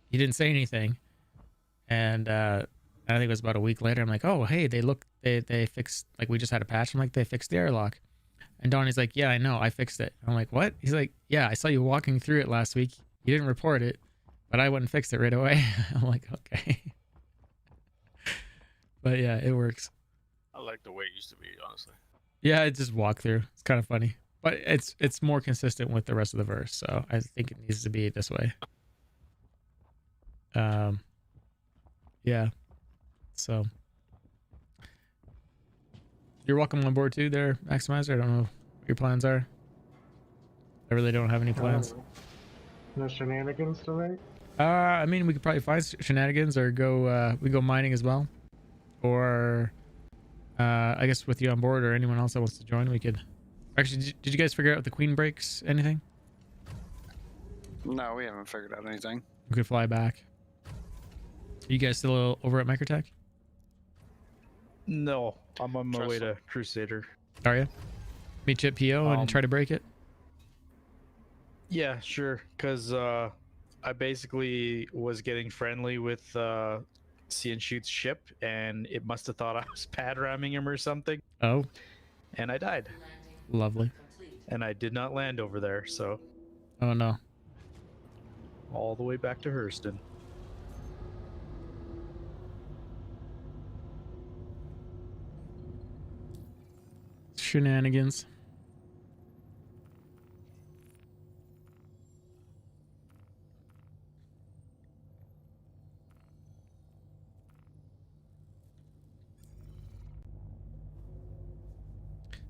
he didn't say anything. And I think it was about a week later, I'm like, oh, hey, they fixed, like, we just had a patch. I'm like, they fixed the airlock. And Donnie's like, yeah, I know, I fixed it. I'm like, what? He's like, yeah, I saw you walking through it last week. You didn't report it, but I went and fixed it right away. I'm like, okay. But yeah, it works. I like the way it used to be, honestly. Yeah, it just walk through. It's kind of funny, but it's more consistent with the rest of the verse. So I think it needs to be this way. Yeah. So you're welcome on board too there, Maximizer. I don't know what your plans are. I really don't have any plans. No shenanigans tonight? I mean, we could probably find shenanigans or go we go mining as well. Or I guess with you on board or anyone else that wants to join, we could. Actually, did you guys figure out the queen breaks? Anything? No, we haven't figured out anything. We could fly back. Are you guys still over at Microtech? No, I'm on my way to Crusader. Are you? Meet you at PO and try to break it? Yeah, sure. Because I basically was getting friendly with See and Shoot's ship, and it must have thought I was pad ramming him or something. Oh. And I died. Lovely. And I did not land over there, so. Oh no. All the way back to Hurston. Shenanigans.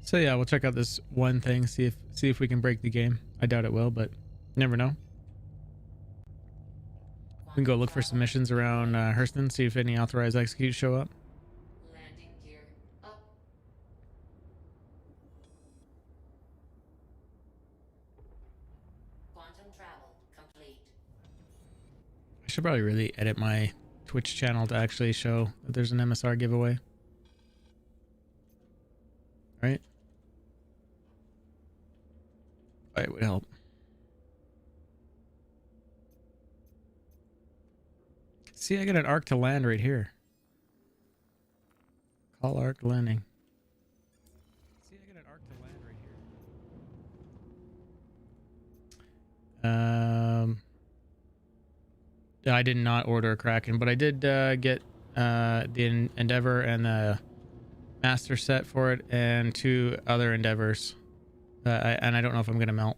So yeah, we'll check out this one thing, see if we can break the game. I doubt it will, but never know. We can go look for some missions around Hurston, see if any authorized executes show up. Landing gear up. Quantum travel complete. I should probably really edit my Twitch channel to actually show that there's an MSR giveaway. Right? It would help. See, I got an arc to land right here. Call arc landing. See, I got an arc to land right here. I did not order a Kraken, but I did get the Endeavor and the Master set for it, and 2 other Endeavors. And I don't know if I'm gonna melt.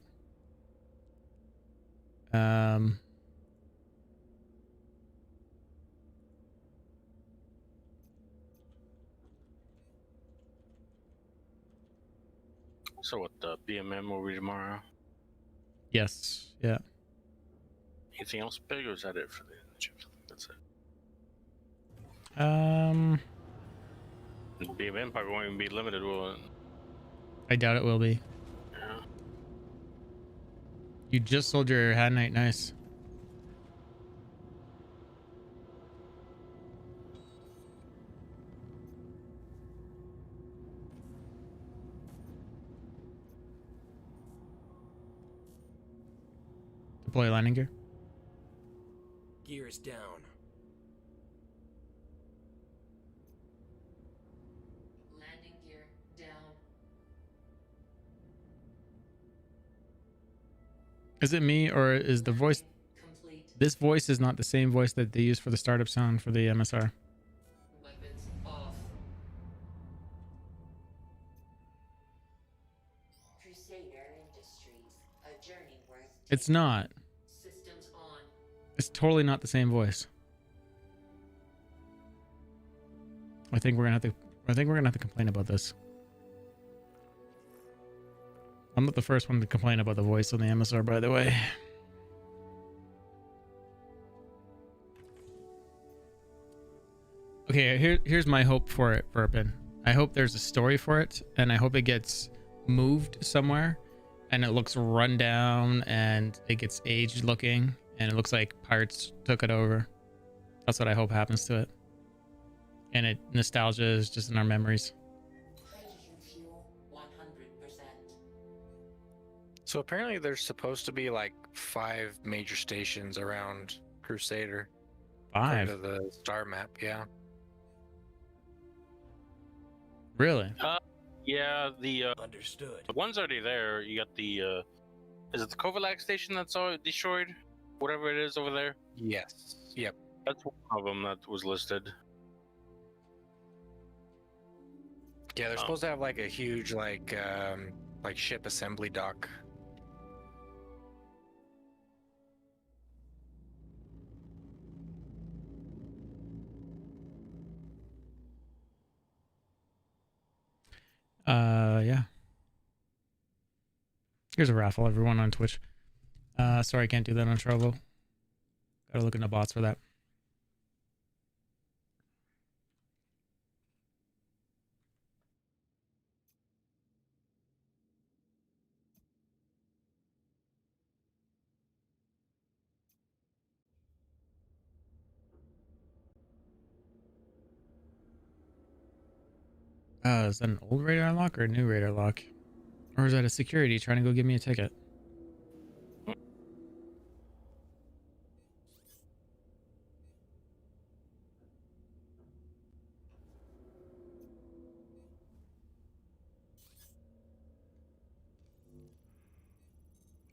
So what, the BMM will be tomorrow? Yes. Yeah. Anything else big, or is that it for the chips? That's it. BMM probably won't even be limited, will it? I doubt it will be. Yeah. You just sold your Had Night. Nice. Deploy landing gear. Gears down. Landing gear down. Is it me, or is the voice... Complete. This voice is not the same voice that they use for the startup sound for the MSR. Weapons off. Crusader Industries. A journey worth It's not. systems on. It's totally not the same voice. I think we're gonna have to complain about this. I'm not the first one to complain about the voice on the MSR, by the way. Okay, here's my hope for it, Burpin. I hope there's a story for it, and I hope it gets moved somewhere, and it looks run down, and it gets aged looking, and it looks like pirates took it over. That's what I hope happens to it. And nostalgia is just in our memories. Hydrogen fuel 100%. So apparently there's supposed to be like 5 major stations around Crusader. 5? Part of the star map, yeah. Really? Yeah, the Understood. one's already there. You got the is it the Kovalak station that's all destroyed? Whatever it is over there? Yes. Yep. That's one of them that was listed. Yeah, they're supposed to have like a huge like ship assembly dock. Yeah. Here's a raffle, everyone on Twitch. Sorry, I can't do that on Trovo. Gotta look in the bots for that. Is that an old radar lock or a new radar lock? Or is that a security trying to go give me a ticket?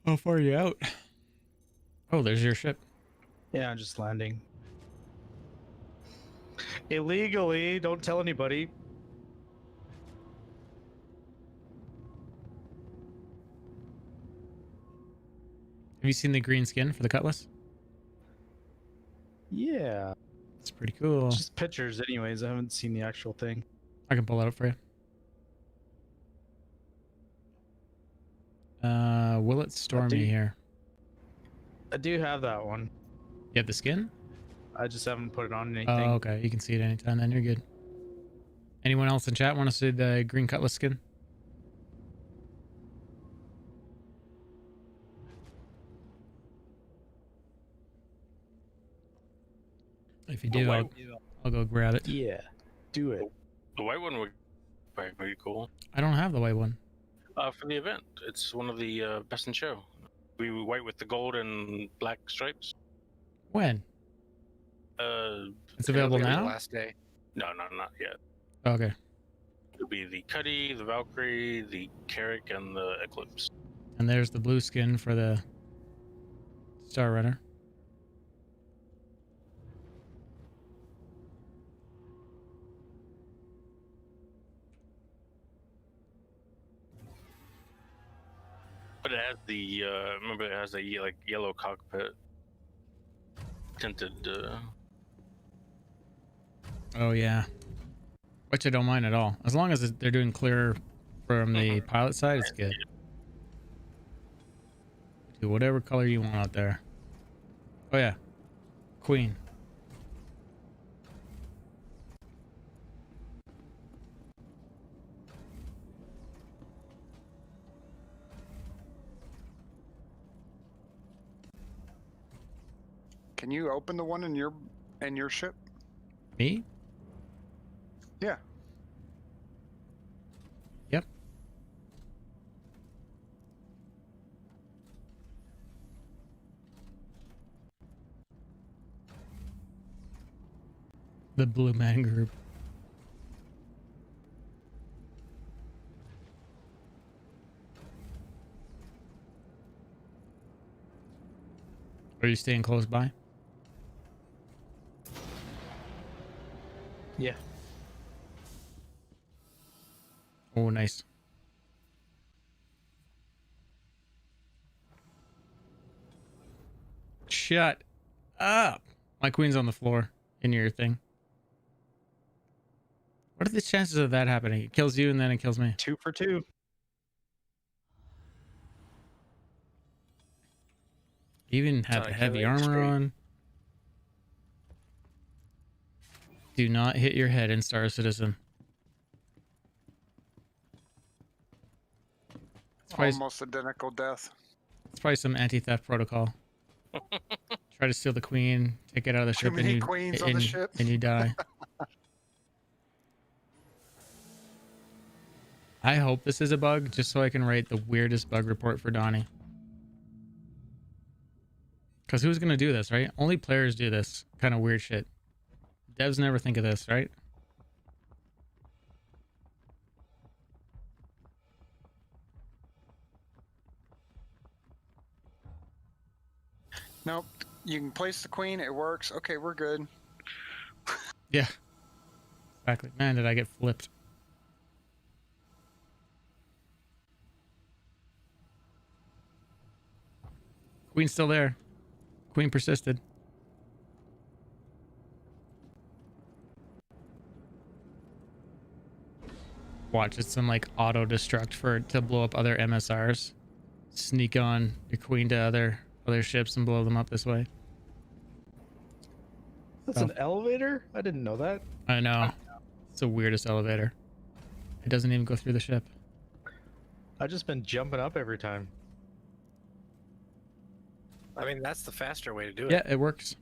How far are you out? Oh, there's your ship. Yeah, I'm just landing. Illegally, don't tell anybody. Have you seen the green skin for the Cutlass? Yeah. It's pretty cool. Just pictures, anyways. I haven't seen the actual thing. I can pull that up for you. Will it store me here? I do have that one. You have the skin? I just haven't put it on anything. Oh, okay. You can see it anytime then. You're good. Anyone else in chat want to see the green Cutlass skin? If you do, I'll go grab it. Yeah, do it. The white one would be pretty cool. I don't have the white one. For the event, it's one of the best in show. We white with the gold and black stripes. When? It'll It's available be the now? last day. No, not yet. Okay. It'll be the Cuddy, the Valkyrie, the Carrick, and the Eclipse. And there's the blue skin for the Star Runner. But it has the remember it has a like yellow cockpit tinted. Oh yeah, which I don't mind at all, as long as they're doing clear from the pilot side. It's good. Do whatever color you want out there. Oh yeah, Queen. Can you open the one in your ship? Me? Yeah. Yep. The Blue Man Group. Are you staying close by? Yeah. Oh, nice. Shut up. My queen's on the floor in your thing. What are the chances of that happening? It kills you and then it kills me. 2 for 2. Even had the heavy armor on. Do not hit your head in Star Citizen. Almost identical death. It's probably some anti-theft protocol. Try to steal the queen, take it out of the ship, Too many queens on the ship. And you die. I hope this is a bug, just so I can write the weirdest bug report for Donnie. Because who's gonna do this, right? Only players do this kind of weird shit. Devs never think of this, right? Nope. You can place the queen. It works. Okay, we're good. Yeah. Exactly. Man, did I get flipped. Queen's still there. Queen persisted. Watch, it's some like auto destruct for it to blow up other MSRs. Sneak on your queen to other ships and blow them up this way. That's an elevator? I didn't know that. I know. It's the weirdest elevator. It doesn't even go through the ship. I've just been jumping up every time. I mean, that's the faster way to do it. Yeah, it works.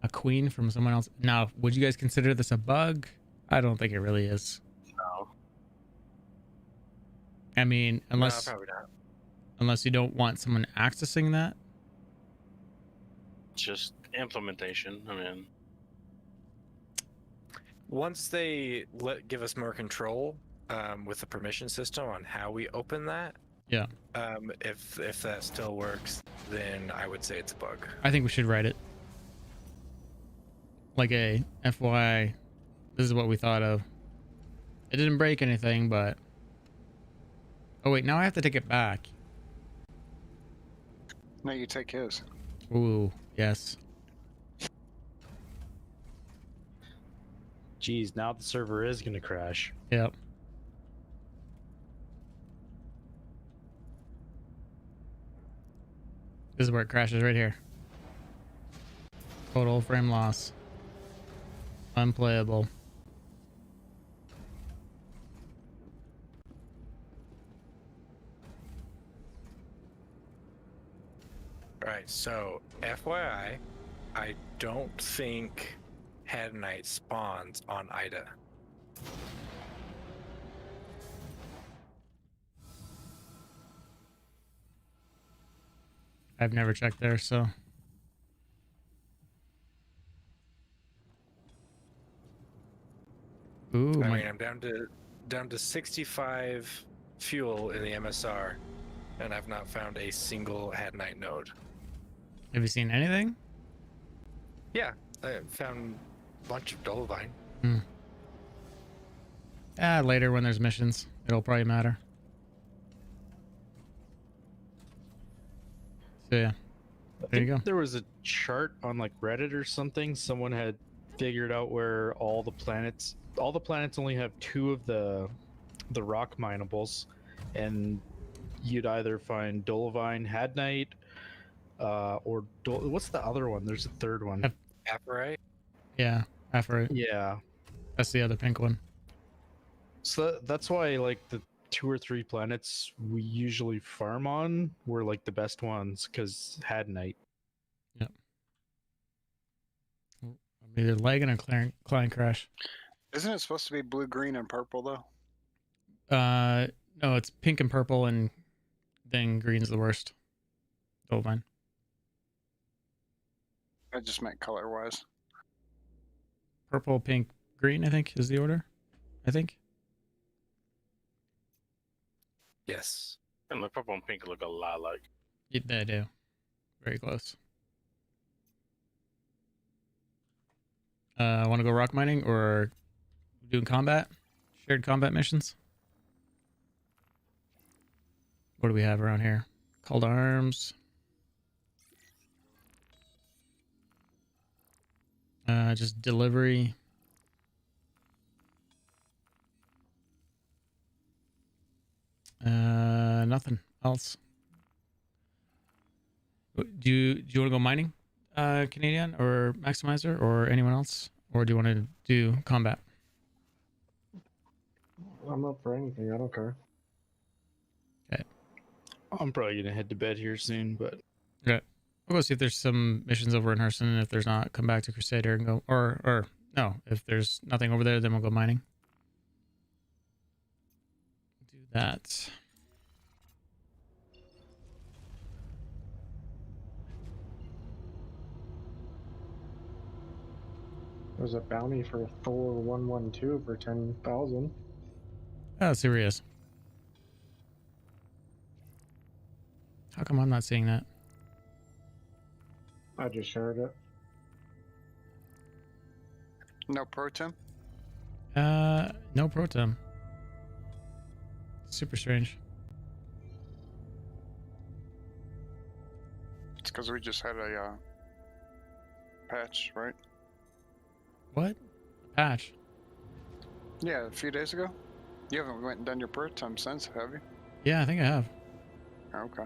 A queen from someone else. Now, would you guys consider this a bug? I don't think it really is. No. I mean, unless No, probably not. Unless you don't want someone accessing that. Just implementation. I mean, once they give us more control with the permission system on how we open that, yeah. If that still works, then I would say it's a bug. I think we should write it. Like a FYI, this is what we thought of. It didn't break anything, but... Oh wait, now I have to take it back. No, you take his. Ooh, yes. Geez, now the server is gonna crash. Yep. This is where it crashes right here. Total frame loss. Unplayable. Alright, so FYI, I don't think Head Knight spawns on Ida. I've never checked there, so. Ooh, I my. mean, I'm down to 65 fuel in the MSR, and I've not found a single Head Knight node. Have you seen anything? Yeah, I found a bunch of Dolovine. Later when there's missions, it'll probably matter. So yeah, there you go. There was a chart on like Reddit or something. Someone had figured out where all the planets only have 2 of the rock minables, and you'd either find Dolovine, Hadnite, or what's the other one? There's a third one. Apparite? Yeah, Aphrodite. Yeah, That's the other pink one. so that's why like the 2 or 3 planets we usually farm on were like the best ones because Hadnite. Yep. I'm either lagging or client crash. Isn't it supposed to be blue, green, and purple though? No, it's pink and purple, and then green's the worst. Dolovine. I just meant color-wise. Purple, pink, green, I think, is the order. I think. Yes. And the purple and pink look a lot like. Yeah, they do. Very close. Want to go rock mining or doing combat? Shared combat missions? What do we have around here? Call to arms. Just delivery. Nothing else. Do you want to go mining, Canadian or Maximizer or anyone else, or do you want to do combat? I'm up for anything. I don't care. Okay. I'm probably gonna head to bed here soon, but Okay. We'll go see if there's some missions over in Hurston, and if there's not, come back to Crusader and go, or no, if there's nothing over there, then we'll go mining. Do that. There's a bounty for Thor 112 for 10,000. Oh, serious. How come I'm not seeing that? I just shared it. No Protem? No Protem. Super strange. It's because we just had a patch, right? What? Patch? Yeah, a few days ago. You haven't went and done your Protem since, have you? Yeah, I think I have. Okay.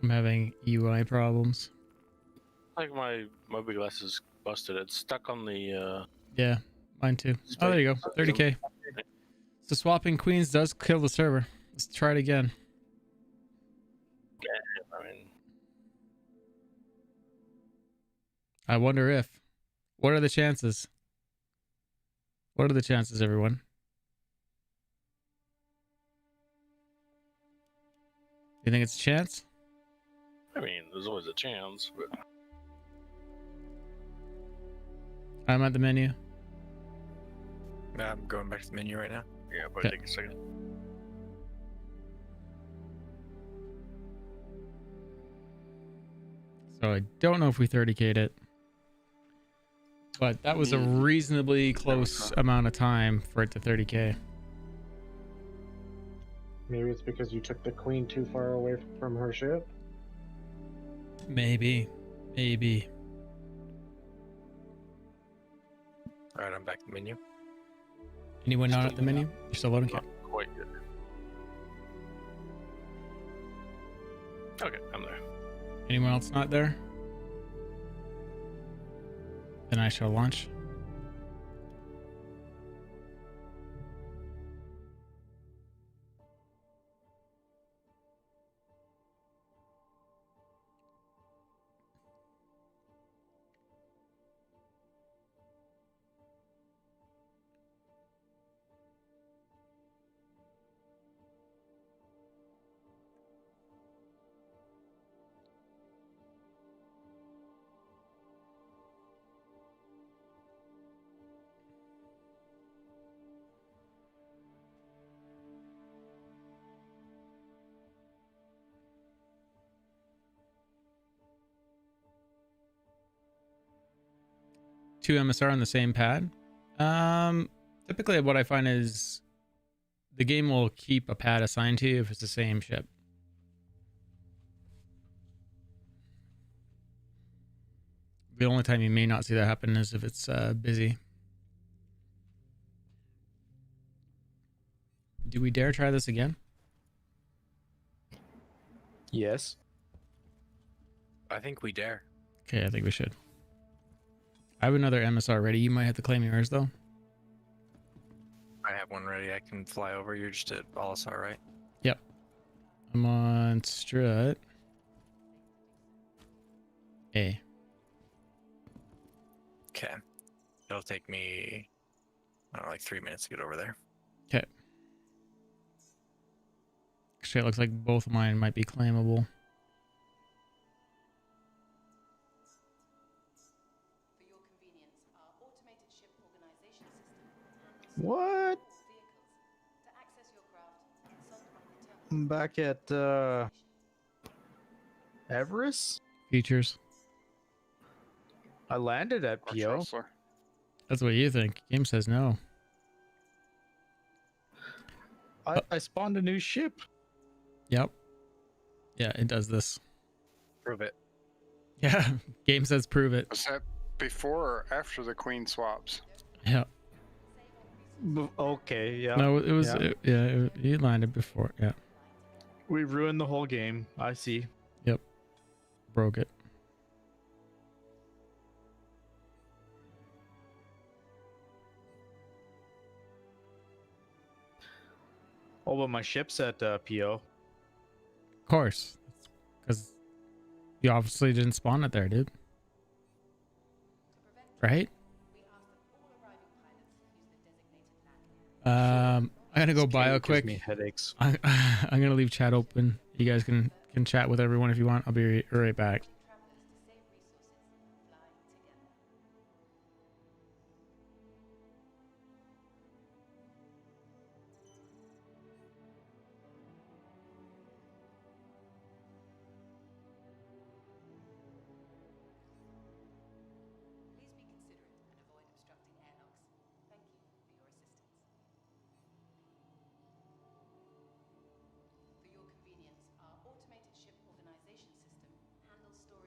I'm having UI problems. Like my big glass is busted. It's stuck on the. Yeah, mine too. Oh, there you go. 30k. So swapping queens does kill the server. Let's try it again. Yeah, I mean. I wonder if. What are the chances? What are the chances, everyone? You think it's a chance? I mean, there's always a chance, but I'm at the menu. I'm going back to the menu right now. yeah, probably take a second. So I don't know if we 30k'd it. But that was a reasonably close amount of time for it to 30k. Maybe it's because you took the queen too far away from her ship. Maybe. Maybe. All right, I'm back to the menu. Anyone not at the menu? You're still loading? Okay. Quite good. Okay, I'm there. Anyone else not there? Then I shall launch. Two MSR on the same pad. Typically what I find is the game will keep a pad assigned to you if it's the same ship. The only time you may not see that happen is if it's busy. Do we dare try this again? Yes. I think we dare. Okay, I think we should. I have another MSR ready. You might have to claim yours though. I have one ready. I can fly over. You're just at Olisar, right? Yep. I'm on strut. A. Okay. It'll take me, I don't know, like 3 minutes to get over there. Okay. Actually, it looks like both of mine might be claimable. What? I'm back at Everest. Features. I landed at PO. That's what you think. Game says no. I spawned a new ship. Yep. Yeah, it does this. Prove it. Yeah. Game says prove it. Was that before or after the queen swaps? Yeah. Okay, yeah. No, it was. You landed before. Yeah. We ruined the whole game. I see. Yep. Broke it. Oh, but my ship's at PO. Of course. Because you obviously didn't spawn it there, dude. Right? I'm gonna go bio quick. Gives me headaches. I'm gonna leave chat open. You guys can chat with everyone if you want. I'll be right back. For your convenience, our automated ship organization system handles storage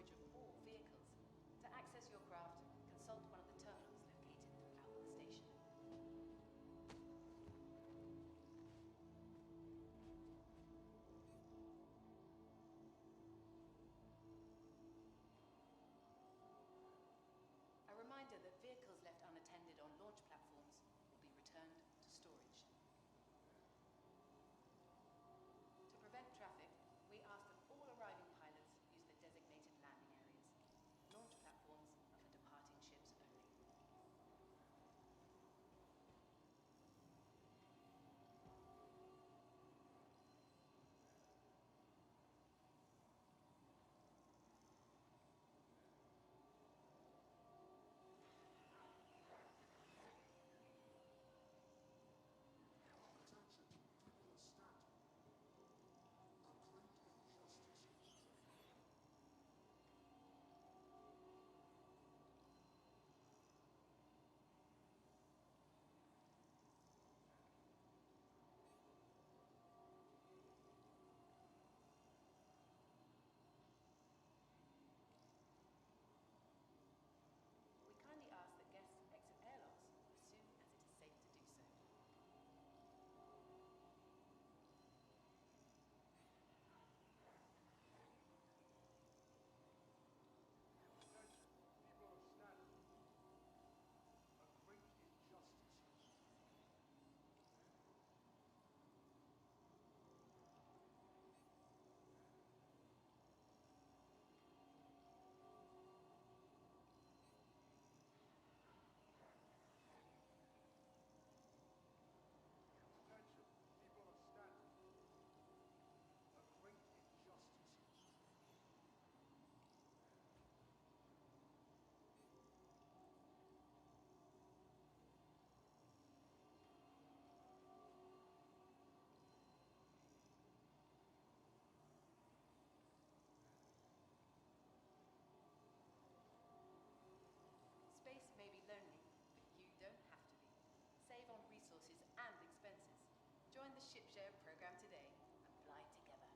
Join the ship share program today and fly together.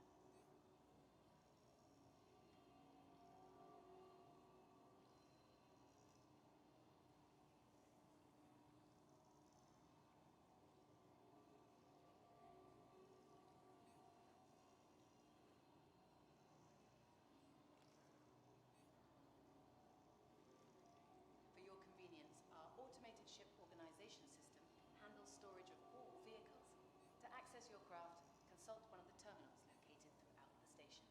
For your convenience, our automated ship organization system handles storage of all vehicles. To access your craft, consult one of the terminals located throughout the station.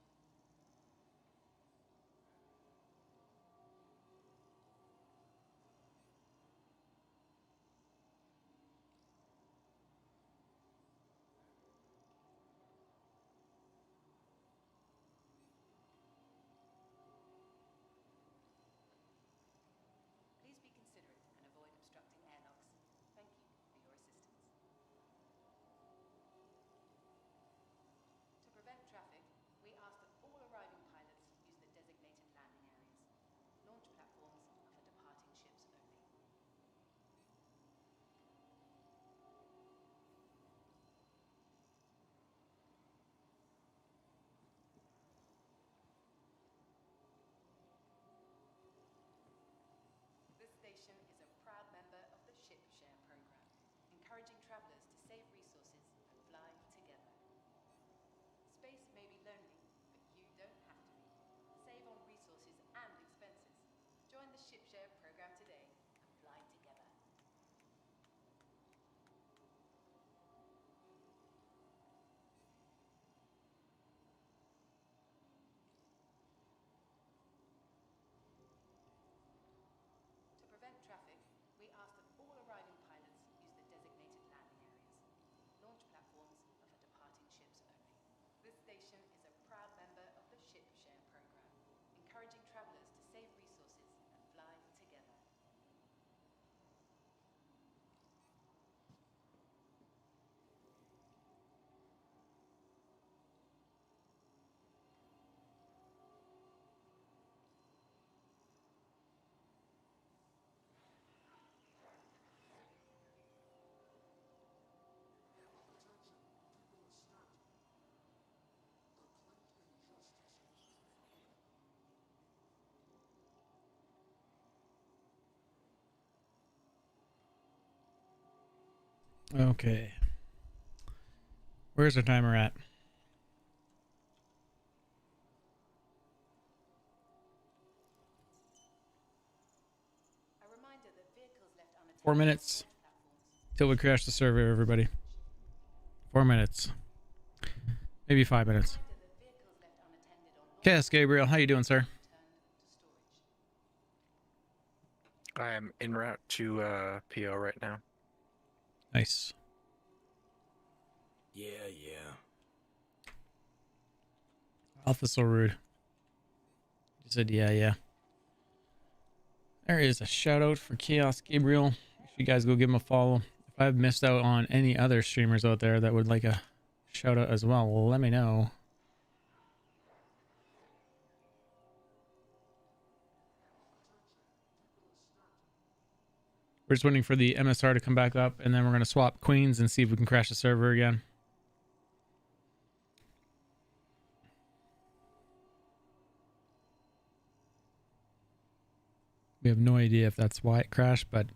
Please be considerate and avoid obstructing airlocks. Thank you for your assistance. To prevent traffic, we ask that all arriving pilots use the designated landing areas. Launch platforms are for departing ships only. This station is a proud member of the Ship Share program, encouraging travelers to save resources and fly together. Space may be lonely, but you don't have to be. Save on resources and expenses. Join the Ship Share program today and fly together. To prevent traffic, we ask that all arriving pilots use the designated landing areas. Launch platforms are for departing ships only. This station is a proud member of the Ship Share program, encouraging travelers to save resources and fly together. Okay. Where's the timer at? A reminder that vehicles left unattended 4 on minutes launch platforms. till we crash the server, everybody. 4 minutes. Maybe 5 minutes. Reminder that vehicles left unattended on launch Yes, Gabriel, how you doing, sir? returned to storage. I am en route to PO right now. Nice. Yeah. Alpha's so rude. He said, yeah. There is a shout out for Chaos Gabriel. Make sure you guys go give him a follow. If I've missed out on any other streamers out there that would like a shout out as well, let me know. We're just waiting for the MSR to come back up, and then we're going to swap queens and see if we can crash the server again. We have no idea if that's why it crashed, but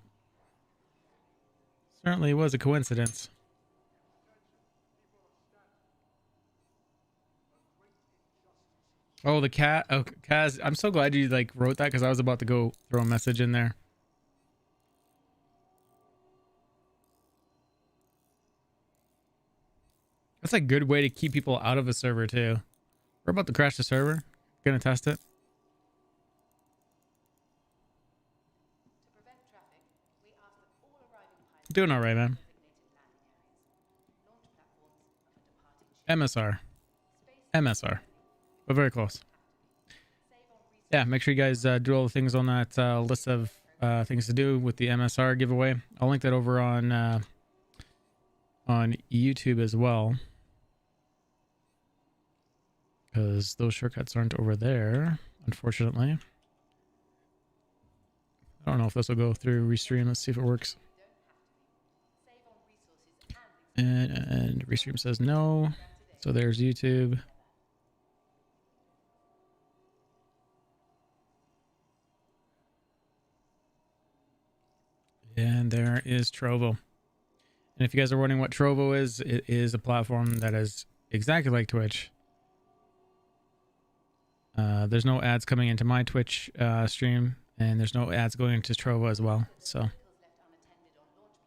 certainly was a coincidence. Oh, the cat. Oh, Kaz, I'm so glad you like wrote that because I was about to go throw a message in there. That's a good way to keep people out of a server too. We're about to crash the server. Gonna test it. To prevent traffic, we ask that all arriving pilots Doing all right, man. designated landing areas. Launch platforms are for departing ships. MSR. Space MSR. But very close. save on resources. Yeah, make sure you guys do all the things on that list of things to do with the MSR giveaway. I'll link that over on YouTube as well, because those shortcuts aren't over there, unfortunately. I don't know if this will go through restream. Let's see if it works. Save on resources and And Restream says no. So there's YouTube. And there is Trovo. And if you guys are wondering what Trovo is, it is a platform that is exactly like Twitch. There's no ads coming into my Twitch stream, and there's no ads going into Trovo as well. So, how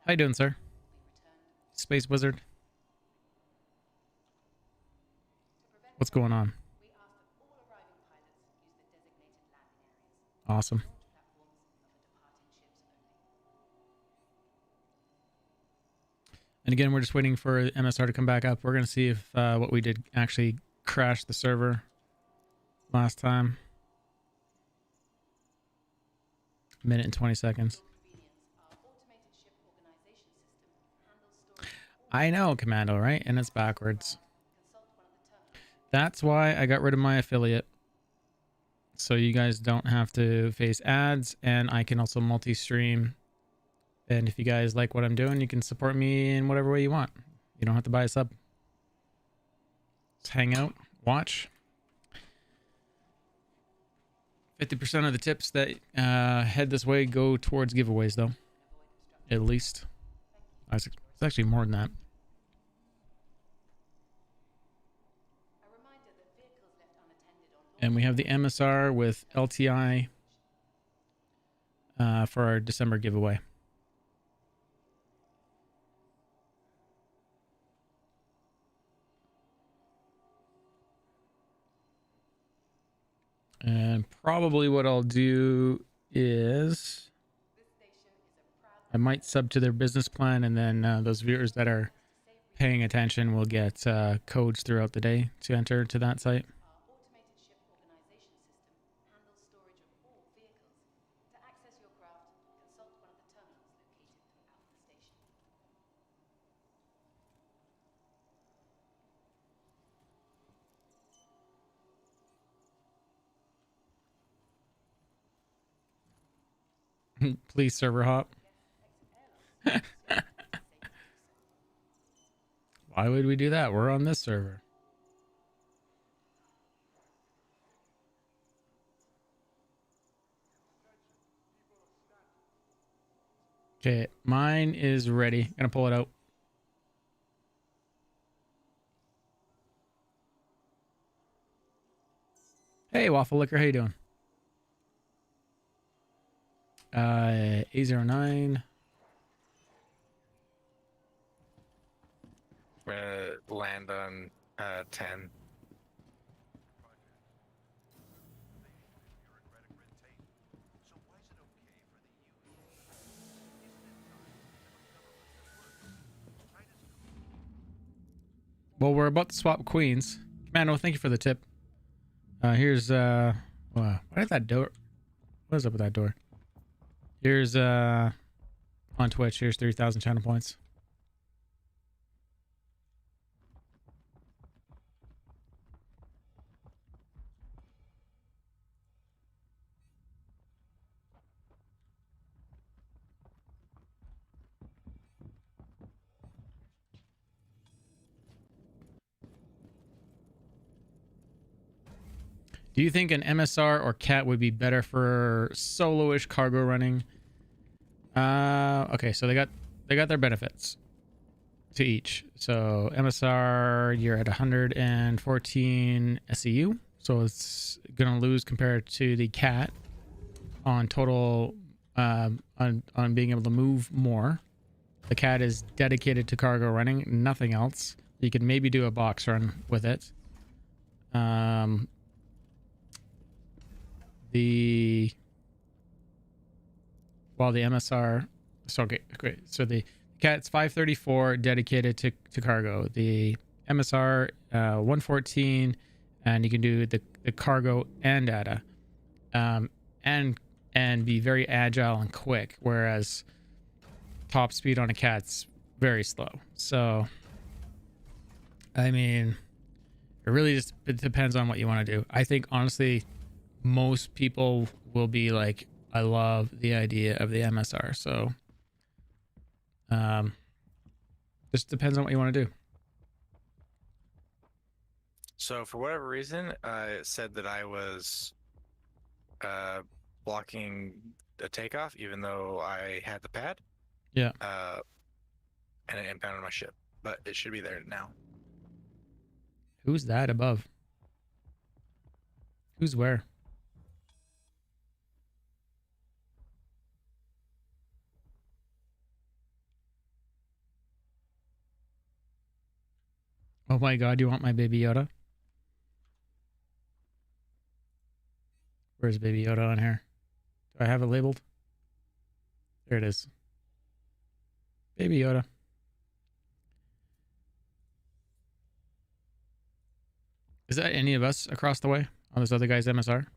you doing, sir? Space Wizard. What's going on? Awesome. And again, we're just waiting for MSR to come back up. We're going to see if what we did actually crashed the server last time. Minute and 20 seconds. I know, Commando, right? And it's backwards. That's why I got rid of my affiliate. So you guys don't have to face ads, and I can also multi-stream. And if you guys like what I'm doing, you can support me in whatever way you want. You don't have to buy a sub. Just hang out, watch. 50% of the tips that head this way go towards giveaways, though. At least. It's actually more than that. And we have the MSR with LTI for our December giveaway. And probably what I'll do is I might sub to their business plan, and then those viewers that are paying attention will get codes throughout the day to enter to that site. Please server hop. Why would we do that? We're on this server. Okay, mine is ready. Gonna pull it out. Hey, Waffle Liquor, how you doing? A09. Land on 10. Well, we're about to swap queens. Commando, thank you for the tip. Here's wow, why did that door? What is up with that door? Here's on Twitch. Here's 3,000 channel points. Do you think an MSR or CAT would be better for solo-ish cargo running? Okay, so they got their benefits to each. So MSR, you're at 114 SEU, so it's gonna lose compared to the CAT on total on being able to move more. The CAT is dedicated to cargo running, nothing else. You could maybe do a box run with it. The MSR, so okay, great. So the CAT's 534 dedicated to cargo. The MSR 114, and you can do the cargo and data, and be very agile and quick. Whereas top speed on a CAT's very slow. So I mean, it really just depends on what you want to do. I think honestly, most people will be like, I love the idea of the MSR. So just depends on what you want to do. So for whatever reason, it said that I was blocking a takeoff, even though I had the pad. Yeah. And it impounded my ship, but it should be there now. Who's that above? Who's where? Oh my god, you want my Baby Yoda? Where's Baby Yoda on here? Do I have it labeled? There it is. Baby Yoda. Is that any of us across the way on this other guy's MSR?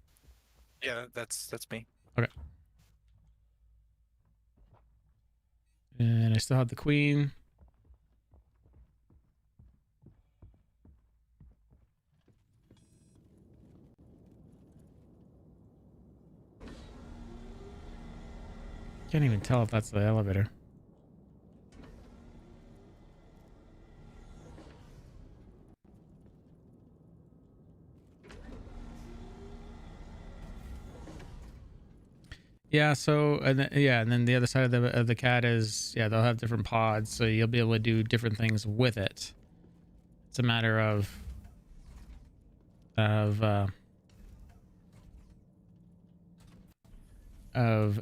Yeah, that's me. Okay. And I still have the Queen. Can't even tell if that's the elevator. Yeah, so and then the other side of the cat is they'll have different pods, so you'll be able to do different things with it. It's a matter of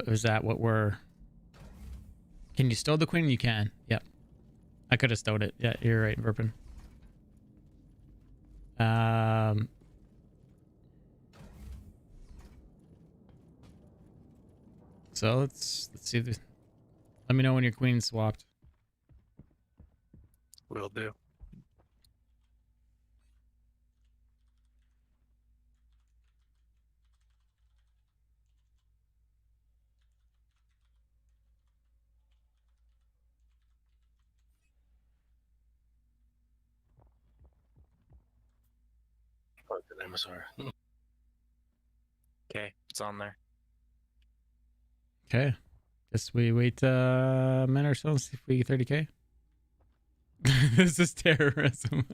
is that what we're? Can you stow the Queen? You can. Yep. I could have stowed it. Yeah, you're right, Verpin. So let's see if let me know when your Queen's swapped. Will do. MSR. Okay, it's on there. Okay. Guess we wait a minute or so and see if we get 30k. This is terrorism.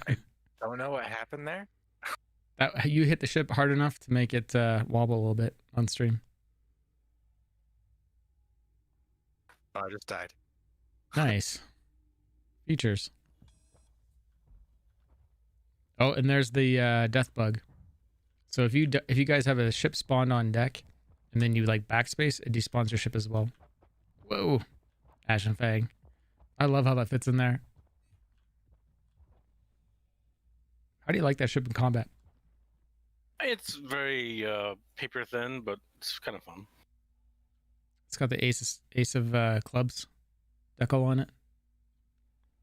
I don't know what happened there. That you hit the ship hard enough to make it wobble a little bit on stream. Oh, I just died. Nice. Features. Oh, and there's the death bug. So if you guys have a ship spawned on deck, and then you like backspace, it despawns your ship as well. Whoa, Ash and Fang. I love how that fits in there. How do you like that ship in combat? It's very paper thin, but it's kind of fun. It's got the ace of clubs decal on it.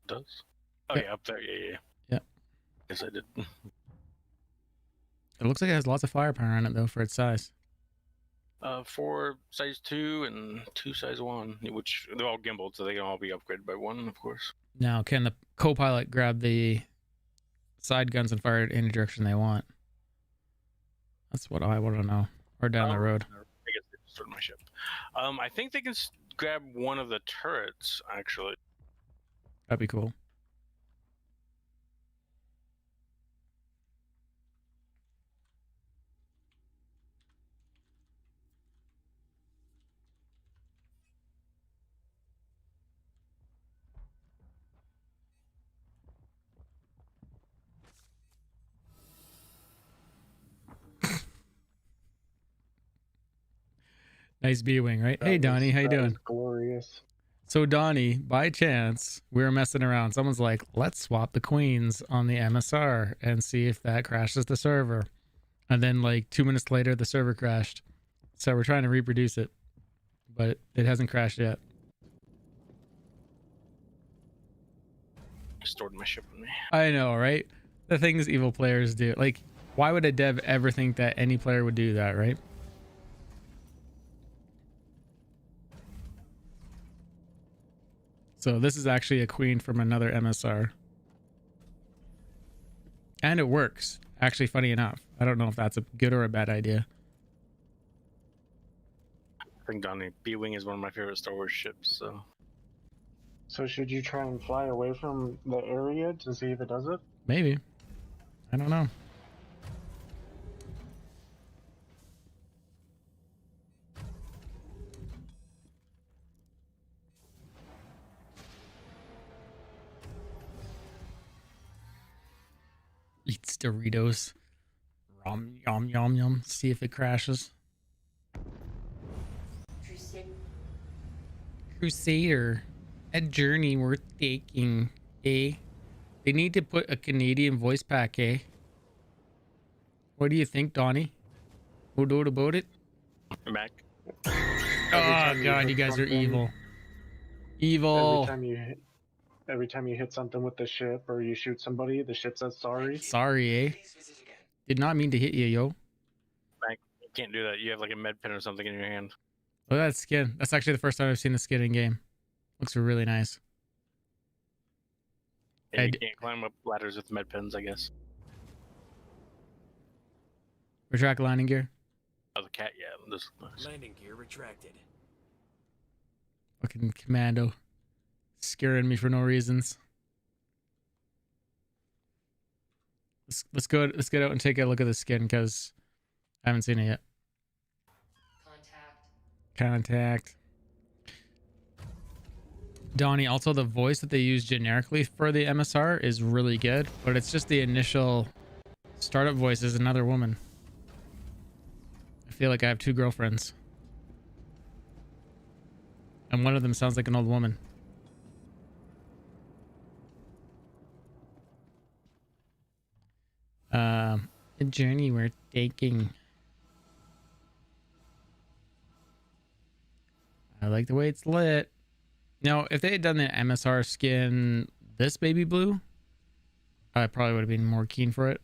It does? Oh, Yep. yeah, up there. Yeah. Yep. Yes, I did. It looks like it has lots of firepower on it though for its size. 4 size 2 and 2 size 1, which they're all gimbaled, so they can all be upgraded by 1, of course. Now, can the co-pilot grab the side guns and fire it any direction they want? That's what I want to know. Or down the road. I guess they just start my ship. I think they can grab one of the turrets, actually. That'd be cool. Nice B-wing, right? Hey, Donnie, how you doing? Glorious. So, Donnie, by chance, we were messing around. Someone's like, let's swap the queens on the MSR and see if that crashes the server. And then, like, 2 minutes later, the server crashed. So we're trying to reproduce it, but it hasn't crashed yet. I stored my ship with me. I know, right? The things evil players do. Like, why would a dev ever think that any player would do that, right? So this is actually a queen from another MSR. And it works. Actually, funny enough. I don't know if that's a good or a bad idea. I think Donnie B-Wing is one of my favorite Star Wars ships, so. So should you try and fly away from the area to see if it does it? Maybe. I don't know. Eats Doritos. Yum, yum, yum, yum. See if it crashes. Crusader. A journey worth taking, eh? They need to put a Canadian voice pack, eh? What do you think, Donnie? Who do about it? Mac. Oh god, you guys are evil. Evil. Every time you hit something with the ship or you shoot somebody, the ship says sorry. Sorry, eh? Did not mean to hit you, yo. Mac, you can't do that. You have like a med pen or something in your hand. Look at that skin. That's actually the first time I've seen the skin in game. Looks really nice. And you can't climb up ladders with med pens, I guess. Retract landing gear. Oh, the cat, yeah. This nice. Landing gear retracted. Fucking commando. Scaring me for no reasons. Let's get out and take a look at the skin because I haven't seen it yet. Contact. Donnie, also the voice that they use generically for the MSR is really good, but it's just the initial startup voice is another woman. I feel like I have two girlfriends. And one of them sounds like an old woman. A journey we're taking. I like the way it's lit. Now, if they had done the MSR skin this baby blue, I probably would have been more keen for it.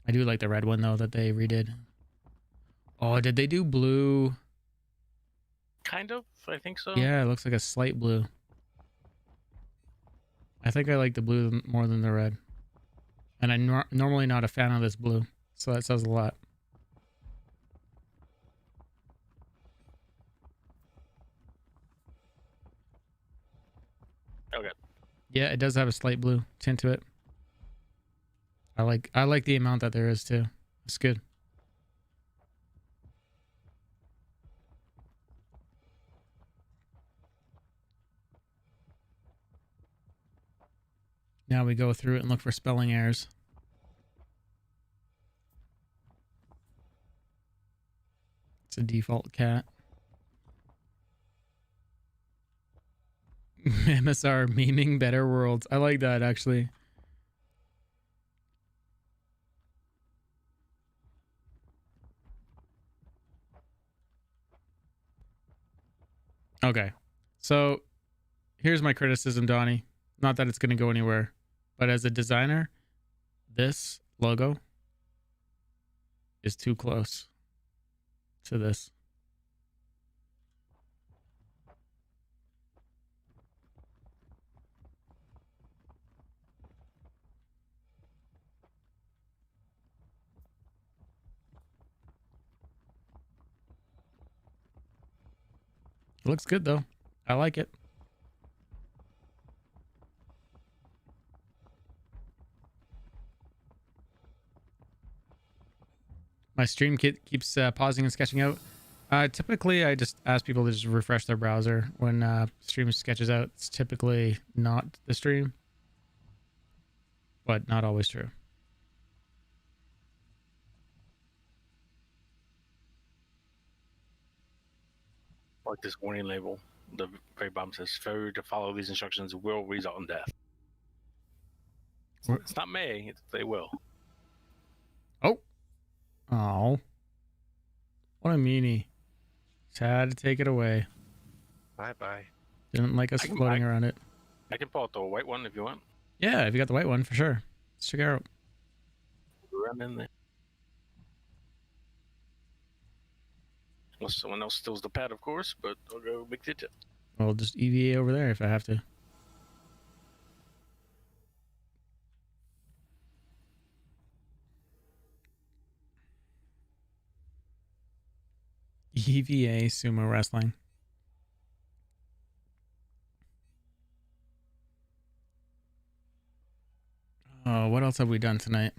I do like the red one though that they redid. Oh, did they do blue? Kind of, I think so. Yeah, it looks like a slight blue. I think I like the blue more than the red. And I'm normally not a fan of this blue, so that says a lot. Okay. Yeah, it does have a slight blue tint to it. I like the amount that there is too. It's good. Now we go through it and look for spelling errors. It's a default cat. MSR memeing better worlds. I like that actually. Okay. So here's my criticism, Donnie. Not that it's going to go anywhere, but as a designer, this logo is too close to this. It looks good though. I like it. My stream keeps pausing and sketching out. Typically, I just ask people to just refresh their browser when stream sketches out. It's typically not the stream, but not always true. Like this warning label, the very bottom says, failure to follow these instructions will result in death. It's not may, they will. Oh. What a meanie. Just had to take it away. Bye-bye. Didn't like us floating around it. I can pull out the white one if you want. Yeah, if you got the white one, for sure. Let's check it out. Run in there. Unless someone else steals the pad, of course, but I'll go make the attempt. I'll just EVA over there if I have to. EVA sumo wrestling. Oh, what else have we done tonight?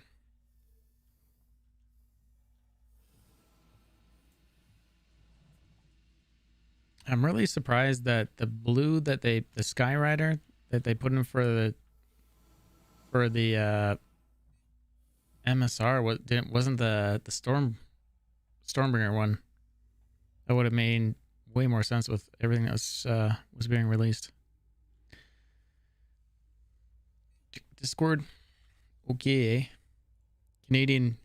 I'm really surprised that the blue that the Skyrider that they put in for the MSR wasn't the Stormbringer one. That would have made way more sense with everything that was being released. Discord. Okay. Canadian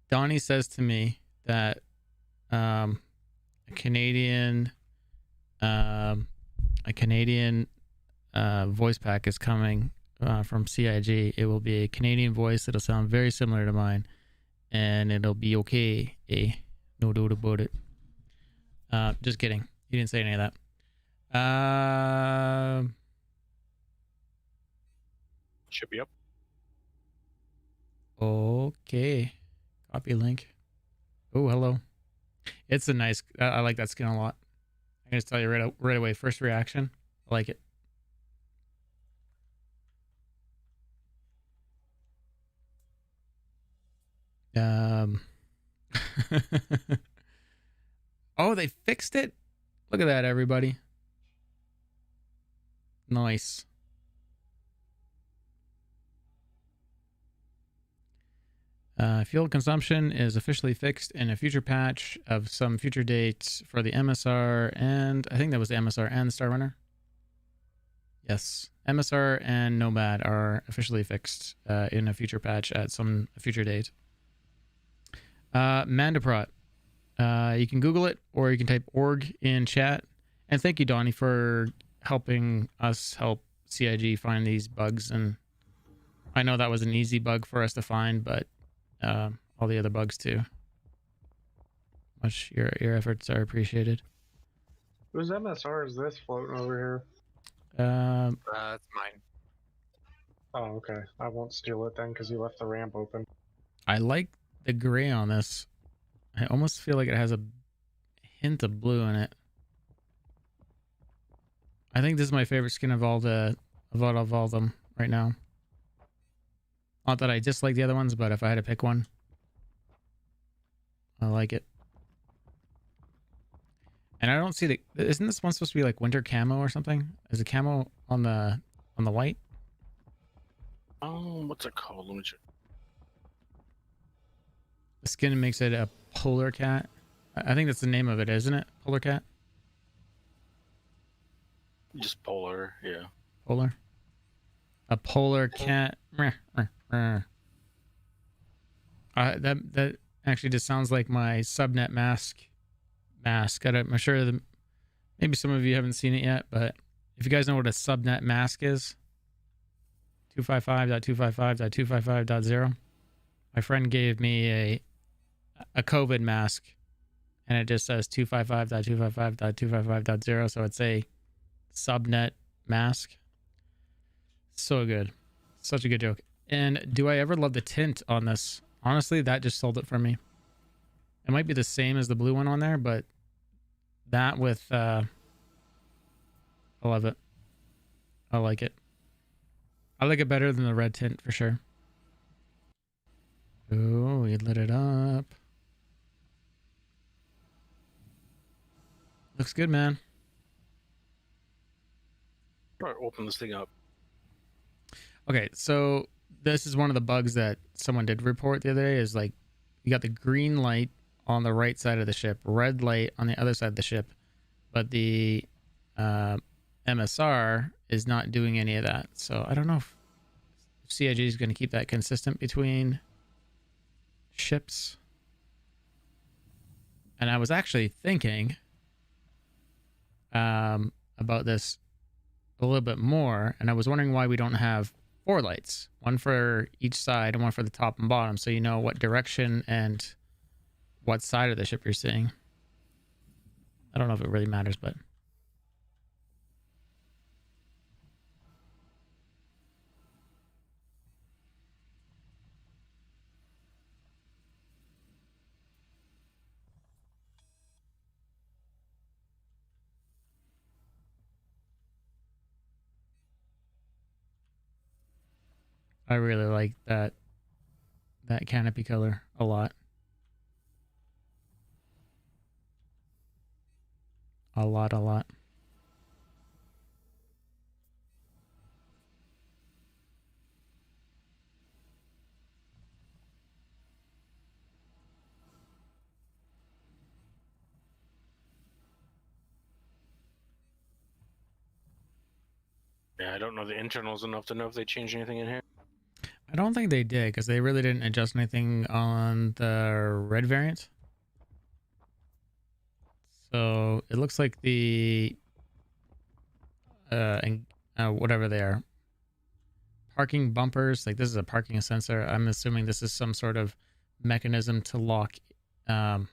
Donnie says to me that a Canadian voice pack is coming from CIG. It will be a Canadian voice. It'll sound very similar to mine, and it'll be okay. No doubt about it. Just kidding. He didn't say any of that. Should be up. Okay. Copy link. Oh, hello. It's a nice. I like that skin a lot. I can just tell you right away. First reaction. I like it. Oh, they fixed it? Look at that, everybody. Nice. Fuel consumption is officially fixed in a future patch of some future dates for the MSR, and I think that was the MSR and the Star Runner. Yes, MSR and Nomad are officially fixed in a future patch at some future date. Mandaprot. You can Google it, or you can type org in chat. And thank you, Donnie, for helping us help CIG find these bugs. And I know that was an easy bug for us to find, but all the other bugs too. Much your efforts are appreciated. Whose MSR is this floating over here? It's mine. Oh, okay. I won't steal it then because you left the ramp open. I like the gray on this. I almost feel like it has a hint of blue in it. I think this is my favorite skin of all of all them right now. Not that I dislike the other ones, but if I had to pick one, I like it. And I don't see the. Isn't this one supposed to be like winter camo or something? Is the camo on the white? Oh, what's it called? Let me check. The skin makes it a polar cat. I think that's the name of it, isn't it? Polar cat. Just polar, yeah. Polar. A polar cat. That actually just sounds like my subnet mask. I'm sure maybe some of you haven't seen it yet, but if you guys know what a subnet mask is, 255.255.255.0. My friend gave me a COVID mask, and it just says 255.255.255.0. So it's a subnet mask. So good. Such a good joke. And do I ever love the tint on this? Honestly, that just sold it for me. It might be the same as the blue one on there, but that with I love it. I like it. I like it better than the red tint for sure. Oh, we lit it up. Looks good, man. All right, open this thing up. Okay, so this is one of the bugs that someone did report the other day, is like you got the green light on the right side of the ship, red light on the other side of the ship, but the MSR is not doing any of that. So I don't know if CIG is going to keep that consistent between ships. And I was actually thinking about this a little bit more, and I was wondering why we don't have 4 lights, one for each side and one for the top and bottom, so you know what direction and what side of the ship you're seeing. I don't know if it really matters, but I really like that canopy color a lot. A lot. Yeah, I don't know the internals enough to know if they changed anything in here. I don't think they did because they really didn't adjust anything on the red variant. So it looks like the whatever they are, parking bumpers, like this is a parking sensor. I'm assuming this is some sort of mechanism to lock the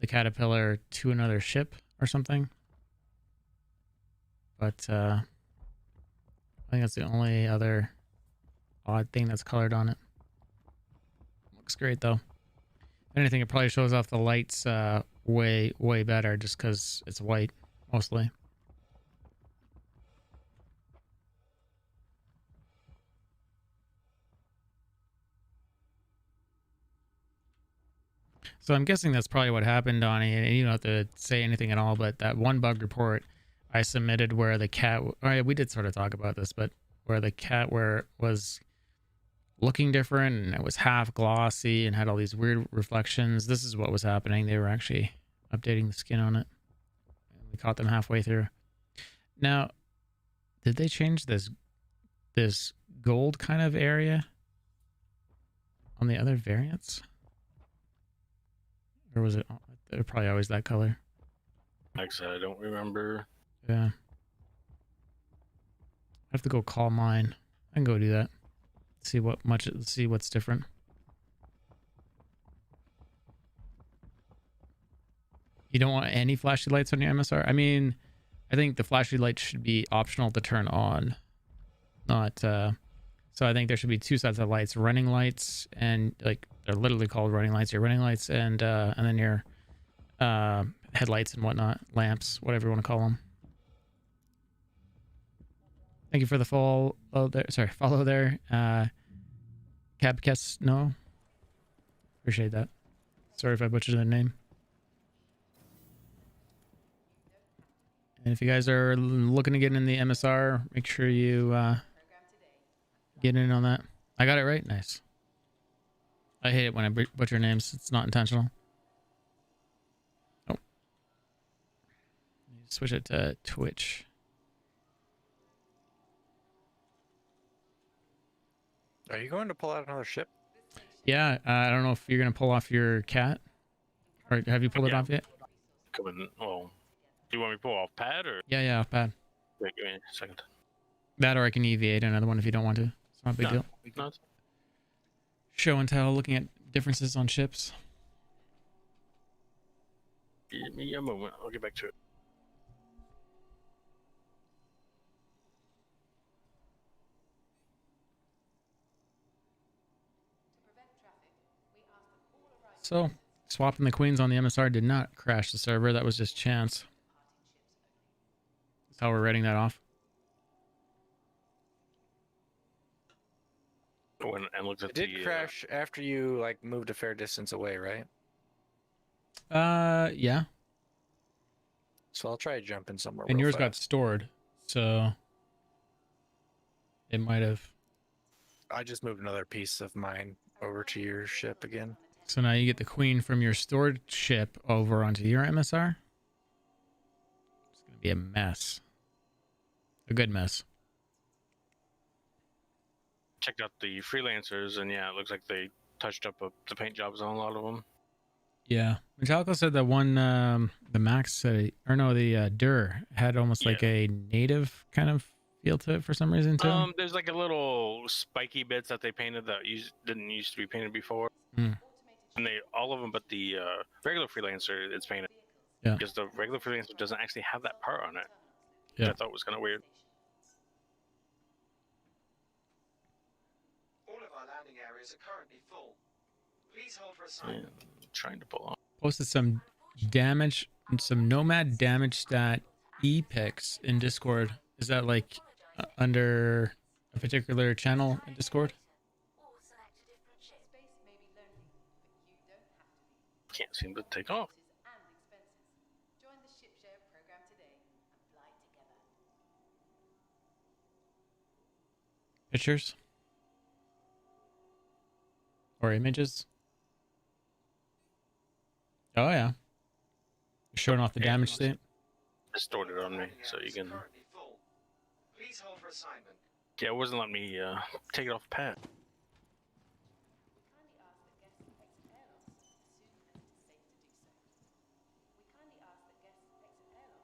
Caterpillar to another ship or something. But I think that's the only other odd thing that's colored on it. Looks great though. If anything, it probably shows off the lights way better just because it's white mostly. So I'm guessing that's probably what happened, Donnie, and you don't have to say anything at all, but that one bug report I submitted where the cat, we did sort of talk about this, but where the cat was looking different and it was half glossy and had all these weird reflections. This is what was happening. They were actually updating the skin on it. We caught them halfway through. Now, did they change this gold kind of area on the other variants? Or was it? They're probably always that color. Like I said, I don't remember. Yeah. I have to go call mine. I can go do that. See what's different. You don't want any flashy lights on your MSR? I mean, I think the flashy lights should be optional to turn on. Not so I think there should be two sets of lights, running lights and like they're literally called running lights, your running lights and then your headlights and whatnot, lamps, whatever you want to call them. Thank you for the follow there. Sorry, follow there. Cabcast, no. Appreciate that. Sorry if I butchered the name. And if you guys are looking to get in the MSR, make sure you get in on that. I got it right? Nice. I hate it when I butcher names. It's not intentional. Oh. Switch it to Twitch. Are you going to pull out another ship? Yeah, I don't know if you're going to pull off your cat. Or have you pulled it off yet? Coming. Oh, do you want me to pull off pad or? Yeah, off pad. Wait, give me a second. That or I can EV8 another one if you don't want to. It's not a big deal. No. Show and tell, looking at differences on ships. Give me a moment. I'll get back to it. So, swapping the queens on the MSR did not crash the server. That was just chance. That's how we're writing that off. When I looked at It did crash after you like moved a fair distance away, right? Yeah. So I'll try jumping somewhere. And real yours fast. got stored, so it might have. I just moved another piece of mine over to your ship again. So now you get the queen from your stored ship over onto your MSR. It's gonna be a mess. A good mess. Checked out the freelancers, and yeah, it looks like they touched up the paint jobs on a lot of them. Yeah. Metallica said that one, the Max said, or no, the Dur had almost like a native kind of feel to it for some reason too. There's like a little spiky bits that they painted that didn't used to be painted before. Hmm. And all of them, but the regular freelancer, it's painted. Yeah. Because the regular freelancer doesn't actually have that part on it. Yeah. Which I thought was kind of weird. All of our landing areas are currently full. Please hold for assignment. Yeah, trying to pull off. Posted some damage, some nomad damage stat pics in Discord. Is that like under a particular channel in Discord? Space may be lonely, but you don't have to be. Can't seem to take off. And expenses. Join the ship share program today and fly together. Pictures or images? Oh yeah, showing off the damage state. Distorted on me, so you can. Currently full. Please hold for assignment. Yeah, it wasn't letting me take it off the pad.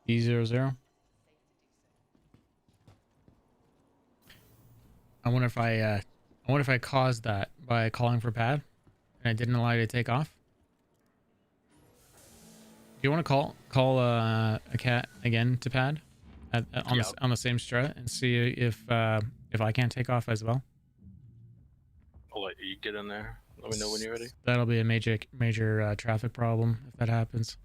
E00. I wonder if I caused that by calling for pad and I didn't allow you to take off. Do you want to call a cat again to pad on the same strut and see if I can't take off as well? I'll let you get in there. Let me know when you're ready. That'll be a major traffic problem if that happens.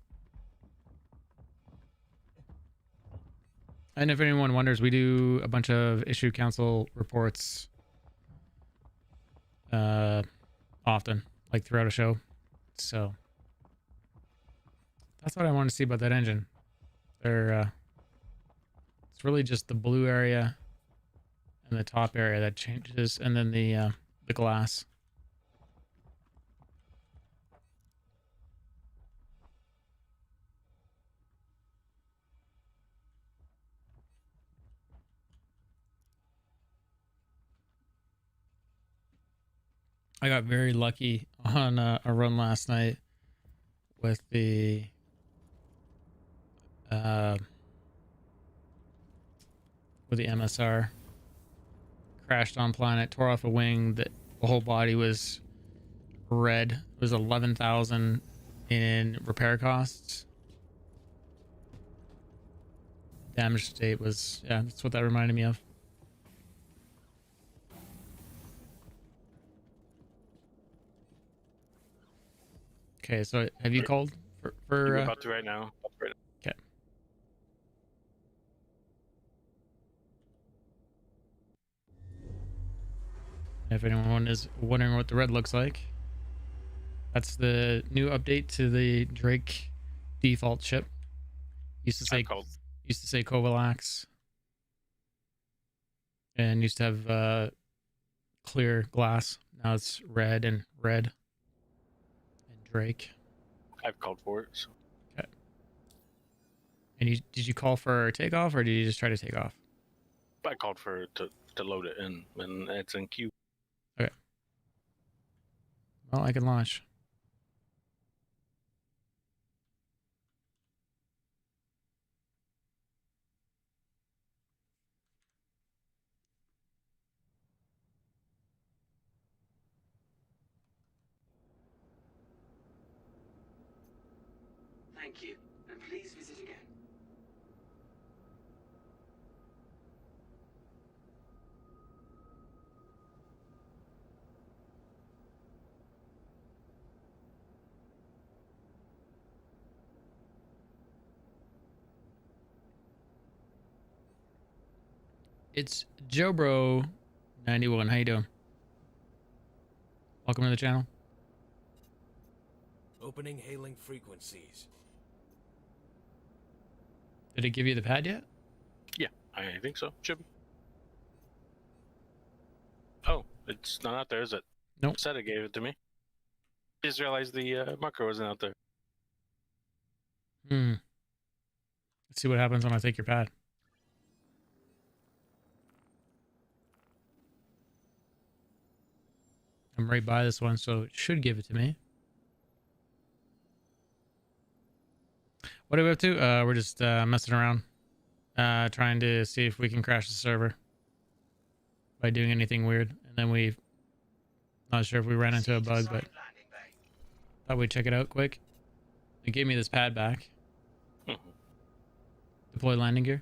And if anyone wonders, we do a bunch of issue council reports often, like throughout a show. So that's what I want to see about that engine. It's really just the blue area and the top area that changes, and then the glass. I got very lucky on a run last night with the MSR. Crashed on planet, tore off a wing. The whole body was red. It was 11,000 in repair costs. Damage state was, yeah, that's what that reminded me of. Okay, so have you called for I'm about to right now. Okay. If anyone is wondering what the red looks like, that's the new update to the Drake default chip. Used to say Covalax, and used to have clear glass. Now it's red and Drake. I've called for it. So. Okay. And did you call for takeoff, or did you just try to take off? I called for it to load it in, and it's in queue. Okay. Well, I can launch. Thank you, and please visit again. It's JoBro91. How you doing? Welcome to the channel. Opening hailing frequencies. Did it give you the pad yet? Yeah, I think so. Should be. Oh, it's not out there, is it? Nope. Said it gave it to me. Just realized the marker wasn't out there. Let's see what happens when I take your pad. I'm right by this one, so it should give it to me. What are we up to? We're just messing around. Trying to see if we can crash the server by doing anything weird. And then not sure if we ran into a bug, but thought we'd check it out quick. It gave me this pad back. Deploy landing gear.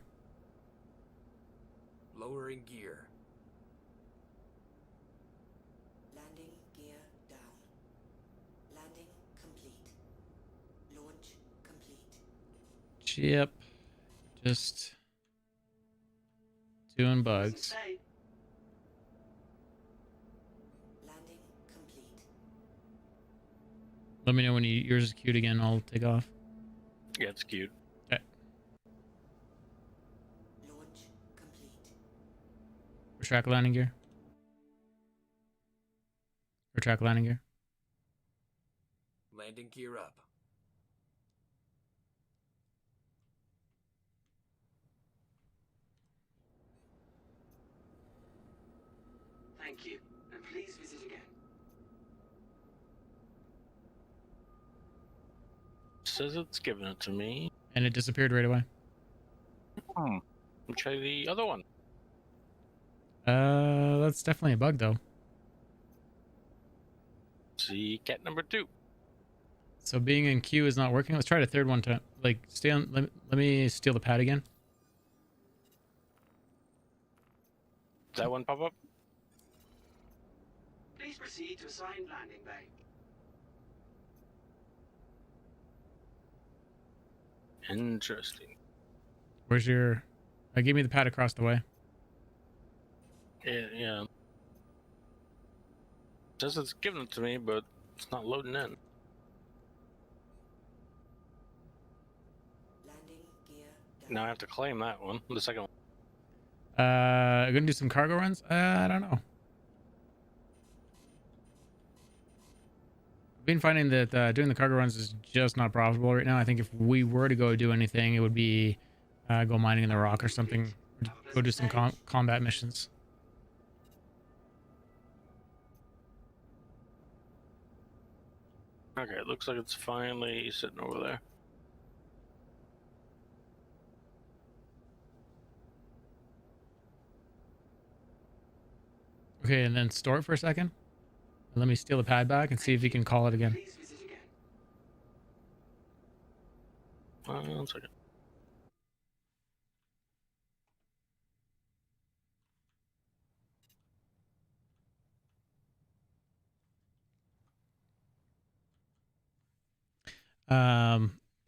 Lowering gear. Landing gear down. Landing complete. Launch complete. Yep. Just doing bugs. Landing complete. Let me know when yours is queued again. I'll take off. Yeah, it's cute. Okay. Launch complete. Retract landing gear. Retract landing gear. Landing gear up. Thank you, and please visit again. Says it's giving it to me. And it disappeared right away. Let me try the other one. That's definitely a bug though. See cat number 2. So being in queue is not working. Let's try the third one to like stay on. Let me steal the pad again. Does that one pop up? Please proceed to assigned landing bay. Interesting. Where's your? Give me the pad across the way. Yeah. Says it's giving it to me, but it's not loading in. Landing gear down. Now I have to claim that one. The second one. Gonna do some cargo runs. I don't know. I've been finding that doing the cargo runs is just not profitable right now. I think if we were to go do anything, it would be go mining in the rock or something. Go do some combat missions. Okay, it looks like it's finally sitting over there. Okay, and then store it for a second. Let me steal the pad back and see if you can call it again. Please visit again. 1 second.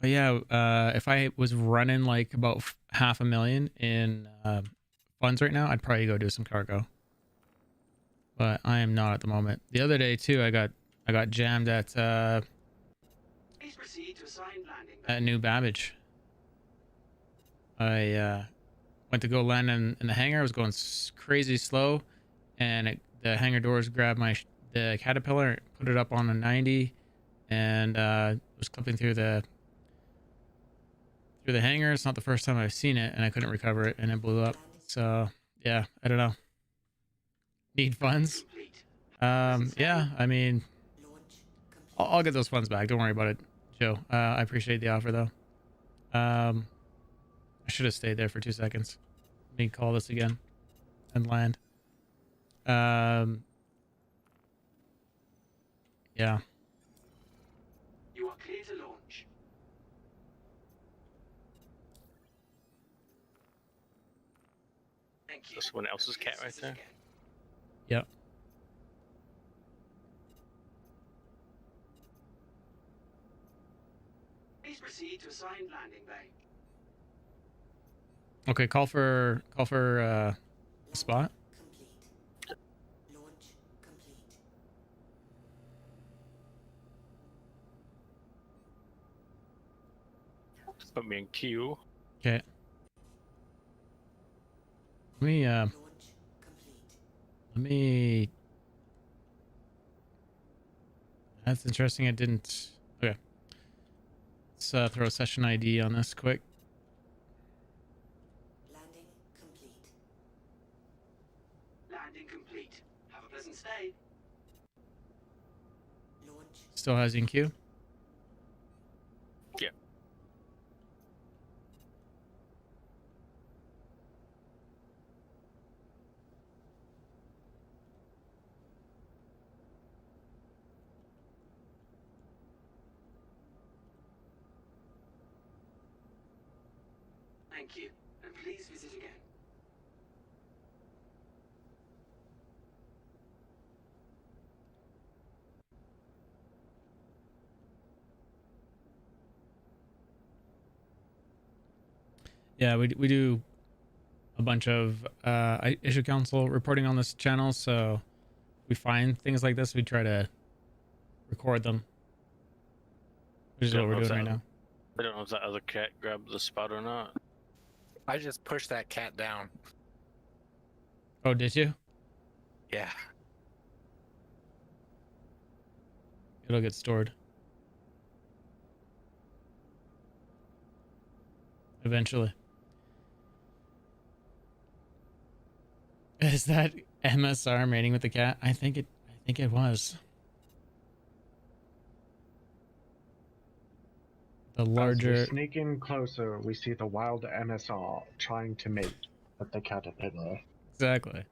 But yeah, if I was running like about $500,000 in funds right now, I'd probably go do some cargo. But I am not at the moment. The other day too, I got jammed at Please proceed to assigned landing bay. New Babbage. I went to go land in the hangar. I was going crazy slow, and the hangar doors grabbed the caterpillar, put it up on a 90, and was clipping through the hangar. It's not the first time I've seen it, and I couldn't recover it, and it blew up. So yeah, I don't know. Need funds. Yeah, I mean, I'll get those funds back. Don't worry about it, Joe. I appreciate the offer though. I should have stayed there for 2 seconds. Let me call this again and land. Yeah. You are clear to launch. Thank you. That's someone else's cat right there. Yep. Please proceed to assigned landing bay. Okay, call for a spot. Complete. Launch complete. Put me in queue. Okay. Let me Launch complete. let me. That's interesting. I didn't. Okay. Let's throw a session ID on this quick. Landing complete. Landing complete. Have a pleasant stay. Launch. Still has in queue. Yeah. Thank you, and please visit again. Yeah, we do a bunch of issue council reporting on this channel, so we find things like this, we try to record them, which is what we're doing right now. I don't know if that other cat grabbed the spot or not. I just pushed that cat down. Oh, did you? Yeah. It'll get stored eventually. Is that MSR mating with the cat? I think it was. The larger. As we sneak in closer, we see the wild MSR trying to mate with the caterpillar. Exactly.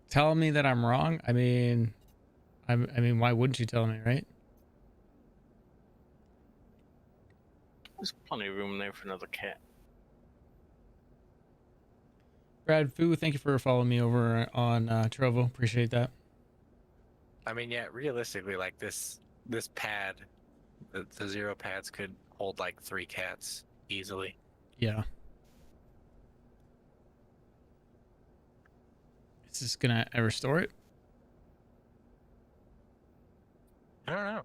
Tell me that I'm wrong. I mean, why wouldn't you tell me, right? There's plenty of room there for another cat. Brad Fu, thank you for following me over on Trovo. Appreciate that. I mean, yeah, realistically, like this pad, the 0 pads could hold like 3 cats easily. Yeah. Is this gonna ever store it? I don't know.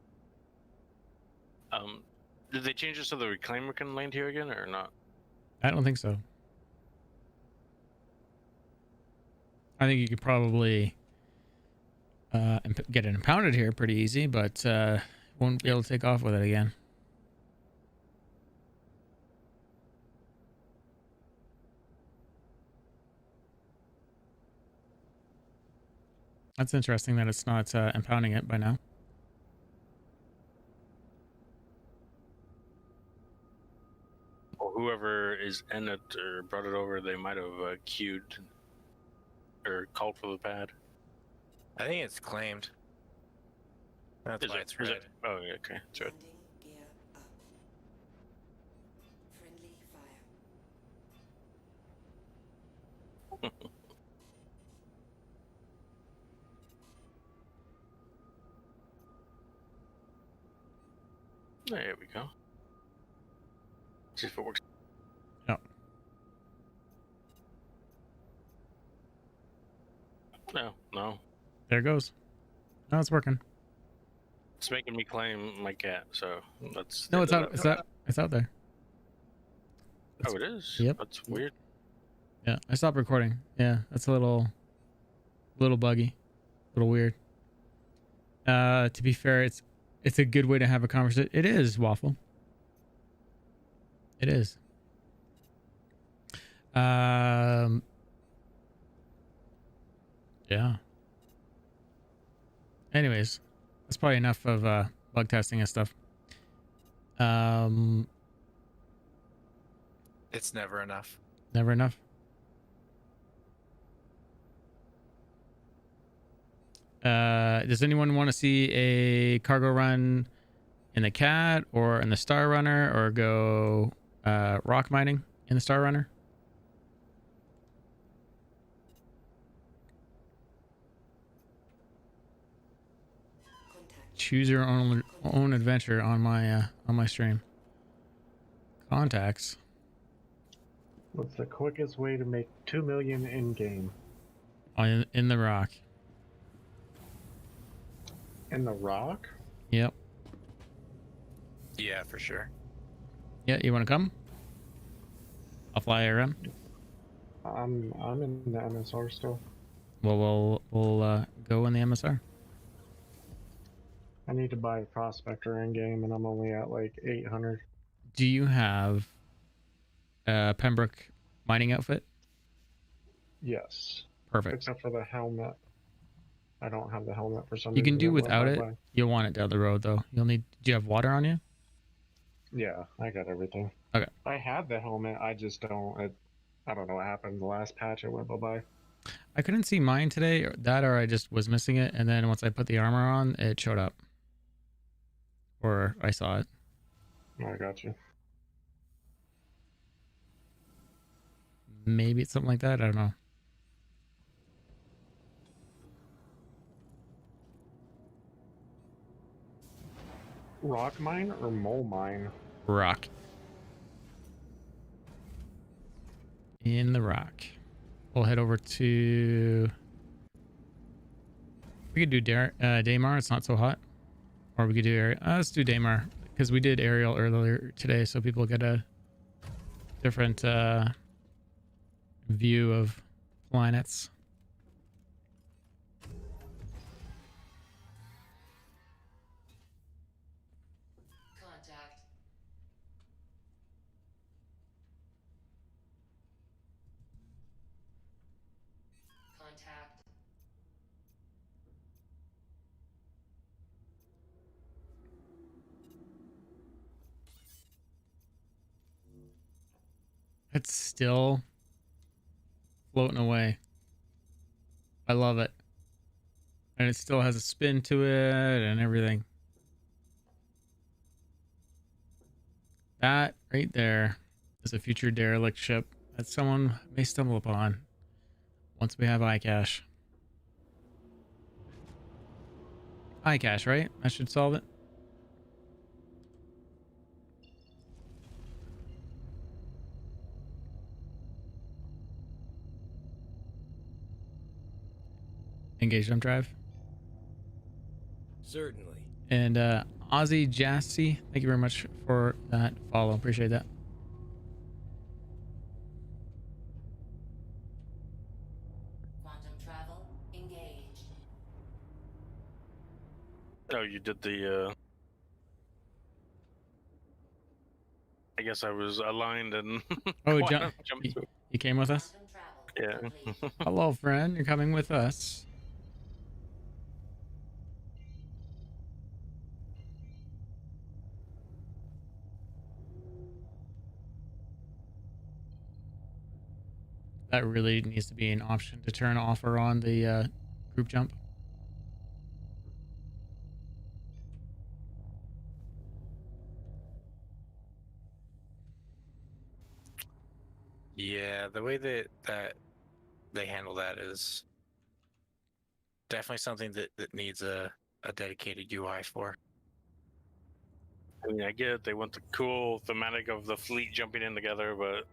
Did they change it so the reclaimer can land here again or not? I don't think so. I think you could probably get it impounded here pretty easy, but won't be able to take off with it again. That's interesting that it's not impounding it by now. Or whoever is in it or brought it over, they might have queued or called for the pad. I think it's claimed. That's why it's red. Oh, yeah, okay, that's right. Gear up. Friendly fire. There we go. See if it works. No. No. There it goes. No, it's working. It's making me claim my cat, so that's... No, it's out. It's out there. Oh, it is? Yep. That's weird. Yeah, I stopped recording. Yeah, that's a little buggy, a little weird. To be fair, it's a good way to have a conversation. It is, Waffle. It is. Yeah. Anyways, that's probably enough of bug testing and stuff. It's never enough. Never enough. Does anyone want to see a cargo run in the Cat or in the Star Runner, or go rock mining in the Star Runner? Choose your own adventure on my stream. Contacts. What's the quickest way to make 2 million in game? In the rock. In the rock? Yep. Yeah, for sure. Yeah, you want to come? I'll fly around. I'm in the MSR still. Well, we'll go in the MSR. I need to buy a prospector in game, and I'm only at like 800. Do you have a Pembroke mining outfit? Yes. Perfect. Except for the helmet. I don't have the helmet for some You reason. can do without it. Way. You'll want it down the road though. You'll need. Do you have water on you? Yeah, I got everything. Okay. I had the helmet. I just don't. I don't know what happened. The last patch, it went bye-bye. I couldn't see mine today. Or I just was missing it, and then once I put the armor on, it showed up. Or I saw it. I got you. Maybe it's something like that. I don't know. Rock mine or mole mine? Rock. In the rock. We'll head over to... We could do Daymar. It's not so hot. Or we could do Ariel. Let's do Daymar. Because we did Ariel earlier today. So people get a different view of planets. Contact. Contact. It's still floating away. I love it. And it still has a spin to it and everything. That right there is a future derelict ship that someone may stumble upon once we have iCache. iCache, right? That should solve it. Engage jump drive. Certainly. And Ozzy Jassy, thank you very much for that follow. Appreciate that. Quantum travel engaged. Oh, you did the. I guess I was aligned and. Oh, jumped. You came with us? Yeah. Hello, friend. You're coming with us. That really needs to be an option to turn off or on the group jump. Yeah, the way that they handle that is definitely something that needs a dedicated UI for. I mean, I get it. They want the cool thematic of the fleet jumping in together, but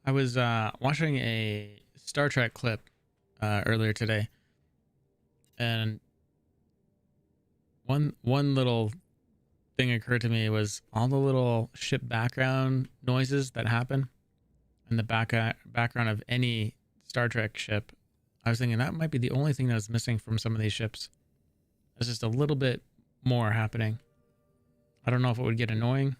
I was watching a Star Trek clip earlier today, and one little thing occurred to me was all the little ship background noises that happen in the background of any Star Trek ship. I was thinking that might be the only thing that was missing from some of these ships. There's just a little bit more happening. I don't know if it would get annoying.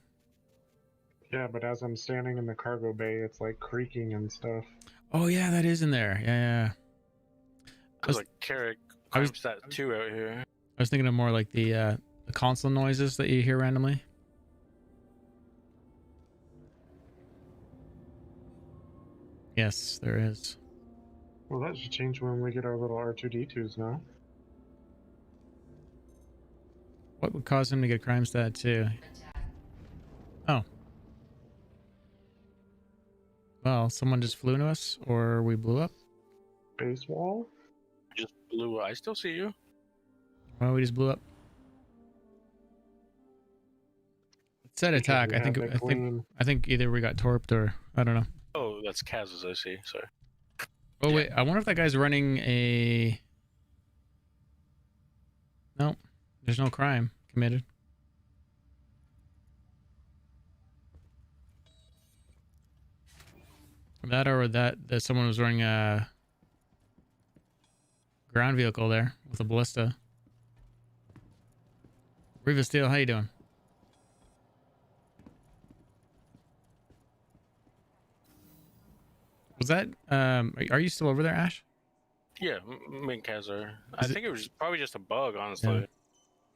Yeah, but as I'm standing in the cargo bay, it's like creaking and stuff. Oh yeah, that is in there. Yeah. because like Carrick climbs that too out here. I was thinking of more like the console noises that you hear randomly. Yes, there is. Well, that should change when we get our little R2D2s now. What would cause him to get crime stat too? Oh. Well, someone just flew into us, or we blew up. Base wall? Just blew. I still see you. Well, we just blew up. It said attack. I think either we got torped or I don't know. Oh, that's Kaz's. I see. Sorry. Oh wait, I wonder if that guy's running a. No, there's no crime committed. That or that someone was running a ground vehicle there with a ballista. Riva Steel, how you doing? Was that are you still over there, Ash? Yeah, mink has her. I think it was probably just a bug, honestly.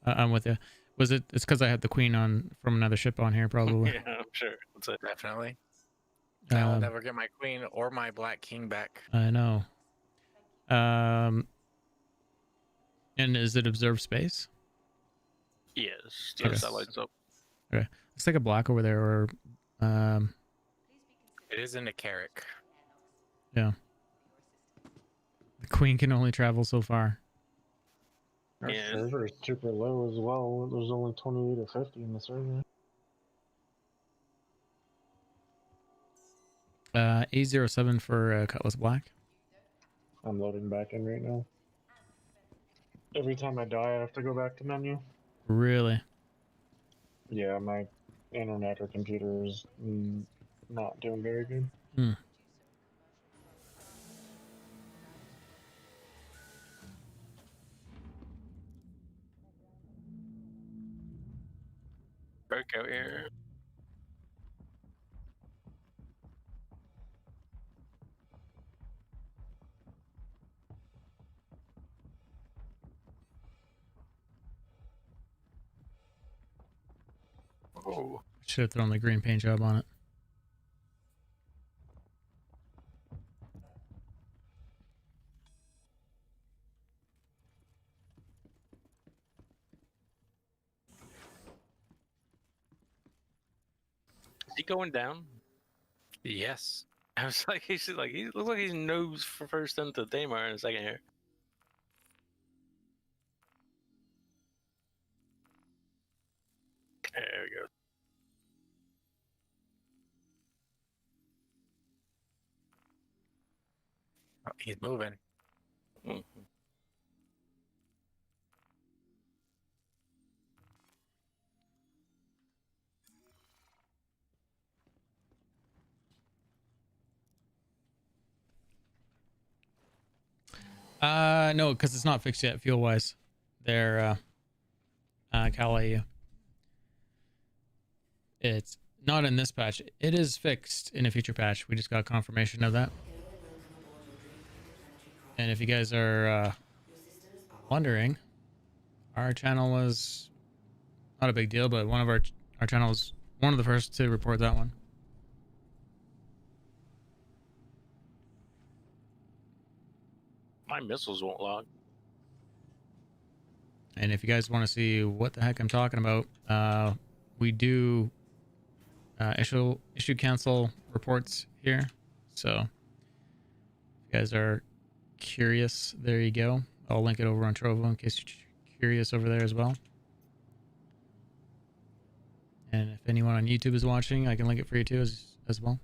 Yeah. I'm with you. Was it? It's because I had the queen on from another ship on here, probably. Yeah, I'm sure. That's it. Definitely. I'll Um, never get my queen or my black king back. I know. And is it observed space? Yes, the Okay. satellites up. Okay. Let's take a black over there, or It is in a Carrick. yeah. The queen can only travel so far. Our Yeah. server is super low as well. There's only 28 or 50 in the server. A07 for Cutlass Black. I'm loading back in right now. Every time I die, I have to go back to menu. Really? Yeah, my internet or computer is not doing very good. Hmm. Back out here. Oh. Should have thrown the green paint job on it. Is he going down? Yes. I was like, he looks like he's nose for first into Daymar in a second here. There we go. Oh, he's moving. Mm-hmm. No, because it's not fixed yet, fuel wise. They're Cal IAE. It's not in this patch. It is fixed in a future patch. We just got confirmation of that. And if you guys are wondering, our channel was not a big deal, but one of our channel was one of the first to report that one. My missiles won't lock. And if you guys want to see what the heck I'm talking about, we do issue cancel reports here. So if you guys are curious, there you go. I'll link it over on Trovo in case you're curious over there as well. And if anyone on YouTube is watching, I can link it for you too as well.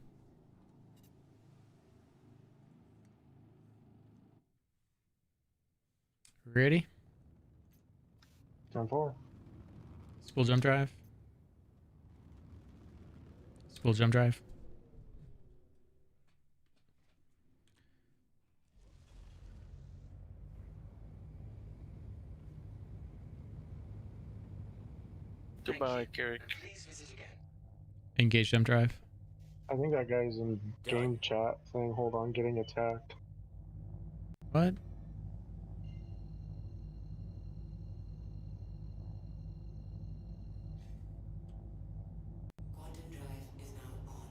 Ready? Turn 4. School jump drive. School jump drive. Goodbye, Carrick. Please visit again. Engage jump drive. I think that guy's in game chat saying, hold on, getting attacked. What? Quantum drive is now on.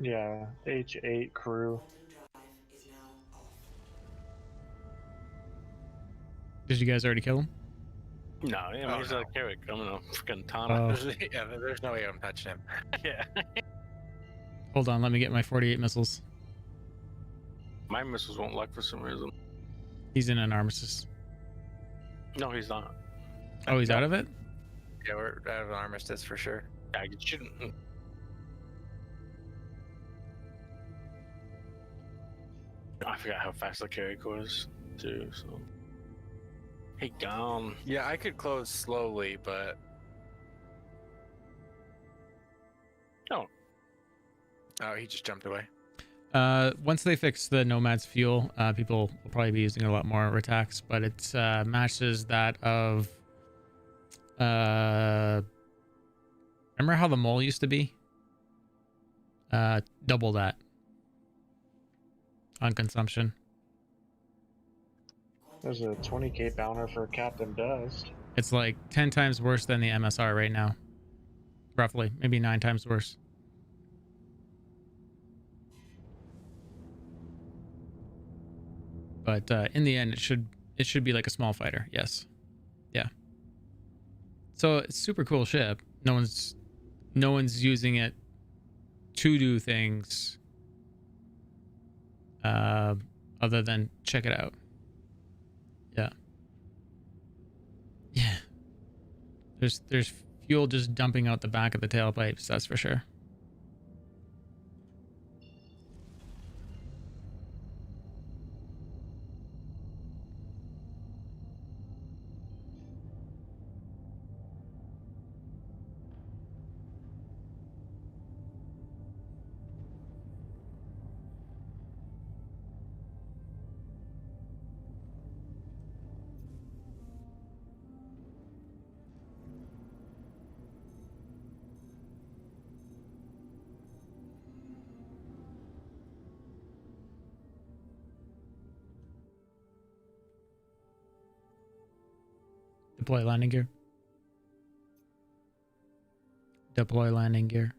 Yeah, H8 crew. Quantum drive is now off. Did you guys already kill him? No, I mean, he's no. a Carrick. I'm gonna freaking Tana. Oh. Yeah, there's no way I'm touching him. Yeah. Hold on, let me get my 48 missiles. My missiles won't lock for some reason. He's in an armistice. No, he's not. Oh, he's out of it? Yeah, we're out of an armistice for sure. Yeah, you shouldn't. I forgot how fast the Carrick was, too, so. Hey, gone. Yeah, I could close slowly, but Oh. Oh, he just jumped away. Once they fix the Nomad's fuel, people will probably be using it a lot more attacks, but it matches that of Remember how the mole used to be? Double that on consumption. There's a 20k bouncer for Captain Dust. It's like 10 times worse than the MSR right now. Roughly, maybe 9 times worse. But in the end, it should be like a small fighter. Yes, yeah. So it's super cool ship. No one's using it to do things other than check it out. Yeah. Yeah. There's fuel just dumping out the back of the tailpipes, that's for sure. Deploy landing gear. Deploy landing gear.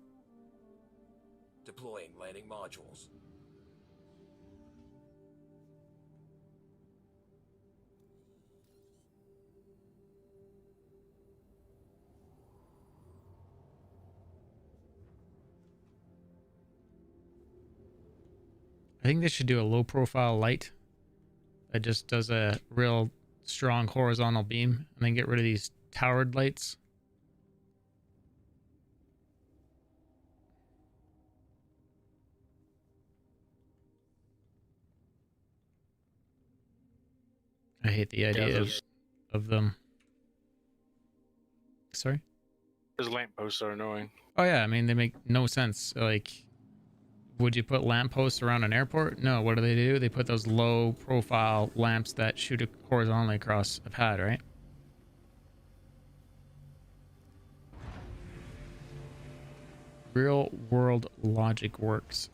Deploying landing modules. I think they should do a low profile light that just does a real strong horizontal beam and then get rid of these towered lights. I hate the idea of them. Sorry? Those lampposts are annoying. Oh yeah, I mean they make no sense. Like, would you put lampposts around an airport? No. What do? They put those low profile lamps that shoot horizontally across a pad, right? Real world logic works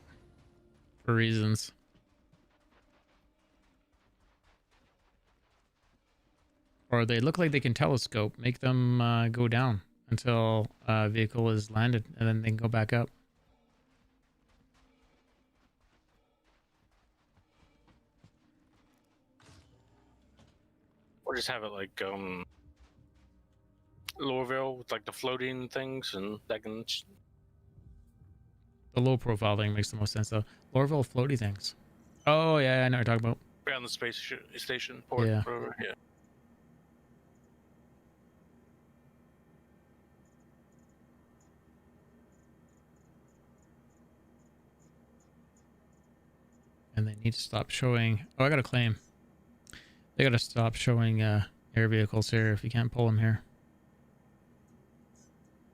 for reasons. Or they look like they can telescope. Make them go down until a vehicle is landed, and then they can go back up. Or just have it like Lorville with like the floating things, and that can. The low profile thing makes the most sense though. Lorville floaty things. Oh yeah, I know what you're talking about. Around the space station port. Yeah. Whatever. Yeah. And they need to stop showing. Oh, I got a claim. They got to stop showing air vehicles here if you can't pull them here.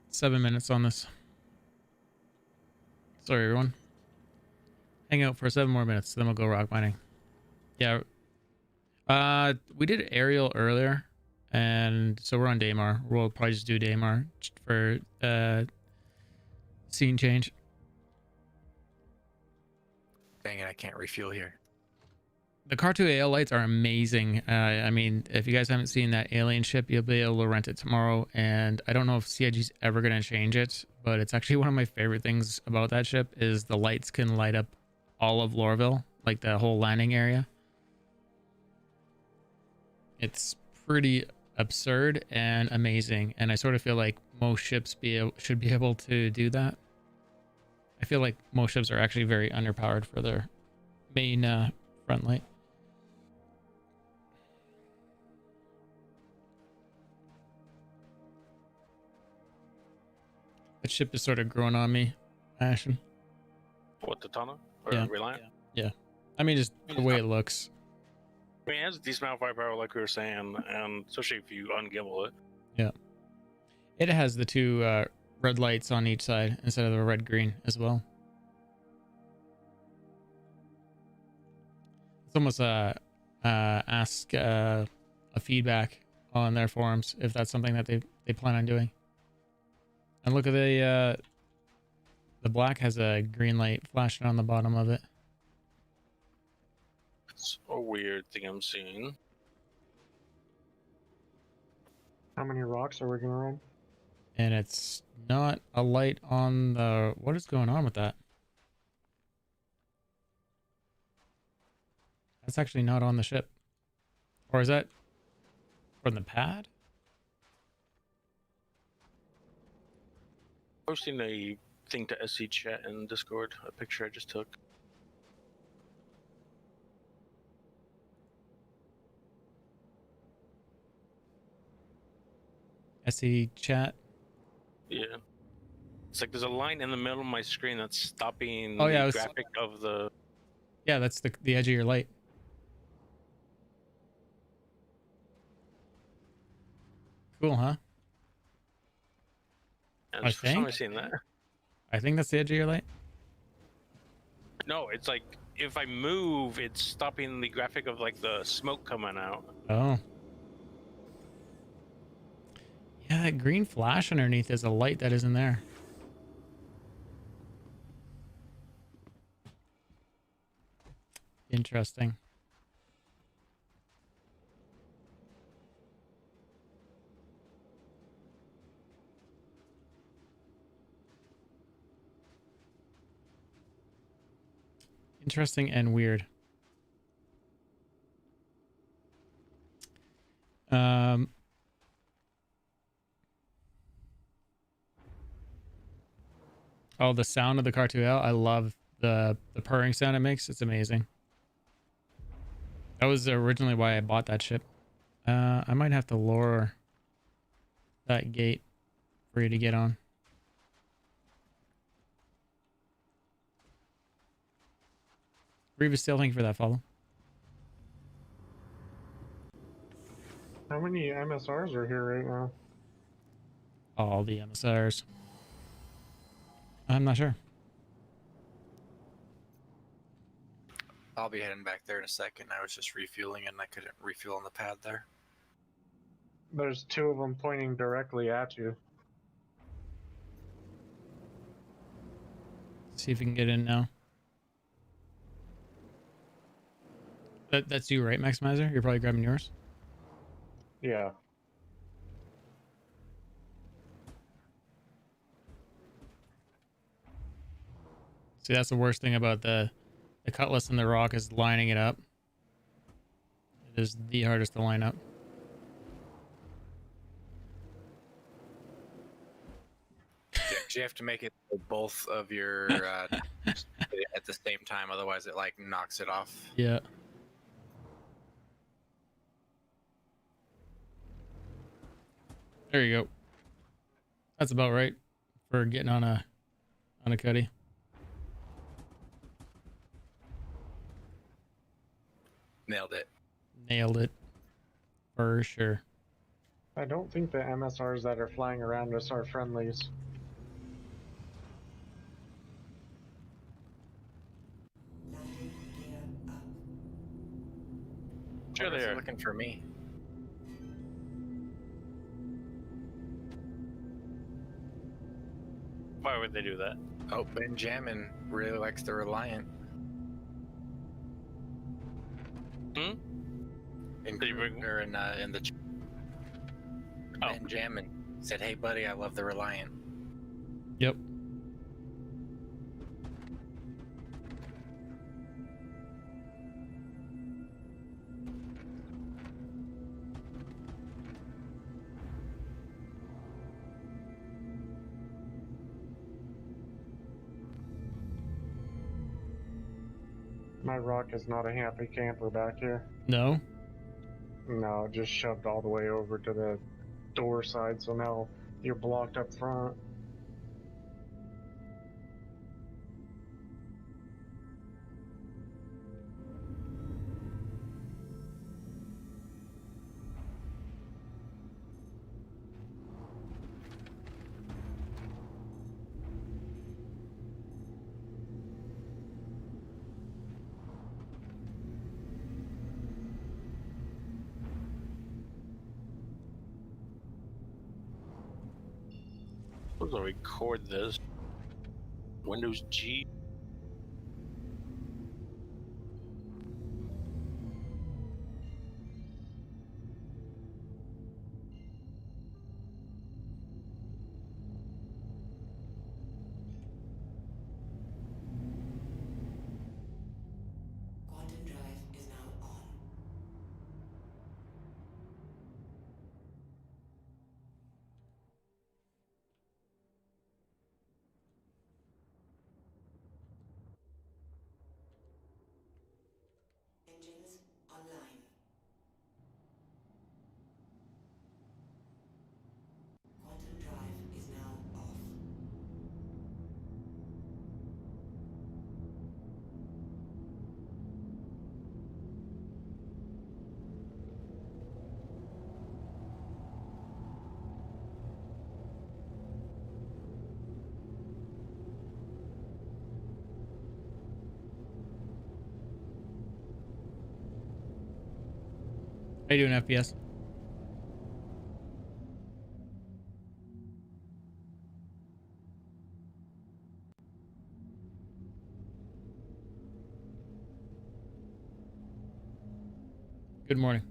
7 minutes on this. Sorry, everyone. Hang out for 7 more minutes, then we'll go rock mining. Yeah. We did aerial earlier, and so we're on Daymar. We'll probably just do Daymar for scene change. Dang it, I can't refuel here. The Car 2 AL lights are amazing. I mean, if you guys haven't seen that alien ship, you'll be able to rent it tomorrow. And I don't know if CIG's ever going to change it, but it's actually one of my favorite things about that ship is the lights can light up all of Lorville, like the whole landing area. It's pretty absurd and amazing. And I sort of feel like most ships should be able to do that. I feel like most ships are actually very underpowered for their main front light. That ship is sort of growing on me, Ashen. What, the Tana? Or Yeah. Reliant? Yeah. I mean, just the way it looks. I mean, it has a decent amount of firepower, like we were saying, and especially if you ungimbal it. Yeah. It has the 2 red lights on each side instead of the red-green as well. It's almost ask a feedback on their forums if that's something that they plan on doing. And look at the black has a green light flashing on the bottom of it. It's a weird thing I'm seeing. How many rocks are we gonna run? And it's not a light on the... What is going on with that? That's actually not on the ship. Or is that from the pad? Posting a thing to SC chat in Discord, a picture I just took. SE chat? Yeah. It's like there's a line in the middle of my screen that's stopping Oh, yeah, the I was- graphic of the... Yeah, that's the edge of your light. Cool, huh? And I it's the first time think. I've seen that. I think that's the edge of your light. No, it's like if I move, it's stopping the graphic of like the smoke coming out. Oh. Yeah, that green flash underneath is a light that isn't there. Interesting. Interesting and weird. Oh, the sound of the Car2L. I love the purring sound it makes. It's amazing. That was originally why I bought that ship. I might have to lower that gate for you to get on. Reva's still, thank you for that follow. How many MSRs are here right now? All the MSRs. I'm not sure. I'll be heading back there in a second. I was just refueling and I couldn't refuel on the pad there. There's two of them pointing directly at you. See if we can get in now. That's you, right, Maximizer? You're probably grabbing yours? Yeah. See, that's the worst thing about the Cutlass and the Rock is lining it up. It is the hardest to line up. You have to make it so both of your at the same time, otherwise it like knocks it off. Yeah. There you go. That's about right for getting on a cuddy. Nailed it. Nailed it. For sure. I don't think the MSRs that are flying around us are friendlies. Sure they are. Looking for me. Why would they do that? Oh, Benjamin really likes the Reliant. Hmm? In, Did you bring... or in the Benjamin said, "Hey, buddy, I love the Reliant." Yep. My Rock is not a happy camper back here. No? No, just shoved all the way over to the door side, so now you're blocked up front. Supposed to record this. Windows G. Quantum drive is now on. Engines online. Quantum drive is now off. How you doing, FPS? Good morning.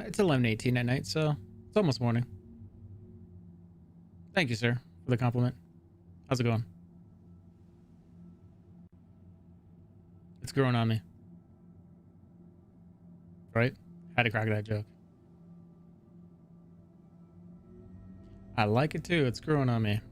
It's 11:18 at night, so it's almost morning. Thank you, sir, for the compliment. How's it going? It's growing on me. Right? Had to crack that joke. I like it too. It's growing on me.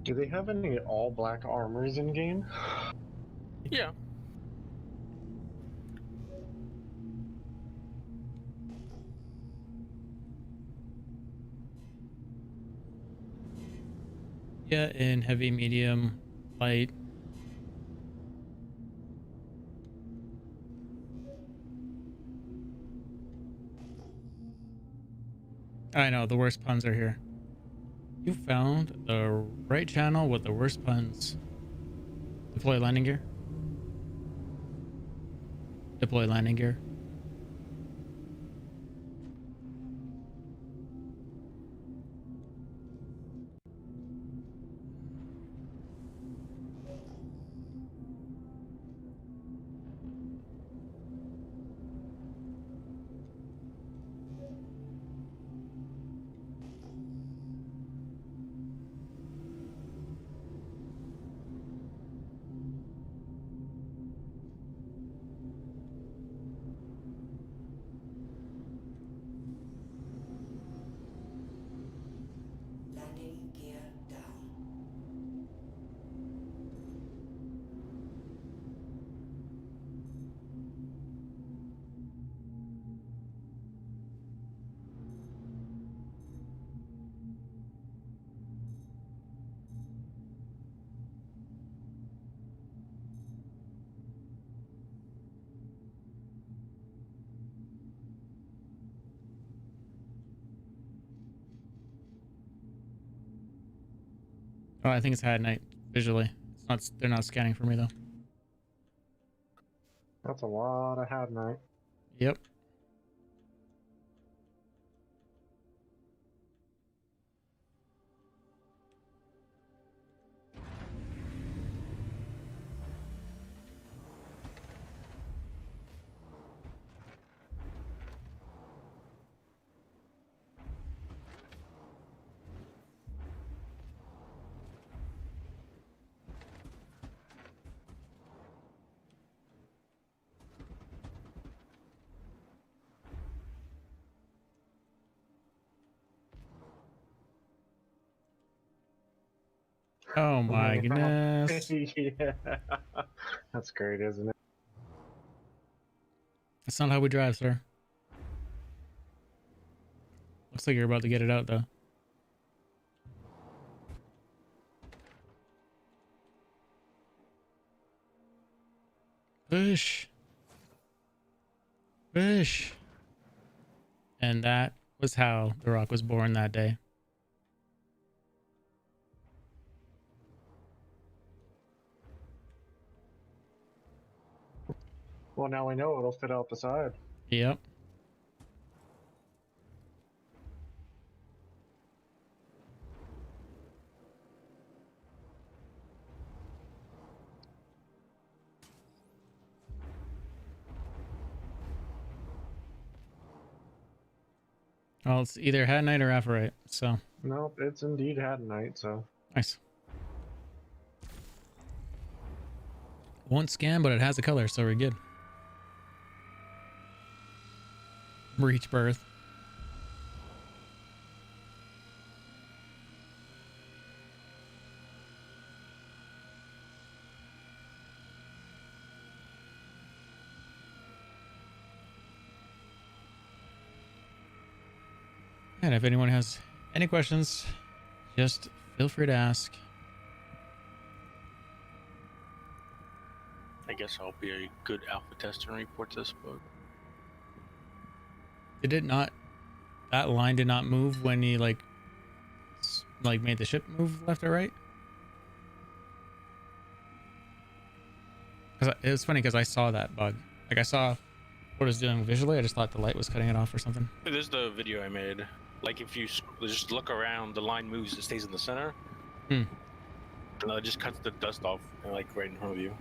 Do they have any all black armors in game? Yeah. Yeah, in heavy, medium, light. I know, the worst puns are here. You found the right channel with the worst puns. Deploy landing gear. Deploy landing gear. Landing gear down. Oh, I think it's high at night visually. It's not. They're not scanning for me though. That's a lot of had night. Yep. Oh my goodness. Yeah. That's great, isn't it? That's not how we drive, sir. Looks like you're about to get it out, though. Push. Push. And that was how The Rock was born that day. Well, now we know it'll fit out the side. Yep. Well, it's either hat night or apparite, so Nope, it's indeed hat night, so. nice. Won't scan, but it has a color, so we're good. Reach birth. And if anyone has any questions, just feel free to ask. I guess I'll be a good alpha tester and report this book. Did it not? That line did not move when he like made the ship move left or right? Because it was funny because I saw that bug. Like I saw what it was doing visually. I just thought the light was cutting it off or something. This is the video I made. Like if you just look around, the line moves, it stays in the center. Hmm. And it just cuts the dust off, like right in front of you.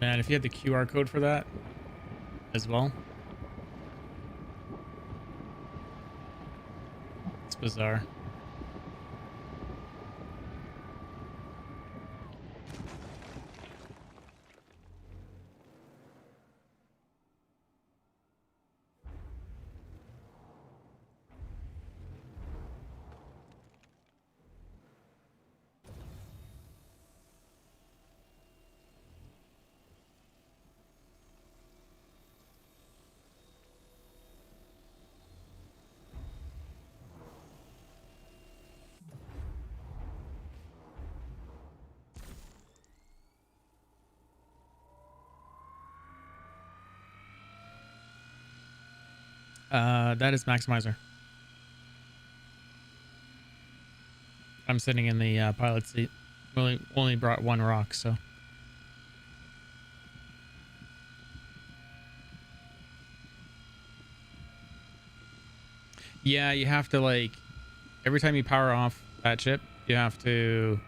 Man, if you had the QR code for that as well, it's bizarre. That is maximizer. I'm sitting in the pilot seat. Only brought one rock, so. Yeah, you have to like every time you power off that chip, you have to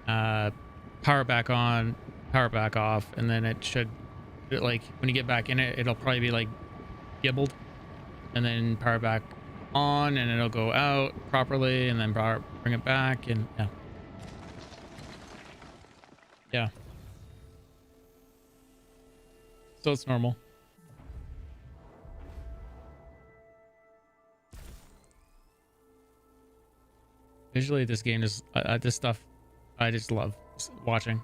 power back on, power back off, and then it should like when you get back in it, it'll probably be like gibbled, and then power back on, and it'll go out properly, and then bring it back, and yeah. So it's normal. Visually, this game is this stuff I just love watching.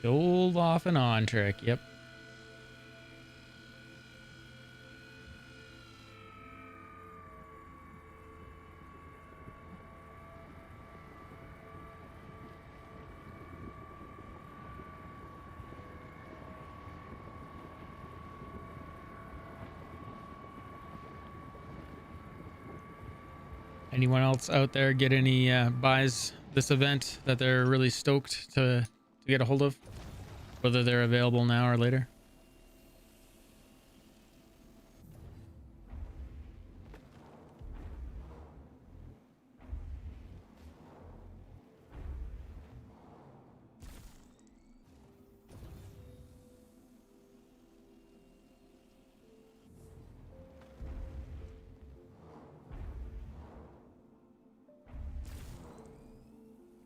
The old off and on trick. Yep. Anyone else out there get any buys this event that they're really stoked to get a hold of, whether they're available now or later?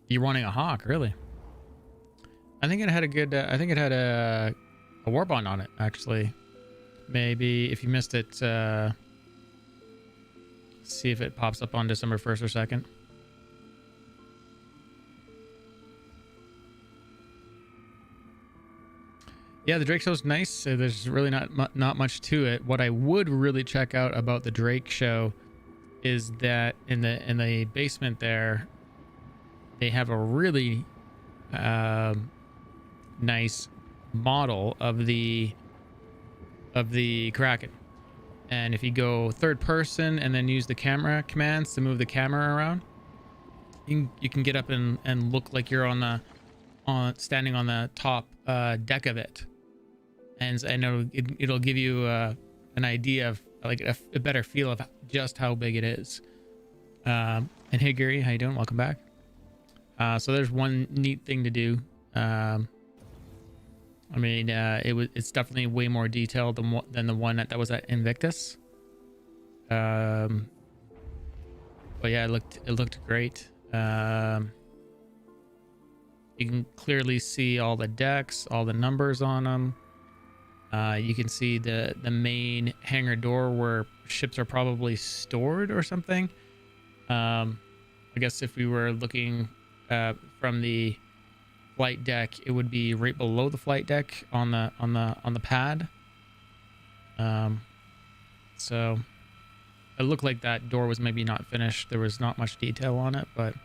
You're wanting a Hawk, really? I think it had a good. I think it had a war bond on it, actually. Maybe if you missed it, see if it pops up on December 1st or 2nd. Yeah, the Drake show's nice. So there's really not much to it. What I would really check out about the Drake show is that in the basement there, they have a really nice model of the Kraken. And if you go third person and then use the camera commands to move the camera around, you can get up and look like you're standing on the top deck of it. And I know it'll give you an idea of like a better feel of just how big it is. And hey Gary, how you doing? Welcome back. So there's one neat thing to do. I mean, it's definitely way more detailed than the one that was at Invictus. But yeah, it looked great. You can clearly see all the decks, all the numbers on them. You can see the main hangar door where ships are probably stored or something. I guess if we were looking from the flight deck, it would be right below the flight deck on the pad. So it looked like that door was maybe not finished. There was not much detail on it, but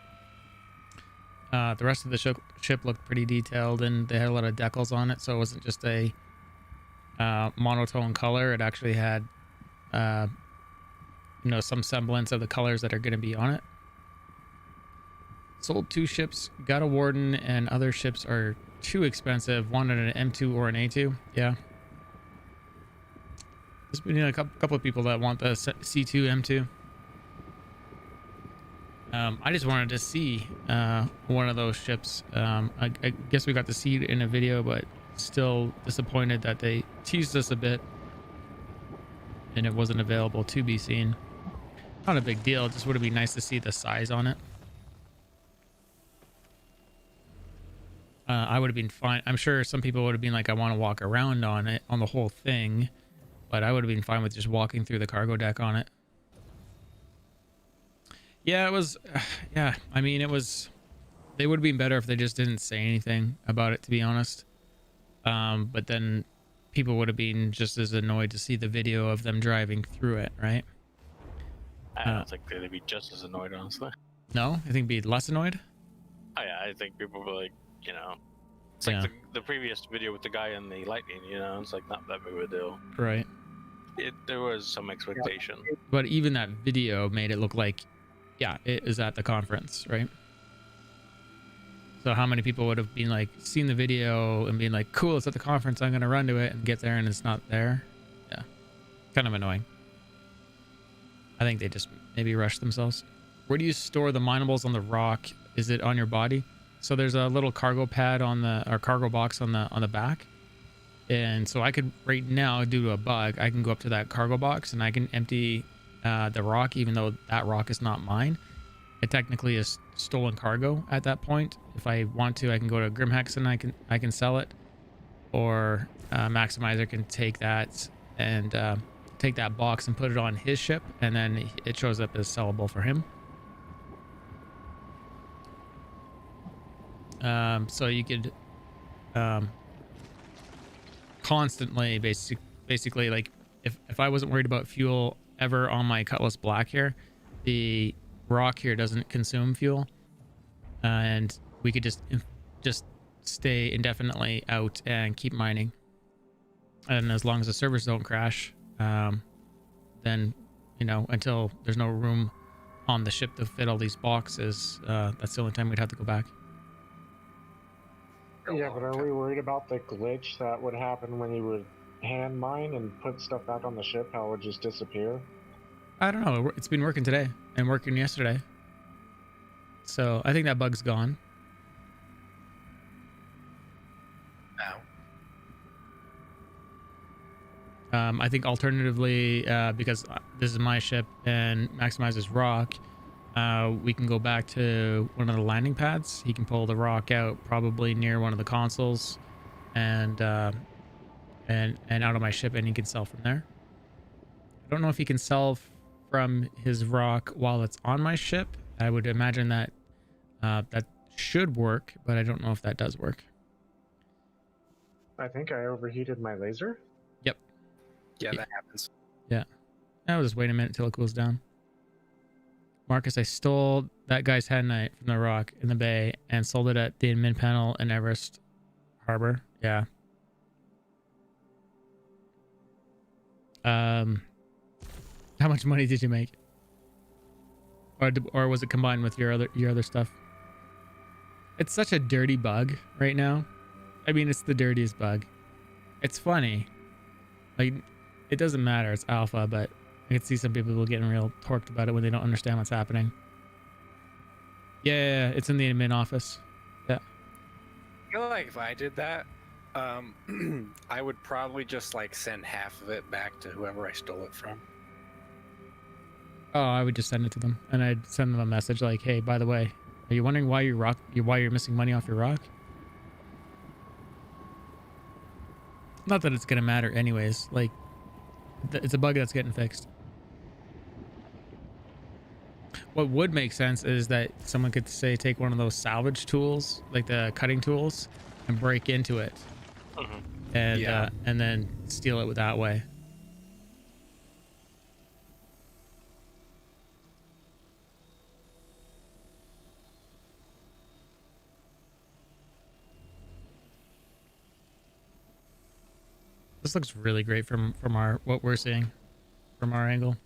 the rest of the ship looked pretty detailed, and they had a lot of decals on it, so it wasn't just a monotone color. It actually had some semblance of the colors that are going to be on it. Sold 2 ships, got a Warden, and other ships are too expensive. Wanted an M2 or an A2. Yeah, there's been a couple of people that want the C2 M2. I just wanted to see one of those ships. I guess we got to see it in a video, but still disappointed that they teased us a bit and it wasn't available to be seen. Not a big deal, just would have been nice to see the size on it. I would have been fine. I'm sure some people would have been like, I want to walk around on it, on the whole thing, but I would have been fine with just walking through the cargo deck on it. Yeah, it was, yeah, I mean, they would have been better if they just didn't say anything about it, to be honest. But then people would have been just as annoyed to see the video of them driving through it, right? I don't think they'd be just as annoyed, honestly. No? I think be less annoyed? Oh, yeah, I think people were like, it's like the previous video with the guy in the lightning, it's like not that big of a deal. Right. There was some expectation. But even that video made it look like, yeah, it is at the conference, right? So how many people would have been like, seen the video and being like, cool, it's at the conference, I'm going to run to it, and get there and it's not there? Yeah. Kind of annoying. I think they just maybe rushed themselves. Where do you store the minables on the rock? Is it on your body? So there's a little cargo pad or cargo box on the back. And so I could right now, due to a bug, I can go up to that cargo box and I can empty the rock, even though that rock is not mine. It technically is stolen cargo at that point. If I want to, I can go to Grimhex and I can sell it, or Maximizer can take that and take that box and put it on his ship, and then it shows up as sellable for him. So you could constantly basically like if I wasn't worried about fuel ever on my Cutlass Black here, the rock here doesn't consume fuel, and we could just stay indefinitely out and keep mining, and as long as the servers don't crash, then until there's no room on the ship to fit all these boxes, that's the only time we'd have to go back. Yeah, but are we worried about the glitch that would happen when you would hand mine and put stuff back on the ship, how it would just disappear? I don't know. It's been working today and working yesterday. So I think that bug's gone. I think alternatively, because this is my ship and Maximizer's rock, we can go back to one of the landing pads. He can pull the rock out probably near one of the consoles, and out of my ship, and he can sell from there. I don't know if he can sell from his rock while it's on my ship. I would imagine that that should work, but I don't know if that does work. I think I overheated my laser. Yep. Yeah, that happens. Yeah. I'll just wait a minute till it cools down. Marcus, I stole that guy's head knight from the rock in the bay and sold it at the admin panel in Everest Harbor. Yeah. How much money did you make? Or was it combined with your other stuff? It's such a dirty bug right now. I mean, it's the dirtiest bug. It's funny. Like, it doesn't matter. It's alpha, but I can see some people getting real torqued about it when they don't understand what's happening. Yeah, it's in the admin office. Yeah. I feel like if I did that, I would probably just like send half of it back to whoever I stole it from. Oh, I would just send it to them, and I'd send them a message like, "Hey, by the way, are you wondering why you're missing money off your rock?" Not that it's gonna matter, anyways. Like, it's a bug that's getting fixed. What would make sense is that someone could say take one of those salvage tools, like the cutting tools, and break into it, and then steal it that way. This looks really great from our what we're seeing from our angle.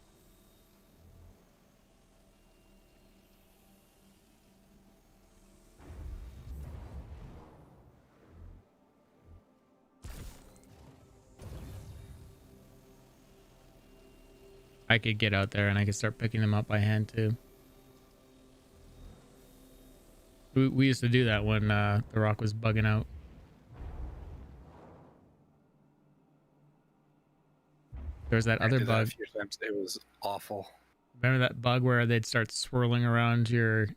I could get out there and I could start picking them up by hand too. We used to do that when the rock was bugging out. There's that other bug. A few times. It was awful. Remember that bug where they'd start swirling around your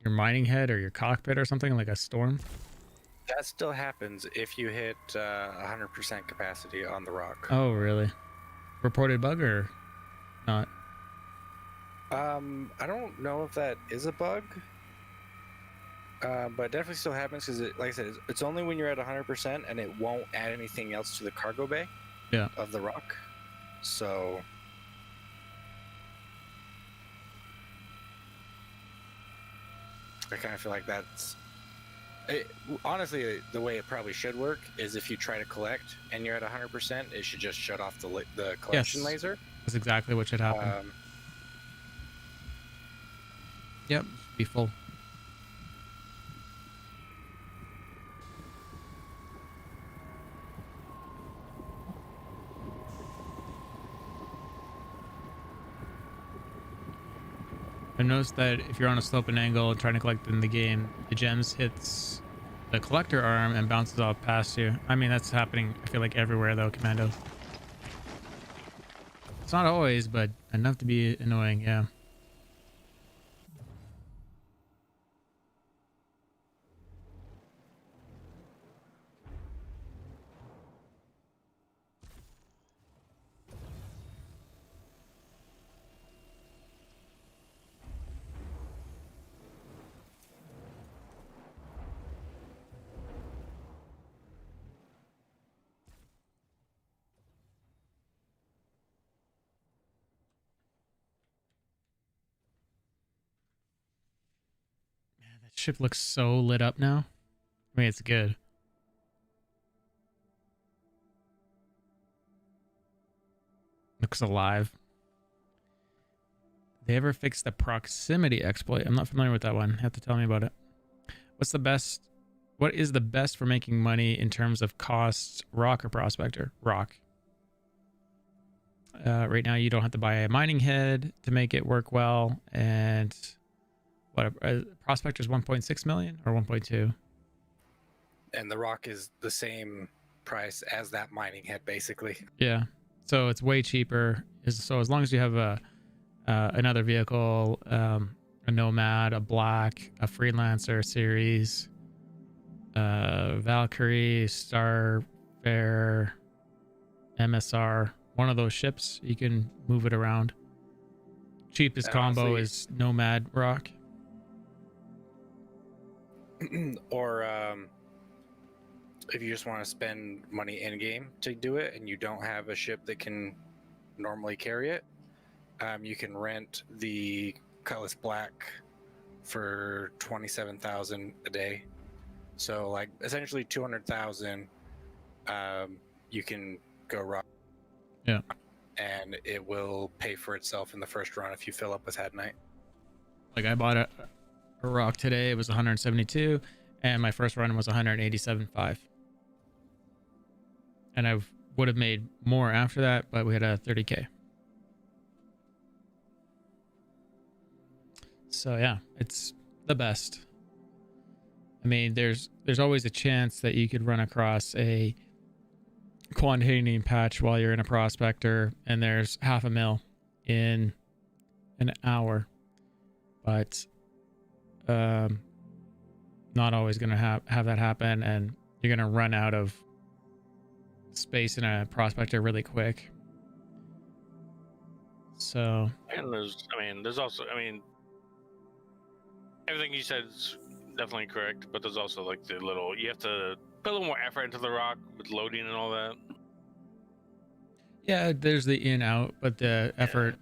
mining head or your cockpit or something like a storm? That still happens if you hit 100% capacity on the rock. Oh, really? Reported bug or not? I don't know if that is a bug, but it definitely still happens because, like I said, it's only when you're at 100% and it won't add anything else to the cargo bay of the rock. So I kind of feel like honestly, the way it probably should work is if you try to collect and you're at 100%, it should just shut off the collection laser. That's exactly what should happen. Yep, be full. I noticed that if you're on a slope and angle and trying to collect in the game, the gems hits the collector arm and bounces off past you. I mean, that's happening, I feel like, everywhere though, Commando. It's not always, but enough to be annoying, yeah. Ship looks so lit up now. I mean, it's good. Looks alive. They ever fix the proximity exploit? I'm not familiar with that one. You have to tell me about it. What is the best for making money in terms of costs? Rock or prospector? Rock. Right now you don't have to buy a mining head to make it work well, and what prospector's 1.6 million or 1.2, and the rock is the same price as that mining head, basically. Yeah, so it's way cheaper. So as long as you have another vehicle, or a Nomad, a Black, a Freelancer series, Valkyrie, Starfare, MSR. One of those ships, you can move it around. Cheapest And combo honestly- is Nomad Rock. Or if you just want to spend money in game to do it and you don't have a ship that can normally carry it, you can rent the Cutlass Black for 27,000 a day. So like essentially 200,000. You can go rock. Yeah. And it will pay for itself in the first run if you fill up with Head Knight. Like I bought a rock today, it was 172, and my first run was 187.5. And I would have made more after that, but we had a 30k. So yeah, it's the best. I mean, there's always a chance that you could run across a quantitating patch while you're in a prospector, and there's half a mil in an hour, but not always gonna have that happen, and you're gonna run out of space in a prospector really quick. So And there's also, everything you said is definitely correct, but there's also like the little, you have to put a little more effort into the rock with loading and all that. yeah, there's the in out, but the effort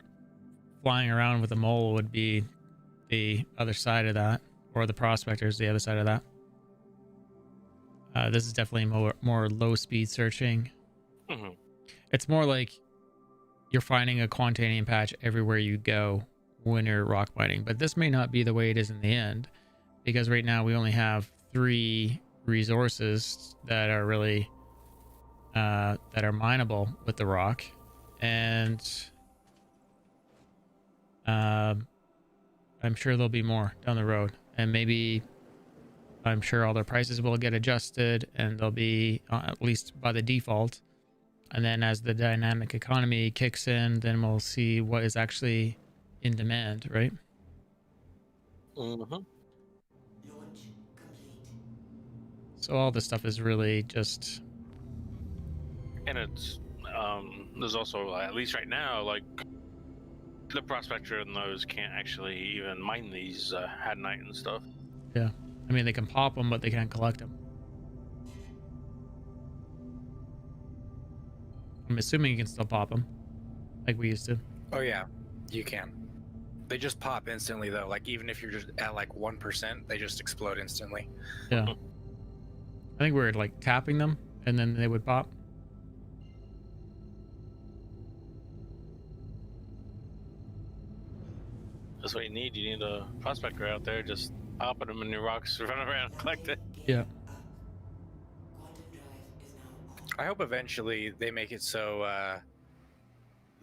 flying around with a mole would be the other side of that, or the prospector is the other side of that. This is definitely more low speed searching. Mm-hmm. It's more like you're finding a quantanium patch everywhere you go when you're rock mining, but this may not be the way it is in the end, because right now we only have 3 resources that are really that are mineable with the rock, and I'm sure there'll be more down the road, and maybe I'm sure all their prices will get adjusted, and they'll be at least by the default. And then as the dynamic economy kicks in, then we'll see what is actually in demand, right? Mm-hmm. Launch complete. So all this stuff is really just... And it's there's also, at least right now, like the prospector and those can't actually even mine these Had Night and stuff. Yeah. I mean, they can pop them, but they can't collect them. I'm assuming you can still pop them, like we used to. Oh yeah, you can. They just pop instantly though. Like even if you're just at like 1%, they just explode instantly. Yeah. I think we were like tapping them, and then they would pop. That's what you need. You need a prospector out there just popping them in your rocks, run around and collect it. Yeah. I hope eventually they make it so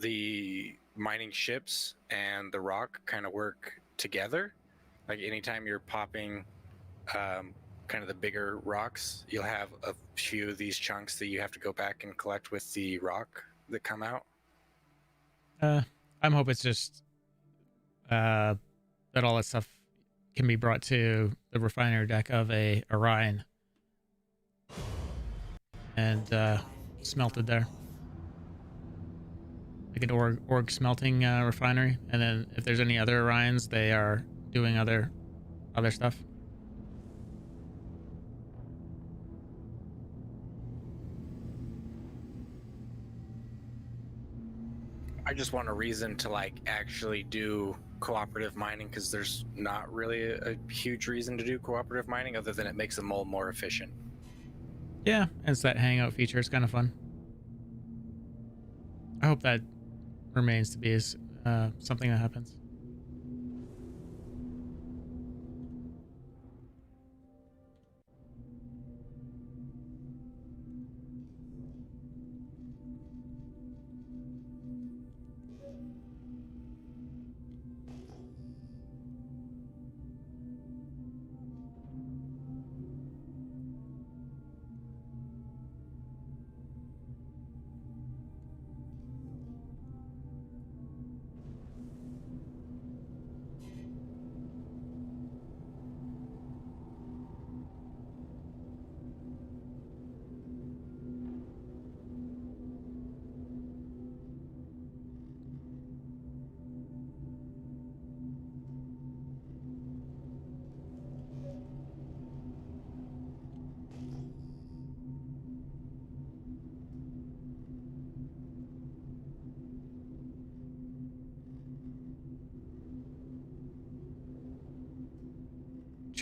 the mining ships and the rock kind of work together. Like anytime you're popping kind of the bigger rocks, you'll have a few of these chunks that you have to go back and collect with the rock that come out. I'm hoping it's just that all that stuff can be brought to the refiner deck of a Orion and smelted there, like an org smelting refinery. And then if there's any other Orions, they are doing other stuff. I just want a reason to like actually do cooperative mining, because there's not really a huge reason to do cooperative mining other than it makes the mole more efficient. Yeah, and it's that hangout feature. It's kind of fun. I hope that remains to be something that happens.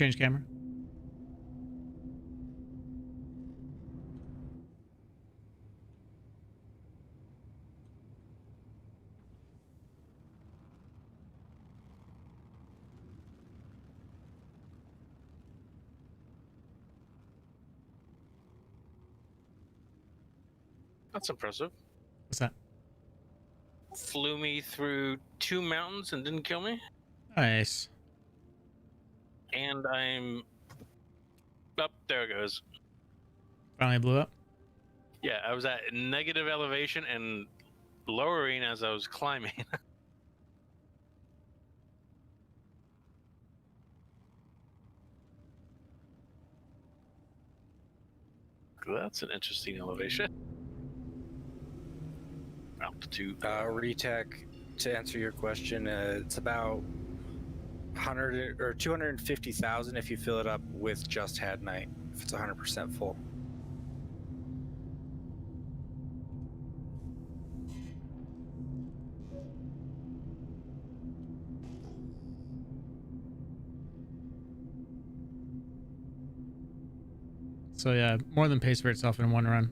Change camera. That's impressive. What's that? Flew me through 2 mountains and didn't kill me. Nice. And I'm up. There it goes. Finally blew up. Yeah, I was at negative elevation and lowering as I was climbing. That's an interesting elevation. Altitude. Retech, to answer your question, it's about 100 or 250,000 if you fill it up with just had night, if it's 100% full. So yeah, more than pays for itself in one run.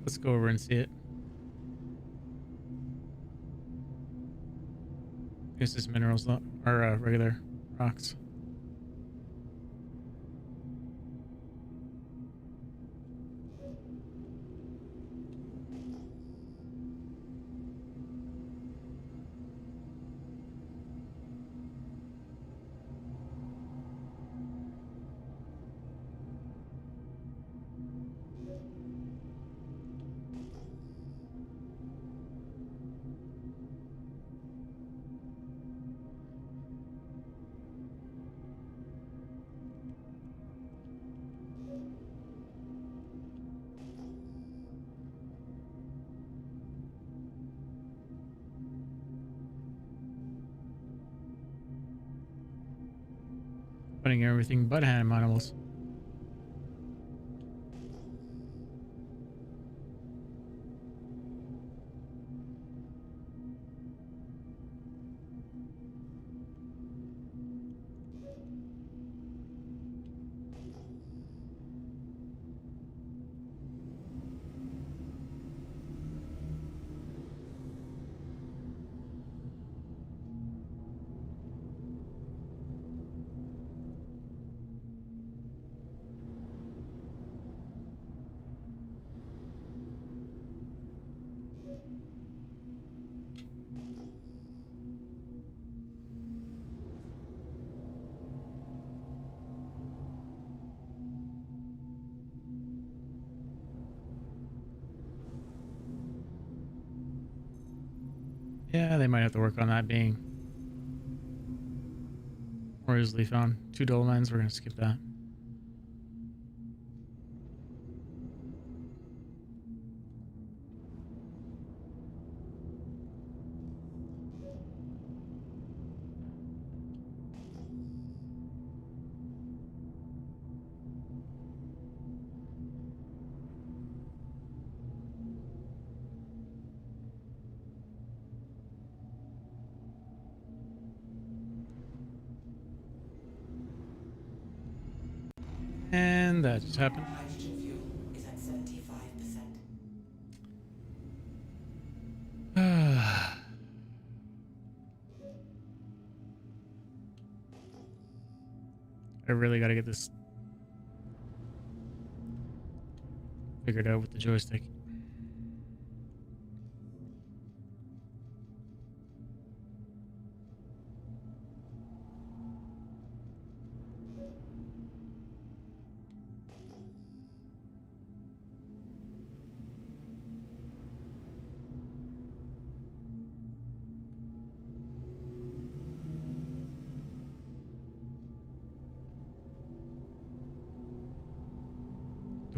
Let's go over and see it. This is minerals or regular rocks. Putting everything but animals. Yeah, they might have to work on that being more easily found. 2 dolomines, we're gonna skip that. And that just happened. Hydrogen fuel is at 75%. I really gotta get this figured out with the joystick.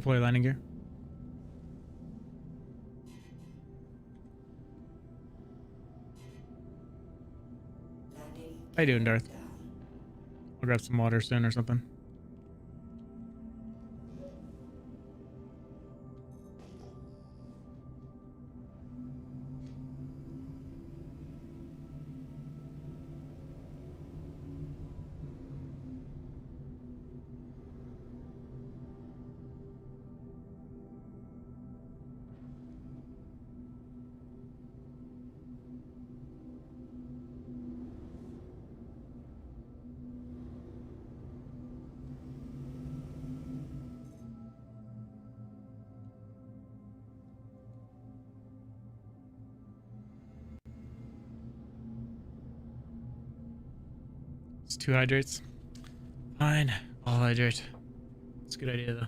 Deploy landing gear. How you doing, Darth? I'll grab some water soon or something. It's 2 hydrates. Fine. I'll hydrate. It's a good idea, though.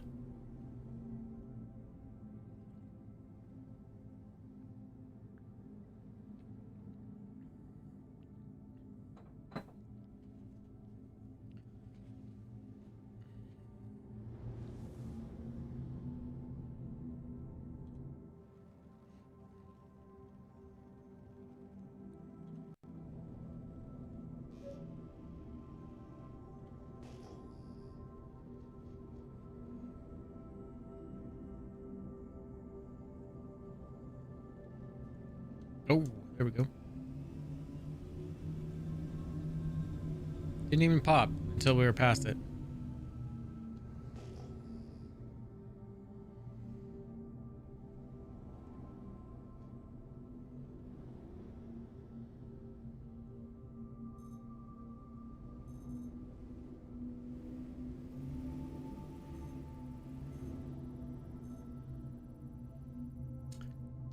Oh, there we go. Didn't even pop until we were past it.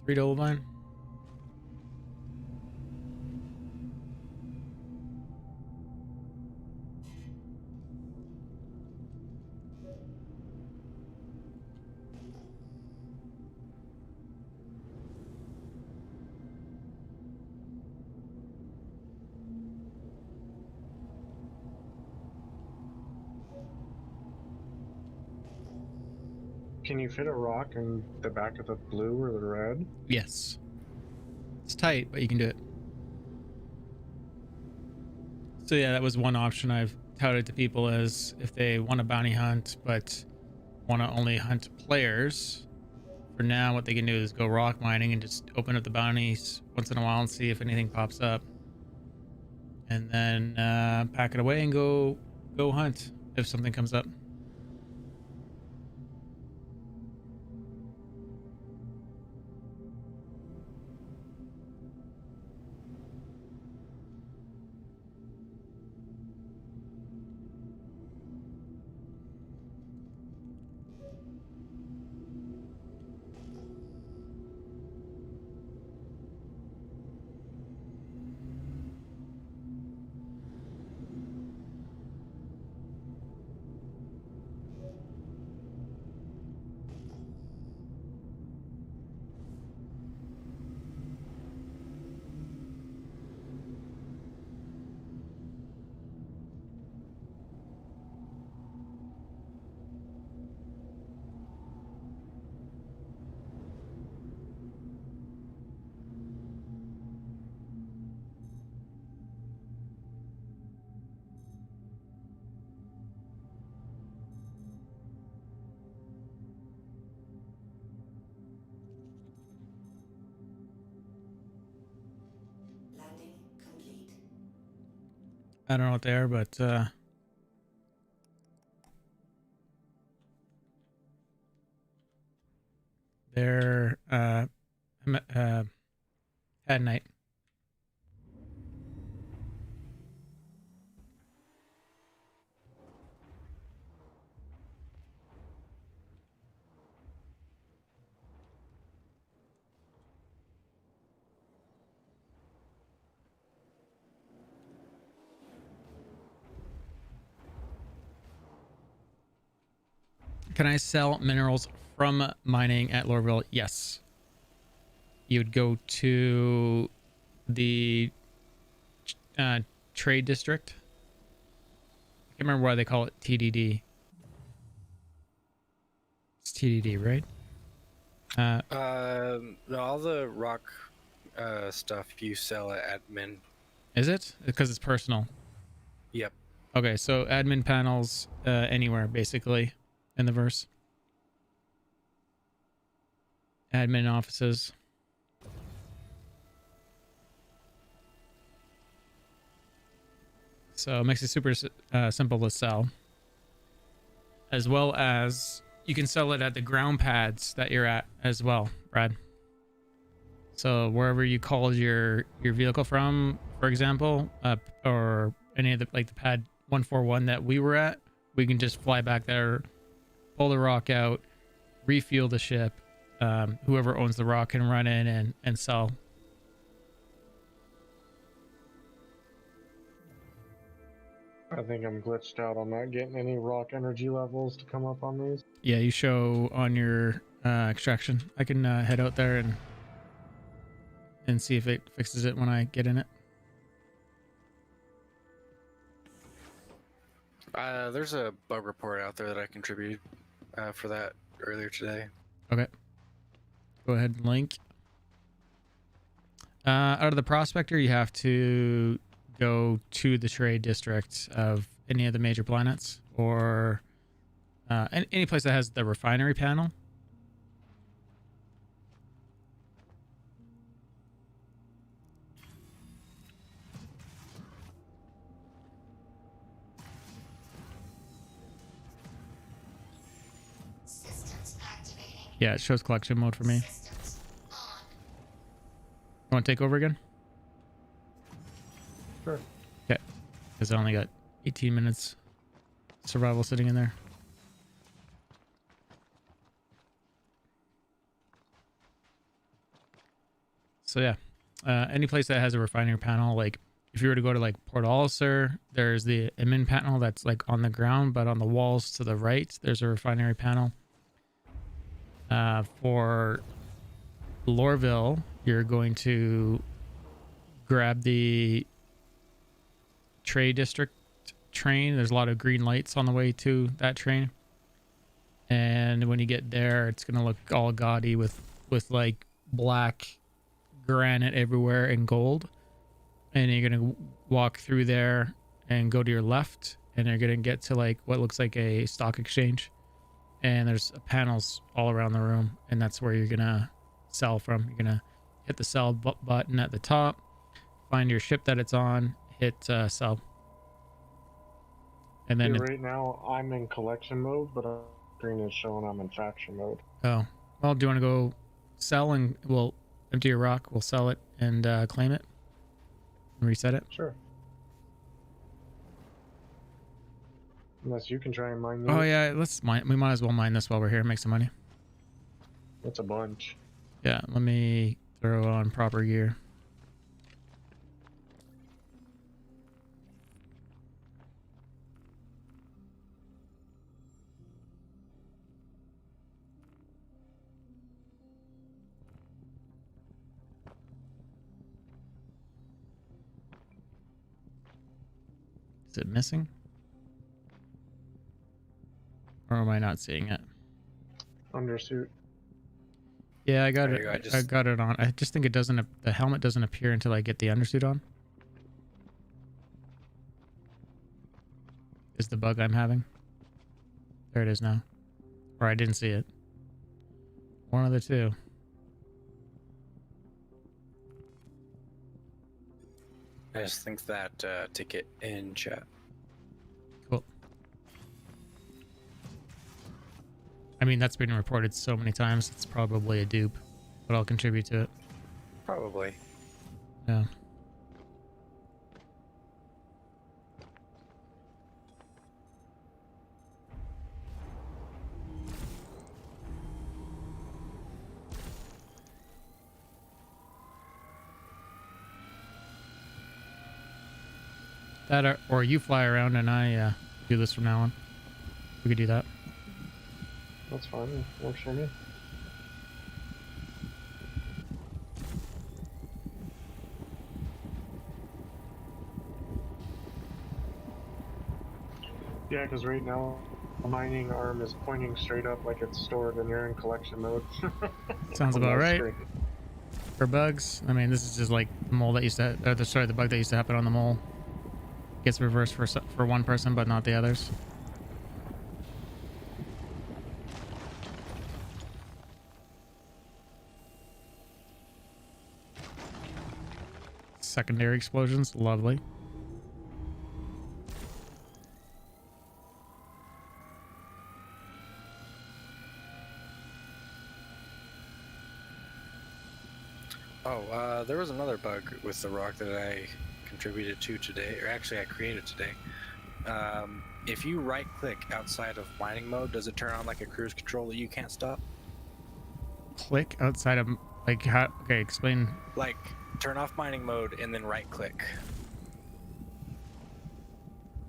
Three double line. Can you fit a rock in the back of the blue or the red? Yes. It's tight, but you can do it. So yeah, that was one option I've touted to people as if they want a bounty hunt, but want to only hunt players. For now, what they can do is go rock mining and just open up the bounties once in a while and see if anything pops up. And then pack it away and go hunt if something comes up. Landing complete. I don't know what they are, but they're at night. Can I sell minerals from mining at Lorville? Yes. You would go to the trade district. I can't remember why they call it TDD. It's TDD, right? No, all the rock stuff you sell at admin. Is it? Because it's personal. Yep. Okay, so admin panels anywhere basically in the verse. Admin offices. So it makes it super simple to sell. As well as you can sell it at the ground pads that you're at as well, Brad. So wherever you called your vehicle from, for example, or any of the like the pad 141 that we were at, we can just fly back there, pull the rock out, refuel the ship. Whoever owns the rock can run in and sell. I think I'm glitched out on not getting any rock energy levels to come up on these. Yeah, you show on your extraction. I can head out there and see if it fixes it when I get in it. There's a bug report out there that I contributed for that earlier today. Okay. Go ahead and link. Out of the prospector, you have to go to the trade district of any of the major planets, or any place that has the refinery panel. Yeah, it shows collection mode for me. You want to take over again? Sure. Okay. Because I only got 18 minutes survival sitting in there. So yeah, any place that has a refinery panel, like if you were to go to like Port Olisar, there's the admin panel that's like on the ground, but on the walls to the right, there's a refinery panel. For Lorville, you're going to grab the trade district train. There's a lot of green lights on the way to that train. And when you get there, it's going to look all gaudy with like black granite everywhere and gold. And you're going to walk through there and go to your left, and you're going to get to like what looks like a stock exchange. And there's panels all around the room, and that's where you're going to sell from. You're going to hit the sell button at the top, find your ship that it's on, hit sell. And then right now I'm in collection mode, but our screen is showing I'm in faction mode. Oh, well, do you want to go sell, and we'll empty your rock, we'll sell it and claim it and reset it? Sure. Unless you can try and mine these. Oh yeah, let's mine. We might as well mine this while we're here, make some money. That's a bunch. Yeah, let me throw on proper gear. Is it missing? Or am I not seeing it? Undersuit. Yeah, I got There it. you go, I got it on. I just think it doesn't. The helmet doesn't appear until I get the undersuit on. Is the bug I'm having? There it is now. Or I didn't see it. One of the two. I just think that ticket in chat. Cool. I mean, that's been reported so many times, it's probably a dupe, but I'll contribute to it. Probably. Yeah. That or you fly around and I do this from now on. We could do that. That's fine. Works for me. Yeah, because right now mining arm is pointing straight up like it's stored and you're in collection mode. Sounds on about that right. screen. For bugs, I mean, this is just like the mole that used to, or the bug that used to happen on the mole. Gets reversed for one person, but not the others. Secondary explosions, lovely. Oh, there was another bug with the rock that I contributed to today, or actually I created today. If you right click outside of mining mode, does it turn on like a cruise control that you can't stop? Click outside of, like, how? Okay, explain. Like, turn off mining mode and then right click.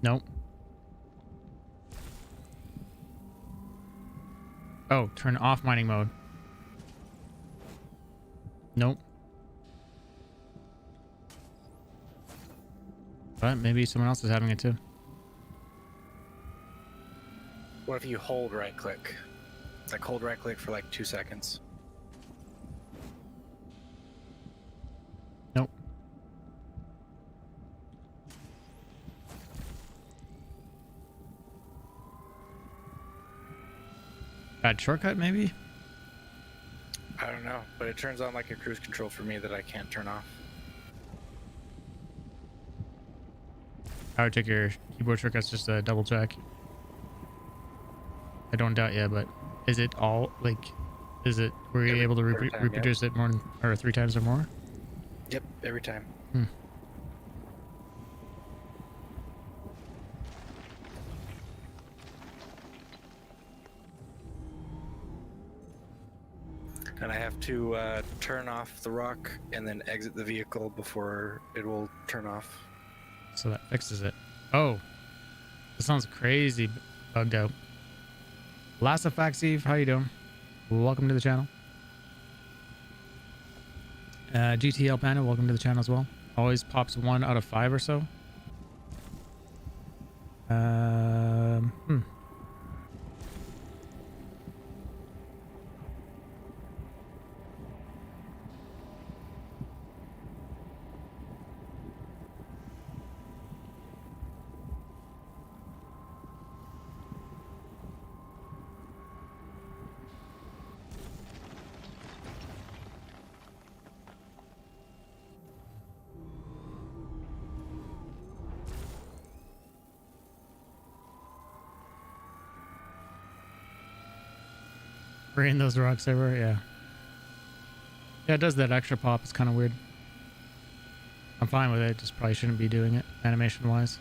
Nope. Oh, turn off mining mode. Nope. But maybe someone else is having it too. What if you hold right click? Like, hold right click for like 2 seconds. Nope. Bad shortcut, maybe? I don't know, but it turns on like a cruise control for me that I can't turn off. I would check your keyboard shortcuts just to double check. I don't doubt you, but is it all, like, were you able to every time, reproduce it more than, or 3 times or more? Yep, every time. And I have to turn off the rock and then exit the vehicle before it will turn off. So that fixes it. Oh, that sounds crazy bugged out. Last effect, Steve, how you doing? Welcome to the channel. GTL Panda, welcome to the channel as well. Always pops 1 out of 5 or so. Bring those rocks everywhere, yeah. Yeah, it does that extra pop. It's kind of weird. I'm fine with it. Just probably shouldn't be doing it animation-wise.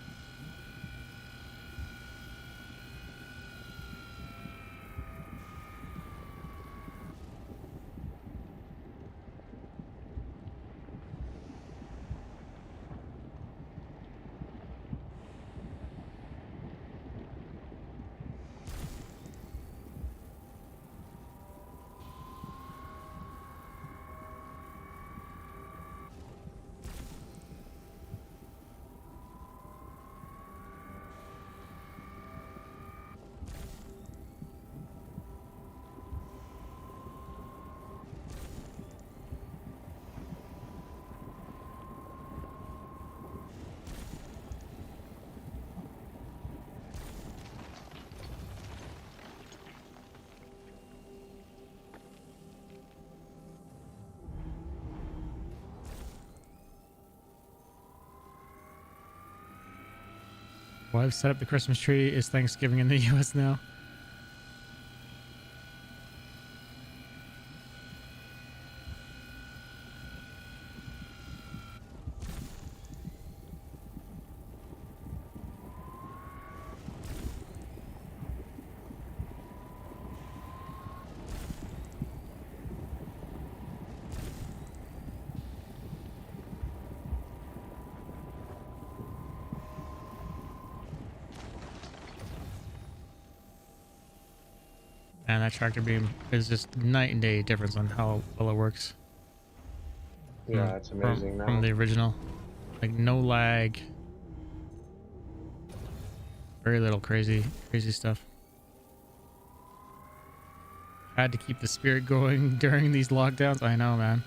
Well, I've set up the Christmas tree. Is Thanksgiving in the US now? And that tractor beam is just night and day difference on how well it works. Yeah, it's amazing now. From the original. Like, no lag. Very little crazy stuff. Had to keep the spirit going during these lockdowns. I know, man.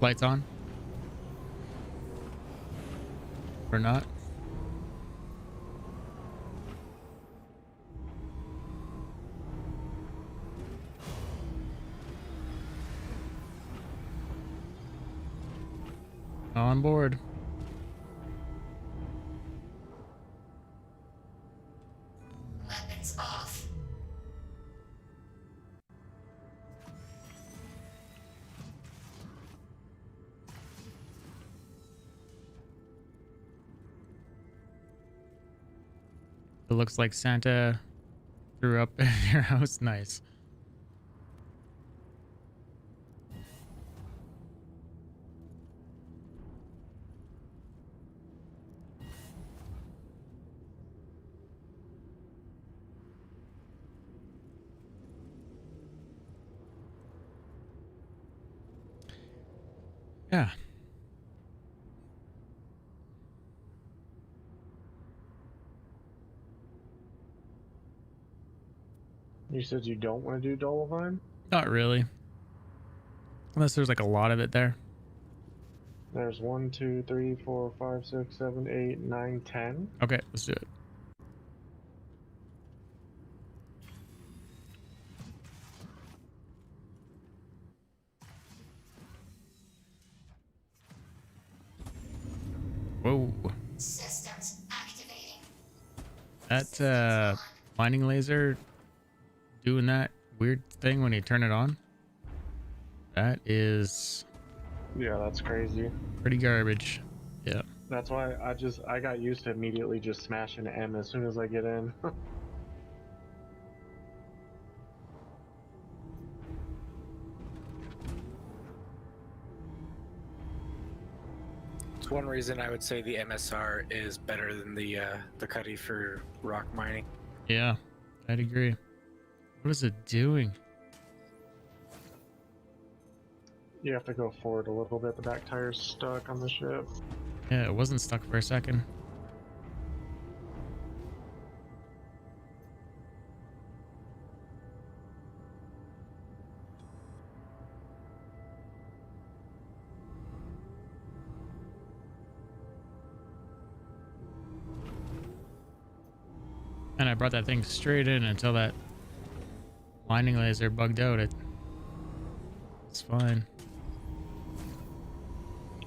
Lights on? Or not? On board. Weapons off. It looks like Santa threw up in your house. Nice. Yeah. You said you don't want to do Dolomine? Not really. Unless there's like a lot of it there. There's 1, 2, 3, 4, 5, 6, 7, 8, 9, 10. Okay, let's do it. Whoa. Systems activating. That mining laser doing that weird thing when you turn it on. That is Yeah, that's crazy. pretty garbage. Yeah. That's why I got used to immediately just smashing M as soon as I get in. It's one reason I would say the MSR is better than the Cuddy for rock mining. Yeah, I'd agree. What is it doing? You have to go forward a little bit. The back tire's stuck on the ship. Yeah, it wasn't stuck for a second. And I brought that thing straight in until that mining laser bugged out. It's fine.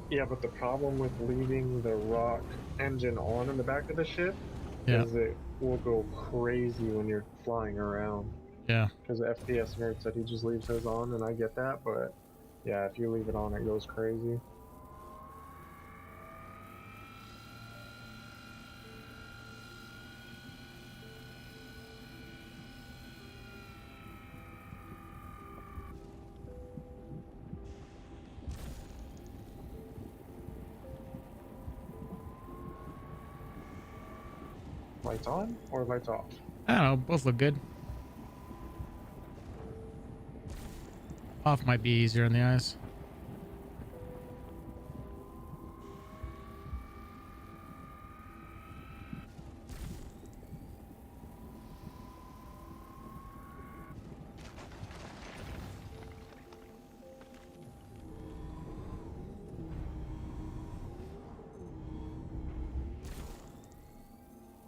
Yeah, but the problem with leaving the rock engine on in the back of the ship is it will go crazy when you're flying around. Yeah. Because the FPS nerd said he just leaves his on, and I get that, but yeah, if you leave it on, it goes crazy. Lights on or lights off? I don't know. Both look good. Off might be easier on the eyes.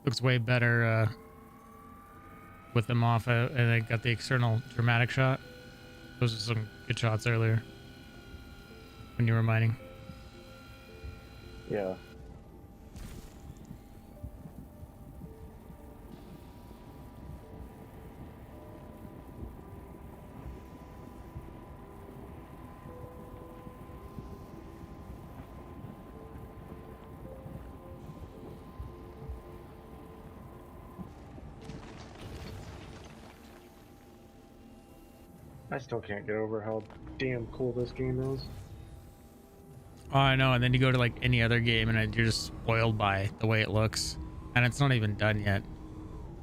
Looks way better with them off, and I got the external dramatic shot. Those are some good shots earlier when you were mining. Yeah. I still can't get over how damn cool this game is. Oh, I know. And then you go to like any other game and you're just spoiled by the way it looks, and it's not even done yet.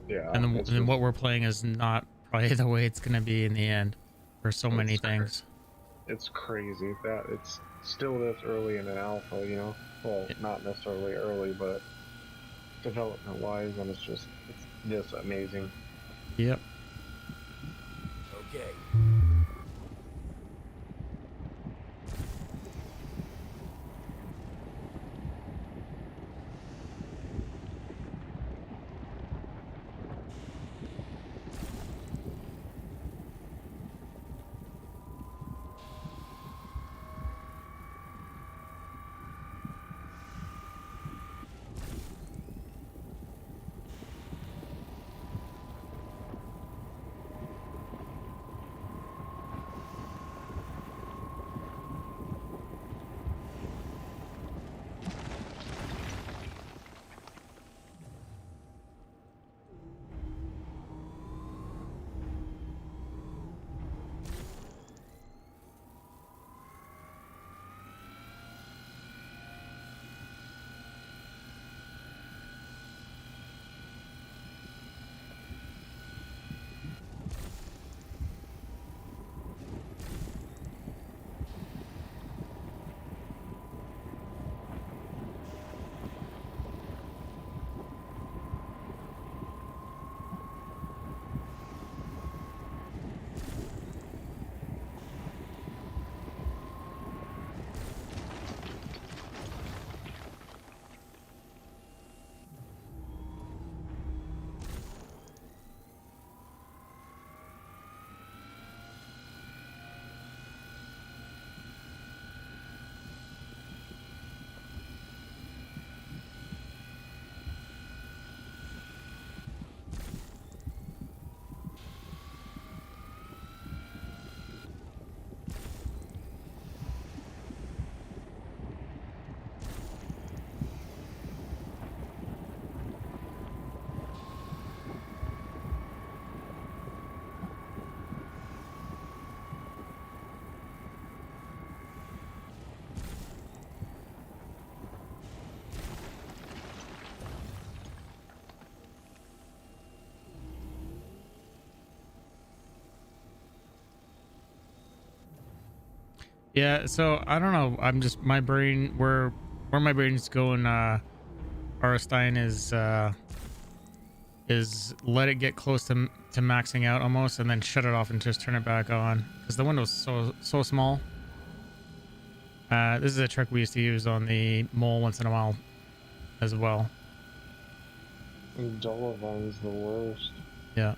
Yeah. And then what we're playing is not probably the way it's gonna be in the end for so many things. It's crazy that it's still this early in an alpha, you know? Well, not necessarily early, but development-wise, and it's this amazing. Yep. Okay. Yeah, so I don't know. I'm just my brain where my brain's going. Arstein is let it get close to maxing out almost, and then shut it off and just turn it back on because the window's so small. This is a trick we used to use on the mole once in a while, as well. Dollarvine's the worst. Yeah.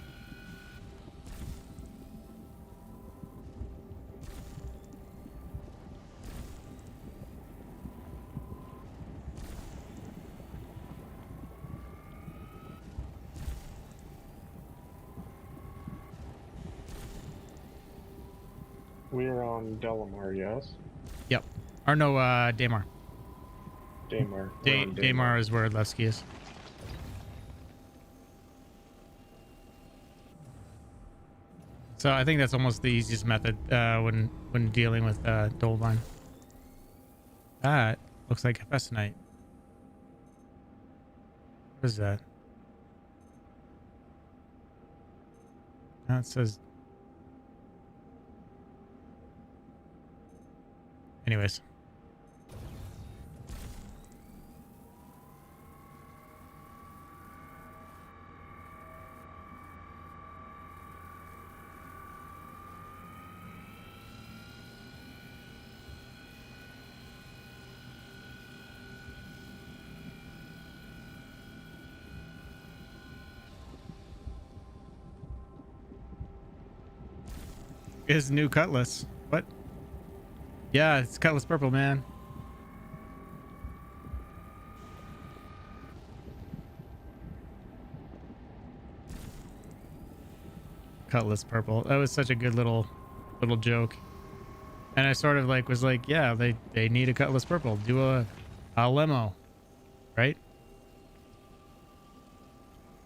We're on Delamar, yes? Yep. Or no, Daymar. Daymar. Daymar is where Levski is. So I think that's almost the easiest method when dealing with Dolvine. That looks like Hephaestonite. What is that? Now it says. Anyways. His new cutlass. What? Yeah, it's cutlass purple, man. Cutlass purple. That was such a good little joke. And I sort of was like, yeah, they need a cutlass purple. Do a limo, right?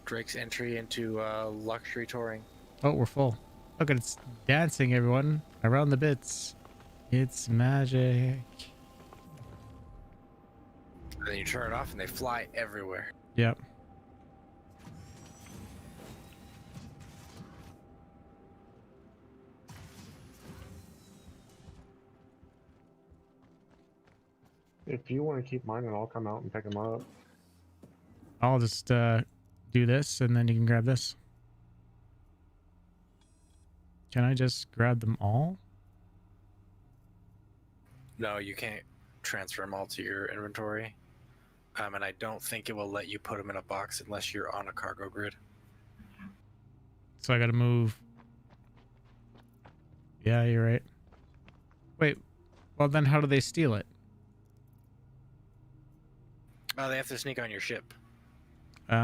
Drake's entry into luxury touring. Oh, we're full. Look, it's dancing, everyone. Around the bits. It's magic. And then you turn it off and they fly everywhere. Yep. If you want to keep mine, and I'll come out and pick them up. I'll just do this, and then you can grab this. Can I just grab them all? No, you can't transfer them all to your inventory. And I don't think it will let you put them in a box unless you're on a cargo grid. So I gotta move. Yeah, you're right. Wait, well then how do they steal it? Oh, they have to sneak on your ship. Okay,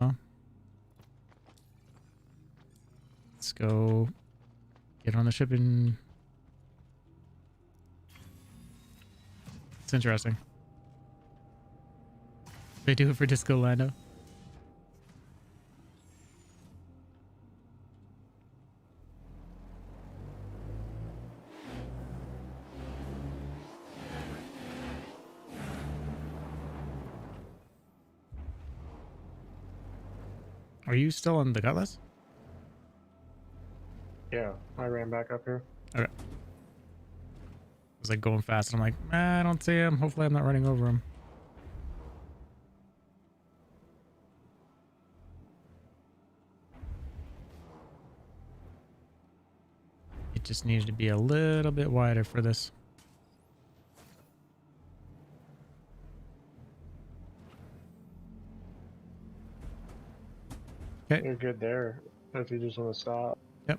well. Let's go get on the ship and... It's interesting. They do it for Disco Lando. Are you still on the Cutlass? Yeah, I ran back up here. Okay. I was like going fast, and I'm like, I don't see him. Hopefully I'm not running over him. It just needs to be a little bit wider for this. Okay. You're good there. If you just want to stop. Yep.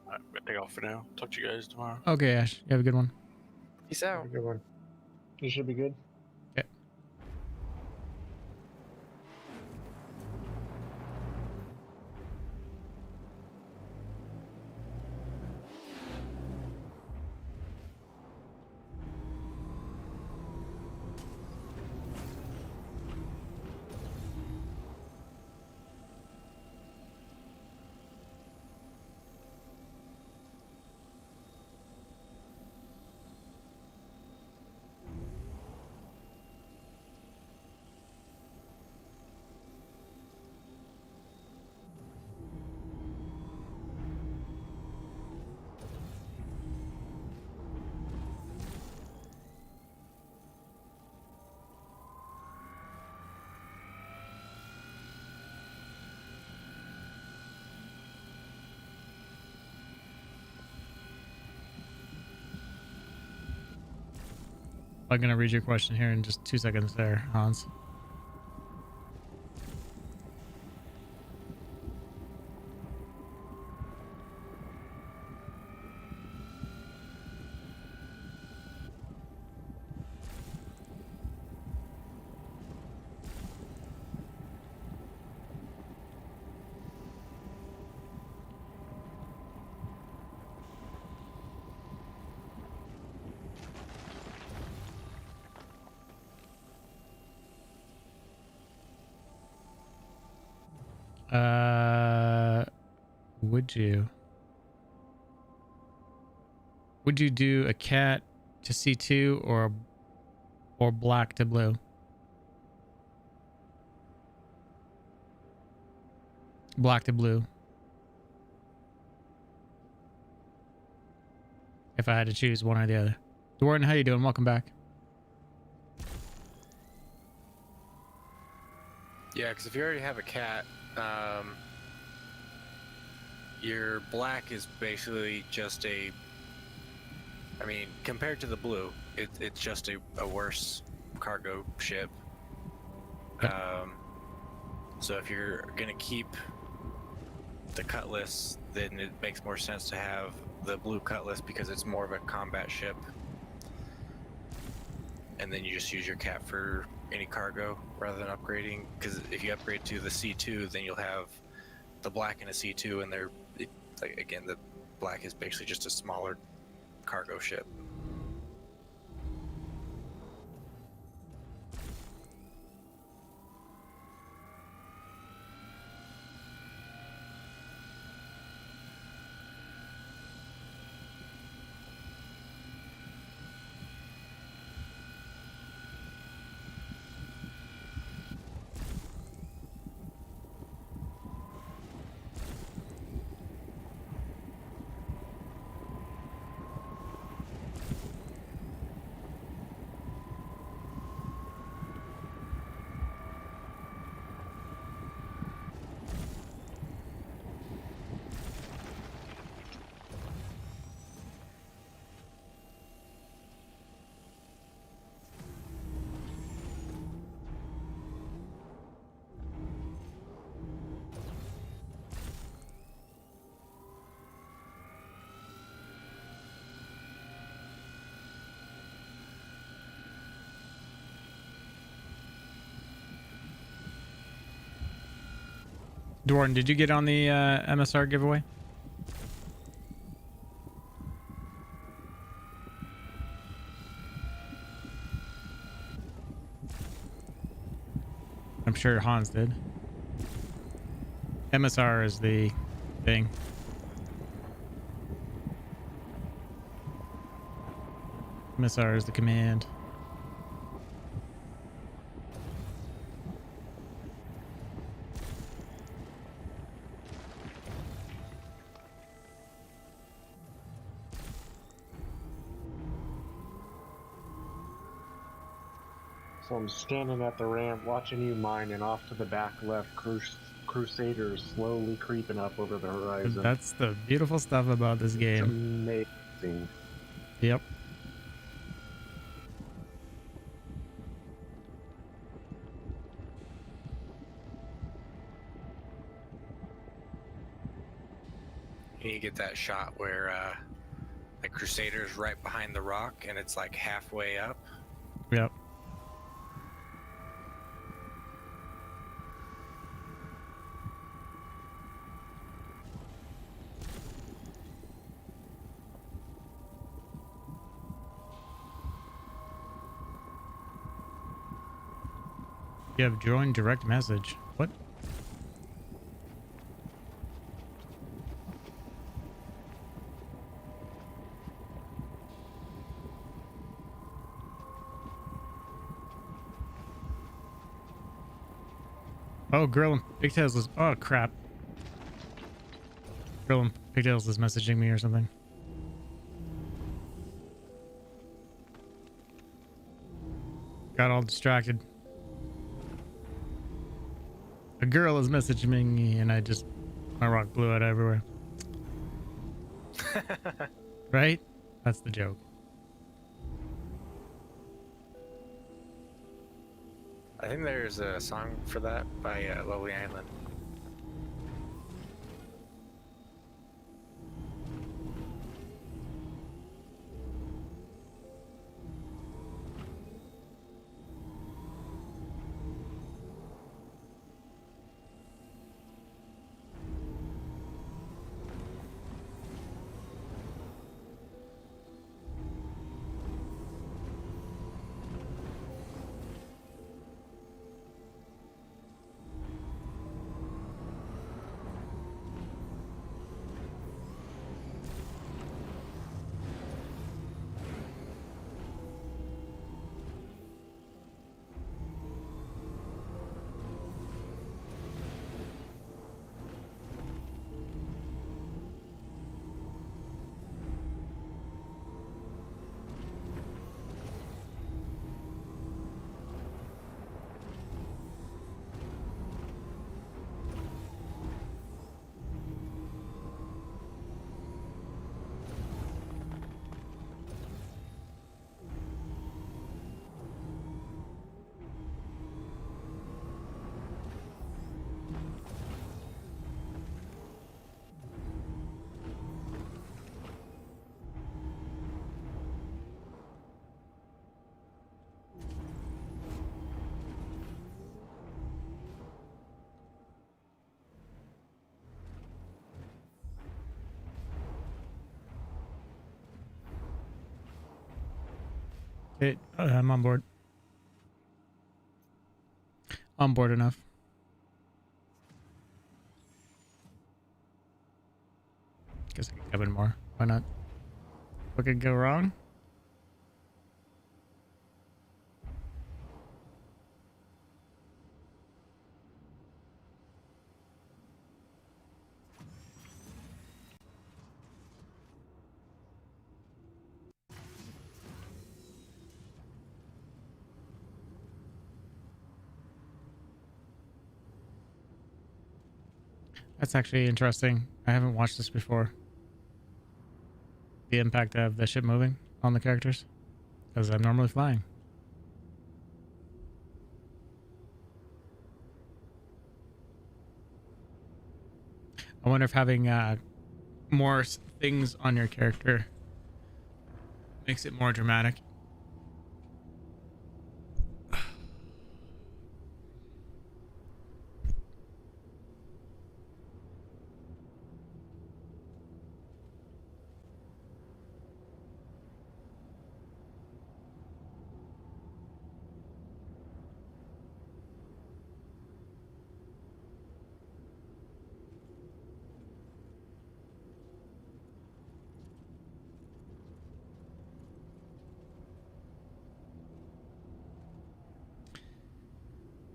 I'm gonna take off for now. Talk to you guys tomorrow. Okay, Ash. You have a good one. Peace out. Have a good one. You should be good. Okay. I'm gonna read your question here in just 2 seconds there, Hans. Would you do a cat to C2 or black to blue? Black to blue. If I had to choose one or the other. Dwarden, how you doing? Welcome back. Yeah, because if you already have a cat, your black is basically just a... I mean, compared to the blue, it's just a worse cargo ship. So if you're going to keep the Cutlass, then it makes more sense to have the blue Cutlass because it's more of a combat ship. And then you just use your cat for any cargo rather than upgrading, because if you upgrade to the C2, then you'll have the black in a C2, and like again, the black is basically just a smaller cargo ship. Dwarden, did you get on the MSR giveaway? I'm sure Hans did. MSR is the thing. MSR is the command. So I'm standing at the ramp watching you mine, and off to the back left, Crusaders slowly creeping up over the horizon. That's the beautiful stuff about this game. It's amazing. Yep. You get that shot where the Crusader's right behind the rock, and it's like halfway up. Yep. You have joined direct message. What? Oh, Grill and Pigtails is... Oh, crap. Grill and Pigtails is messaging me or something. Got all distracted. A girl is messaging me and my rock blew out everywhere. Right? That's the joke. I think there's a song for that by Lonely Island. I'm on board. On board enough. Guess I can come in more. Why not? What could go wrong? That's actually interesting. I haven't watched this before. The impact of the ship moving on the characters. Because I'm normally flying. I wonder if having more things on your character makes it more dramatic.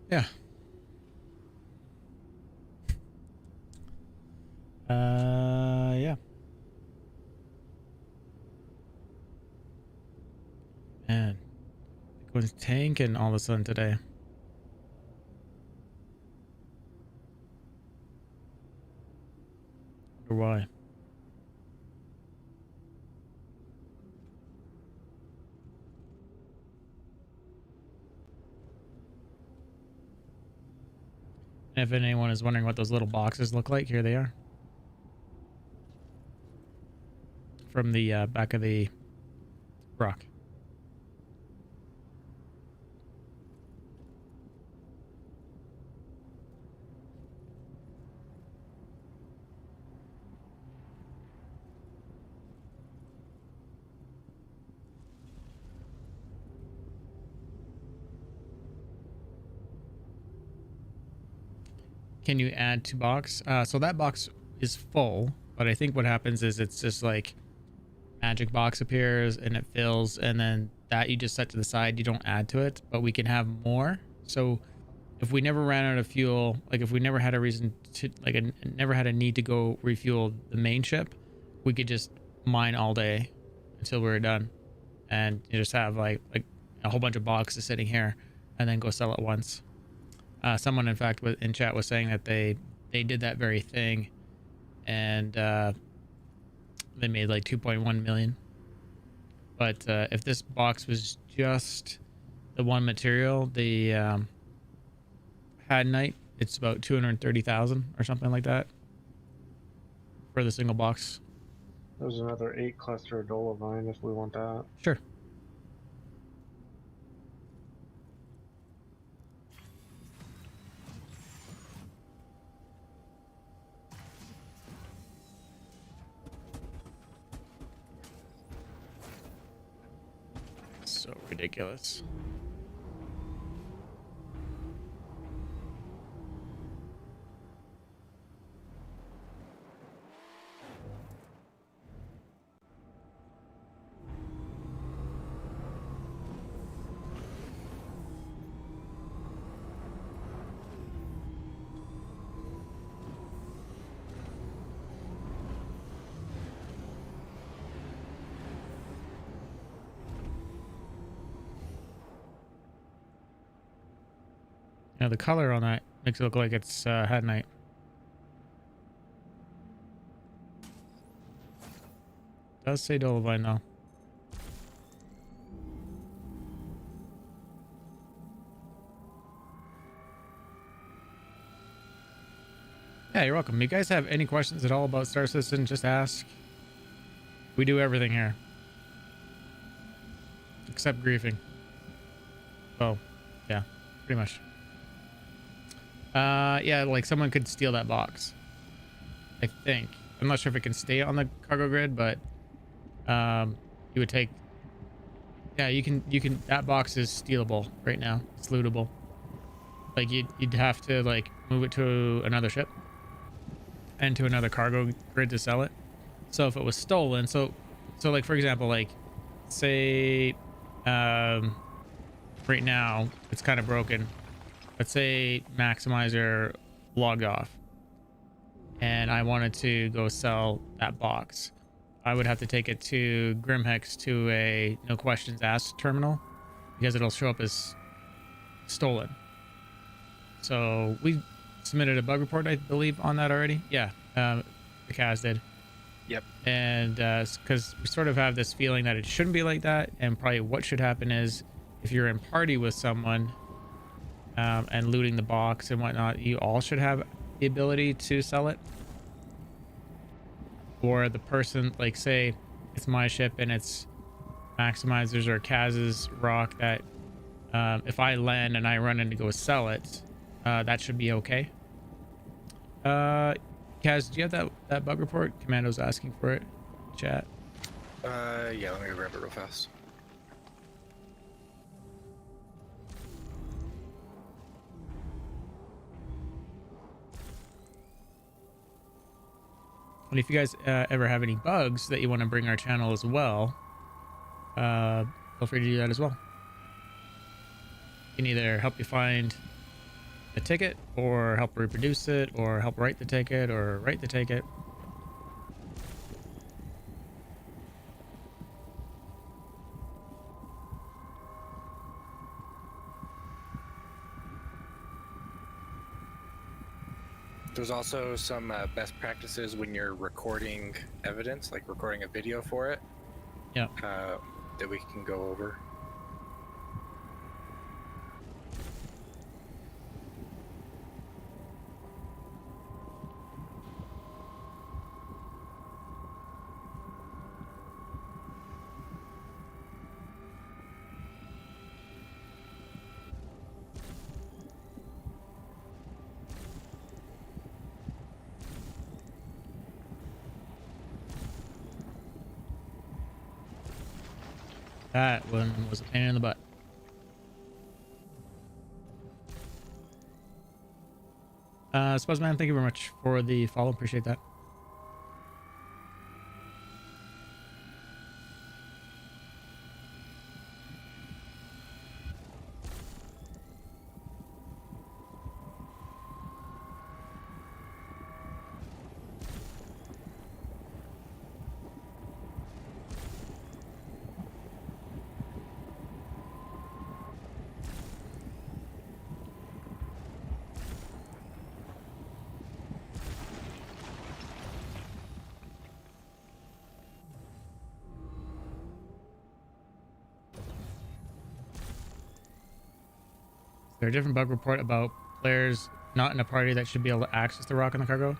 Yeah. Yeah. Man, Bitcoin's tanking all of a sudden today. Wonder why. And if anyone is wondering what those little boxes look like, here they are. From the back of the rock. Can you add to box? So that box is full, but I think what happens is it's just like magic box appears and it fills, and then that you just set to the side. You don't add to it, but we can have more. So if we never ran out of fuel, like if we never had a reason to, like never had a need to go refuel the main ship, we could just mine all day until we were done, and you just have like a whole bunch of boxes sitting here, and then go sell it once. Someone, in fact, in chat was saying that they did that very thing, and they made like 2.1 million. But if this box was just the one material, the Hadnite, it's about 230,000 or something like that for the single box. There's another 8 cluster of Dolovine if we want that. Sure. So ridiculous. Yeah, the color on that makes it look like it's Hadnite. Does say Dolovine though. Yeah, you're welcome. You guys have any questions at all about Star Citizen, just ask. We do everything here. Except griefing. Oh, yeah, pretty much. Yeah, like someone could steal that box. I think. I'm not sure if it can stay on the cargo grid, but you would take Yeah, you can. That box is stealable right now. It's lootable. Like you'd have to like move it to another ship and to another cargo grid to sell it. So if it was stolen, so like for example, like say, right now it's kind of broken. Let's say Maximizer logged off, and I wanted to go sell that box. I would have to take it to Grimhex to a no questions asked terminal because it'll show up as stolen. So we submitted a bug report, I believe, on that already. Yeah, the Kaz did. Yep. And because we sort of have this feeling that it shouldn't be like that, and probably what should happen is if you're in party with someone and looting the box and whatnot, you all should have the ability to sell it. Or the person, like say it's my ship and it's Maximizer's or Kaz's rock, that if I land and I run in to go sell it, that should be okay. Kaz, do you have that bug report? Commando's asking for it. Chat. Yeah, let me go grab it real fast. And if you guys ever have any bugs that you want to bring our channel as well, feel free to do that as well. We can either help you find a ticket, or help reproduce it, or help write the ticket, or write the ticket. There's also some best practices when you're recording evidence, like recording a video for it. Yeah. That we can go over. That one was a pain in the butt. Spuzzman, thank you very much for the follow. Appreciate that. Is there a different bug report about players not in a party that should be able to access the rock in the cargo?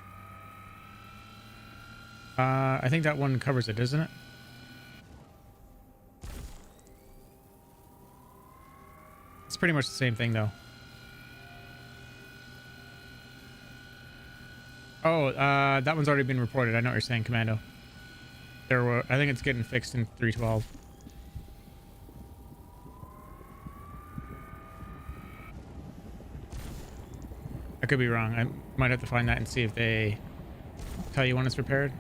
I think that one covers it, doesn't it? It's pretty much the same thing, though. Oh, that one's already been reported. I know what you're saying, Commando. I think it's getting fixed in 312. I could be wrong. I might have to find that and see if they tell you when it's repaired.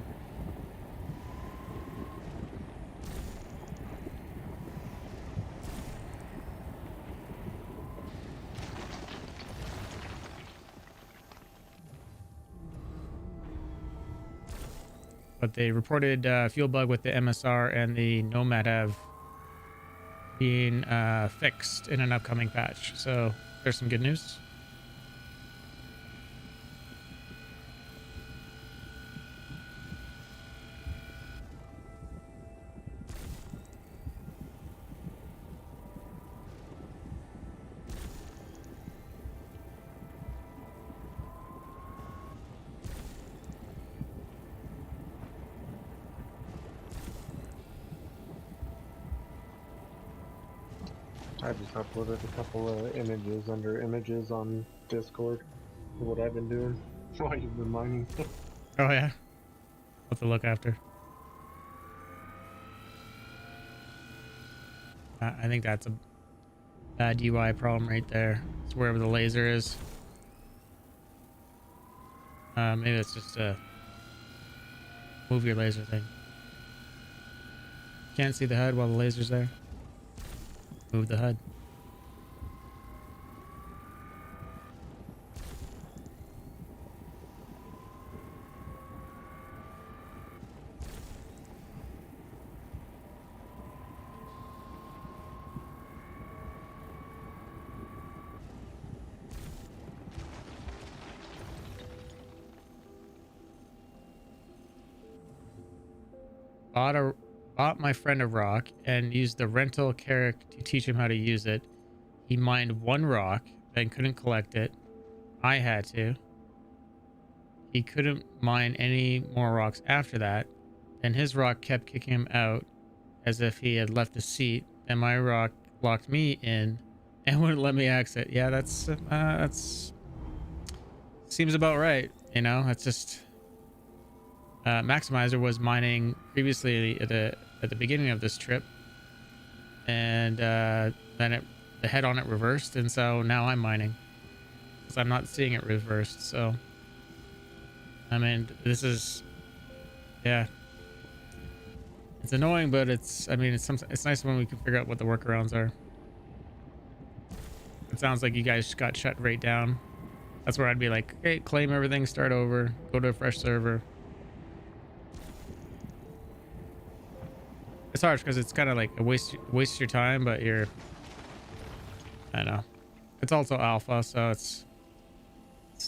But they reported fuel bug with the MSR and the Nomad have been fixed in an upcoming patch. So there's some good news. I just uploaded a couple of images under images on Discord for what I've been doing while you've been mining. Oh yeah, I'll have to look after. I think that's a bad UI problem right there. It's wherever the laser is. Maybe it's just a move your laser thing. Can't see the HUD while the laser's there. Move the HUD. Bought my friend a rock and used the rental carrick to teach him how to use it. He mined one rock, then couldn't collect it. I had to. He couldn't mine any more rocks after that. Then his rock kept kicking him out as if he had left the seat. Then my rock locked me in and wouldn't let me exit. Yeah, that's seems about right. You know, it's just Maximizer was mining previously at the beginning of this trip, and then the head on it reversed, and so now I'm mining because I'm not seeing it reversed. So I mean, this is, yeah, it's annoying, but it's it's nice when we can figure out what the workarounds are. It sounds like you guys got shut right down. That's where I'd be like, okay, claim everything, start over, go to a fresh server. It's hard because it's kind of like a waste your time, but I don't know. It's also alpha, so it's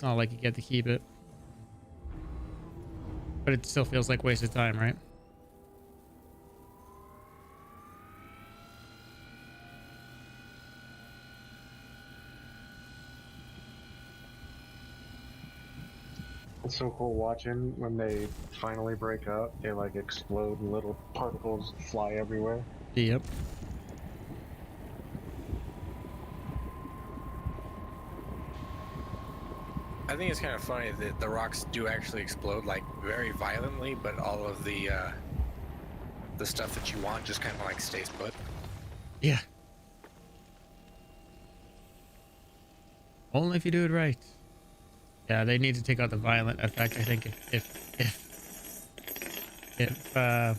not like you get to keep it. But it still feels like wasted time, right? It's so cool watching when they finally break up. They like explode and little particles fly everywhere. Yep. I think it's kind of funny that the rocks do actually explode like very violently, but all of the stuff that you want just kind of like stays put. Yeah. Only if you do it right. Yeah, they need to take out the violent effect. I think if that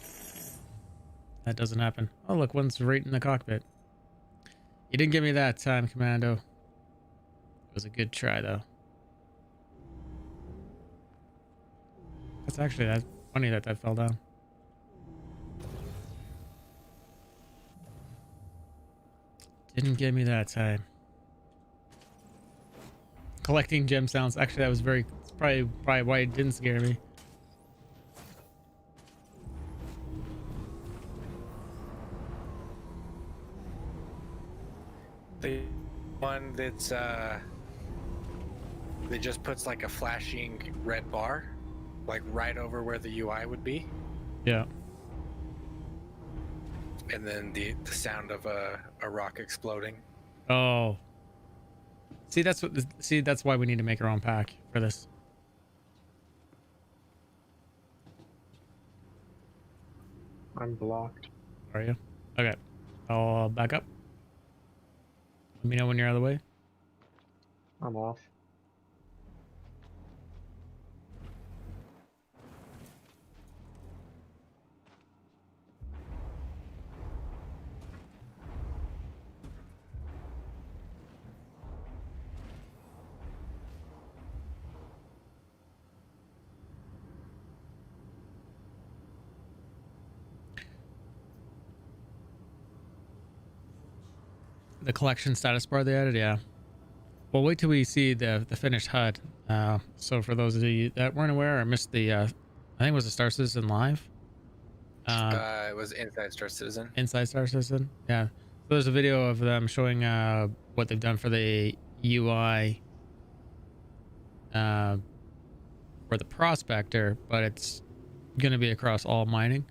doesn't happen. Oh look, one's right in the cockpit. You didn't give me that time, Commando. It was a good try though. That's actually that's funny that fell down. Didn't give me that time. Collecting gem sounds. Actually, that was it's probably why it didn't scare me. The one that's that just puts like a flashing red bar, like right over where the UI would be. Yeah. And then the sound of a rock exploding. Oh. See, that's why we need to make our own pack for this. I'm blocked. Are you? Okay. I'll back up. Let me know when you're out of the way. I'm off. The collection status bar they added, yeah. Well, wait till we see the finished HUD. So for those of you that weren't aware or missed the, I think it was the Star Citizen Live. It was Inside Star Citizen. Inside Star Citizen, yeah. So there's a video of them showing what they've done for the UI for the Prospector, but it's going to be across all mining,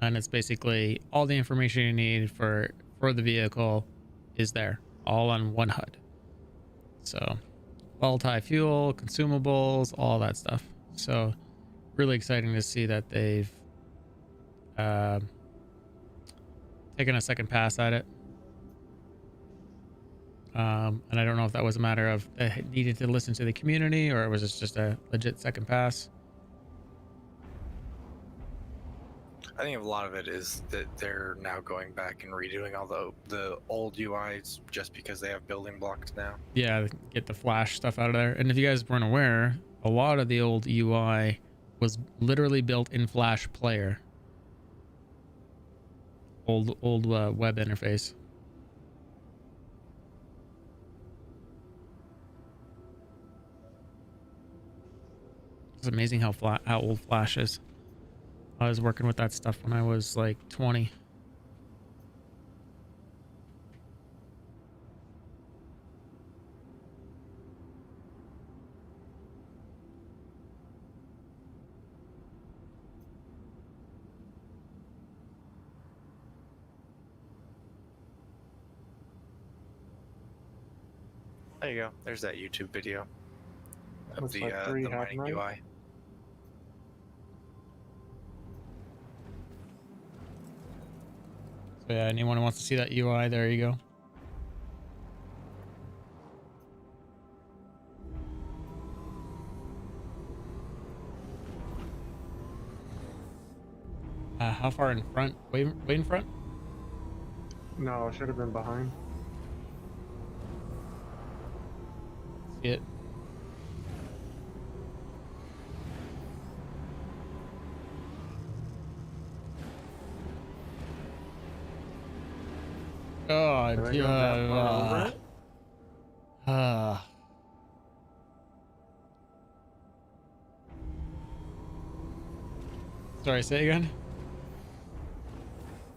and it's basically all the information you need for the vehicle is there, all on one HUD. So multi-fuel, consumables, all that stuff. So really exciting to see that they've taken a second pass at it. And I don't know if that was a matter of needed to listen to the community, or was this just a legit second pass. I think a lot of it is that they're now going back and redoing all the old UIs just because they have building blocks now. Yeah, get the Flash stuff out of there. And if you guys weren't aware, a lot of the old UI was literally built in Flash Player. Old web interface. It's amazing how old Flash is. I was working with that stuff when I was like 20. There you go. There's that YouTube video of Looks the like three the mining happening. UI. So yeah, anyone who wants to see that UI, there you go. How far in front? Way in front? No, it should have been behind. See it? Oh, Did I go that far over it? Sorry, say it again.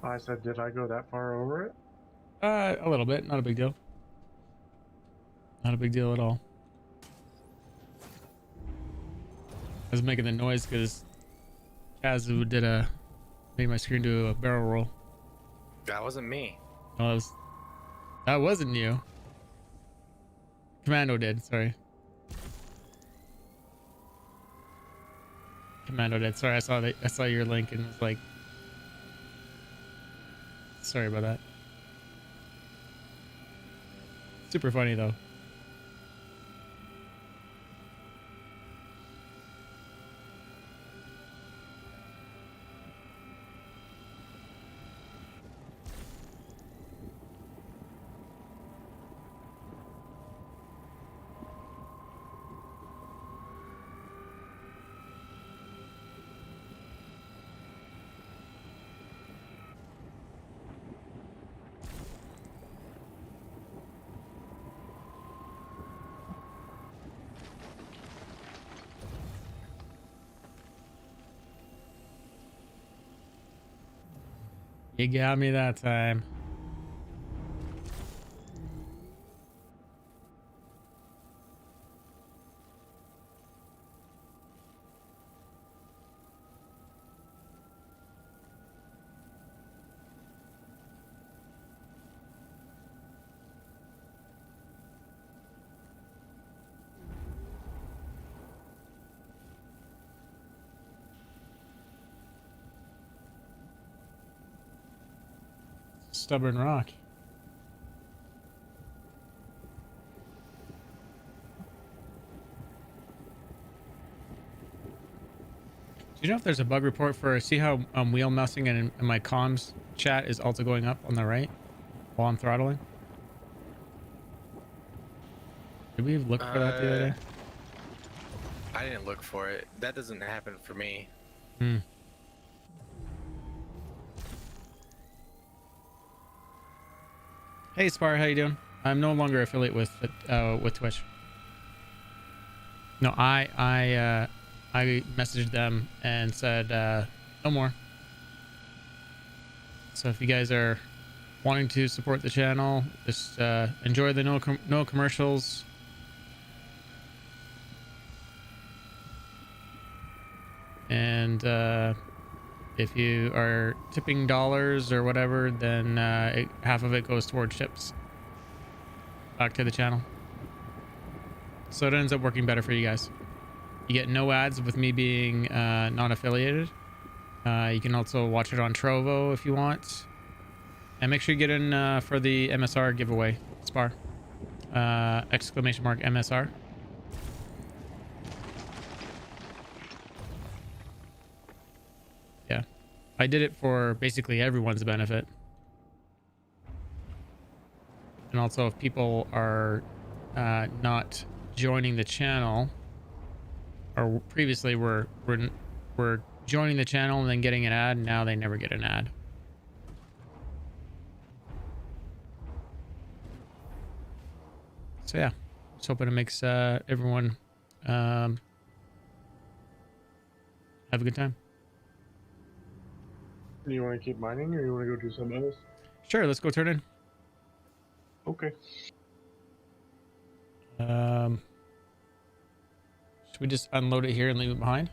I said, did I go that far over it? A little bit, not a big deal. Not a big deal at all. I was making the noise because Kazu made my screen do a barrel roll. That wasn't me. Oh, that wasn't you. Commando did, sorry. Commando did. Sorry, I saw your link and was like, sorry about that. Super funny though. You got me that time. Stubborn rock. Do you know if there's a bug report for, see how wheel mousing and my comms chat is also going up on the right while I'm throttling? Did we look for that the other day? I didn't look for it. That doesn't happen for me. Hmm. Hey Spar, how you doing? I'm no longer affiliate with Twitch. No, I messaged them and said no more. So if you guys are wanting to support the channel, just enjoy the no commercials. And if you are tipping dollars or whatever, then half of it goes towards chips back to the channel. So it ends up working better for you guys. You get no ads with me being non-affiliated. You can also watch it on Trovo if you want. And make sure you get in for the MSR giveaway, Spar. exclamation mark MSR. Yeah, I did it for basically everyone's benefit. And also if people are not joining the channel, or previously were joining the channel and then getting an ad, and now they never get an ad. So yeah, just hoping it makes everyone have a good time. Do you want to keep mining, or you want to go do something else? Sure, let's go turn in. Okay. Should we just unload it here and leave it behind?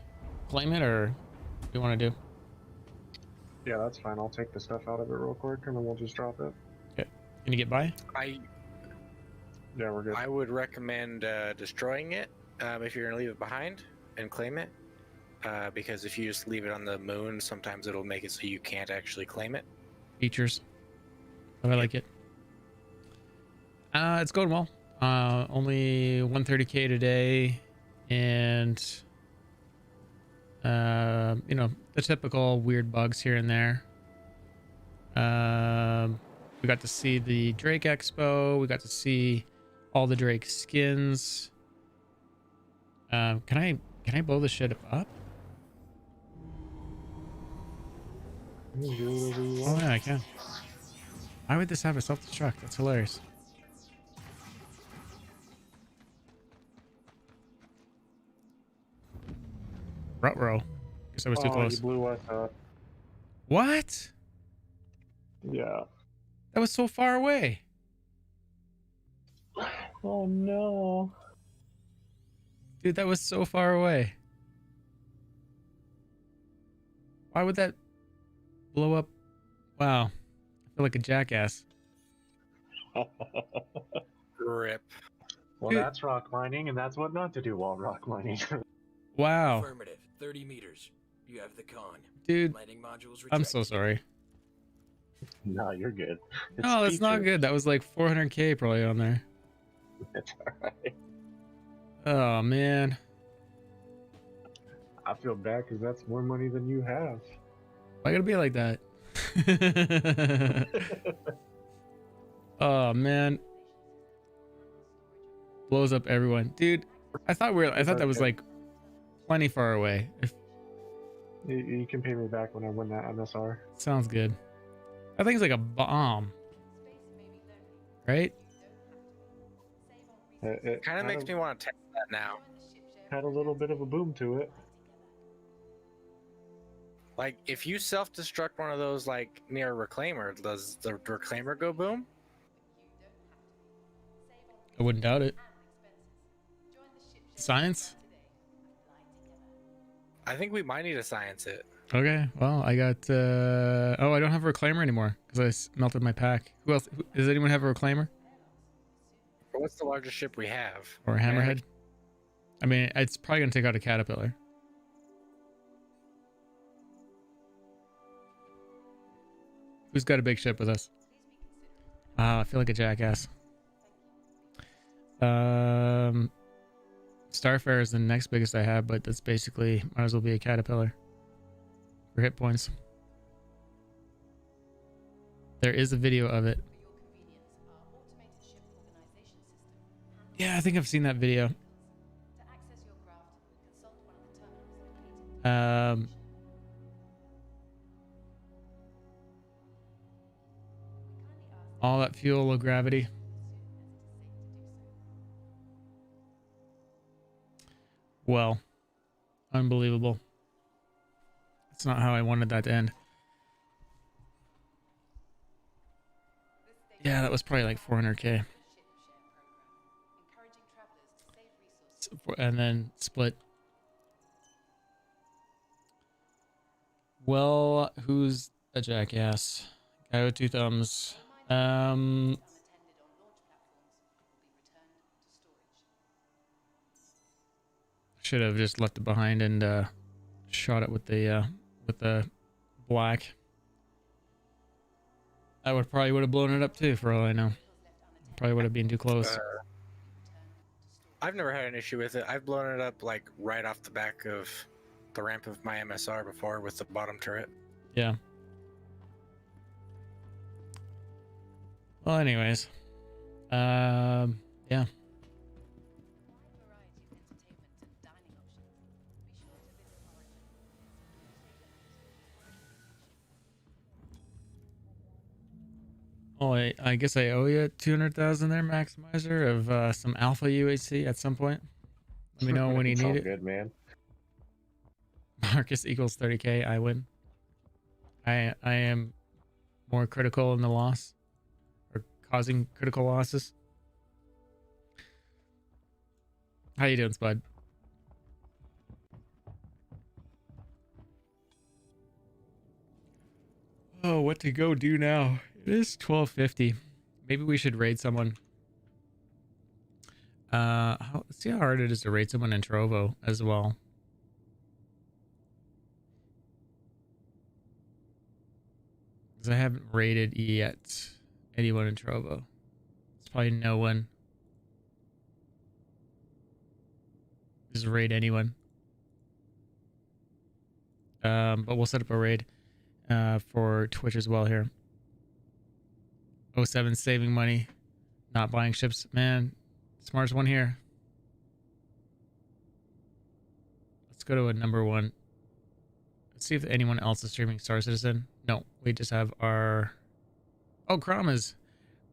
Claim it, or what do you want to do? Yeah, that's fine. I'll take the stuff out of it real quick, and then we'll just drop it. Okay. Can you get by? Yeah, we're good. I would recommend destroying it if you're gonna leave it behind and claim it, because if you just leave it on the moon, sometimes it'll make it so you can't actually claim it. Features. Oh, I like it. It's going well. Only 130k today, and you know, the typical weird bugs here and there. We got to see the Drake Expo. We got to see all the Drake skins. Can I blow this shit up? Oh yeah, I can. Why would this have a self-destruct? That's hilarious. Ruh-roh. Guess I was too close. You blew us up. What? Yeah. That was so far away. Oh no. Dude, that was so far away. Why would that blow up? Wow. I feel like a jackass. Rip. Well, Dude. that's rock mining, and that's what not to do while rock mining. Wow. Affirmative. 30 meters. You have the con. Dude, Landing modules I'm rejected. so sorry. No, you're good. No, that's not good. That was like 400k probably on there. That's alright. Oh, man. I feel bad because that's more money than you have. Why gotta be like that? Oh, man. Blows up everyone. Dude, I thought that was like plenty far away. You can pay me back when I win that MSR. Sounds good. That thing's like a bomb. Right? It Kind of makes me want to test that now. Had a little bit of a boom to it. Like, if you self-destruct one of those, like, near a reclaimer, does the reclaimer go boom? I wouldn't doubt it. Science? I think we might need to science it. Okay, well, I got oh, I don't have a reclaimer anymore because I melted my pack. Who else? Does anyone have a reclaimer What's the largest ship we have? or a hammerhead? I mean, it's probably gonna take out a caterpillar. Who's got a big ship with us? I feel like a jackass. Starfare is the next biggest I have, but that's basically might as well be a caterpillar for hit points. There is a video of it. Yeah, I think I've seen that video. All that fuel, low gravity. Well, unbelievable. That's not how I wanted that to end. Yeah, that was probably like 400k. And then split. Well, who's a jackass? Guy with two thumbs. Should have just left it behind and shot it with the black. I probably would have blown it up too, for all I know. Probably would have been too close. I've never had an issue with it. I've blown it up like right off the back of the ramp of my MSR before with the bottom turret. Yeah. Well, anyways, yeah. Oh, I guess I owe you 200,000 there, Maximizer, of some Alpha UHC at some point. Let me know when you It's need all it. good, man. Marcus equals 30k. I win. I am more critical in the loss, or causing critical losses. How you doing, Spud? Oh, what to go do now? It is 12:50. Maybe we should raid someone. Let's see how hard it is to raid someone in Trovo as well. Because I haven't raided yet anyone in Trovo. It's probably no one. Just raid anyone. But we'll set up a raid for Twitch as well here. 07 saving money, not buying ships. Man, smartest one here. Let's go to a number one. Let's see if anyone else is streaming Star Citizen. No, we just have our... Oh, Crom is...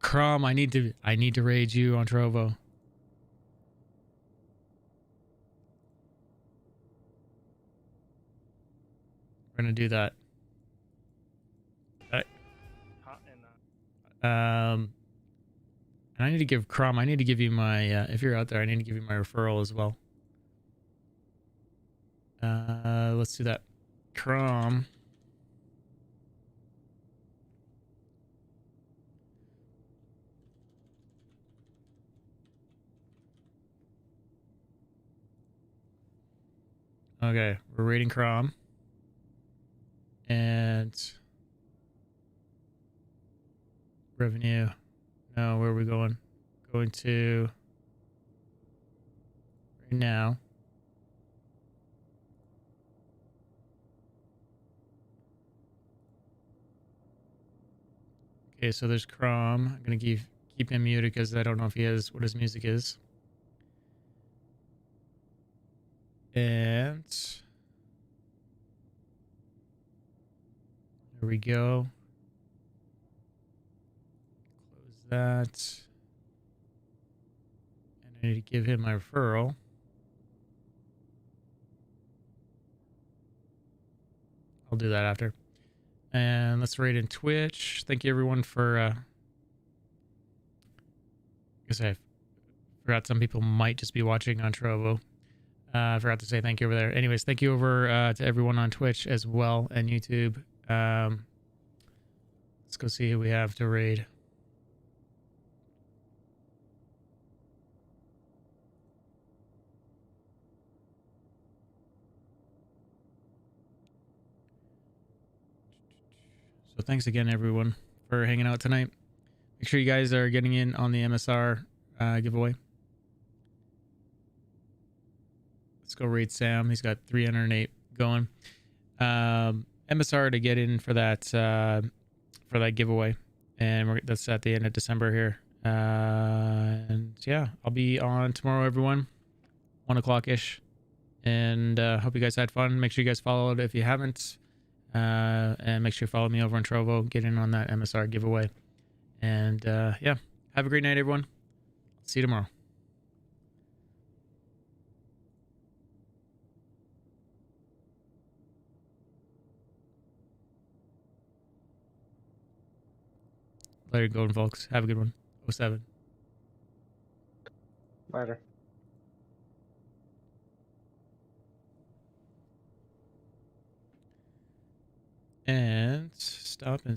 Crom, I need to raid you on Trovo. We're gonna do that. And I need to give Crom, I need to give you my, if you're out there, I need to give you my referral as well. Let's do that. Crom. Okay, we're rating Crom. And revenue. No, where are we going? Going to right now. Okay, so there's Crom. I'm gonna keep him muted because I don't know if he has what his music is. And there we go. Close that. And I need to give him my referral. I'll do that after. And let's rate in Twitch. Thank you everyone for I guess I forgot some people might just be watching on Trovo. I forgot to say thank you over there. Anyways, thank you over to everyone on Twitch as well and YouTube. Let's go see who we have to raid. So thanks again, everyone, for hanging out tonight. Make sure you guys are getting in on the MSR giveaway. Let's go raid Sam. He's got 308 going. MSR to get in for that giveaway, and that's at the end of December here. And yeah, I'll be on tomorrow, everyone, 1 o'clock ish. And hope you guys had fun. Make sure you guys followed if you haven't. And make sure you follow me over on Trovo. Get in on that MSR giveaway. And yeah, have a great night, everyone. See you tomorrow. Later, golden folks. Have a good one. 07. Later. And stop and